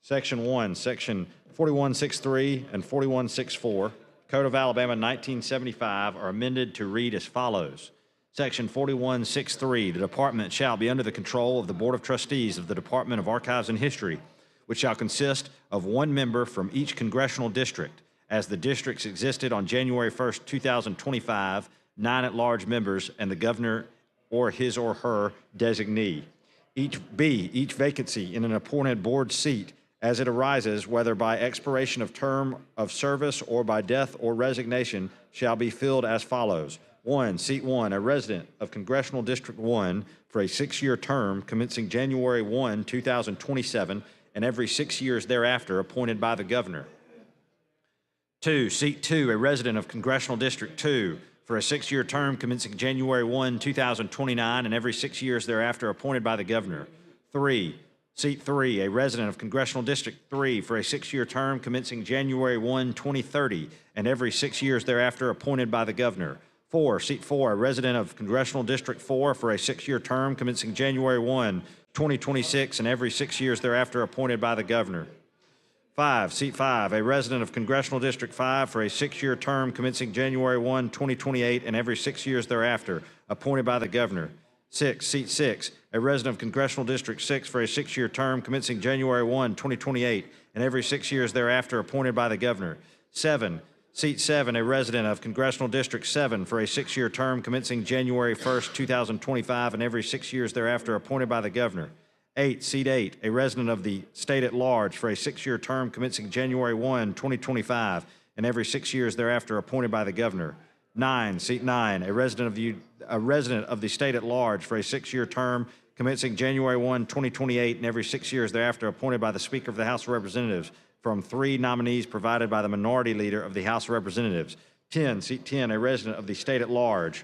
Section 1, Section 4163 and 4164, Code of Alabama 1975 are amended to read as follows. Section 4163, the department shall be under the control of the Board of Trustees of the Department of Archives and History, which shall consist of 1 member from each congressional district, as the districts existed on January 1st, 2025, 9 at-large members, and the governor or his or her designee. Each vacancy in an appointed board seat as it arises, whether by expiration of term of service or by death or resignation, shall be filled as follows. 1, Seat 1, a resident of Congressional District 1 for a 6-year term commencing January 1, 2027, and every 6 years thereafter appointed by the governor. 2, Seat 2, a resident of Congressional District 2 for a 6-year term commencing January 1, 2029, and every 6 years thereafter appointed by the governor. 3, Seat 3, a resident of Congressional District 3 for a 6-year term commencing January 1, 2030, and every 6 years thereafter appointed by the governor. 4, Seat 4, a resident of Congressional District 4 for a 6-year term commencing January 1, 2026, and every 6 years thereafter appointed by the governor. 5, Seat 5, a resident of Congressional District 5 for a 6-year term commencing January 1, 2028, and every 6 years thereafter, appointed by the governor. 6, Seat 6, a resident of Congressional District 6 for a 6-year term commencing January 1, 2028, and every 6 years thereafter, appointed by the governor. 7, Seat 7, a resident of Congressional District 7 for a 6-year term commencing January 1, 2025, and every 6 years thereafter, appointed by the governor. 8, Seat 8, a resident of the state at large for a 6-year term commencing January 1, 2025, and every 6 years thereafter appointed by the governor. 9, Seat 9, a resident of the state at large for a 6-year term commencing January 1, 2028, and every 6 years thereafter appointed by the Speaker of the House of Representatives from 3 nominees provided by the minority leader of the House of Representatives. 10, seat 10, a resident of the state at large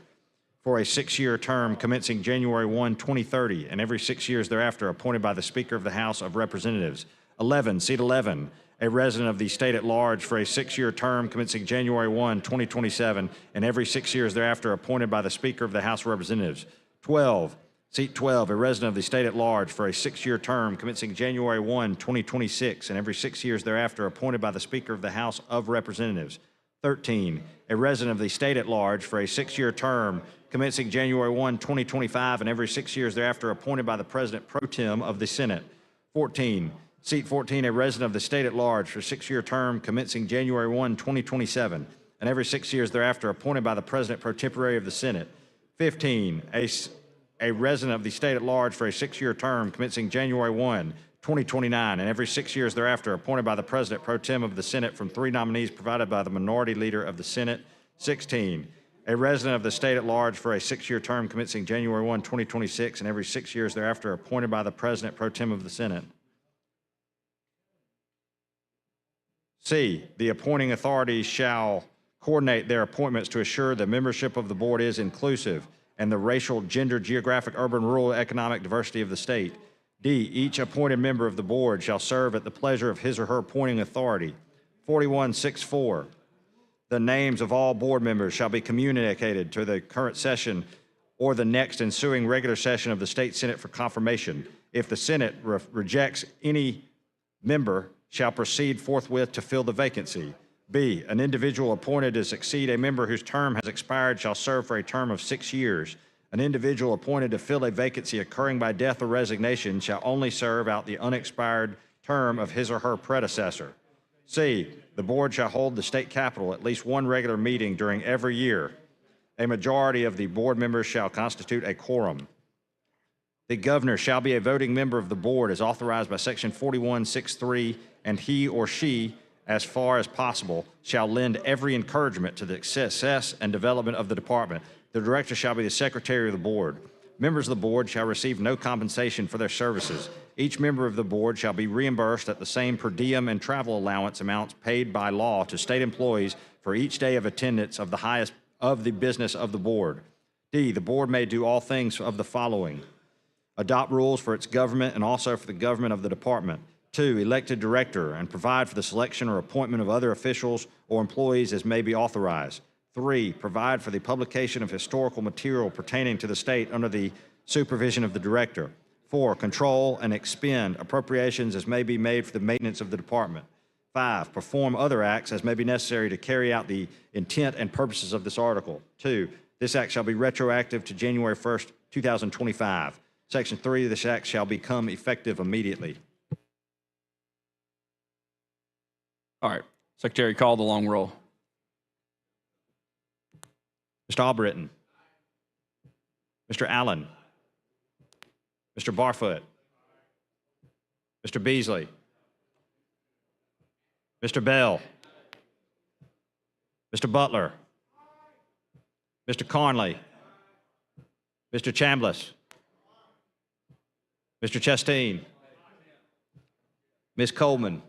for a 6-year term commencing January 1, 2030, and every 6 years thereafter appointed by the Speaker of the House of Representatives. 11, seat 11, a resident of the state at large for a 6-year term commencing January 1, 2027, and every 6 years thereafter appointed by the Speaker of the House of Representatives. 12, seat 12, a resident of the state at large for a 6-year term commencing January 1, 2026, and every 6 years thereafter appointed by the Speaker of the House of Representatives. 13, a resident of the state at large for a 6-year term commencing January 1, 2025, and every 6 years thereafter appointed by the President pro tem of the Senate. 14, seat 14, a resident of the state at large for a 6-year term commencing January 1, 2027, and every 6 years thereafter appointed by the President pro tempore of the Senate. 15, a resident of the state at large for a 6-year term commencing January 1, 2029, and every 6 years thereafter appointed by the President pro tem of the Senate from 3 nominees provided by the minority leader of the Senate. 16, a resident of the state at large for a 6-year term commencing January 1, 2026, and every 6 years thereafter appointed by the President pro tem of the Senate. C, the appointing authorities shall coordinate their appointments to assure the membership of the board is inclusive and the racial, gender, geographic, urban, rural, economic diversity of the state. D, each appointed member of the board shall serve at the pleasure of his or her appointing authority. 4164, the names of all board members shall be communicated to the current session or the next ensuing regular session of the State Senate for confirmation. If the Senate rejects any member, shall proceed forthwith to fill the vacancy. B, an individual appointed to succeed a member whose term has expired shall serve for a term of 6 years. An individual appointed to fill a vacancy occurring by death or resignation shall only serve out the unexpired term of his or her predecessor. C, the board shall hold the state capitol at least one regular meeting during every year. A majority of the board members shall constitute a quorum. The governor shall be a voting member of the board as authorized by Section 4163, and he or she, as far as possible, shall lend every encouragement to the success and development of the department. The director shall be the secretary of the board. Members of the board shall receive no compensation for their services. Each member of the board shall be reimbursed at the same per diem and travel allowance amounts paid by law to state employees for each day of attendance of the business of the board. D, the board may do all things of the following: adopt rules for its government and also for the government of the department. 2, elect a director and provide for the selection or appointment of other officials or employees as may be authorized. 3, provide for the publication of historical material pertaining to the state under the supervision of the director. 4, control and expend appropriations as may be made for the maintenance of the department. 5, perform other acts as may be necessary to carry out the intent and purposes of this article. 2, this act shall be retroactive to January 1st, 2025. Section 3 of this act shall become effective immediately. All right. Secretary, call the long roll. Mr. Albritton. Mr. Allen. Mr. Barfoot. Mr. Beasley. Mr. Bell. Mr. Butler. Mr. Conley. Mr. Chambliss. Mr. Chasteen. Ms. Coleman.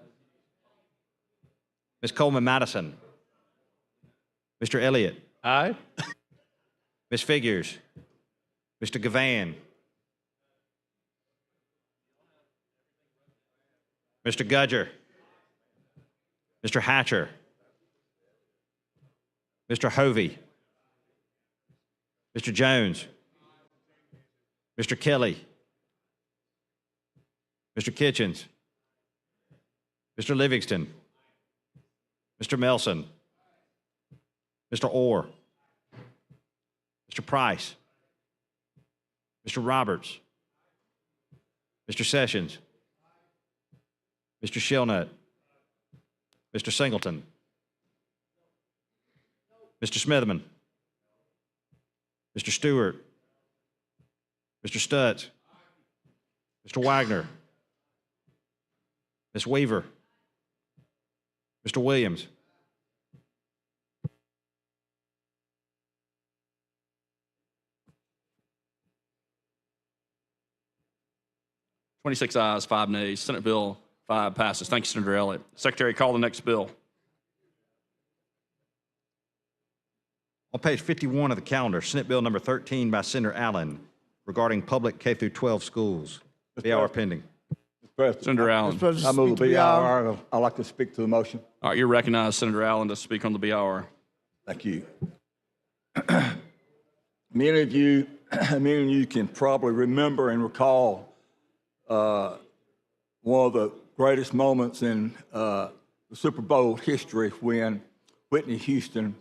Ms. Coleman-Madison. Mr. Elliott. Aye. Ms. Figures. Mr. Gavan. Mr. Gudger. Mr. Hatcher. Mr. Hovey. Mr. Jones. Mr. Kelly. Mr. Kitchens. Mr. Livingston. Mr. Melson. Mr. Orr. Mr. Price. Mr. Roberts. Mr. Sessions. Mr. Shellnut. Mr. Singleton. Mr. Smitherman. Mr. Stewart. Mr. Stutz. Mr. Wagner. Ms. Weaver. Mr. Williams. $26 ayes, 5 nays. Senate Bill 5 passes. Thank you, Senator Elliott. Secretary, call the next bill. On page 51 of the calendar, Senate Bill number 13 by Senator Allen regarding public K through 12 schools. BR pending. Senator Allen. President, I move speak the to BIR. I'd like to speak to the motion. All right, you're recognized, Senator Allen, to speak on the BIR. Thank you. Many of you can probably remember and recall one of the greatest moments in the Super Bowl history when Whitney Houston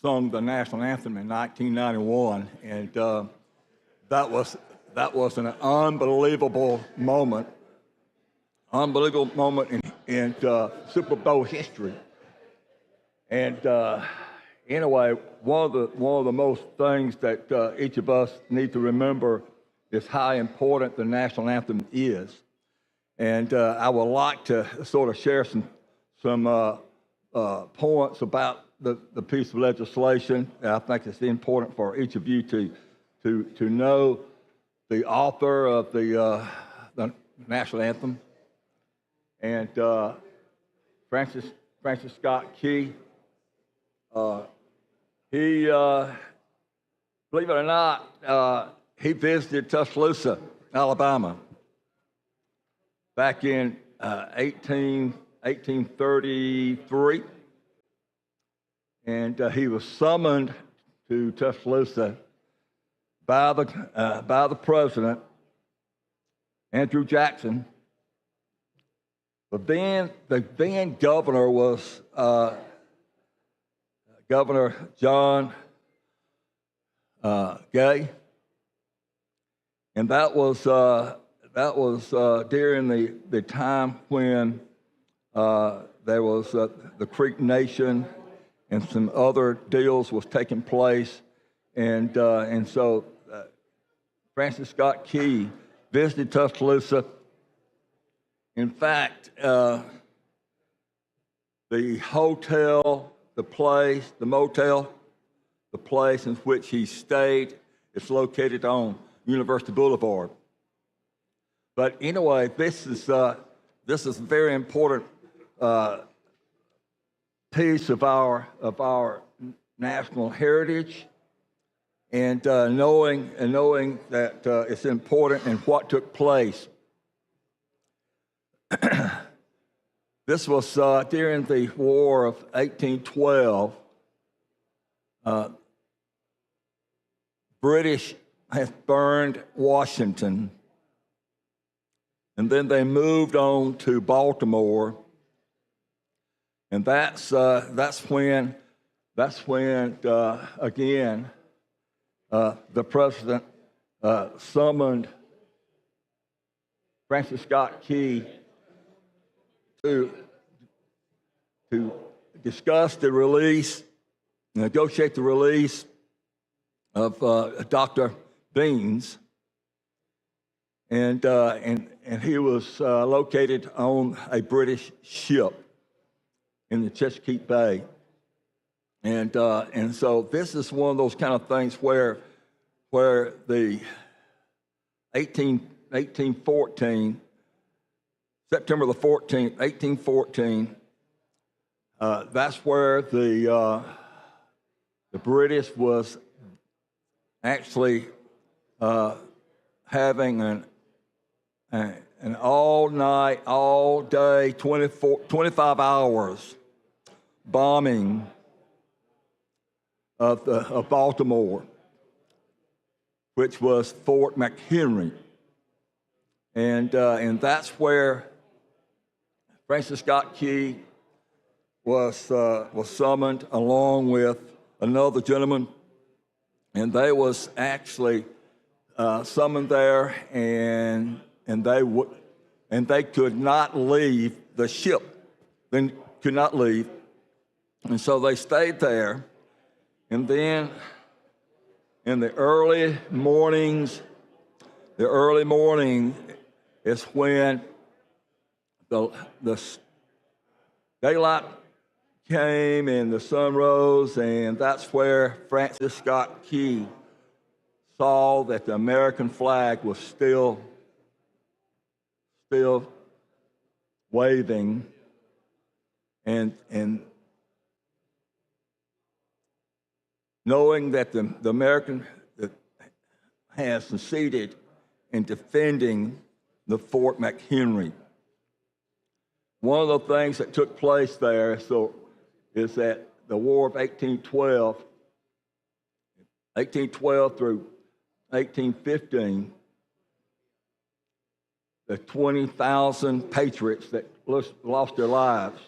sung the national anthem in 1991, and that was an unbelievable moment in Super Bowl history. And anyway, one of the most things that each of us need to remember is how important the national anthem is. And I would like to sort of share some points about the piece of legislation. I think it's important for each of you to know the author of the national anthem, and Francis Scott Key. He, believe it or not, he visited Tuscaloosa, Alabama, back in 1833, and he was summoned to Tuscaloosa by the president, Andrew Jackson. But then the then governor was Governor John Gay, and that was during the time when there was the Creek Nation and some other deals was taking place, and so Francis Scott Key visited Tuscaloosa. In fact, the hotel, the motel, the place in which he stayed, is located on University Boulevard. But anyway, this is a very important piece of our national heritage, and knowing that it's important and what took place. This was during the War of 1812. British had burned Washington, and then they moved on to Baltimore, and that's when again the president summoned Francis Scott Key to discuss the release, negotiate the release of Dr. Beans, and he was located on a British ship in the Chesapeake Bay, and so this is one of those kind of things where the 1814. September the 14th, 1814, that's where the British was actually having an all-night, all-day, 25 hours bombing of Baltimore, which was Fort McHenry, and that's where Francis Scott Key was summoned along with another gentleman, and they was actually summoned there, and they could not leave the ship. They could not leave, and so they stayed there, and then in the early morning is when the daylight came and the sun rose, and that's where Francis Scott Key saw that the American flag was still waving and knowing that the American has succeeded in defending the Fort McHenry. One of the things that took place there is that the War of 1812 through 1815, the 20,000 patriots that lost their lives,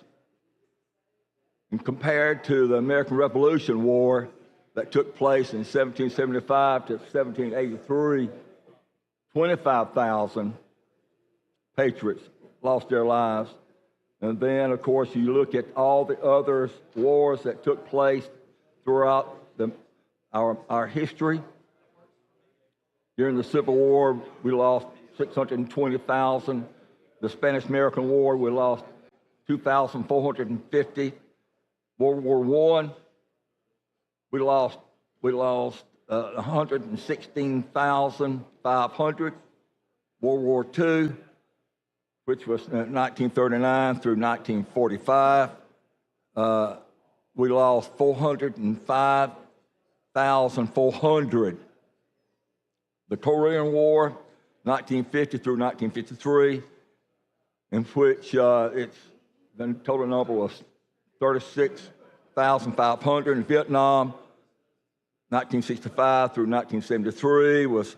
and compared to the American Revolution War that took place in 1775 to 1783, 25,000 patriots lost their lives. And then, of course, you look at all the other wars that took place throughout our history. During the Civil War, we lost 620,000. The Spanish-American War, we lost 2,450. World War I, we lost 116,500. World War II, which was 1939 through 1945, we lost 405,400. The Korean War, 1950 through 1953, in which the total number was 36,500. In Vietnam, 1965 through 1973 was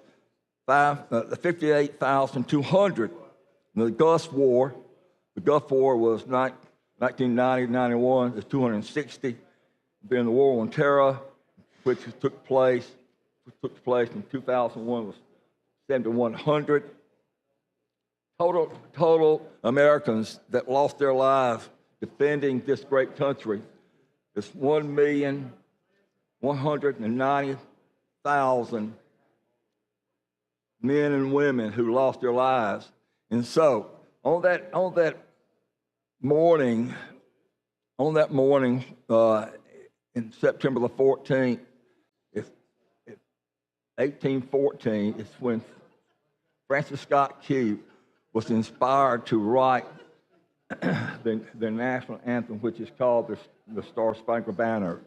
58,200. The Gulf War was 1990-91, is 260. Then the War on Terror, which took place in 2001, was 7,100. Total Americans that lost their lives defending this great country is 1,190,000 men and women who lost their lives. And so on that morning, in September the 14th, 1814, is when Francis Scott Key was inspired to write the national anthem, which is called the Star-Spangled Banner,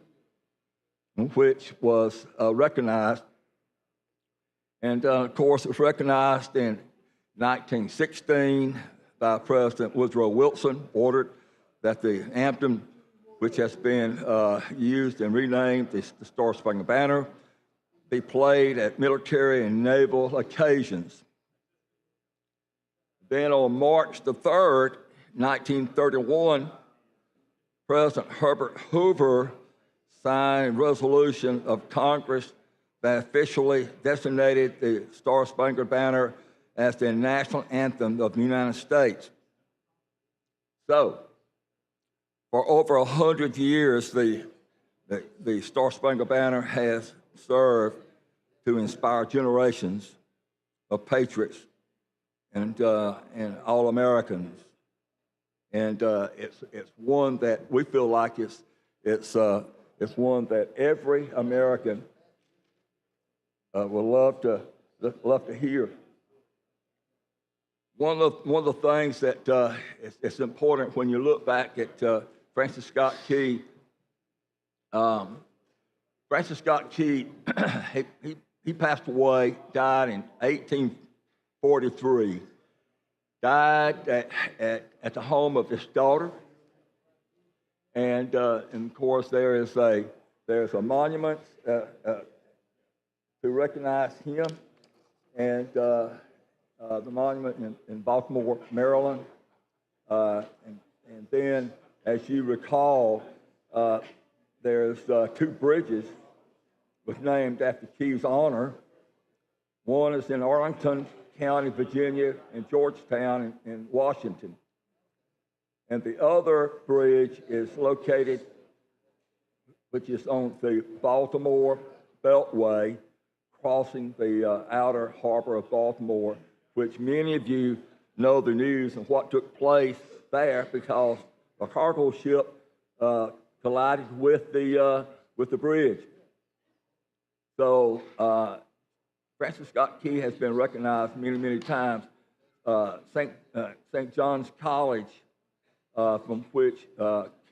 which was recognized. And of course, it was recognized in 1916 by President Woodrow Wilson, ordered that the anthem, which has been used and renamed the Star-Spangled Banner, be played at military and naval occasions. Then on March the 3rd, 1931, President Herbert Hoover signed a resolution of Congress that officially designated the Star-Spangled Banner as the national anthem of the United States. So, for over 100 years, the Star-Spangled Banner has served to inspire generations of patriots and all Americans. And it's one that we feel like it's one that every American will love to hear. One of the things that it's important when you look back at Francis Scott Key. Francis Scott Key, he passed away, died in 1843. Died at the home of his daughter, and of course there's a monument to recognize him, and the monument in Baltimore, Maryland, and then, as you recall, there's 2 bridges was named after Key's honor. One is in Arlington County, Virginia, and Georgetown in Washington. And the other bridge is located, which is on the Baltimore Beltway, crossing the outer harbor of Baltimore, which many of you know the news and what took place there because a cargo ship collided with the bridge. So Francis Scott Key has been recognized many, many times. St. John's College from which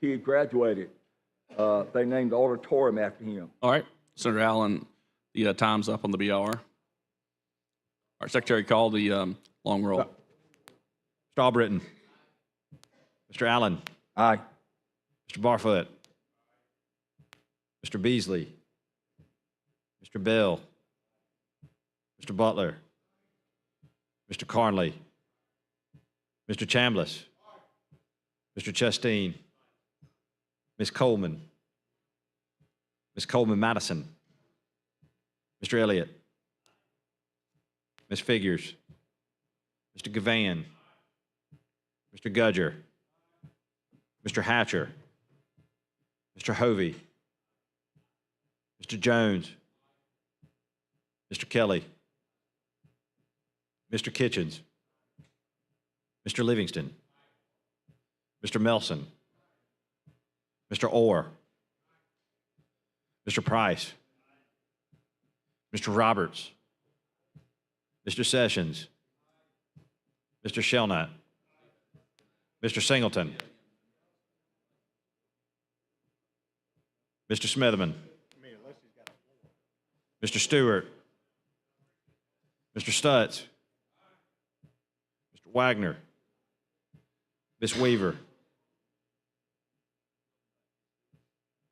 he graduated. They named the auditorium after him. All right, Senator Allen, the time's up on the BR. Our Secretary, call the long roll. Mr. Albritton. Mr. Allen. Aye. Mr. Barfoot. Mr. Beasley. Mr. Bell. Mr. Butler. Mr. Carnley. Mr. Chambliss. Mr. Chasteen. Ms. Coleman. Ms. Coleman Madison. Mr. Elliott. Ms. Figures. Mr. Gavan. Mr. Gudger. Mr. Hatcher. Mr. Hovey. Mr. Jones. Mr. Kelly. Mr. Kitchens. Mr. Livingston. Mr. Melson. Mr. Orr. Mr. Price. Mr. Roberts. Mr. Sessions. Mr. Shelnut. Mr. Singleton. Mr. Smitherman. Mr. Stewart. Mr. Stutz. Mr. Wagner. Ms. Weaver.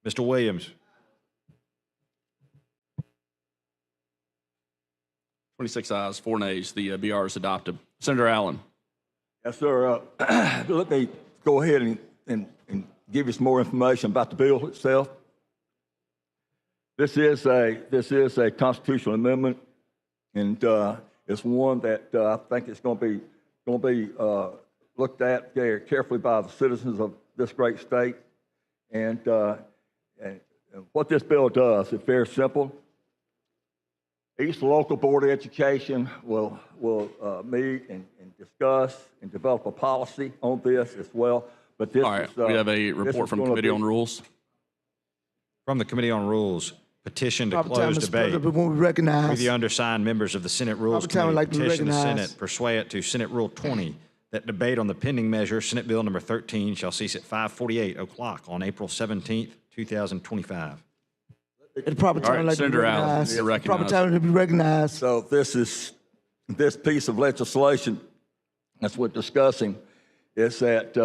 Mr. Williams. 26 ayes, 4 nays. The BR is adopted. Senator Allen. Yes, sir. Let me go ahead and give you some more information about the bill itself. This is a constitutional amendment, and it's one that I think is going to be looked at very carefully by the citizens of this great state. And what this bill does is very simple. Each local board of education will meet and discuss and develop a policy on this as well. But this All right, we have a report from Committee on Rules. From the Committee on Rules, petition to close Mr. debate. President, we won't recognize. With the undersigned members of the Senate Rules Proper time, Committee, I'd like to petition the recognize. Senate pursuant to Senate Rule 20 that debate on the pending measure, Senate Bill number 13, shall cease at 5:48 o'clock on April 17th, 2025. At the proper time, All right, I'd like to be Senator Allen, recognized. you're Proper recognized. time to be recognized. So this piece of legislation that's we're discussing is that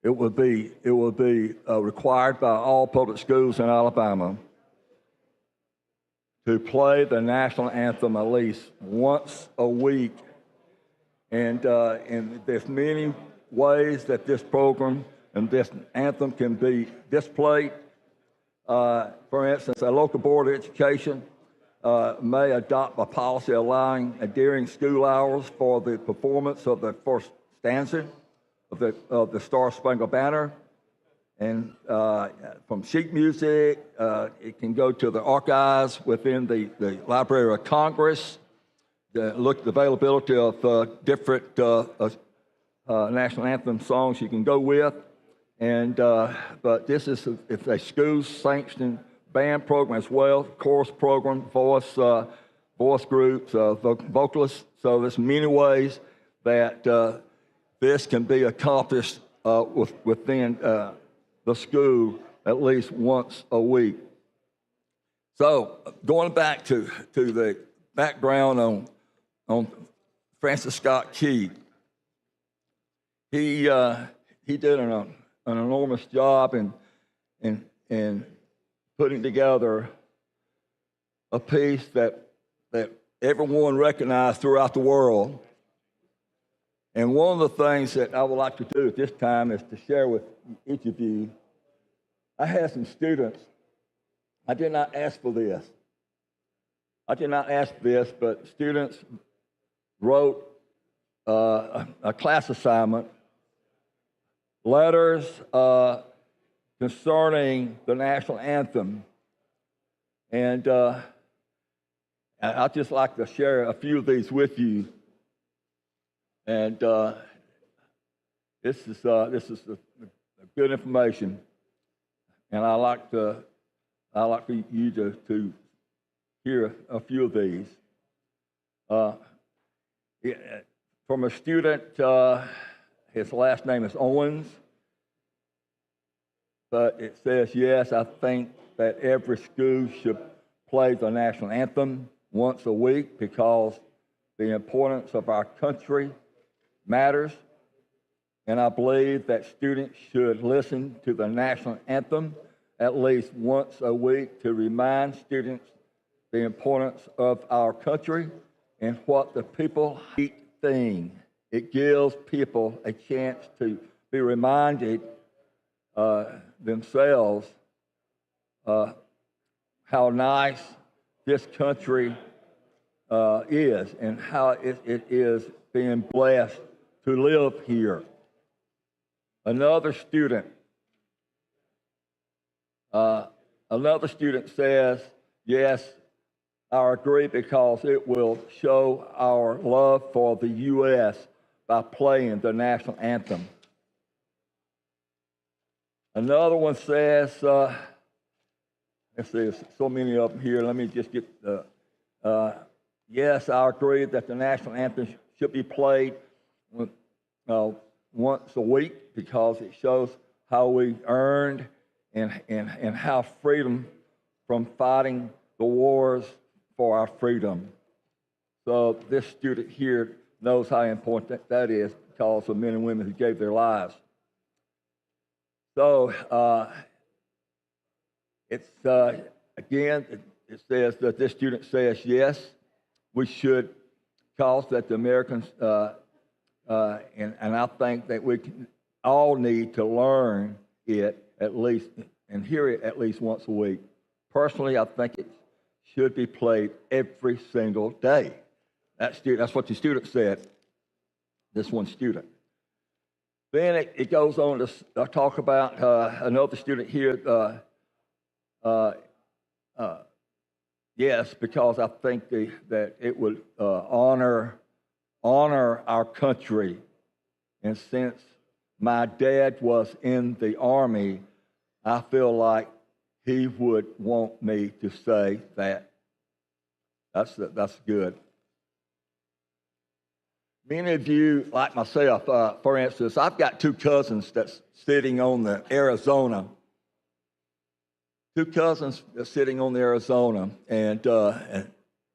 it will be required by all public schools in Alabama to play the national anthem at least once a week, and there's many ways that this program and this anthem can be displayed. For instance, a local board of education may adopt a policy allowing during school hours for the performance of the first stanza of the Star Spangled Banner. And from sheet music, it can go to the archives within the Library of Congress, look at the availability of different national anthem songs you can go with. And but this is it's a school-sanctioned band program as well, chorus program, voice groups, vocalists. So there's many ways that this can be accomplished within the school at least once a week. So going back to the background on Francis Scott Key, he did an enormous job in putting together a piece that everyone recognized throughout the world. And one of the things that I would like to do at this time is to share with each of you. I had some students. I did not ask for this. But students wrote a class assignment, letters concerning the national anthem. And I'd just like to share a few of these with you. And this is good information, and I like for you to hear a few of these. From a student, his last name is Owens. But it says, yes, I think that every school should play the national anthem once a week because the importance of our country matters. And I believe that students should listen to the national anthem at least once a week to remind students the importance of our country and what the people thing. It gives people a chance to be reminded themselves how nice this country is and how it is being blessed to live here. Another student says, yes, I agree because it will show our love for the U.S. by playing the national anthem. Another one says, let's see, there's so many of them here. Let me just get yes, I agree that the national anthem should be played once a week because it shows how we earned and how freedom from fighting the wars for our freedom. So this student here knows how important that is because of men and women who gave their lives. So it's again, it says that this student says, yes, we should cause that the Americans, and I think that we all need to learn it at least and hear it at least once a week. Personally, I think it should be played every single day. That's what the student said, this one student. Then it goes on to talk about another student here. Yes, because I think that it would honor our country. And since my dad was in the Army, I feel like he would want me to say that. That's good. Many of you, like myself, for instance, I've got two cousins that's sitting on the Arizona. Two cousins that's sitting on the Arizona, and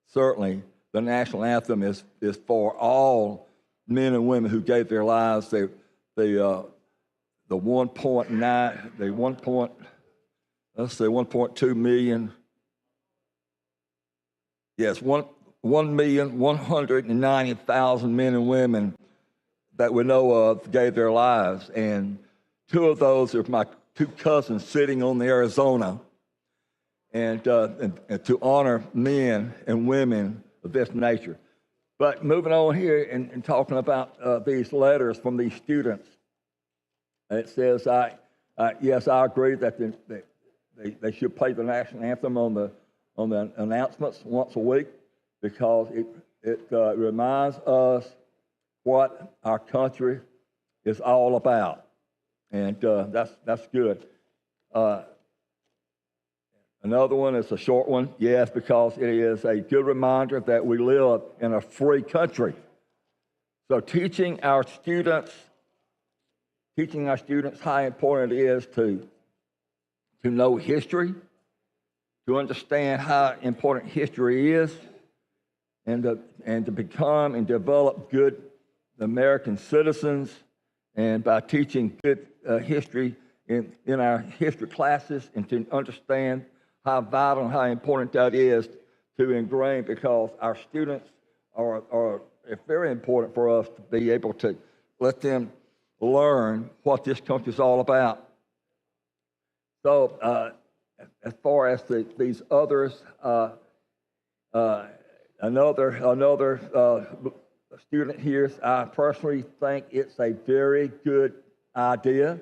certainly the national anthem is for all men and women who gave their lives. The 1.2 million. Yes, 1,190,000 men and women that we know of gave their lives, and two of those are my two cousins sitting on the Arizona, and to honor men and women of this nature. But moving on here and talking about these letters from these students, it says, yes, I agree that they should play the national anthem on the announcements once a week because it reminds us what our country is all about, and that's good. Another one is a short one, yes, because it is a good reminder that we live in a free country. So teaching our students how important it is to know history, to understand how important history is, and to become and develop good American citizens, and by teaching good history in our history classes, and to understand how vital and how important that is to ingrain, because our students it's very important for us to be able to let them learn what this country is all about. So as far as these others, another student here, I personally think it's a very good idea.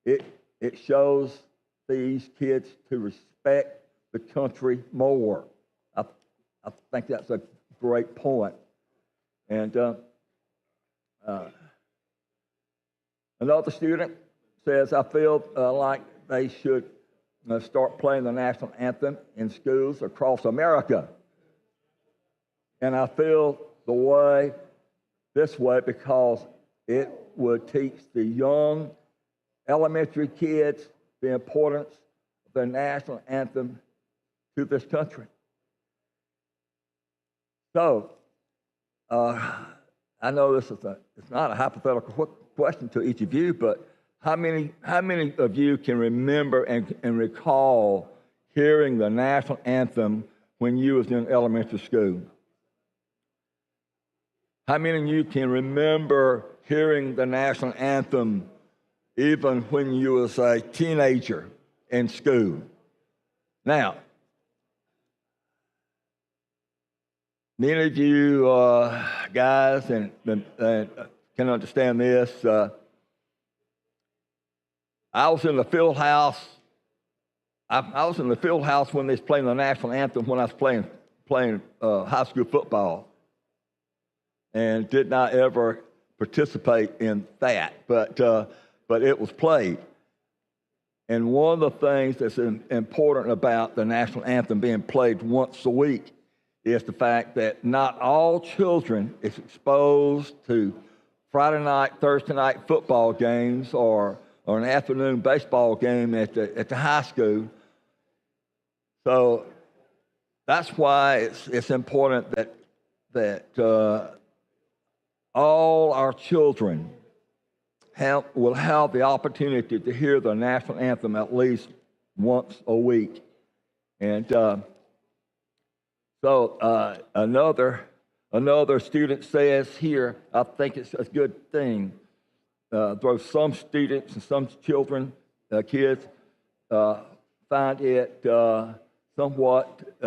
It shows these kids to respect the country more. I think that's a great point. And another student says, I feel like they should start playing the national anthem in schools across America. And I feel this way because it would teach the young elementary kids the importance of the national anthem to this country. So, I know this is it's not a hypothetical question to each of you, but how many of you can remember and recall hearing the national anthem when you was in elementary school? How many of you can remember hearing the national anthem even when you was a teenager in school? Now, many of you guys and can understand this. I was in the field house. I was in the field house when they was playing the national anthem when I was playing high school football, and did not ever participate in that, but it was played. And one of the things that's important about the national anthem being played once a week is the fact that not all children is exposed to Friday night, Thursday night football games or an afternoon baseball game at the high school. So that's why it's important that all our children will have the opportunity to hear the national anthem at least once a week. And so another student says here, I think it's a good thing. Though some students and some children, kids, find it somewhat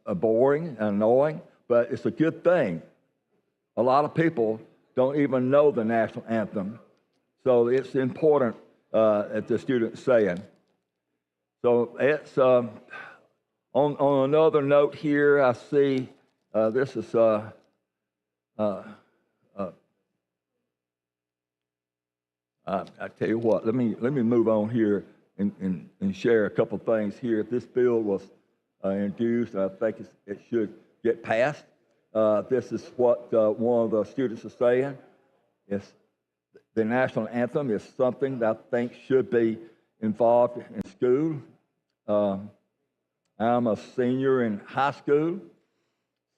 boring and annoying, but it's a good thing. A lot of people don't even know the national anthem, so it's important that the students saying. So it's on another note here. I see this is I tell you what. Let me move on here and share a couple things here. This bill was introduced, and I think it should get passed. This is what one of the students is saying. It's the national anthem is something that I think should be involved in school. I'm a senior in high school,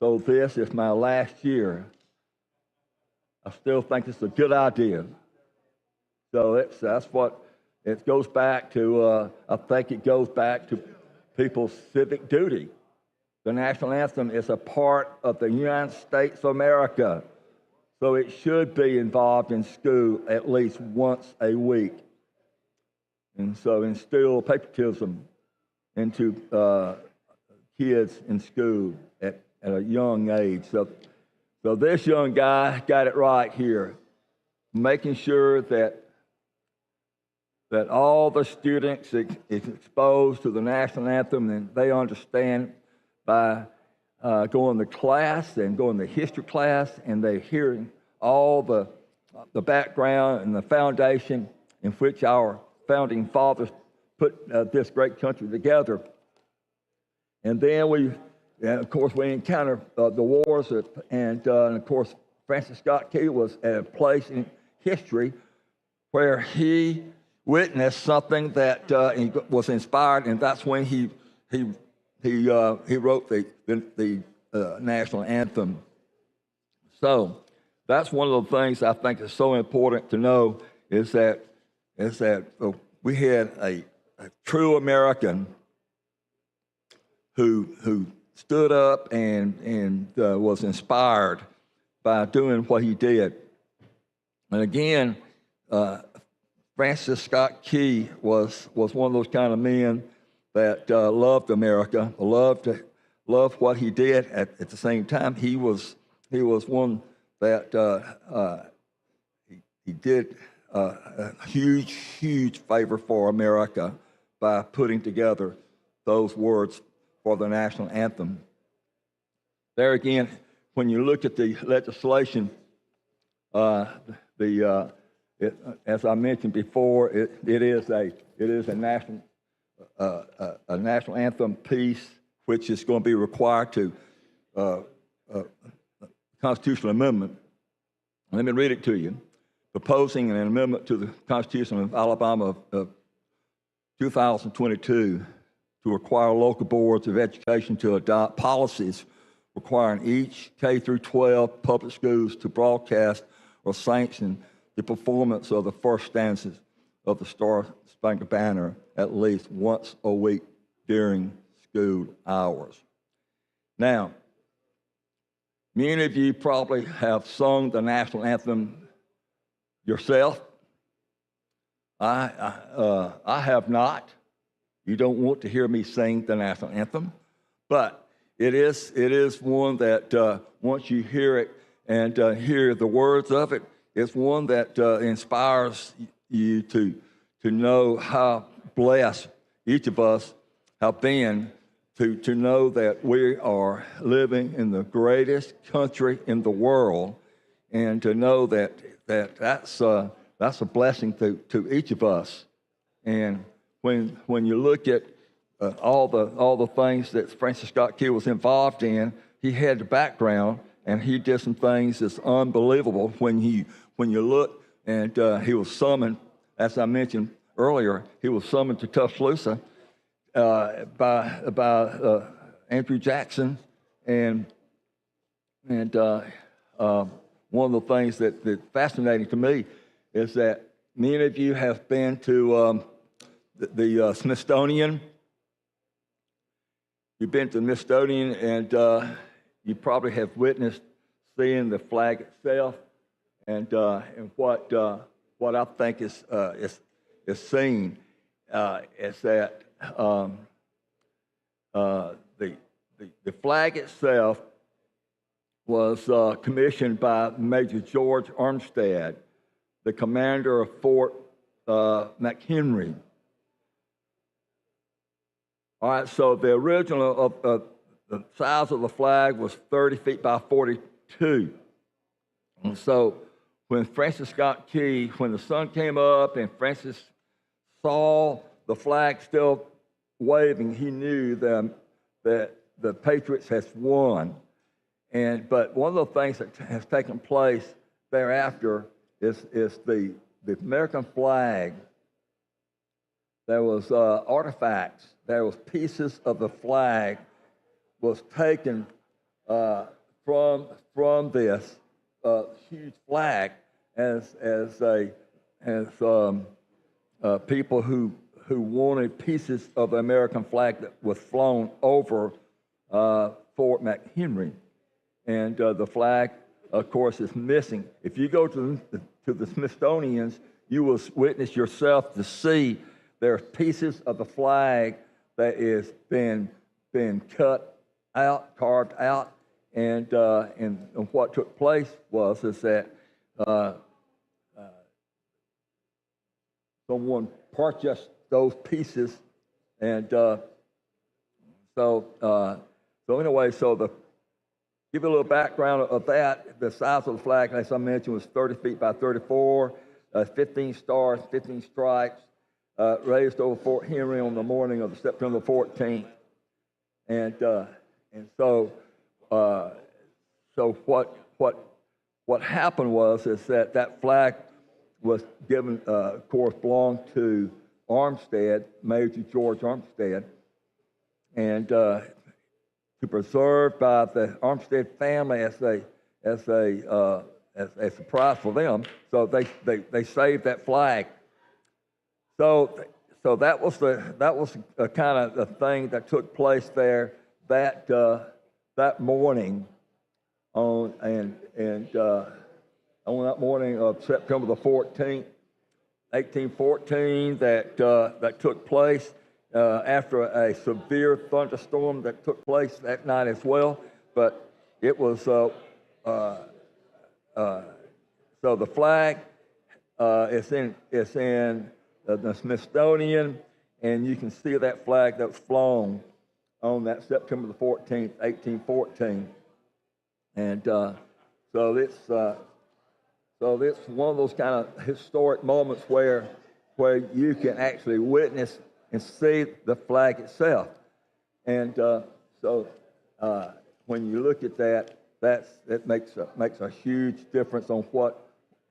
so this is my last year. I still think it's a good idea. So that's what it goes back to. I think it goes back to people's civic duty. The national anthem is a part of the United States of America, so it should be involved in school at least once a week. And so instill patriotism into kids in school at a young age. So this young guy got it right here, making sure that all the students is exposed to the national anthem and they understand by going to class and going to history class, and they're hearing all the background and the foundation in which our founding fathers put this great country together. And then of course, we encounter the wars, and of course, Francis Scott Key was at a place in history where he witnessed something that he was inspired, and that's when he wrote the national anthem. So that's one of the things I think is so important to know is that we had a true American who stood up and was inspired by doing what he did. And again, Francis Scott Key was one of those kind of men that loved America, loved what he did. At the same time, he was one that he did a huge favor for America by putting together those words for the national anthem. There again, when you look at the legislation, as I mentioned before, it is a national anthem piece which is going to be required to constitutional amendment. Let me read it to you. proposing an amendment to the Constitution of Alabama of 2022 to require local boards of education to adopt policies requiring each K through 12 public schools to broadcast or sanction the performance of the first stanzas of the Star-Spangled Banner at least once a week during school hours. Now, many of you probably have sung the national anthem yourself. I have not. You don't want to hear me sing the national anthem, but it is one that once you hear it and hear the words of it, it's one that inspires you to know how blessed each of us have been to know that we are living in the greatest country in the world, and to know that's a blessing to each of us. And when you look at all the things that Francis Scott Key was involved in, he had the background, and he did some things that's unbelievable. When you look, and he was summoned, as I mentioned earlier, he was summoned to Tuscaloosa by Andrew Jackson, and one of the things that's fascinating to me is that many of you have been to the Smithsonian. You've been to the Smithsonian, and you probably have witnessed seeing the flag itself, and what I think is seen is that the flag itself was commissioned by Major George Armstead, the commander of Fort McHenry. All right, so the original the size of the flag was 30 feet by 42. And so when Francis Scott Key, when the sun came up and Francis saw the flag still waving, he knew that the Patriots has won. But one of the things that has taken place thereafter is the American flag. There was artifacts, there was pieces of the flag was taken from this huge flag as people who wanted pieces of the American flag that was flown over Fort McHenry. And the flag, of course, is missing. If you go to the Smithsonian's, you will witness yourself to see there's pieces of the flag that is been cut out, carved out, and what took place is that someone purchased those pieces, and so anyway, give you a little background of that. The size of the flag, as I mentioned, was 30 feet by 34, 15 stars, 15 stripes, raised over Fort Henry on the morning of September 14th. And so what happened was that flag was given, of course, belonged to Armstead, Major George Armstead, and to preserve by the Armstead family as a prize for them. So they saved that flag. So that was a kind of the thing that took place there that morning on that morning of September the 14th, 1814, that took place after a severe thunderstorm that took place that night as well. But it was so the flag is in the Smithsonian, and you can see that flag that was flown on that September the 14th, 1814. And so it's one of those kind of historic moments where you can actually witness and see the flag itself. And when you look at that, it makes a huge difference on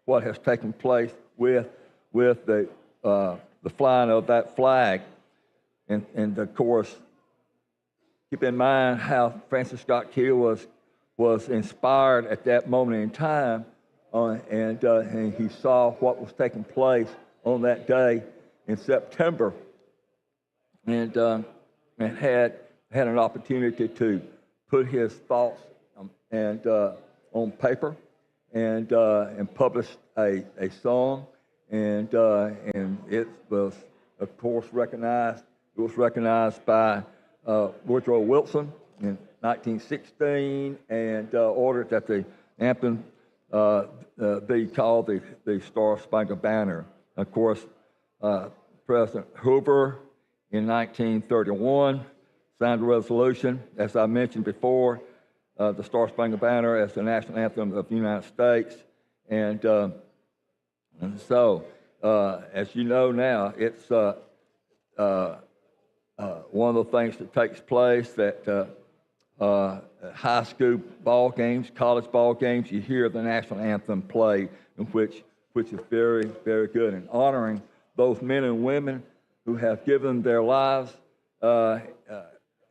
what has taken place with the flying of that flag. And of course, keep in mind how Francis Scott Key was inspired at that moment in time, and he saw what was taking place on that day in September, and had an opportunity to put his thoughts on paper, and published a song, and it was of course recognized. It was recognized by Woodrow Wilson in 1916, and ordered that the anthem be called the Star Spangled Banner. Of course, President Hoover in 1931 signed a resolution, as I mentioned before, the Star Spangled Banner as the national anthem of the United States. And so, as you know now, it's one of the things that takes place that high school ball games, college ball games, you hear the national anthem played, which is very, very good, and honoring those men and women who have given their lives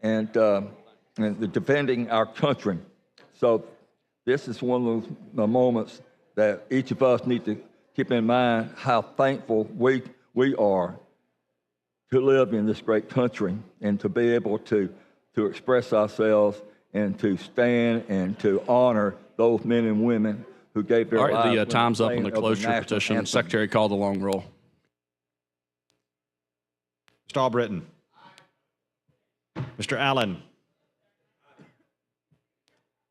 and defending our country. So this is one of those moments that each of us need to keep in mind how thankful we are to live in this great country and to be able to express ourselves and to stand and to honor those men and women who gave their lives. All right, the time's up on the playing of closure national petition. anthem. Secretary, call the long roll. Mr. Albritton. Mr. Allen.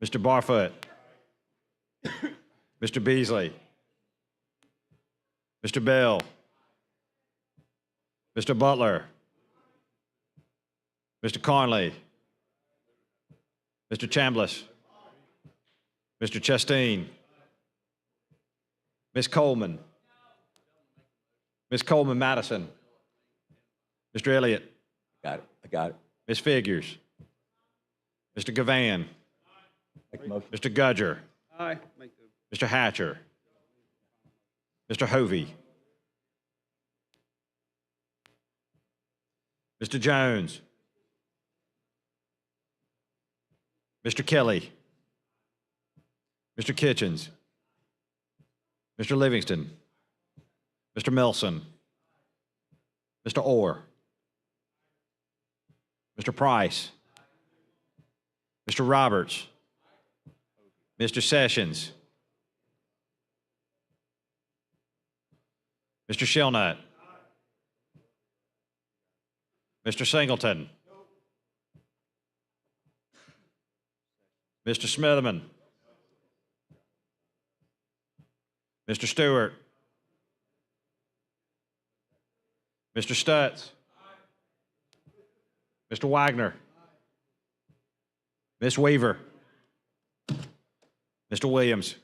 Mr. Barfoot. Mr. Beasley. Mr. Bell. Mr. Butler. Mr. Conley. Mr. Chambliss. Mr. Chastain. Ms. Coleman. Ms. Coleman Madison. Mr. Elliott. I got it. Ms. Figures. Mr. Gavan. Mr. Gudger. Aye. Mr. Hatcher. Mr. Hovey. Mr. Jones. Mr. Kelly. Mr. Kitchens. Mr. Livingston. Mr. Melson. Mr. Orr. Mr. Price. Mr. Roberts. Mr. Sessions. Mr. Shellnut. Mr. Singleton. Mr. Smitherman. Mr. Stewart. Mr. Stutz. Mr. Wagner. Ms. Weaver. Mr. Williams.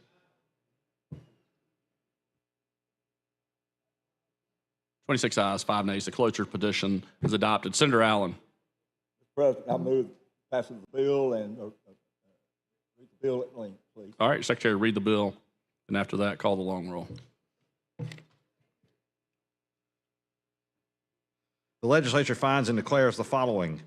Twenty-six ayes, 5 nays. The cloture petition is adopted. Senator Allen. Mr. President, I move passing the bill and read the bill at length, please. All right, Secretary, read the bill, and after that, call the long roll. The legislature finds and declares the following.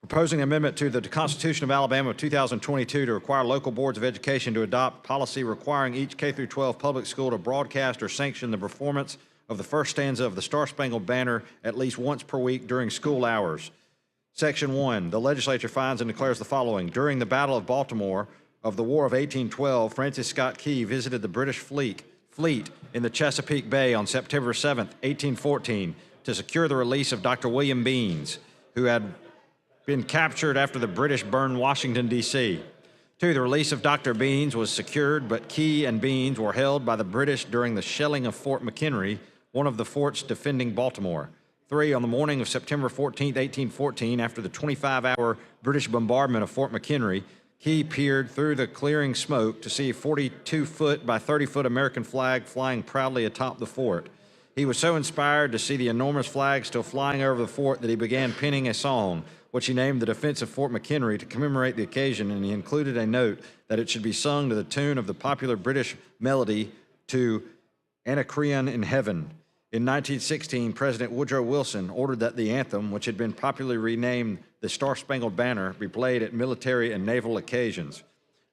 Proposing amendment to the Constitution of Alabama of 2022 to require local boards of education to adopt policy requiring each K-12 public school to broadcast or sanction the performance of the first stanza of the Star-Spangled Banner at least once per week during school hours. Section 1, the legislature finds and declares the following. During the Battle of Baltimore of the War of 1812, Francis Scott Key visited the British fleet in the Chesapeake Bay on September 7, 1814, to secure the release of Dr. William Beans, who had been captured after the British burned Washington, D.C. 2, the release of Dr. Beans was secured, but Key and Beans were held by the British during the shelling of Fort McHenry, one of the forts defending Baltimore. 3, on the morning of September 14, 1814, after the 25-hour British bombardment of Fort McHenry, Key peered through the clearing smoke to see a 42-foot by 30-foot American flag flying proudly atop the fort. He was so inspired to see the enormous flag still flying over the fort that he began penning a song, which he named the defense of Fort McHenry to commemorate the occasion, and he included a note that it should be sung to the tune of the popular British melody to Anacreon in Heaven. In 1916, President Woodrow Wilson ordered that the anthem, which had been popularly renamed the Star-Spangled Banner, be played at military and naval occasions.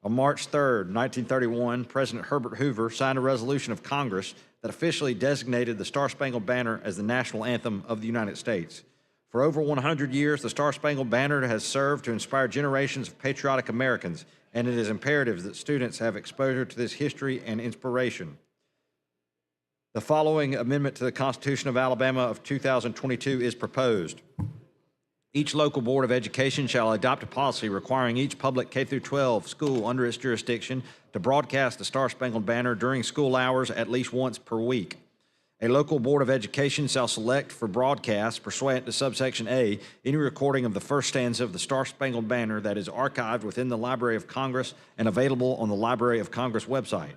On March 3, 1931, President Herbert Hoover signed a resolution of Congress that officially designated the Star-Spangled Banner as the national anthem of the United States. For over 100 years, the Star-Spangled Banner has served to inspire generations of patriotic Americans, and it is imperative that students have exposure to this history and inspiration. The following amendment to the Constitution of Alabama of 2022 is proposed. Each local Board of Education shall adopt a policy requiring each public K-12 school under its jurisdiction to broadcast the Star-Spangled Banner during school hours at least once per week. A local Board of Education shall select for broadcast, pursuant to subsection A, any recording of the first stanza of the Star-Spangled Banner that is archived within the Library of Congress and available on the Library of Congress website.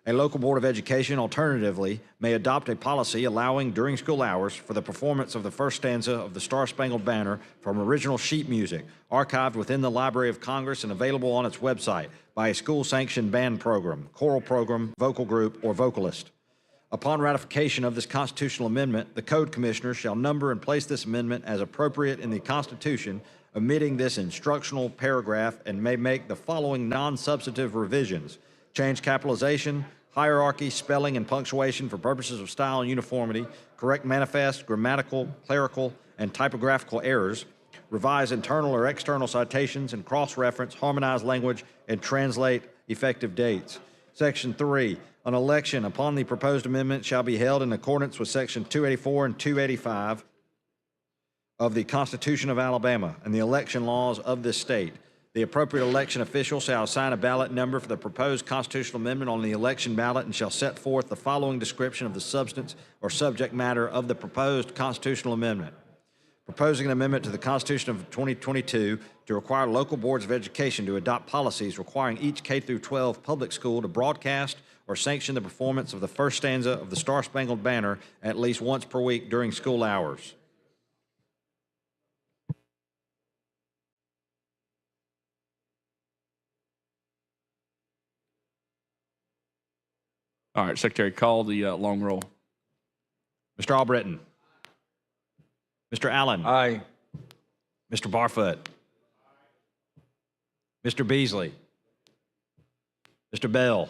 A local Board of Education, alternatively, may adopt a policy allowing during school hours for the performance of the first stanza of the Star-Spangled Banner from original sheet music archived within the Library of Congress and available on its website by a school-sanctioned band program, choral program, vocal group, or vocalist. Upon ratification of this constitutional amendment, the Code Commissioner shall number and place this amendment as appropriate in the Constitution, omitting this instructional paragraph, and may make the following non-substantive revisions: change capitalization, hierarchy, spelling, and punctuation for purposes of style and uniformity, correct manifest, grammatical, clerical, and typographical errors, revise internal or external citations, and cross-reference, harmonize language, and translate effective dates. Section 3, an election upon the proposed amendment shall be held in accordance with Section 284 and 285 of the Constitution of Alabama and the election laws of this state. The appropriate election official shall assign a ballot number for the proposed constitutional amendment on the election ballot and shall set forth the following description of the substance or subject matter of the proposed constitutional amendment. Proposing an amendment to the Constitution of 2022 to require local boards of education to adopt policies requiring each K-12 public school to broadcast or sanction the performance of the first stanza of the Star-Spangled Banner at least once per week during school hours. All right, Secretary, call the long roll. Mr. Albritton. Mr. Allen. Aye. Mr. Barfoot. Mr. Beasley. Mr. Bell.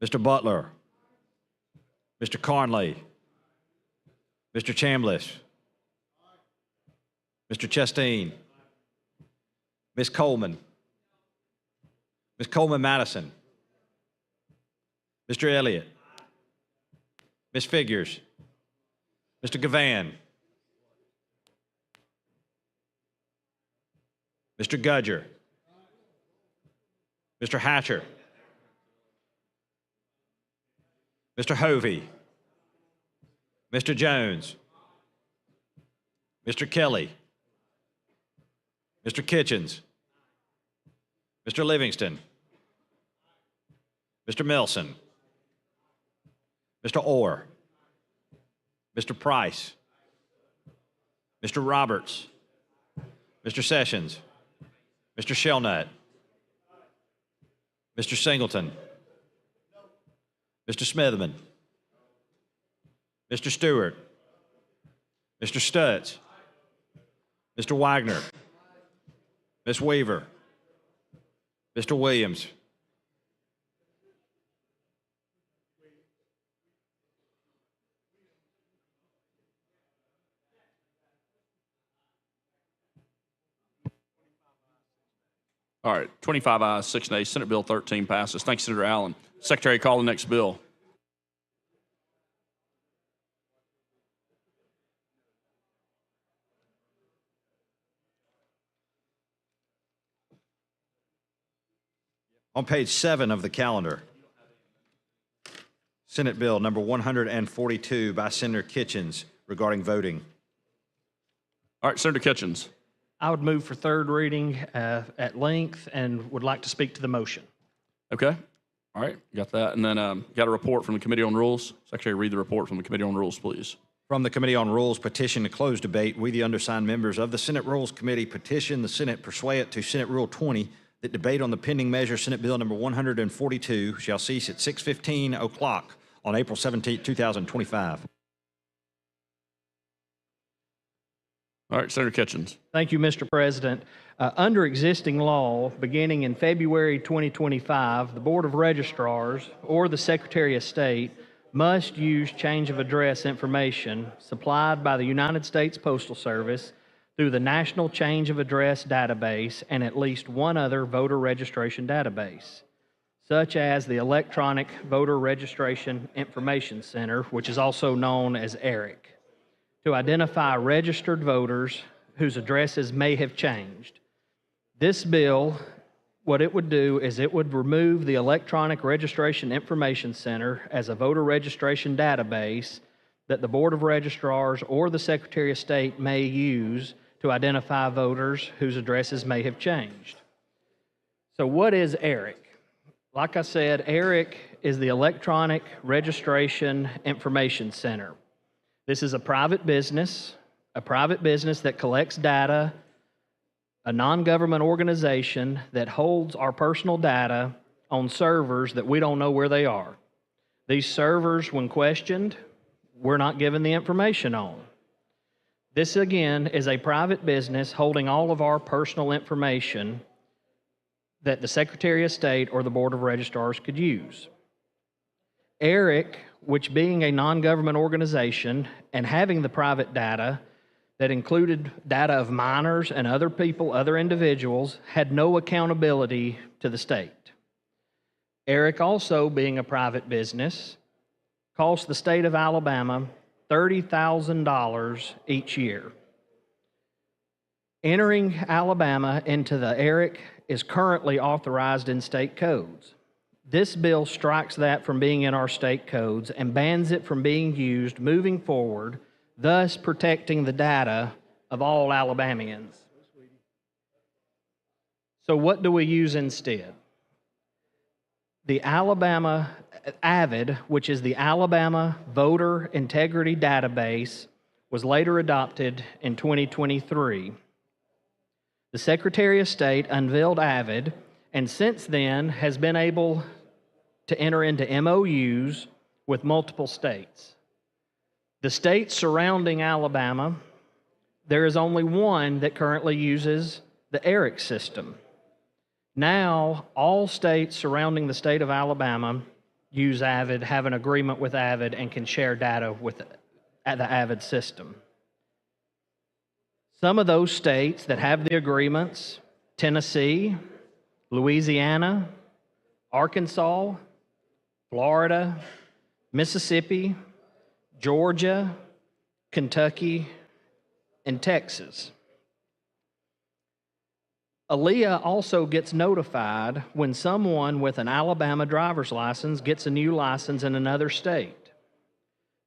Mr. Butler. Mr. Carnley. Mr. Chambliss. Mr. Chastain. Ms. Coleman. Ms. Coleman-Madison. Mr. Elliott. Ms. Figures. Mr. Gavan. Mr. Gudger. Mr. Hatcher. Mr. Hovey. Mr. Jones. Mr. Kelly. Mr. Kitchens. Mr. Livingston. Mr. Milson. Mr. Orr. Mr. Price. Mr. Roberts. Mr. Sessions. Mr. Shelnut. Mr. Singleton. Mr. Smitherman. Mr. Stewart. Mr. Stutz. Mr. Wagner. Ms. Weaver. Mr. Williams. All right, 25 ayes, 6 nays. Senate Bill 13 passes. Thanks, Senator Allen. Secretary, call the next bill. On page 7 of the calendar, Senate Bill number 142 by Senator Kitchens regarding voting. All right, Senator Kitchens. I would move for third reading at length and would like to speak to the motion. Okay. All right, got that. And then got a report from the Committee on Rules. Secretary, read the report from the Committee on Rules, please. From the Committee on Rules petition to close debate, we, the undersigned members of the Senate Rules Committee, petition the Senate pursuant to Senate Rule 20 that debate on the pending measure Senate Bill number 142 shall cease at 6:15 o'clock on April 17, 2025. All right, Senator Kitchens. Thank you, Mr. President. Under existing law, beginning in February 2025, the Board of Registrars or the Secretary of State must use change of address information supplied by the United States Postal Service through the National Change of Address Database and at least one other voter registration database, such as the Electronic Voter Registration Information Center, which is also known as ERIC, to identify registered voters whose addresses may have changed. This bill, what it would do is it would remove the Electronic Registration Information Center as a voter registration database that the Board of Registrars or the Secretary of State may use to identify voters whose addresses may have changed. So what is ERIC? Like I said, ERIC is the Electronic Registration Information Center. This is a private business that collects data, a non-government organization that holds our personal data on servers that we don't know where they are. These servers, when questioned, we're not given the information on. This, again, is a private business holding all of our personal information that the Secretary of State or the Board of Registrars could use. ERIC, which being a non-government organization and having the private data that included data of minors and other people, other individuals, had no accountability to the state. ERIC, also being a private business, cost the state of Alabama $30,000 each year. Entering Alabama into the ERIC is currently authorized in state codes. This bill strikes that from being in our state codes and bans it from being used moving forward, thus protecting the data of all Alabamians. So what do we use instead? The Alabama AVID, which is the Alabama Voter Integrity Database, was later adopted in 2023. The Secretary of State unveiled AVID, and since then has been able to enter into MOUs with multiple states. The states surrounding Alabama, there is only one that currently uses the ERIC system. Now, all states surrounding the state of Alabama use AVID, have an agreement with AVID, and can share data with the AVID system. Some of those states that have the agreements, Tennessee, Louisiana, Arkansas, Florida, Mississippi, Georgia, Kentucky, and Texas. ALEA also gets notified when someone with an Alabama driver's license gets a new license in another state.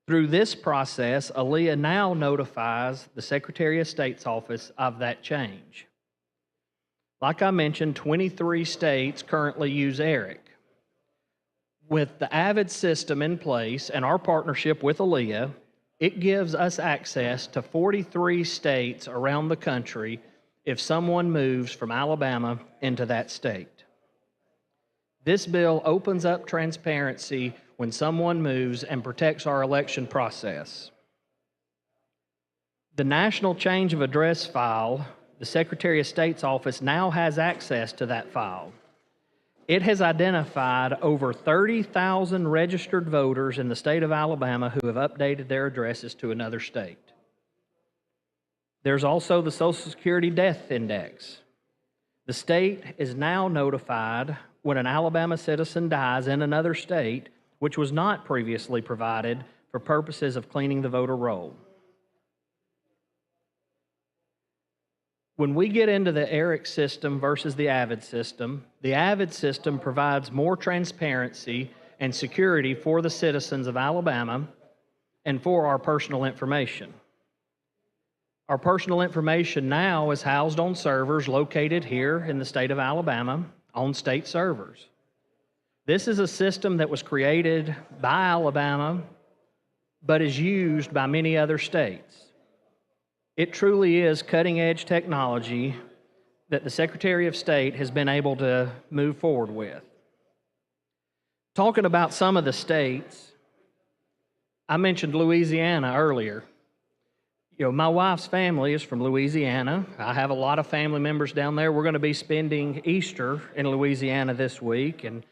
Through this process, ALEA now notifies the Secretary of State's office of that change. Like I mentioned, 23 states currently use ERIC. With the AVID system in place and our partnership with ALEA, it gives us access to 43 states around the country if someone moves from Alabama into that state. This bill opens up transparency when someone moves and protects our election process. The National Change of Address file, the Secretary of State's office now has access to that file. It has identified over 30,000 registered voters in the state of Alabama who have updated their addresses to another state. There's also the Social Security Death Index. The state is now notified when an Alabama citizen dies in another state, which was not previously provided for purposes of cleaning the voter roll. When we get into the ERIC system versus the AVID system provides more transparency and security for the citizens of Alabama and for our personal information. Our personal information now is housed on servers located here in the state of Alabama on state servers. This is a system that was created by Alabama but is used by many other states. It truly is cutting-edge technology that the Secretary of State has been able to move forward with. Talking about some of the states, I mentioned Louisiana earlier. You know, my wife's family is from Louisiana. I have a lot of family members down there. We're going to be spending Easter in Louisiana this week, and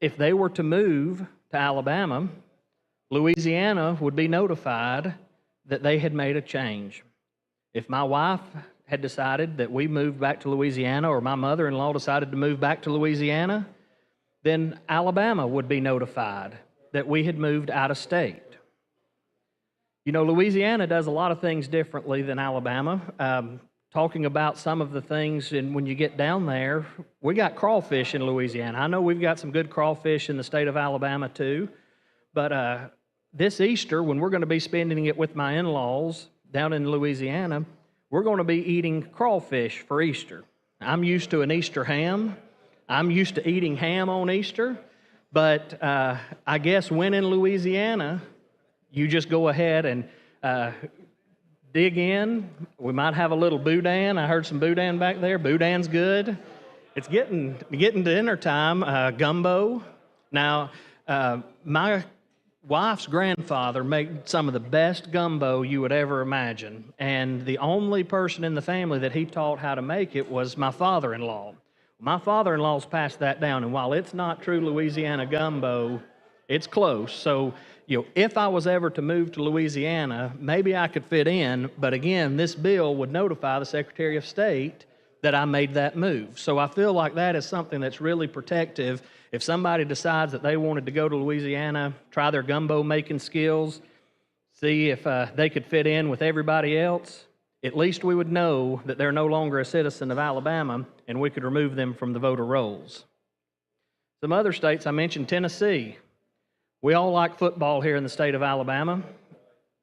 if they were to move to Alabama, Louisiana would be notified that they had made a change. If my wife had decided that we moved back to Louisiana, or my mother-in-law decided to move back to Louisiana, then Alabama would be notified that we had moved out of state. You know, Louisiana does a lot of things differently than Alabama. Talking about some of the things, and when you get down there, we got crawfish in Louisiana. I know we've got some good crawfish in the state of Alabama too, but this Easter, when we're going to be spending it with my in-laws down in Louisiana, we're going to be eating crawfish for Easter. I'm used to an Easter ham. I'm used to eating ham on Easter, but I guess when in Louisiana, you just go ahead and dig in. We might have a little boudin. I heard some boudin back there. Boudin's good. It's getting to dinner time. Gumbo. Now, my wife's grandfather made some of the best gumbo you would ever imagine, and the only person in the family that he taught how to make it was my father-in-law. My father-in-law's passed that down, and while it's not true Louisiana gumbo, it's close. So, you know, if I was ever to move to Louisiana, maybe I could fit in, but again, this bill would notify the Secretary of State that I made that move. So I feel like that is something that's really protective. If somebody decides that they wanted to go to Louisiana, try their gumbo making skills, see if they could fit in with everybody else, at least we would know that they're no longer a citizen of Alabama, and we could remove them from the voter rolls. Some other states, I mentioned Tennessee. We all like football here in the state of Alabama.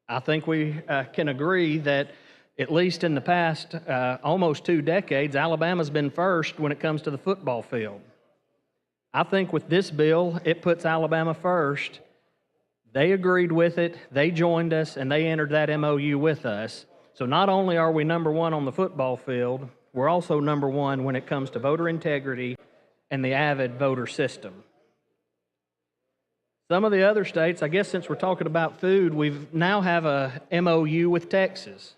I think we can agree that at least in the past almost 2 decades, Alabama's been first when it comes to the football field. I think with this bill, it puts Alabama first. They agreed with it, they joined us, and they entered that MOU with us. So not only are we number one on the football field, we're also number one when it comes to voter integrity and the avid voter system. Some of the other states, I guess since we're talking about food, we now have a MOU with Texas.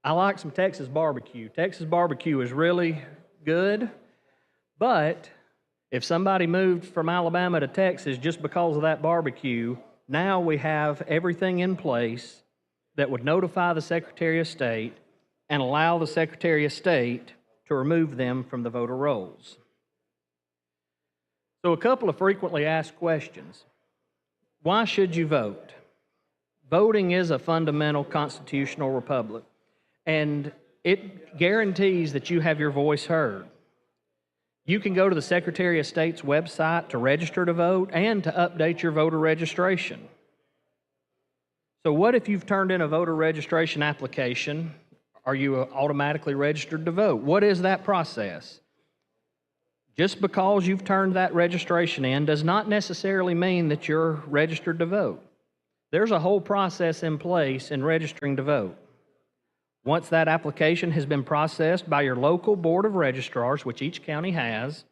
I like some Texas barbecue. Texas barbecue is really good, but if somebody moved from Alabama to Texas just because of that barbecue, now we have everything in place that would notify the Secretary of State and allow the Secretary of State to remove them from the voter rolls. So a couple of frequently asked questions. Why should you vote? Voting is a fundamental constitutional republic, and it guarantees that you have your voice heard. You can go to the Secretary of State's website to register to vote and to update your voter registration. So what if you've turned in a voter registration application? Are you automatically registered to vote? What is that process? Just because you've turned that registration in does not necessarily mean that you're registered to vote. There's a whole process in place in registering to vote. Once that application has been processed by your local board of registrars, which each county has,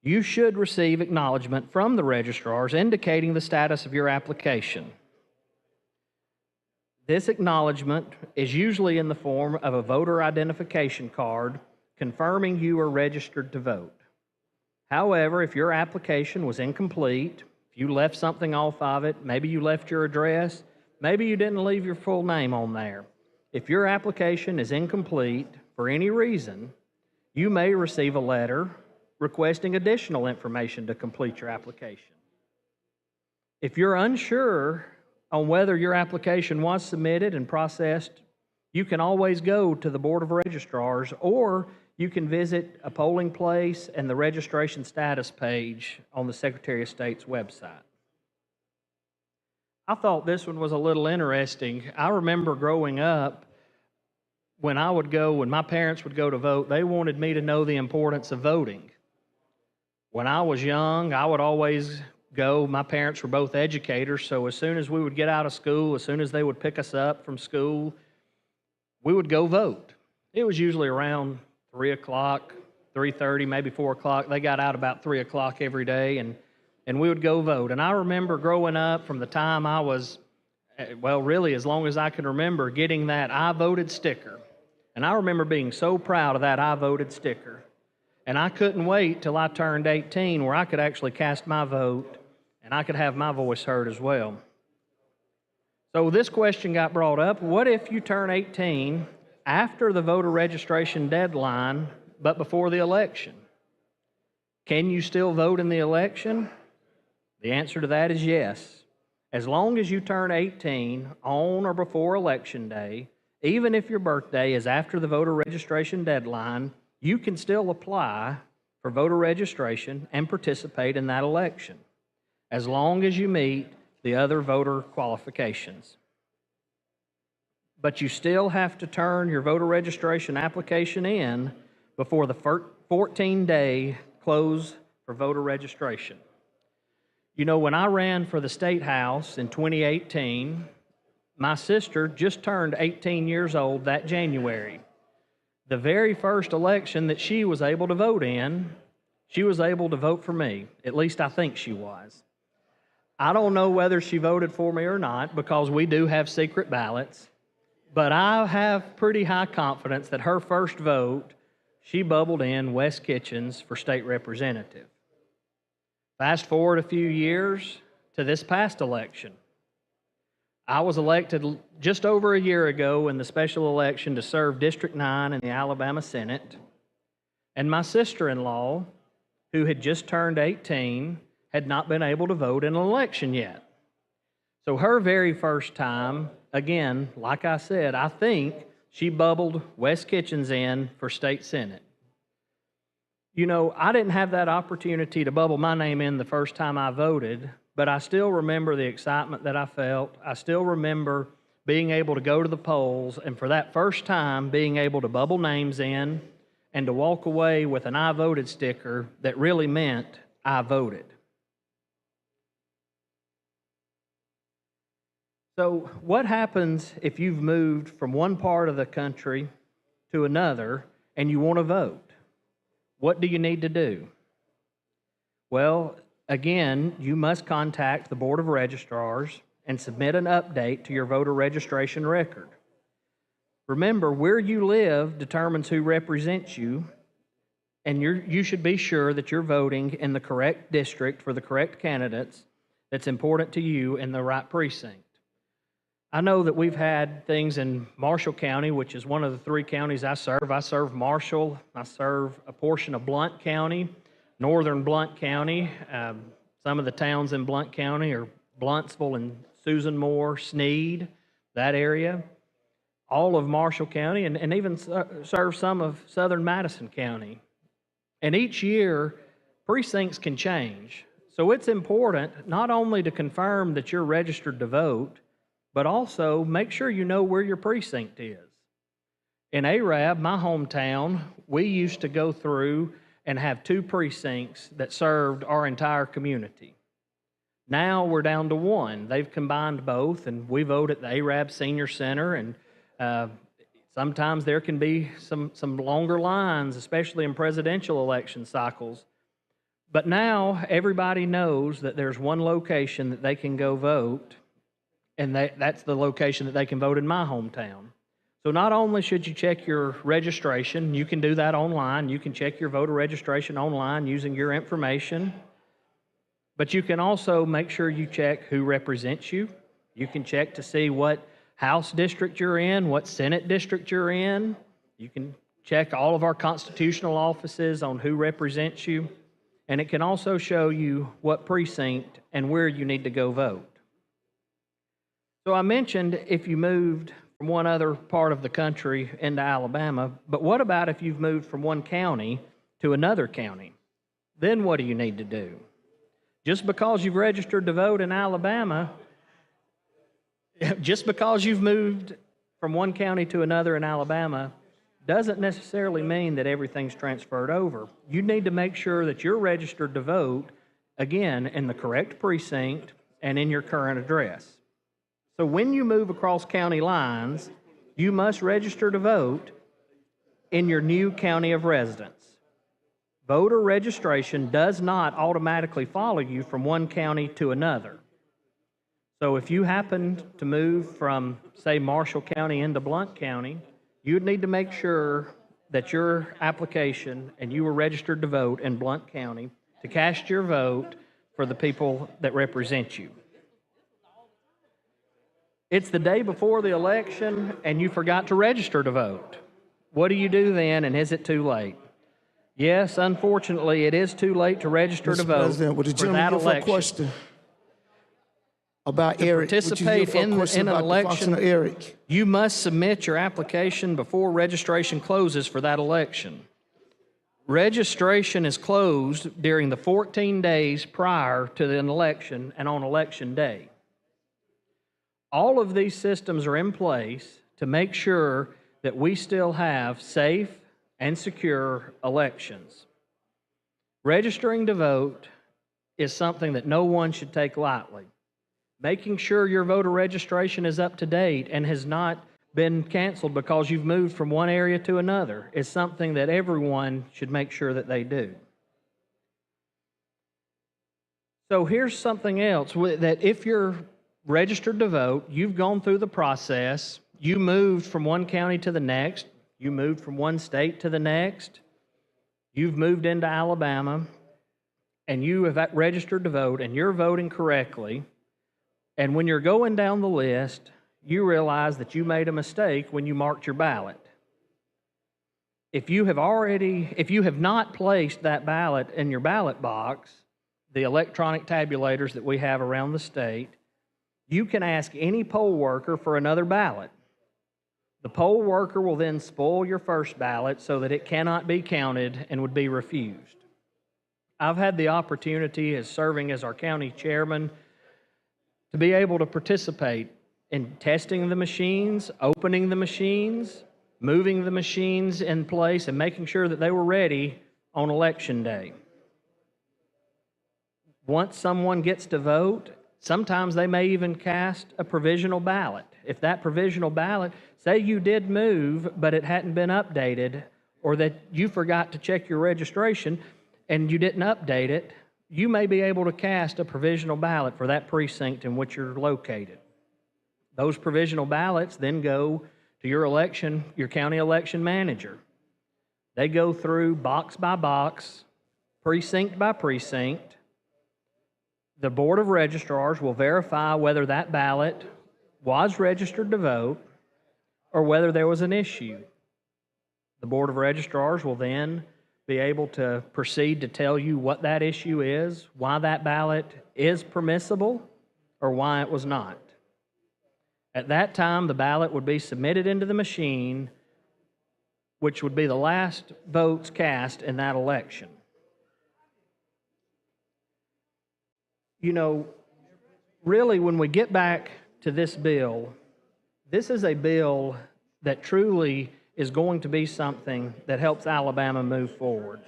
you should receive acknowledgement from the registrars indicating the status of your application. This acknowledgement is usually in the form of a voter identification card confirming you are registered to vote. However, if your application was incomplete, if you left something off of it, maybe you left your address, maybe you didn't leave your full name on there. If your application is incomplete for any reason, you may receive a letter requesting additional information to complete your application. If you're unsure on whether your application was submitted and processed, you can always go to the Board of Registrars, or you can visit a polling place and the registration status page on the Secretary of State's website. I thought this one was a little interesting. I remember growing up, when my parents would go to vote, they wanted me to know the importance of voting. When I was young, I would always go. My parents were both educators, so as soon as we would get out of school, as soon as they would pick us up from school, we would go vote. It was usually around 3 o'clock, 3:30, maybe 4 o'clock. They got out about 3 o'clock every day, and we would go vote. And I remember growing up from the time I was, well, really as long as I can remember, getting that I voted sticker. And I remember being so proud of that I voted sticker. And I couldn't wait till I turned 18 where I could actually cast my vote and I could have my voice heard as well. So this question got brought up. What if you turn 18 after the voter registration deadline but before the election? Can you still vote in the election? The answer to that is yes. As long as you turn 18 on or before Election Day, even if your birthday is after the voter registration deadline, you can still apply for voter registration and participate in that election, as long as you meet the other voter qualifications. But you still have to turn your voter registration application in before the 14-day close for voter registration. You know, when I ran for the State House in 2018, my sister just turned 18 years old that January. The very first election that she was able to vote in, she was able to vote for me. At least I think she was. I don't know whether she voted for me or not because we do have secret ballots, but I have pretty high confidence that her first vote, she bubbled in Wes Kitchens for state representative. Fast forward a few years to this past election. I was elected just over a year ago in the special election to serve District 9 in the Alabama Senate. And my sister-in-law, who had just turned 18, had not been able to vote in an election yet. So her very first time, again, like I said, I think she bubbled Wes Kitchens in for state senate. You know, I didn't have that opportunity to bubble my name in the first time I voted, but I still remember the excitement that I felt. I still remember being able to go to the polls and for that first time being able to bubble names in and to walk away with an I voted sticker that really meant I voted. So what happens if you've moved from one part of the country to another and you want to vote? What do you need to do? Well, again, you must contact the Board of Registrars and submit an update to your voter registration record. Remember, where you live determines who represents you, and you should be sure that you're voting in the correct district for the correct candidates that's important to you in the right precinct. I know that we've had things in Marshall County, which is one of the 3 counties I serve. I serve Marshall, I serve a portion of Blount County, northern Blount County. Some of the towns in Blount County are Blountsville and Susan Moore, Sneed, that area. All of Marshall County, and even serve some of southern Madison County. And each year, precincts can change. So it's important not only to confirm that you're registered to vote, but also make sure you know where your precinct is. In Arab, my hometown, we used to go through and have 2 precincts that served our entire community. Now we're down to 1. They've combined both, and we vote at the Arab Senior Center, and sometimes there can be some longer lines, especially in presidential election cycles. But now everybody knows that there's one location that they can go vote, and that's the location that they can vote in my hometown. So not only should you check your registration, you can do that online. You can check your voter registration online using your information. But you can also make sure you check who represents you. You can check to see what House district you're in, what Senate district you're in. You can check all of our constitutional offices on who represents you. And it can also show you what precinct and where you need to go vote. So I mentioned if you moved from one other part of the country into Alabama, but what about if you've moved from one county to another county? Then what do you need to do? Just because you've registered to vote in Alabama, just because you've moved from one county to another in Alabama doesn't necessarily mean that everything's transferred over. You need to make sure that you're registered to vote again, in the correct precinct and in your current address. So when you move across county lines, you must register to vote in your new county of residence. Voter registration does not automatically follow you from one county to another. So if you happen to move from, say, Marshall County into Blount County, you'd need to make sure that your application and you were registered to vote in Blount County to cast your vote for the people that represent you. It's the day before the election and you forgot to register to vote. What do you do then, and is it too late? Yes, unfortunately, it is too late to register to Mr. vote President, would the for that gentleman give a election. question about To Eric? Would you participate give a in question an about the function election, of Eric? you must submit your application before registration closes for that election. Registration is closed during the 14 days prior to the election and on election day. All of these systems are in place to make sure that we still have safe and secure elections. Registering to vote is something that no one should take lightly. Making sure your voter registration is up to date and has not been canceled because you've moved from one area to another is something that everyone should make sure that they do. So here's something else that if you're registered to vote, you've gone through the process, you moved from one county to the next, you moved from one state to the next, you've moved into Alabama, and you have registered to vote, and you're voting correctly, and when you're going down the list, you realize that you made a mistake when you marked your ballot. If you have not placed that ballot in your ballot box, the electronic tabulators that we have around the state, you can ask any poll worker for another ballot. The poll worker will then spoil your first ballot so that it cannot be counted and would be refused. I've had the opportunity as serving as our county chairman to be able to participate in testing the machines, opening the machines, moving the machines in place, and making sure that they were ready on election day. Once someone gets to vote, sometimes they may even cast a provisional ballot. If that provisional ballot, say you did move, but it hadn't been updated, or that you forgot to check your registration and you didn't update it, you may be able to cast a provisional ballot for that precinct in which you're located. Those provisional ballots then go to your county election manager. They go through box by box, precinct by precinct. The Board of Registrars will verify whether that ballot was registered to vote or whether there was an issue. The Board of Registrars will then be able to proceed to tell you what that issue is, why that ballot is permissible, or why it was not. At that time, the ballot would be submitted into the machine, which would be the last votes cast in that election. You know, really, when we get back to this bill, this is a bill that truly is going to be something that helps Alabama move forward.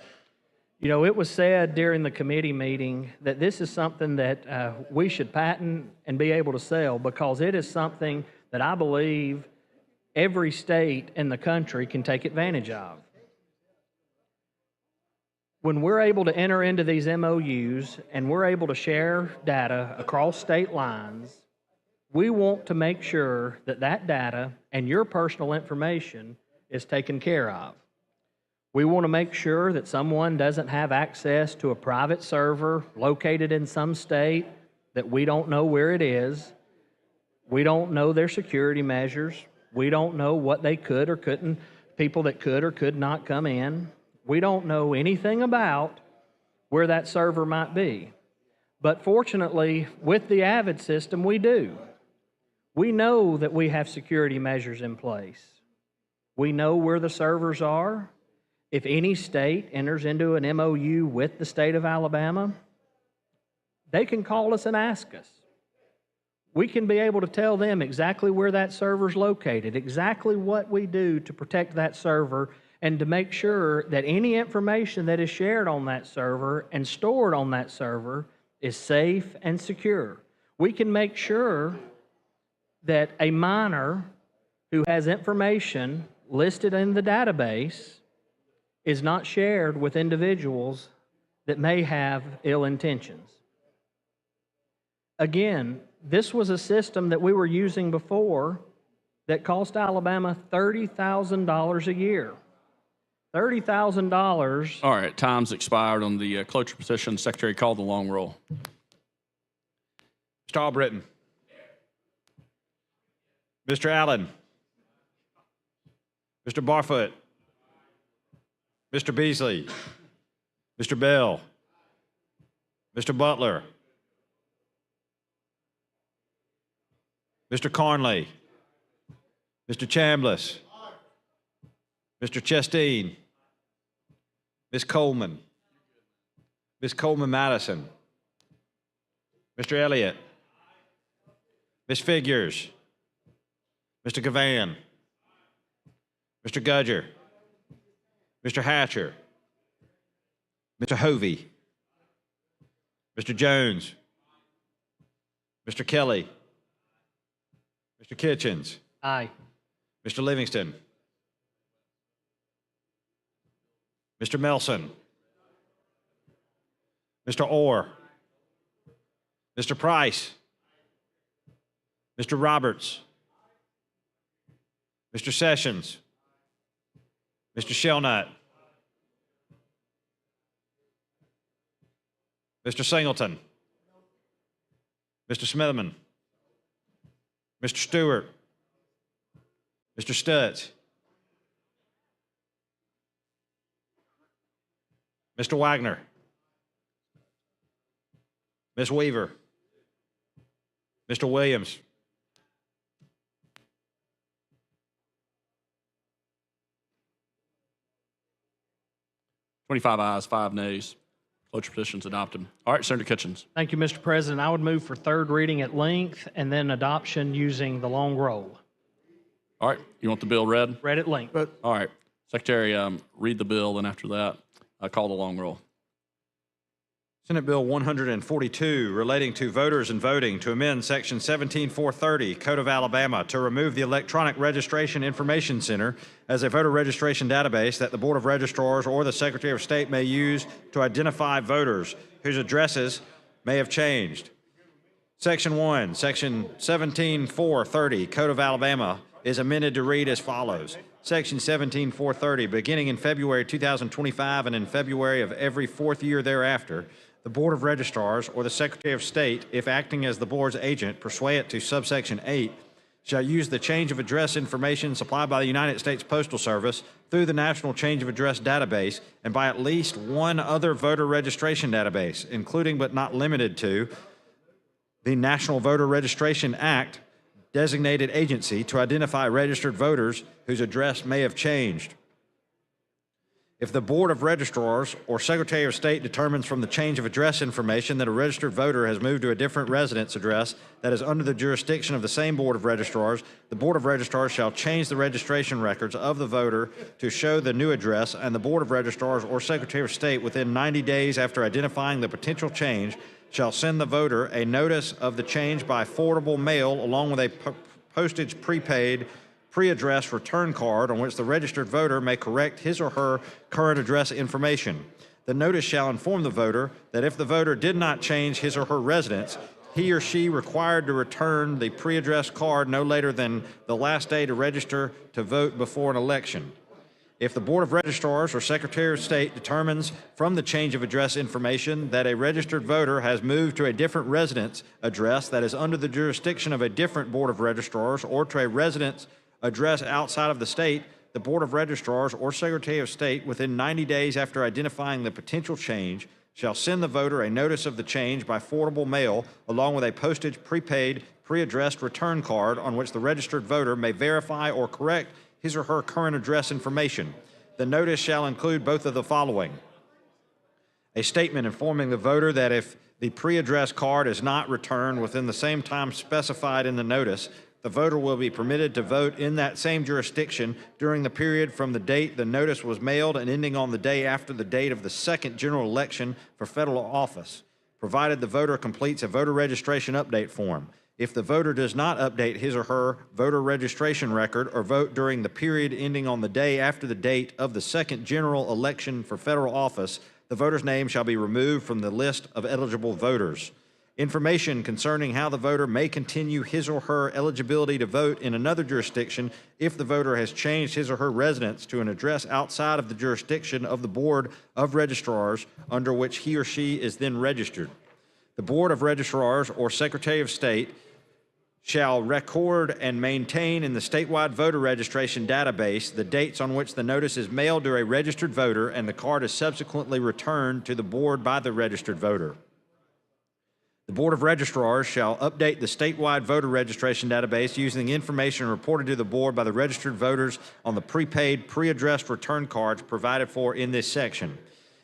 You know, it was said during the committee meeting that this is something that we should patent and be able to sell because it is something that I believe every state in the country can take advantage of. When we're able to enter into these MOUs and we're able to share data across state lines, we want to make sure that that data and your personal information is taken care of. We want to make sure that someone doesn't have access to a private server located in some state that we don't know where it is. We don't know their security measures. We don't know what they could or couldn't, people that could or could not come in. We don't know anything about where that server might be. But fortunately, with the Avid system, we do. We know that we have security measures in place. We know where the servers are. If any state enters into an MOU with the state of Alabama, they can call us and ask us. We can be able to tell them exactly where that server's located, exactly what we do to protect that server, and to make sure that any information that is shared on that server and stored on that server is safe and secure, we can make sure that a minor who has information listed in the database is not shared with individuals that may have ill intentions. Again, this was a system that we were using before that cost Alabama $30,000 a year. $30,000. All right, time's expired on the cloture petition. Secretary, call the long roll. Mr. Albritton. Mr. Allen. Mr. Barfoot. Mr. Beasley. Mr. Bell. Mr. Butler. Mr. Carnley. Mr. Chambliss. Mr. Chasteen. Ms. Coleman. Ms. Coleman-Madison. Mr. Elliott. Ms. Figures. Mr. Gavan. Mr. Gudger. Mr. Hatcher. Mr. Hovey. Mr. Jones. Mr. Kelly. Mr. Kitchens. Aye. Mr. Livingston. Mr. Melson. Mr. Orr. Mr. Price. Mr. Roberts. Mr. Sessions. Mr. Shelnut. Mr. Singleton. Mr. Smitherman. Mr. Stewart. Mr. Stutz. Mr. Wagner. Ms. Weaver. Mr. Williams. $25 ayes, 5 nays. Cloture petition's adopted. All right, Senator Kitchens. Thank you, Mr. President. I would move for third reading at length and then adoption using the long roll. All right, you want the bill read? Read at length. All right, Secretary, read the bill, and after that, call the long roll. Senate Bill 142, relating to voters and voting, to amend Section 17430, Code of Alabama, to remove the Electronic Registration Information Center as a voter registration database that the Board of Registrars or the Secretary of State may use to identify voters whose addresses may have changed. Section 1, Section 17430, Code of Alabama, is amended to read as follows. Section 17430, beginning in February 2025 and in February of every fourth year thereafter, the Board of Registrars or the Secretary of State, if acting as the Board's agent pursuant to subsection 8, shall use the change of address information supplied by the United States Postal Service through the National Change of Address Database and by at least one other voter registration database, including but not limited to the National Voter Registration Act designated agency to identify registered voters whose address may have changed. If the Board of Registrars or Secretary of State determines from the change of address information that a registered voter has moved to a different residence address that is under the jurisdiction of the same Board of Registrars, the Board of Registrars shall change the registration records of the voter to show the new address, and the Board of Registrars or Secretary of State within 90 days after identifying the potential change shall send the voter a notice of the change by forwardable mail along with a postage prepaid pre-addressed return card on which the registered voter may correct his or her current address information. The notice shall inform the voter that if the voter did not change his or her residence, he or she required to return the pre-addressed card no later than the last day to register to vote before an election. If the Board of Registrars or Secretary of State determines from the change of address information that a registered voter has moved to a different residence address that is under the jurisdiction of a different Board of Registrars or to a residence address outside of the state, the Board of Registrars or Secretary of State within 90 days after identifying the potential change shall send the voter a notice of the change by forwardable mail along with a postage prepaid pre-addressed return card on which the registered voter may verify or correct his or her current address information. The notice shall include both of the following: a statement informing the voter that if the pre-addressed card is not returned within the same time specified in the notice, the voter will be permitted to vote in that same jurisdiction during the period from the date the notice was mailed and ending on the day after the date of the second general election for federal office. provided the voter completes a voter registration update form. If the voter does not update his or her voter registration record or vote during the period ending on the day after the date of the second general election for federal office, the voter's name shall be removed from the list of eligible voters. Information concerning how the voter may continue his or her eligibility to vote in another jurisdiction if the voter has changed his or her residence to an address outside of the jurisdiction of the Board of Registrars under which he or she is then registered. The Board of Registrars or Secretary of State shall record and maintain in the statewide voter registration database the dates on which the notice is mailed to a registered voter and the card is subsequently returned to the board by the registered voter. The Board of Registrars shall update the statewide voter registration database using the information reported to the board by the registered voters on the prepaid, pre-addressed return cards provided for in this section.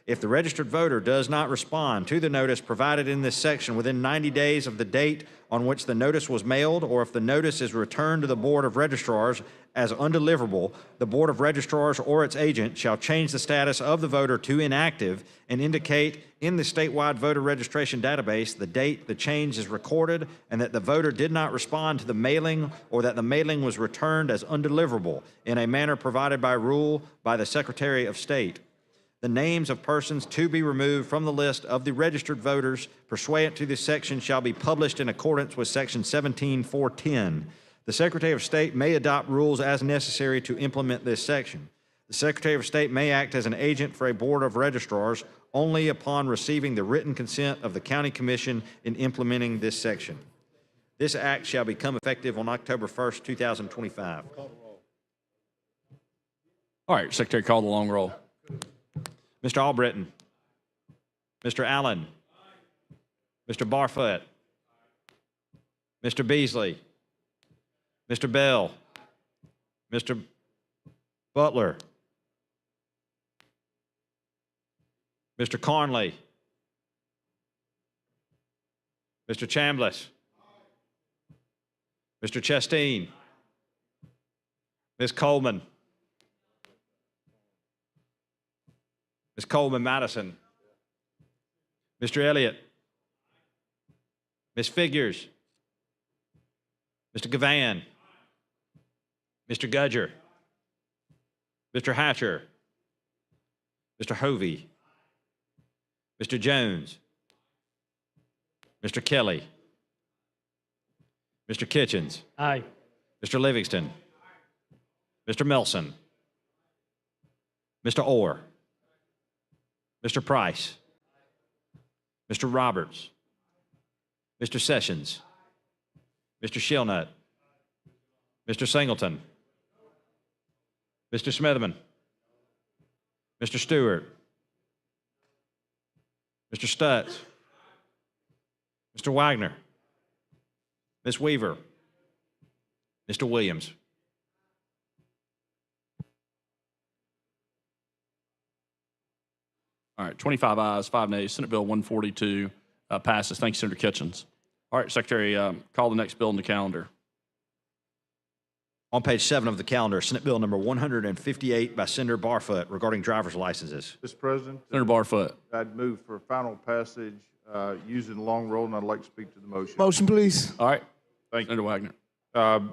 If the registered voter does not respond to the notice provided in this section within 90 days of the date on which the notice was mailed, or if the notice is returned to the Board of Registrars as undeliverable, the Board of Registrars or its agent shall change the status of the voter to inactive and indicate in the statewide voter registration database the date the change is recorded and that the voter did not respond to the mailing or that the mailing was returned as undeliverable in a manner provided by rule by the Secretary of State. The names of persons to be removed from the list of the registered voters pursuant to this section shall be published in accordance with Section 17.410. The Secretary of State may adopt rules as necessary to implement this section. The Secretary of State may act as an agent for a Board of Registrars only upon receiving the written consent of the County Commission in implementing this section. This act shall become effective on October 1st, 2025. All right, Secretary, call the long roll. Mr. Albritton, Mr. Allen, Mr. Barfoot, Mr. Beasley, Mr. Bell, Mr. Butler, Mr. Carnley, Mr. Chambliss, Mr. Chasteen, Ms. Coleman, Ms. Coleman Madison, Mr. Elliott, Ms. Figures, Mr. Gavan, Mr. Gudger, Mr. Hatcher, Mr. Hovey, Mr. Jones, Mr. Kelly, Mr. Kitchens, Aye. Mr. Livingston, Mr. Melson, Mr. Orr, Mr. Price, Mr. Roberts, Mr. Sessions, Mr. Shillnut, Mr. Singleton, Mr. Smitherman, Mr. Stewart, Mr. Stutz, Mr. Wagner, Ms. Weaver, Mr. Williams. All right, 25 ayes, 5 nays. Senate Bill 142 passes. Thank you, Senator Kitchens. All right, Secretary, call the next bill in the calendar. On page 7 of the calendar, Senate Bill number 158 by Senator Barfoot regarding driver's licenses. Mr. President. Senator Barfoot. I'd move for final passage using the long roll, and I'd like to speak to the motion. Motion, please. All right. Thank you. Senator Wagner. All right,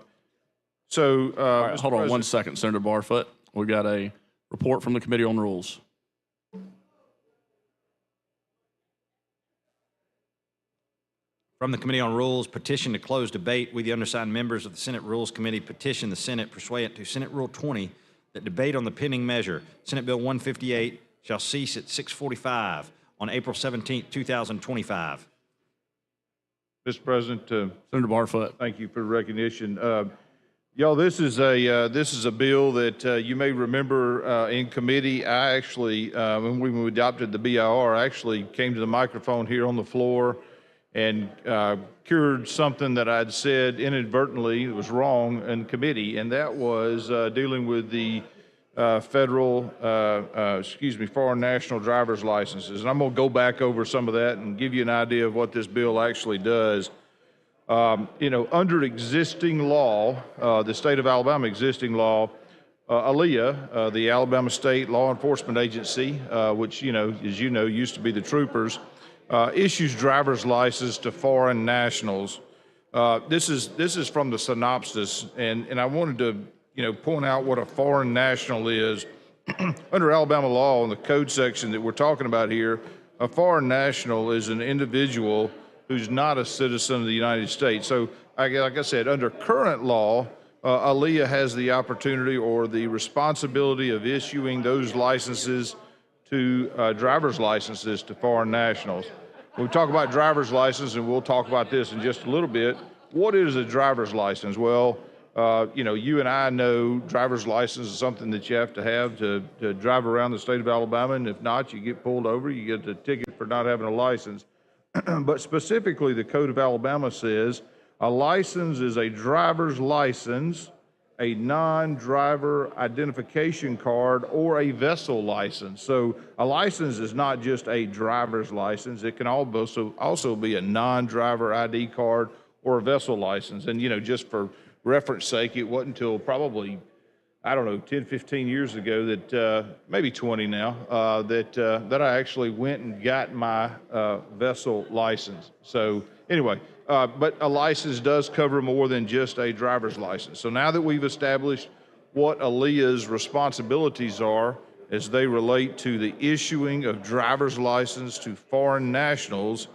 Mr. hold on one second, Senator Barfoot. We've got a report from the Committee on Rules. From the Committee on Rules, petition to close debate. We, the undersigned members of the Senate Rules Committee, petition the Senate pursuant to Senate Rule 20 that debate on the pending measure, Senate Bill 158, shall cease at 6:45 on April 17, 2025. Mr. President. Senator Barfoot. Thank you for the recognition. Y'all, this is a bill that you may remember in committee. I actually, when we adopted the BIR, I actually came to the microphone here on the floor and cured something that I'd said inadvertently that was wrong in committee, and that was dealing with the foreign national driver's licenses. And I'm going to go back over some of that and give you an idea of what this bill actually does. Under existing law, the state of Alabama existing law, ALEA, the Alabama State Law Enforcement Agency, which, as you know, used to be the troopers, issues driver's license to foreign nationals. This is from the synopsis, and I wanted to point out what a foreign national is. Under Alabama law, in the code section that we're talking about here, a foreign national is an individual who's not a citizen of the United States. So, like I said, under current law, ALEA has the opportunity or the responsibility of issuing those licenses to driver's licenses to foreign nationals. When we talk about driver's license, and we'll talk about this in just a little bit, what is a driver's license? Well, you and I know driver's license is something that you have to drive around the state of Alabama, and if not, you get pulled over, you get a ticket for not having a license. But specifically, the Code of Alabama says a license is a driver's license, a non-driver identification card, or a vessel license. So a license is not just a driver's license. It can also be a non-driver ID card or a vessel license. And, just for reference sake, it wasn't until probably, 10, 15 years ago that, maybe 20 now, that I actually went and got my vessel license. So anyway, but a license does cover more than just a driver's license. So now that we've established what ALEA's responsibilities are as they relate to the issuing of driver's license to foreign nationals,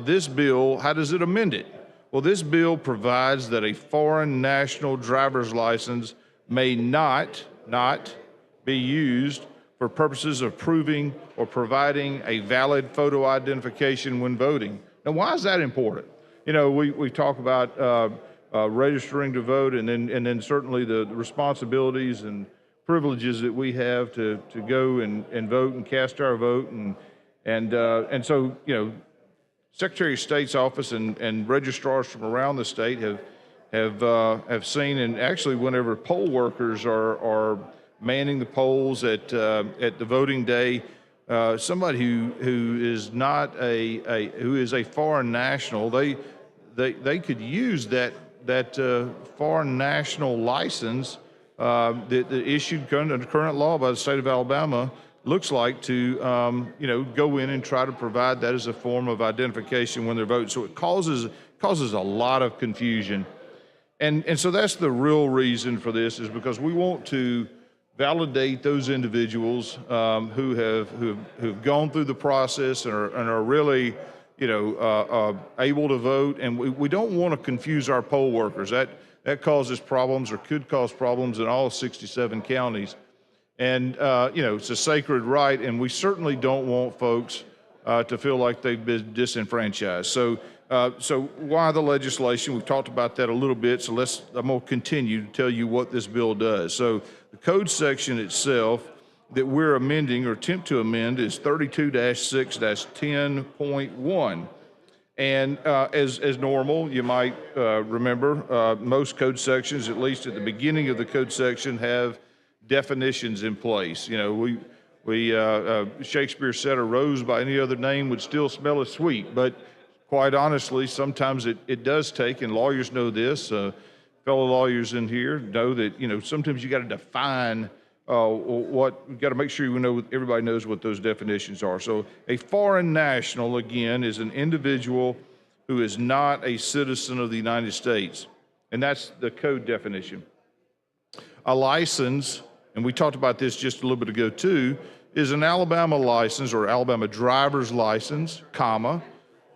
this bill, how does it amend it? Well, this bill provides that a foreign national driver's license may not be used for purposes of proving or providing a valid photo identification when voting. Now, why is that important? We talk about registering to vote, and then certainly the responsibilities and privileges that we have to go and vote and cast our vote, and so Secretary of State's office and registrars from around the state have seen, and actually whenever poll workers are manning the polls at the voting day, somebody who is not who is a foreign national, they could use that foreign national license that issued under current law by the state of Alabama, looks like, to go in and try to provide that as a form of identification when they're voting. So it causes a lot of confusion. And so that's the real reason for this, is because we want to validate those individuals who've gone through the process and are really able to vote. And we don't want to confuse our poll workers. That causes problems, or could cause problems, in all 67 counties. And it's a sacred right, and we certainly don't want folks to feel like they've been disenfranchised. So why the legislation? We've talked about that a little bit, so I'm going to continue to tell you what this bill does. So the code section itself that we're amending, or attempt to amend, is 32-6-10.1. And as normal, you might remember, most code sections, at least at the beginning of the code section, have definitions in place. Shakespeare said, "A rose by any other name would still smell as sweet." But quite honestly, sometimes it does take, and lawyers know this, fellow lawyers in here know that, sometimes you got to define you got to make sure everybody knows what those definitions are. So a foreign national, again, is an individual who is not a citizen of the United States. And that's the code definition. A license, and we talked about this just a little bit ago too, is an Alabama license, or Alabama driver's license, comma,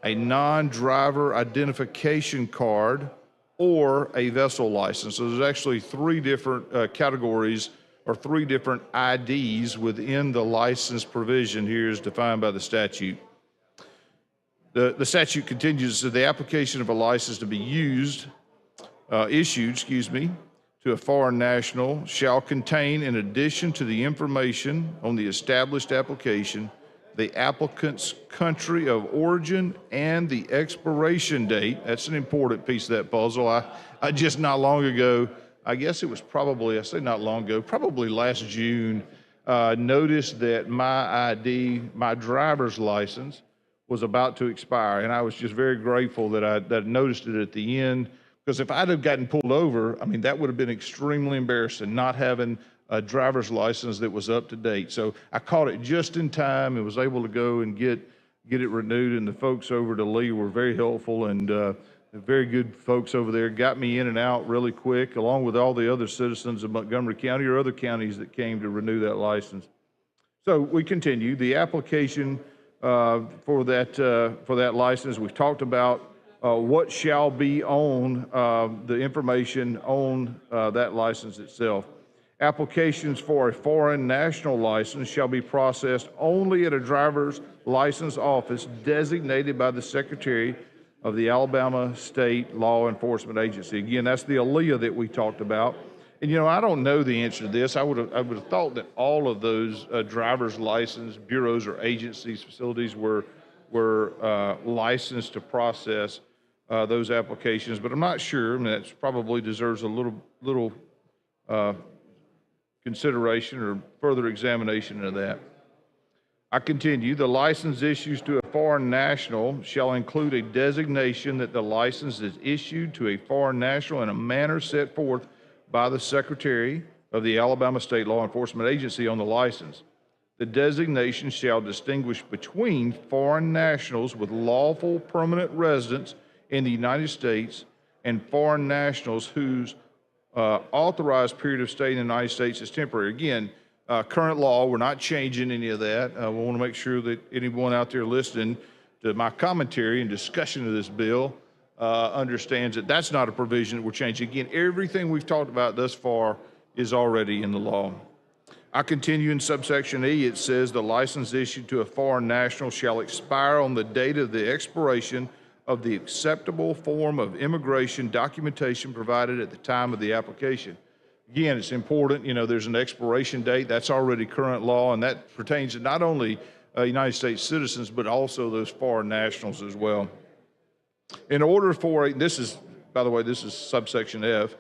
a non-driver identification card, or a vessel license. So there's actually three different categories, or three different IDs within the license provision here as defined by the statute. The statute continues, that the application of a license to be issued to a foreign national shall contain, in addition to the information on the established application, the applicant's country of origin and the expiration date. That's an important piece of that puzzle. I just not long ago, I guess it was probably, I say not long ago, probably last June, noticed that my ID, my driver's license, was about to expire. And I was just very grateful that I noticed it at the end, because if I'd have gotten pulled over, that would have been extremely embarrassing, not having a driver's license that was up to date. So I caught it just in time and was able to go and get get it renewed, and the folks over to Lee were very helpful, and very good folks over there, got me in and out really quick, along with all the other citizens of Montgomery County or other counties that came to renew that license. So we continue. The application for that license, we've talked about what shall be on the information on that license itself. Applications for a foreign national license shall be processed only at a driver's license office designated by the Secretary of the Alabama State Law Enforcement Agency. Again, that's the ALEA that we talked about. And I don't know the answer to this. I would have thought that all of those driver's license bureaus or agencies, facilities were licensed to process those applications, but I'm not sure. I mean, that probably deserves a little consideration or further examination of that. I continue. The license issues to a foreign national shall include a designation that the license is issued to a foreign national in a manner set forth by the Secretary of the Alabama State Law Enforcement Agency on the license. The designation shall distinguish between foreign nationals with lawful permanent residence in the United States and foreign nationals whose authorized period of stay in the United States is temporary. Again, current law, we're not changing any of that. We want to make sure that anyone out there listening to my commentary and discussion of this bill understands that that's not a provision that we're changing. Again, everything we've talked about thus far is already in the law. I continue in subsection E. It says the license issued to a foreign national shall expire on the date of the expiration of the acceptable form of immigration documentation provided at the time of the application. Again, it's important, there's an expiration date. That's already current law, and that pertains to not only United States citizens, but also those foreign nationals as well. In order for this is subsection F.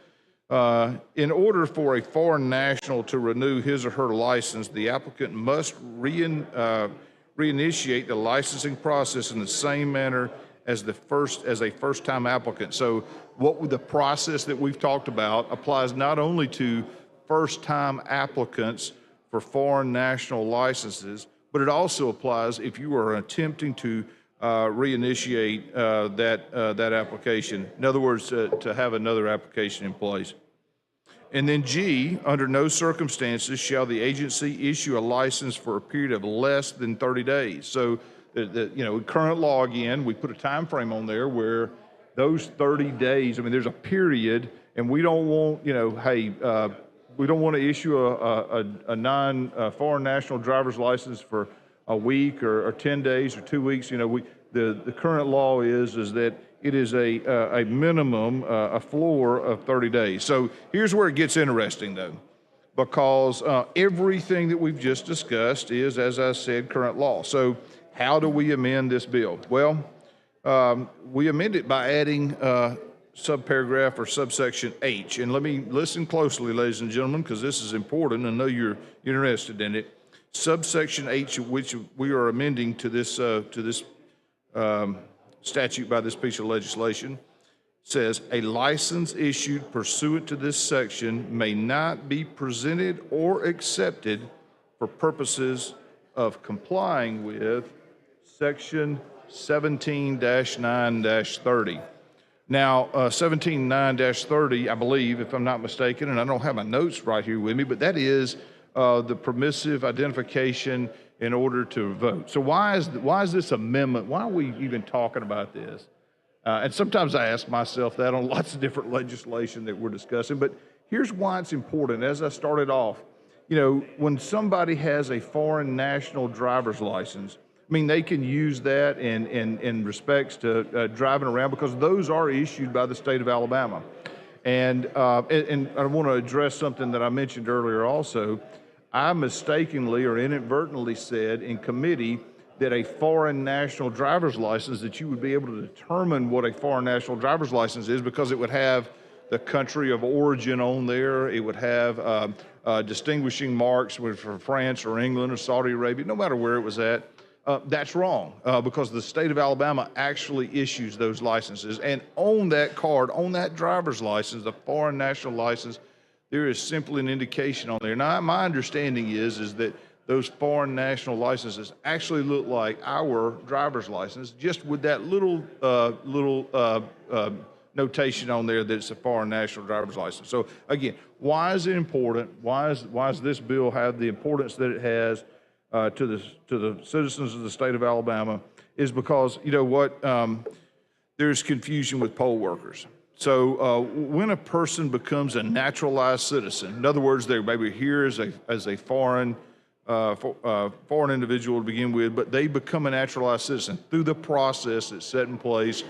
In order for a foreign national to renew his or her license, the applicant must reinitiate the licensing process in the same manner as a first-time applicant. So the process that we've talked about applies not only to first-time applicants for foreign national licenses, but it also applies if you are attempting to reinitiate that application. In other words, to have another application in place. And then G, under no circumstances shall the agency issue a license for a period of less than 30 days. So current law, again, we put a time frame on there where those 30 days, there's a period, and we don't want, we don't want to issue a foreign national driver's license for a week or 10 days or 2 weeks. The current law is that it is a minimum, a floor of 30 days. So here's where it gets interesting, though, because everything that we've just discussed is, as I said, current law. So how do we amend this bill? Well, we amend it by adding subparagraph or subsection H. And let me listen closely, ladies and gentlemen, because this is important. I know you're interested in it. Subsection H, which we are amending to this statute by this piece of legislation, says a license issued pursuant to this section may not be presented or accepted for purposes of complying with Section 17-9-30. Now, 17-9-30, I believe, if I'm not mistaken, and I don't have my notes right here with me, but that is the permissive identification in order to vote. So why is this amendment? Why are we even talking about this? And sometimes I ask myself that on lots of different legislation that we're discussing. But here's why it's important. As I started off, when somebody has a foreign national driver's license, they can use that in respects to driving around, because those are issued by the state of Alabama. And I want to address something that I mentioned earlier also. I mistakenly or inadvertently said in committee that a foreign national driver's license, that you would be able to determine what a foreign national driver's license is, because it would have the country of origin on there. It would have distinguishing marks for France or England or Saudi Arabia, no matter where it was at. That's wrong, because the state of Alabama actually issues those licenses. And on that card, on that driver's license, the foreign national license, there is simply an indication on there. Now, my understanding is that those foreign national licenses actually look like our driver's license, just with that little notation on there that it's a foreign national driver's license. So again, why is it important? Why does this bill have the importance that it has to the citizens of the state of Alabama? Is because, you know what, there's confusion with poll workers. So when a person becomes a naturalized citizen, in other words, they maybe here as a foreign individual to begin with, but they become a naturalized citizen through the process that's set in place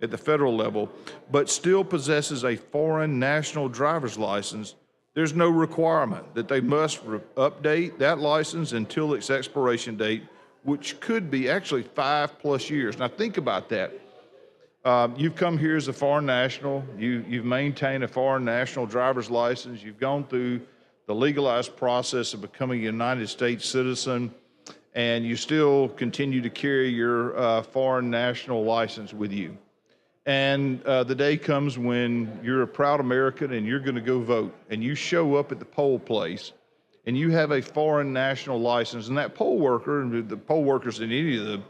at the federal level, but still possesses a foreign national driver's license, there's no requirement that they must update that license until its expiration date, which could be actually 5+ years. Now think about that. You've come here as a foreign national, you've maintained a foreign national driver's license, you've gone through the legalized process of becoming a United States citizen, and you still continue to carry your foreign national license with you. And the day comes when you're a proud American and you're going to go vote, and you show up at the poll place and you have a foreign national license, and that poll worker, and the poll workers in any of the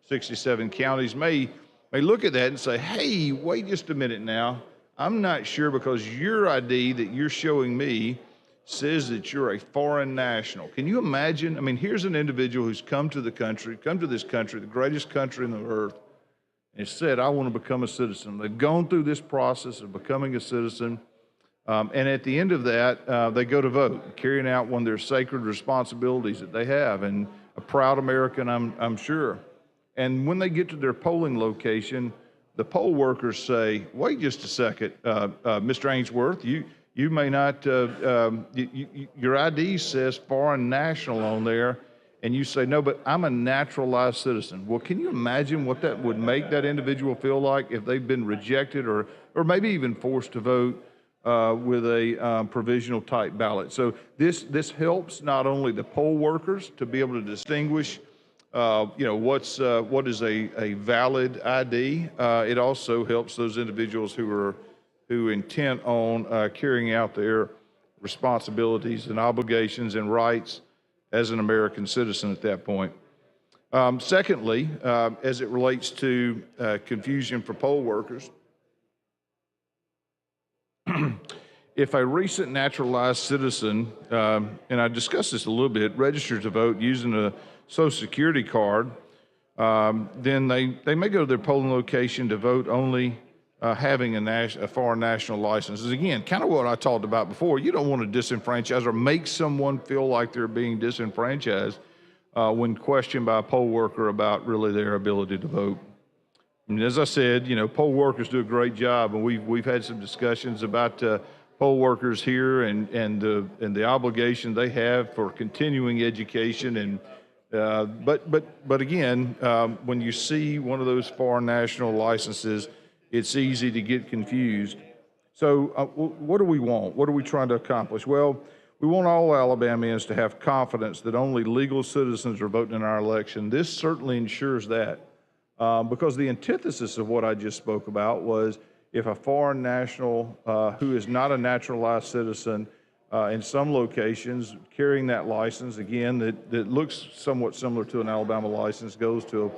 67 counties may look at that and say, hey, wait just a minute now. I'm not sure, because your ID that you're showing me says that you're a foreign national. Can you imagine? I mean, here's an individual who's come to this country, the greatest country in the earth, and said, I want to become a citizen. They've gone through this process of becoming a citizen, and at the end of that, they go to vote, carrying out one of their sacred responsibilities that they have, and a proud American, I'm sure. And when they get to their polling location, the poll workers say, wait just a second, Mr. Ainsworth, you may not, your ID says foreign national on there, and you say, no, but I'm a naturalized citizen. Well, can you imagine what that would make that individual feel like if they've been rejected or maybe even forced to vote with a provisional type ballot? So this helps not only the poll workers to be able to distinguish what is a valid ID. It also helps those individuals who intent on carrying out their responsibilities and obligations and rights as an American citizen at that point. Secondly, as it relates to confusion for poll workers, if a recent naturalized citizen, and I discussed this a little bit, registers to vote using a Social Security card, then they may go to their polling location to vote only having a foreign national license. Again, kind of what I talked about before. You don't want to disenfranchise or make someone feel like they're being disenfranchised when questioned by a poll worker about really their ability to vote. And as I said, poll workers do a great job, and we've had some discussions about poll workers here and the obligation they have for continuing education. And but again, when you see one of those foreign national licenses, it's easy to get confused. So what do we want? What are we trying to accomplish? Well, we want all Alabamians to have confidence that only legal citizens are voting in our election. This certainly ensures that, because the antithesis of what I just spoke about was if a foreign national who is not a naturalized citizen in some locations carrying that license, again, that looks somewhat similar to an Alabama license, goes to a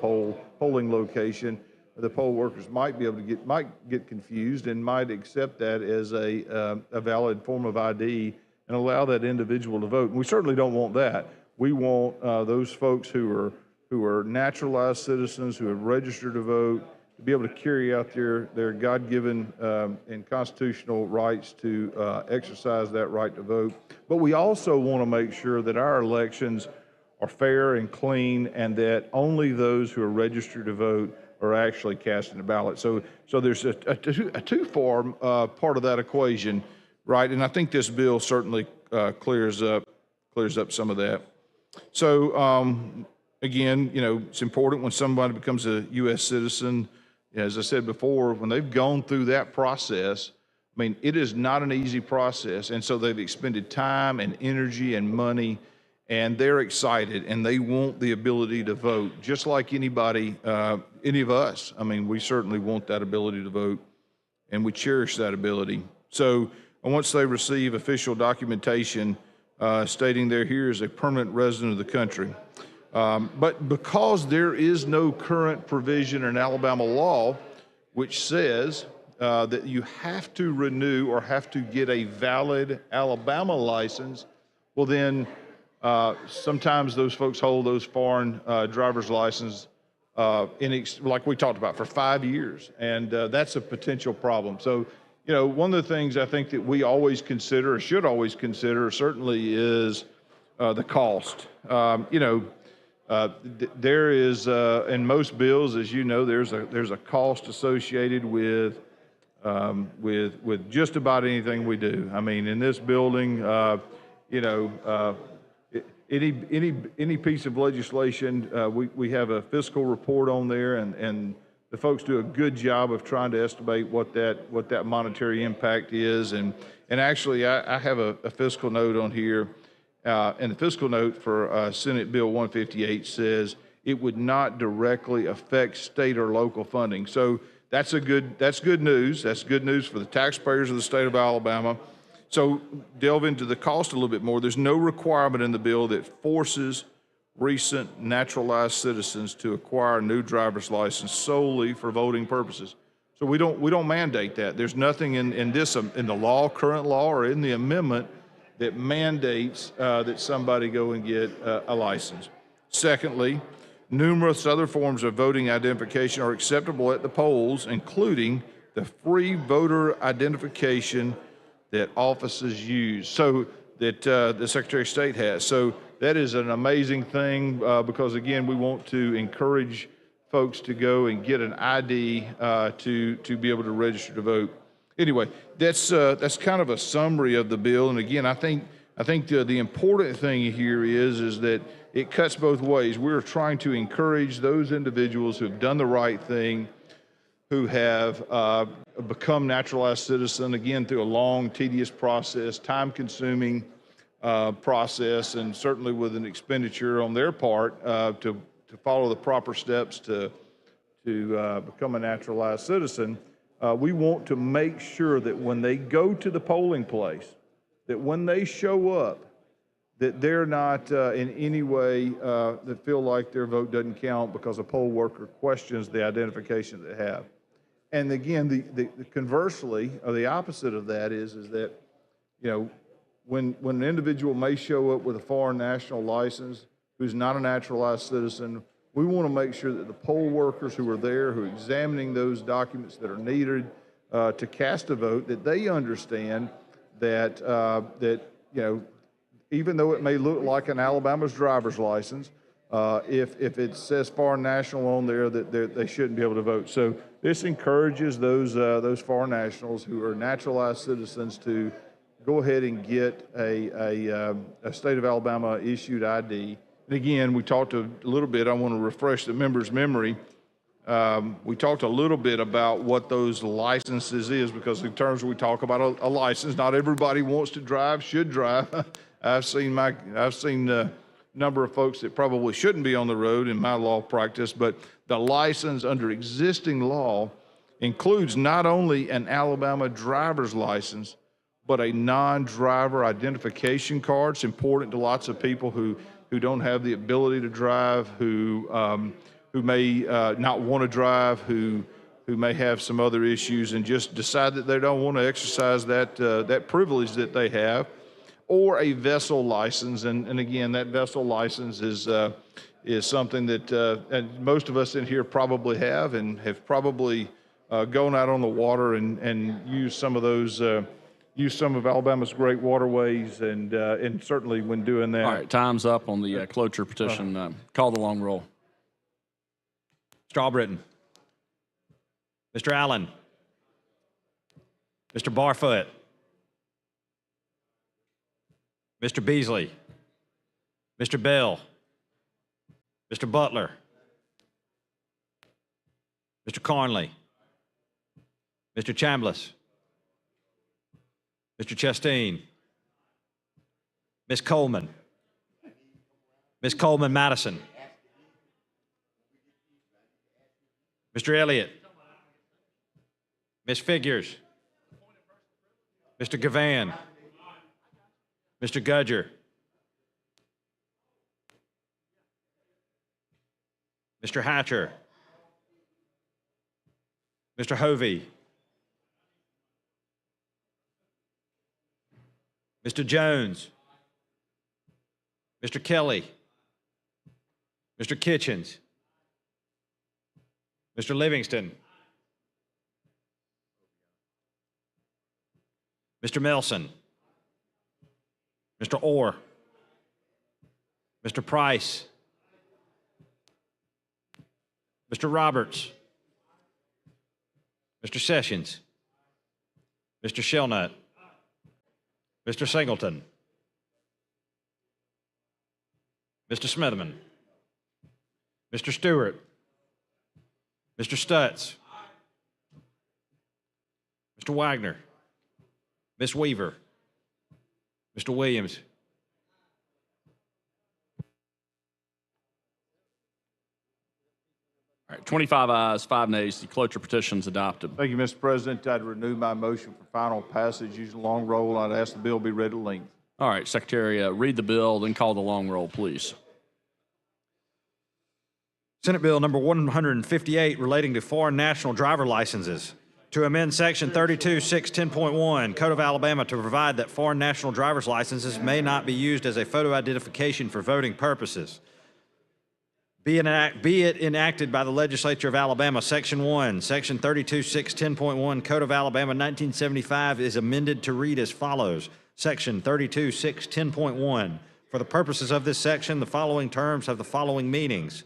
polling location, the poll workers might get confused and might accept that as a valid form of ID and allow that individual to vote. And we certainly don't want that. We want those folks who are naturalized citizens who have registered to vote to be able to carry out their God-given and constitutional rights to exercise that right to vote. But we also want to make sure that our elections are fair and clean, and that only those who are registered to vote are actually casting a ballot. So there's a two-form part of that equation, right? And I think this bill certainly clears up some of that. So again, it's important when somebody becomes a U.S. citizen. As I said before, when they've gone through that process, I mean, it is not an easy process, and so they've expended time and energy and money, and they're excited, and they want the ability to vote, just like anybody, any of us. I mean, we certainly want that ability to vote, and we cherish that ability. So once they receive official documentation stating they're here as a permanent resident of the country. But because there is no current provision in Alabama law which says that you have to renew or have to get a valid Alabama license, well then sometimes those folks hold those foreign driver's license like we talked about, for 5 years, and that's a potential problem. So, you know, one of the things I think that we always consider, or should always consider, certainly is the cost. There is, in most bills, as you know, there's a cost associated with just about anything we do. I mean, in this building, any piece of legislation, we have a fiscal report on there, and the folks do a good job of trying to estimate what that monetary impact is. And actually, I have a fiscal note on here, and the fiscal note for Senate Bill 158 says it would not directly affect state or local funding. So that's good news. That's good news for the taxpayers of the state of Alabama. So delve into the cost a little bit more. There's no requirement in the bill that forces recent naturalized citizens to acquire a new driver's license solely for voting purposes. So we don't mandate that. There's nothing in the law, current law, or in the amendment that mandates that somebody go and get a license. Secondly, numerous other forms of voting identification are acceptable at the polls, including the free voter identification that offices use, so that the Secretary of State has. So that is an amazing thing because, again, we want to encourage folks to go and get an ID to be able to register to vote. Anyway, that's kind of a summary of the bill. And again, I think the important thing here is that it cuts both ways. We're trying to encourage those individuals who have done the right thing, who have become naturalized citizen, again, through a long, tedious process, time-consuming process, and certainly with an expenditure on their part to follow the proper steps to become a naturalized citizen. We want to make sure that when they go to the polling place, that when they show up, that they're not in any way that feel like their vote doesn't count because a poll worker questions the identification they have. And again, the conversely, or the opposite of that is that, you know, when an individual may show up with a foreign national license who's not a naturalized citizen, we want to make sure that the poll workers who are there, who are examining those documents that are needed to cast a vote, that they understand that you know, even though it may look like an Alabama's driver's license, if it says foreign national on there, that they shouldn't be able to vote. So this encourages those foreign nationals who are naturalized citizens to go ahead and get a state of Alabama issued ID. And again, we talked a little bit, I want to refresh the members' memory. We talked a little bit about what those licenses is, because in terms we talk about a license, not everybody wants to drive, should drive. I've seen a number of folks that probably shouldn't be on the road in my law practice, but the license under existing law includes not only an Alabama driver's license, but a non-driver identification card. It's important to lots of people who don't have the ability to drive, who may not want to drive, who may have some other issues and just decide that they don't want to exercise that privilege that they have, or a vessel license. And again, that vessel license is something that and most of us in here probably have, and have probably gone out on the water and used some of those. Use some of Alabama's great waterways, and certainly when doing that. All right, time's up on the cloture petition. Call the long roll. Mr. Albritton. Mr. Allen. Mr. Barfoot. Mr. Beasley. Mr. Bell. Mr. Butler. Mr. Carnley. Mr. Chambliss. Mr. Chastain. Ms. Coleman. Ms. Coleman Madison. Mr. Elliott. Ms. Figures. Mr. Gavan. Mr. Gudger. Mr. Hatcher, Mr. Hovey, Mr. Jones, Mr. Kelly, Mr. Kitchens, Mr. Livingston, Mr. Melson, Mr. Orr, Mr. Price, Mr. Roberts, Mr. Sessions, Mr. Shelnut, Mr. Singleton, Mr. Smitherman, Mr. Stewart, Mr. Stutz, Mr. Wagner, Ms. Weaver, Mr. Williams. All right, 25 ayes, 5 nays. The cloture petition is adopted. Thank you, Mr. President. I'd renew my motion for final passage using long roll. I'd ask the bill be read at length. All right, Secretary, read the bill, then call the long roll, please. Senate Bill number 158 relating to foreign national driver licenses. To amend Section 32.6.10.1 Code of Alabama to provide that foreign national driver's licenses may not be used as a photo identification for voting purposes. Be it enacted by the Legislature of Alabama, Section 1, Section 32.6.10.1 Code of Alabama 1975 is amended to read as follows. Section 32.6.10.1. For the purposes of this section, the following terms have the following meanings.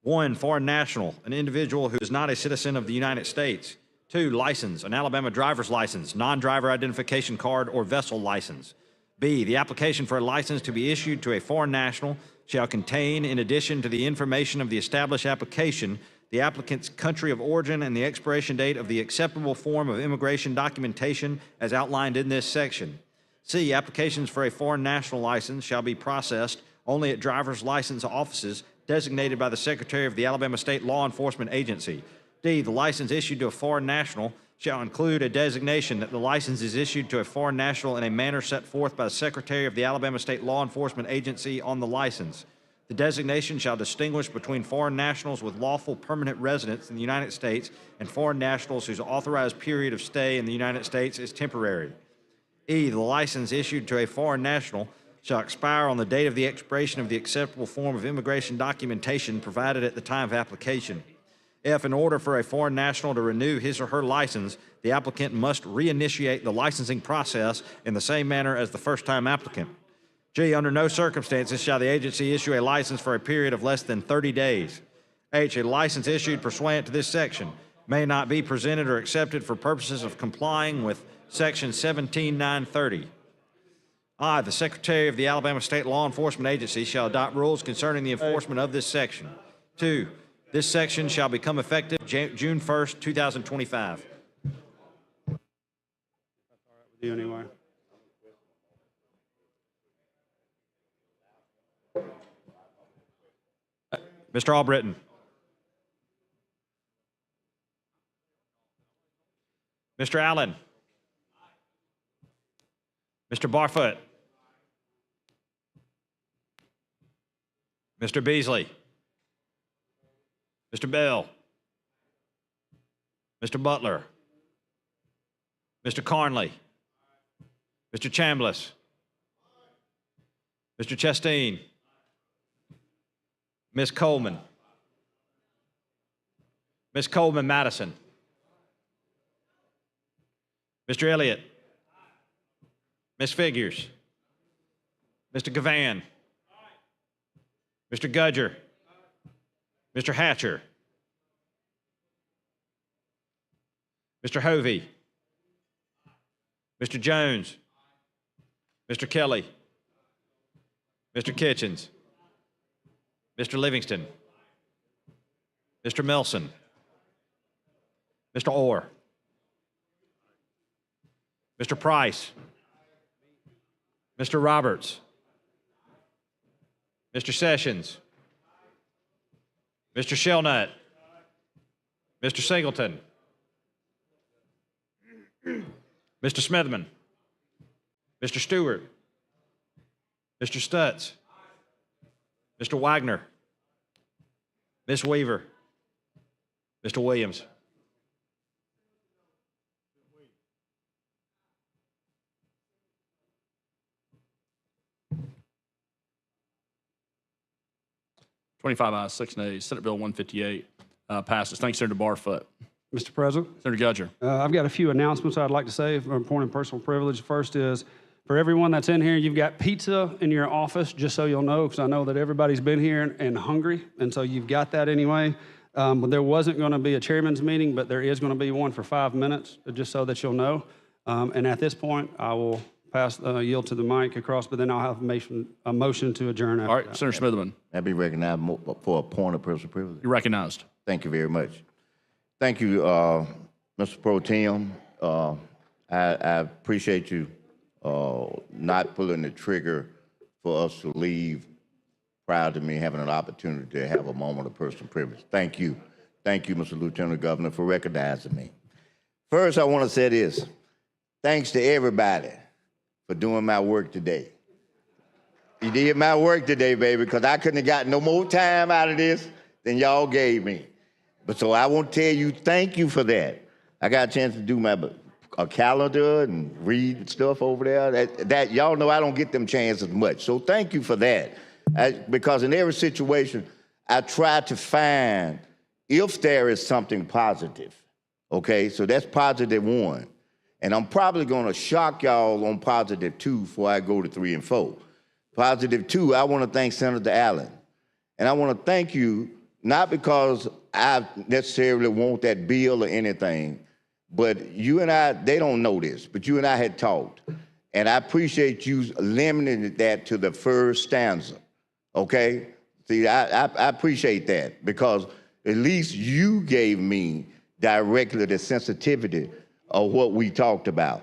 1, foreign national, an individual who is not a citizen of the United States. 2, license, an Alabama driver's license, non-driver identification card, or vessel license. B, the application for a license to be issued to a foreign national shall contain, in addition to the information of the established application, the applicant's country of origin and the expiration date of the acceptable form of immigration documentation as outlined in this section. C, applications for a foreign national license shall be processed only at driver's license offices designated by the Secretary of the Alabama State Law Enforcement Agency. D, the license issued to a foreign national shall include a designation that the license is issued to a foreign national in a manner set forth by the Secretary of the Alabama State Law Enforcement Agency on the license. The designation shall distinguish between foreign nationals with lawful permanent residence in the United States and foreign nationals whose authorized period of stay in the United States is temporary. E, the license issued to a foreign national shall expire on the date of the expiration of the acceptable form of immigration documentation provided at the time of application. F, in order for a foreign national to renew his or her license, the applicant must reinitiate the licensing process in the same manner as the first-time applicant. G, under no circumstances shall the agency issue a license for a period of less than 30 days. H, a license issued pursuant to this section may not be presented or accepted for purposes of complying with Section 17.930. I, the Secretary of the Alabama State Law Enforcement Agency, shall adopt rules concerning the enforcement of this section. 2, this section shall become effective June 1st, 2025. Anyway. Mr. Albritton. Mr. Allen. Mr. Barfoot. Mr. Beasley. Mr. Bell. Mr. Butler. Mr. Carnley. Mr. Chambliss. Mr. Chasteen. Ms. Coleman. Ms. Coleman Madison. Mr. Elliott. Ms. Figures. Mr. Gavan. Mr. Gudger. Mr. Hatcher. Mr. Hovey. Mr. Jones. Mr. Kelly. Mr. Kitchens. Mr. Livingston. Mr. Melson. Mr. Orr. Mr. Price. Mr. Roberts. Mr. Sessions. Mr. Shelnut. Mr. Singleton. Mr. Smitherman. Mr. Stewart. Mr. Stutz. Mr. Wagner. Ms. Weaver. Mr. Williams. $25 ayes, 6 nays. Senate Bill 158 passes. Thanks, Senator Barfoot. Mr. President, Senator Gudger. I've got a few announcements I'd like to say from a point of personal privilege. First is, for everyone that's in here, you've got pizza in your office, just so you'll know, because I know that everybody's been here and hungry, and so you've got that anyway. But there wasn't going to be a chairman's meeting, but there is going to be one for 5 minutes, just so that you'll know. And at this point, I will yield to the mic across, but then I'll have a motion to adjourn after All right, that. Senator Smitherman, I'd be recognized for a point of personal privilege. you're recognized. Thank you very much. Thank you, Mr. Pro Tem. I appreciate you not pulling the trigger for us to leave prior to me having an opportunity to have a moment of personal privilege. Thank you. Thank you, Mr. Lieutenant Governor, for recognizing me. First, I want to say this. Thanks to everybody for doing my work today. You did my work today, baby, because I couldn't have gotten no more time out of this than y'all gave me. But so I want to tell you, thank you for that. I got a chance to do a calendar and read stuff over there. That y'all know I don't get them chances much. So thank you for that. Because in every situation, I try to find if there is something positive. Okay, so that's positive 1. And I'm probably gonna shock y'all on positive 2 before I go to 3 and 4. Positive 2, I wanna thank Senator Allen. And I wanna thank you, not because I necessarily want that bill or anything, but you and I, they don't know this, but you and I had talked. And I appreciate you limiting that to the first stanza, okay? See, I appreciate that because at least you gave me directly the sensitivity of what we talked about.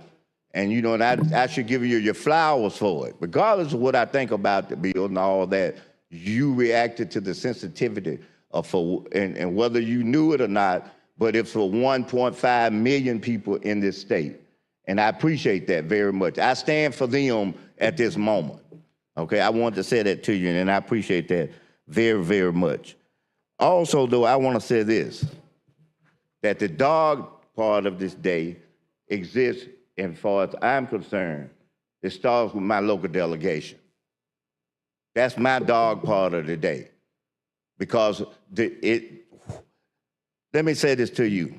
And you know, and I should give you your flowers for it. Regardless of what I think about the bill and all that, you reacted to the sensitivity of and whether you knew it or not, but it's for 1.5 million people in this state. And I appreciate that very much. I stand for them at this moment. Okay, I wanted to say that to you, and I appreciate that very, very much. Also, though, I want to say this, that the dog part of this day exists, and as far as I'm concerned, it starts with my local delegation. That's my dog part of the day. Because let me say this to you.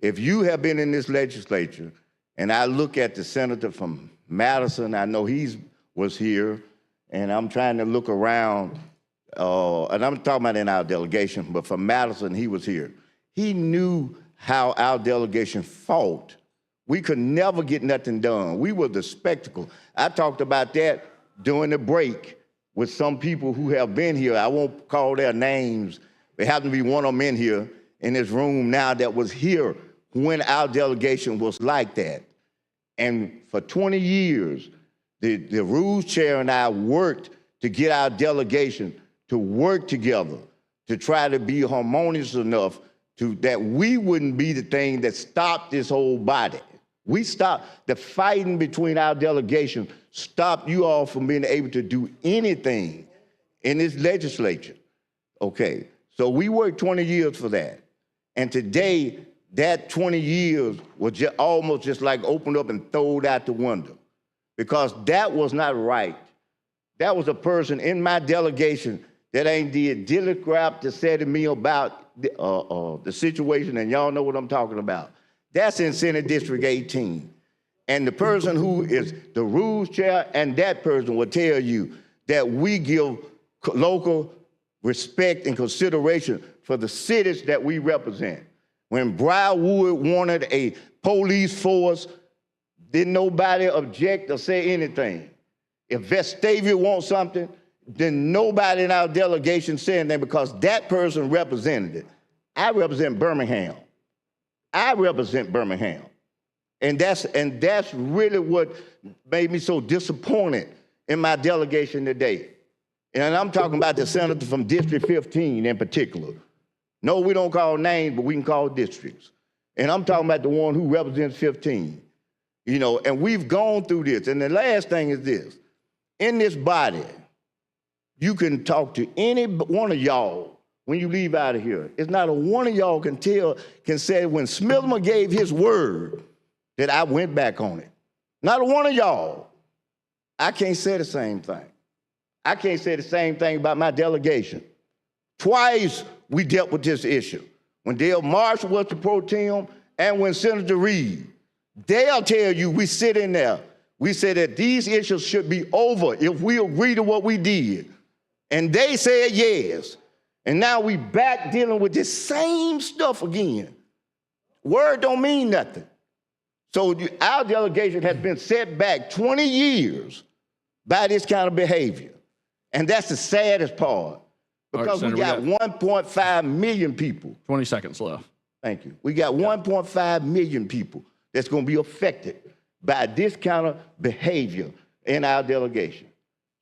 If you have been in this legislature, and I look at the senator from Madison, I know he was here, and I'm trying to look around, and I'm talking about in our delegation, but from Madison, he was here. He knew how our delegation fought. We could never get nothing done. We were the spectacle. I talked about that during the break with some people who have been here. I won't call their names. There happened to be one of them in here, in this room now, that was here when our delegation was like that. And for 20 years, the rules chair and I worked to get our delegation to work together, to try to be harmonious enough that we wouldn't be the thing that stopped this whole body. We stopped the fighting between our delegation, stopped you all from being able to do anything in this legislature. Okay, so we worked 20 years for that. And today, that 20 years was just almost just like opened up and thrown out the window, because that was not right. That was a person in my delegation that ain't did diddly crap to say to me about the situation, and y'all know what I'm talking about. That's in Senate District 18. And the person who is the rules chair and that person will tell you that we give local respect and consideration for the cities that we represent. When Briarwood wanted a police force, didn't nobody object or say anything. If Vestavia wants something, then nobody in our delegation said anything because that person represented it. I represent Birmingham. I represent Birmingham. And that's really what made me so disappointed in my delegation today. And I'm talking about the senator from District 15 in particular. No, we don't call names, but we can call districts. And I'm talking about the one who represents 15. You know, and we've gone through this. And the last thing is this. In this body, you can talk to any one of y'all when you leave out of here. It's not a one of y'all can say when Smithman gave his word that I went back on it. Not a one of y'all. I can't say the same thing. I can't say the same thing about my delegation. Twice we dealt with this issue. When Dale Marshall was the pro tem and when Senator Reed, they'll tell you we sit in there. We said that these issues should be over if we agree to what we did. And they said yes. And now we back dealing with this same stuff again. Word don't mean nothing. So our delegation has been set back 20 years by this kind of behavior. And that's the saddest part. Because Senator, we got 1.5 million people. 20 seconds left. Thank you. We got 1.5 million people that's going to be affected by this kind of behavior in our delegation.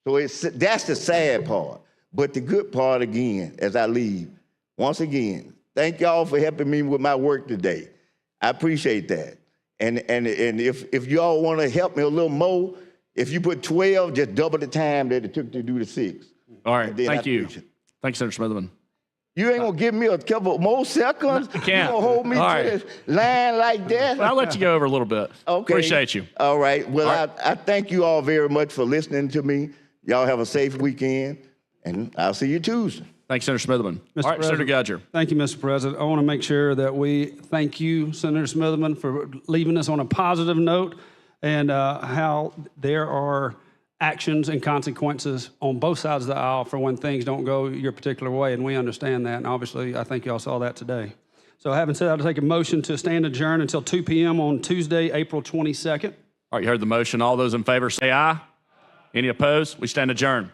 So that's the sad part. But the good part, again, as I leave, once again, thank y'all for helping me with my work today. I appreciate that. And if y'all want to help me a little more, if you put 12, just double the time that it took to do the 6. All right, thank you. Thanks, Senator Smithman. You ain't gonna give me a couple more seconds? I can't. You gonna hold me All to right. this line like that? I'll let you go over a little bit. Okay. Appreciate you. All right. Well, All right. I thank you all very much for listening to me. Y'all have a safe weekend, and I'll see you Tuesday. Thanks, Senator Smithman. Mr. All right, Senator President. Gudger. Thank you, Mr. President. I want to make sure that we thank you, Senator Smithman, for leaving us on a positive note and how there are actions and consequences on both sides of the aisle for when things don't go your particular way, and we understand that, and obviously I think y'all saw that today. So having said that, I'll take a motion to stand adjourned until 2 p.m. on Tuesday, April 22nd. All right, you heard the motion. All those in favor say aye. Any opposed? We stand adjourned.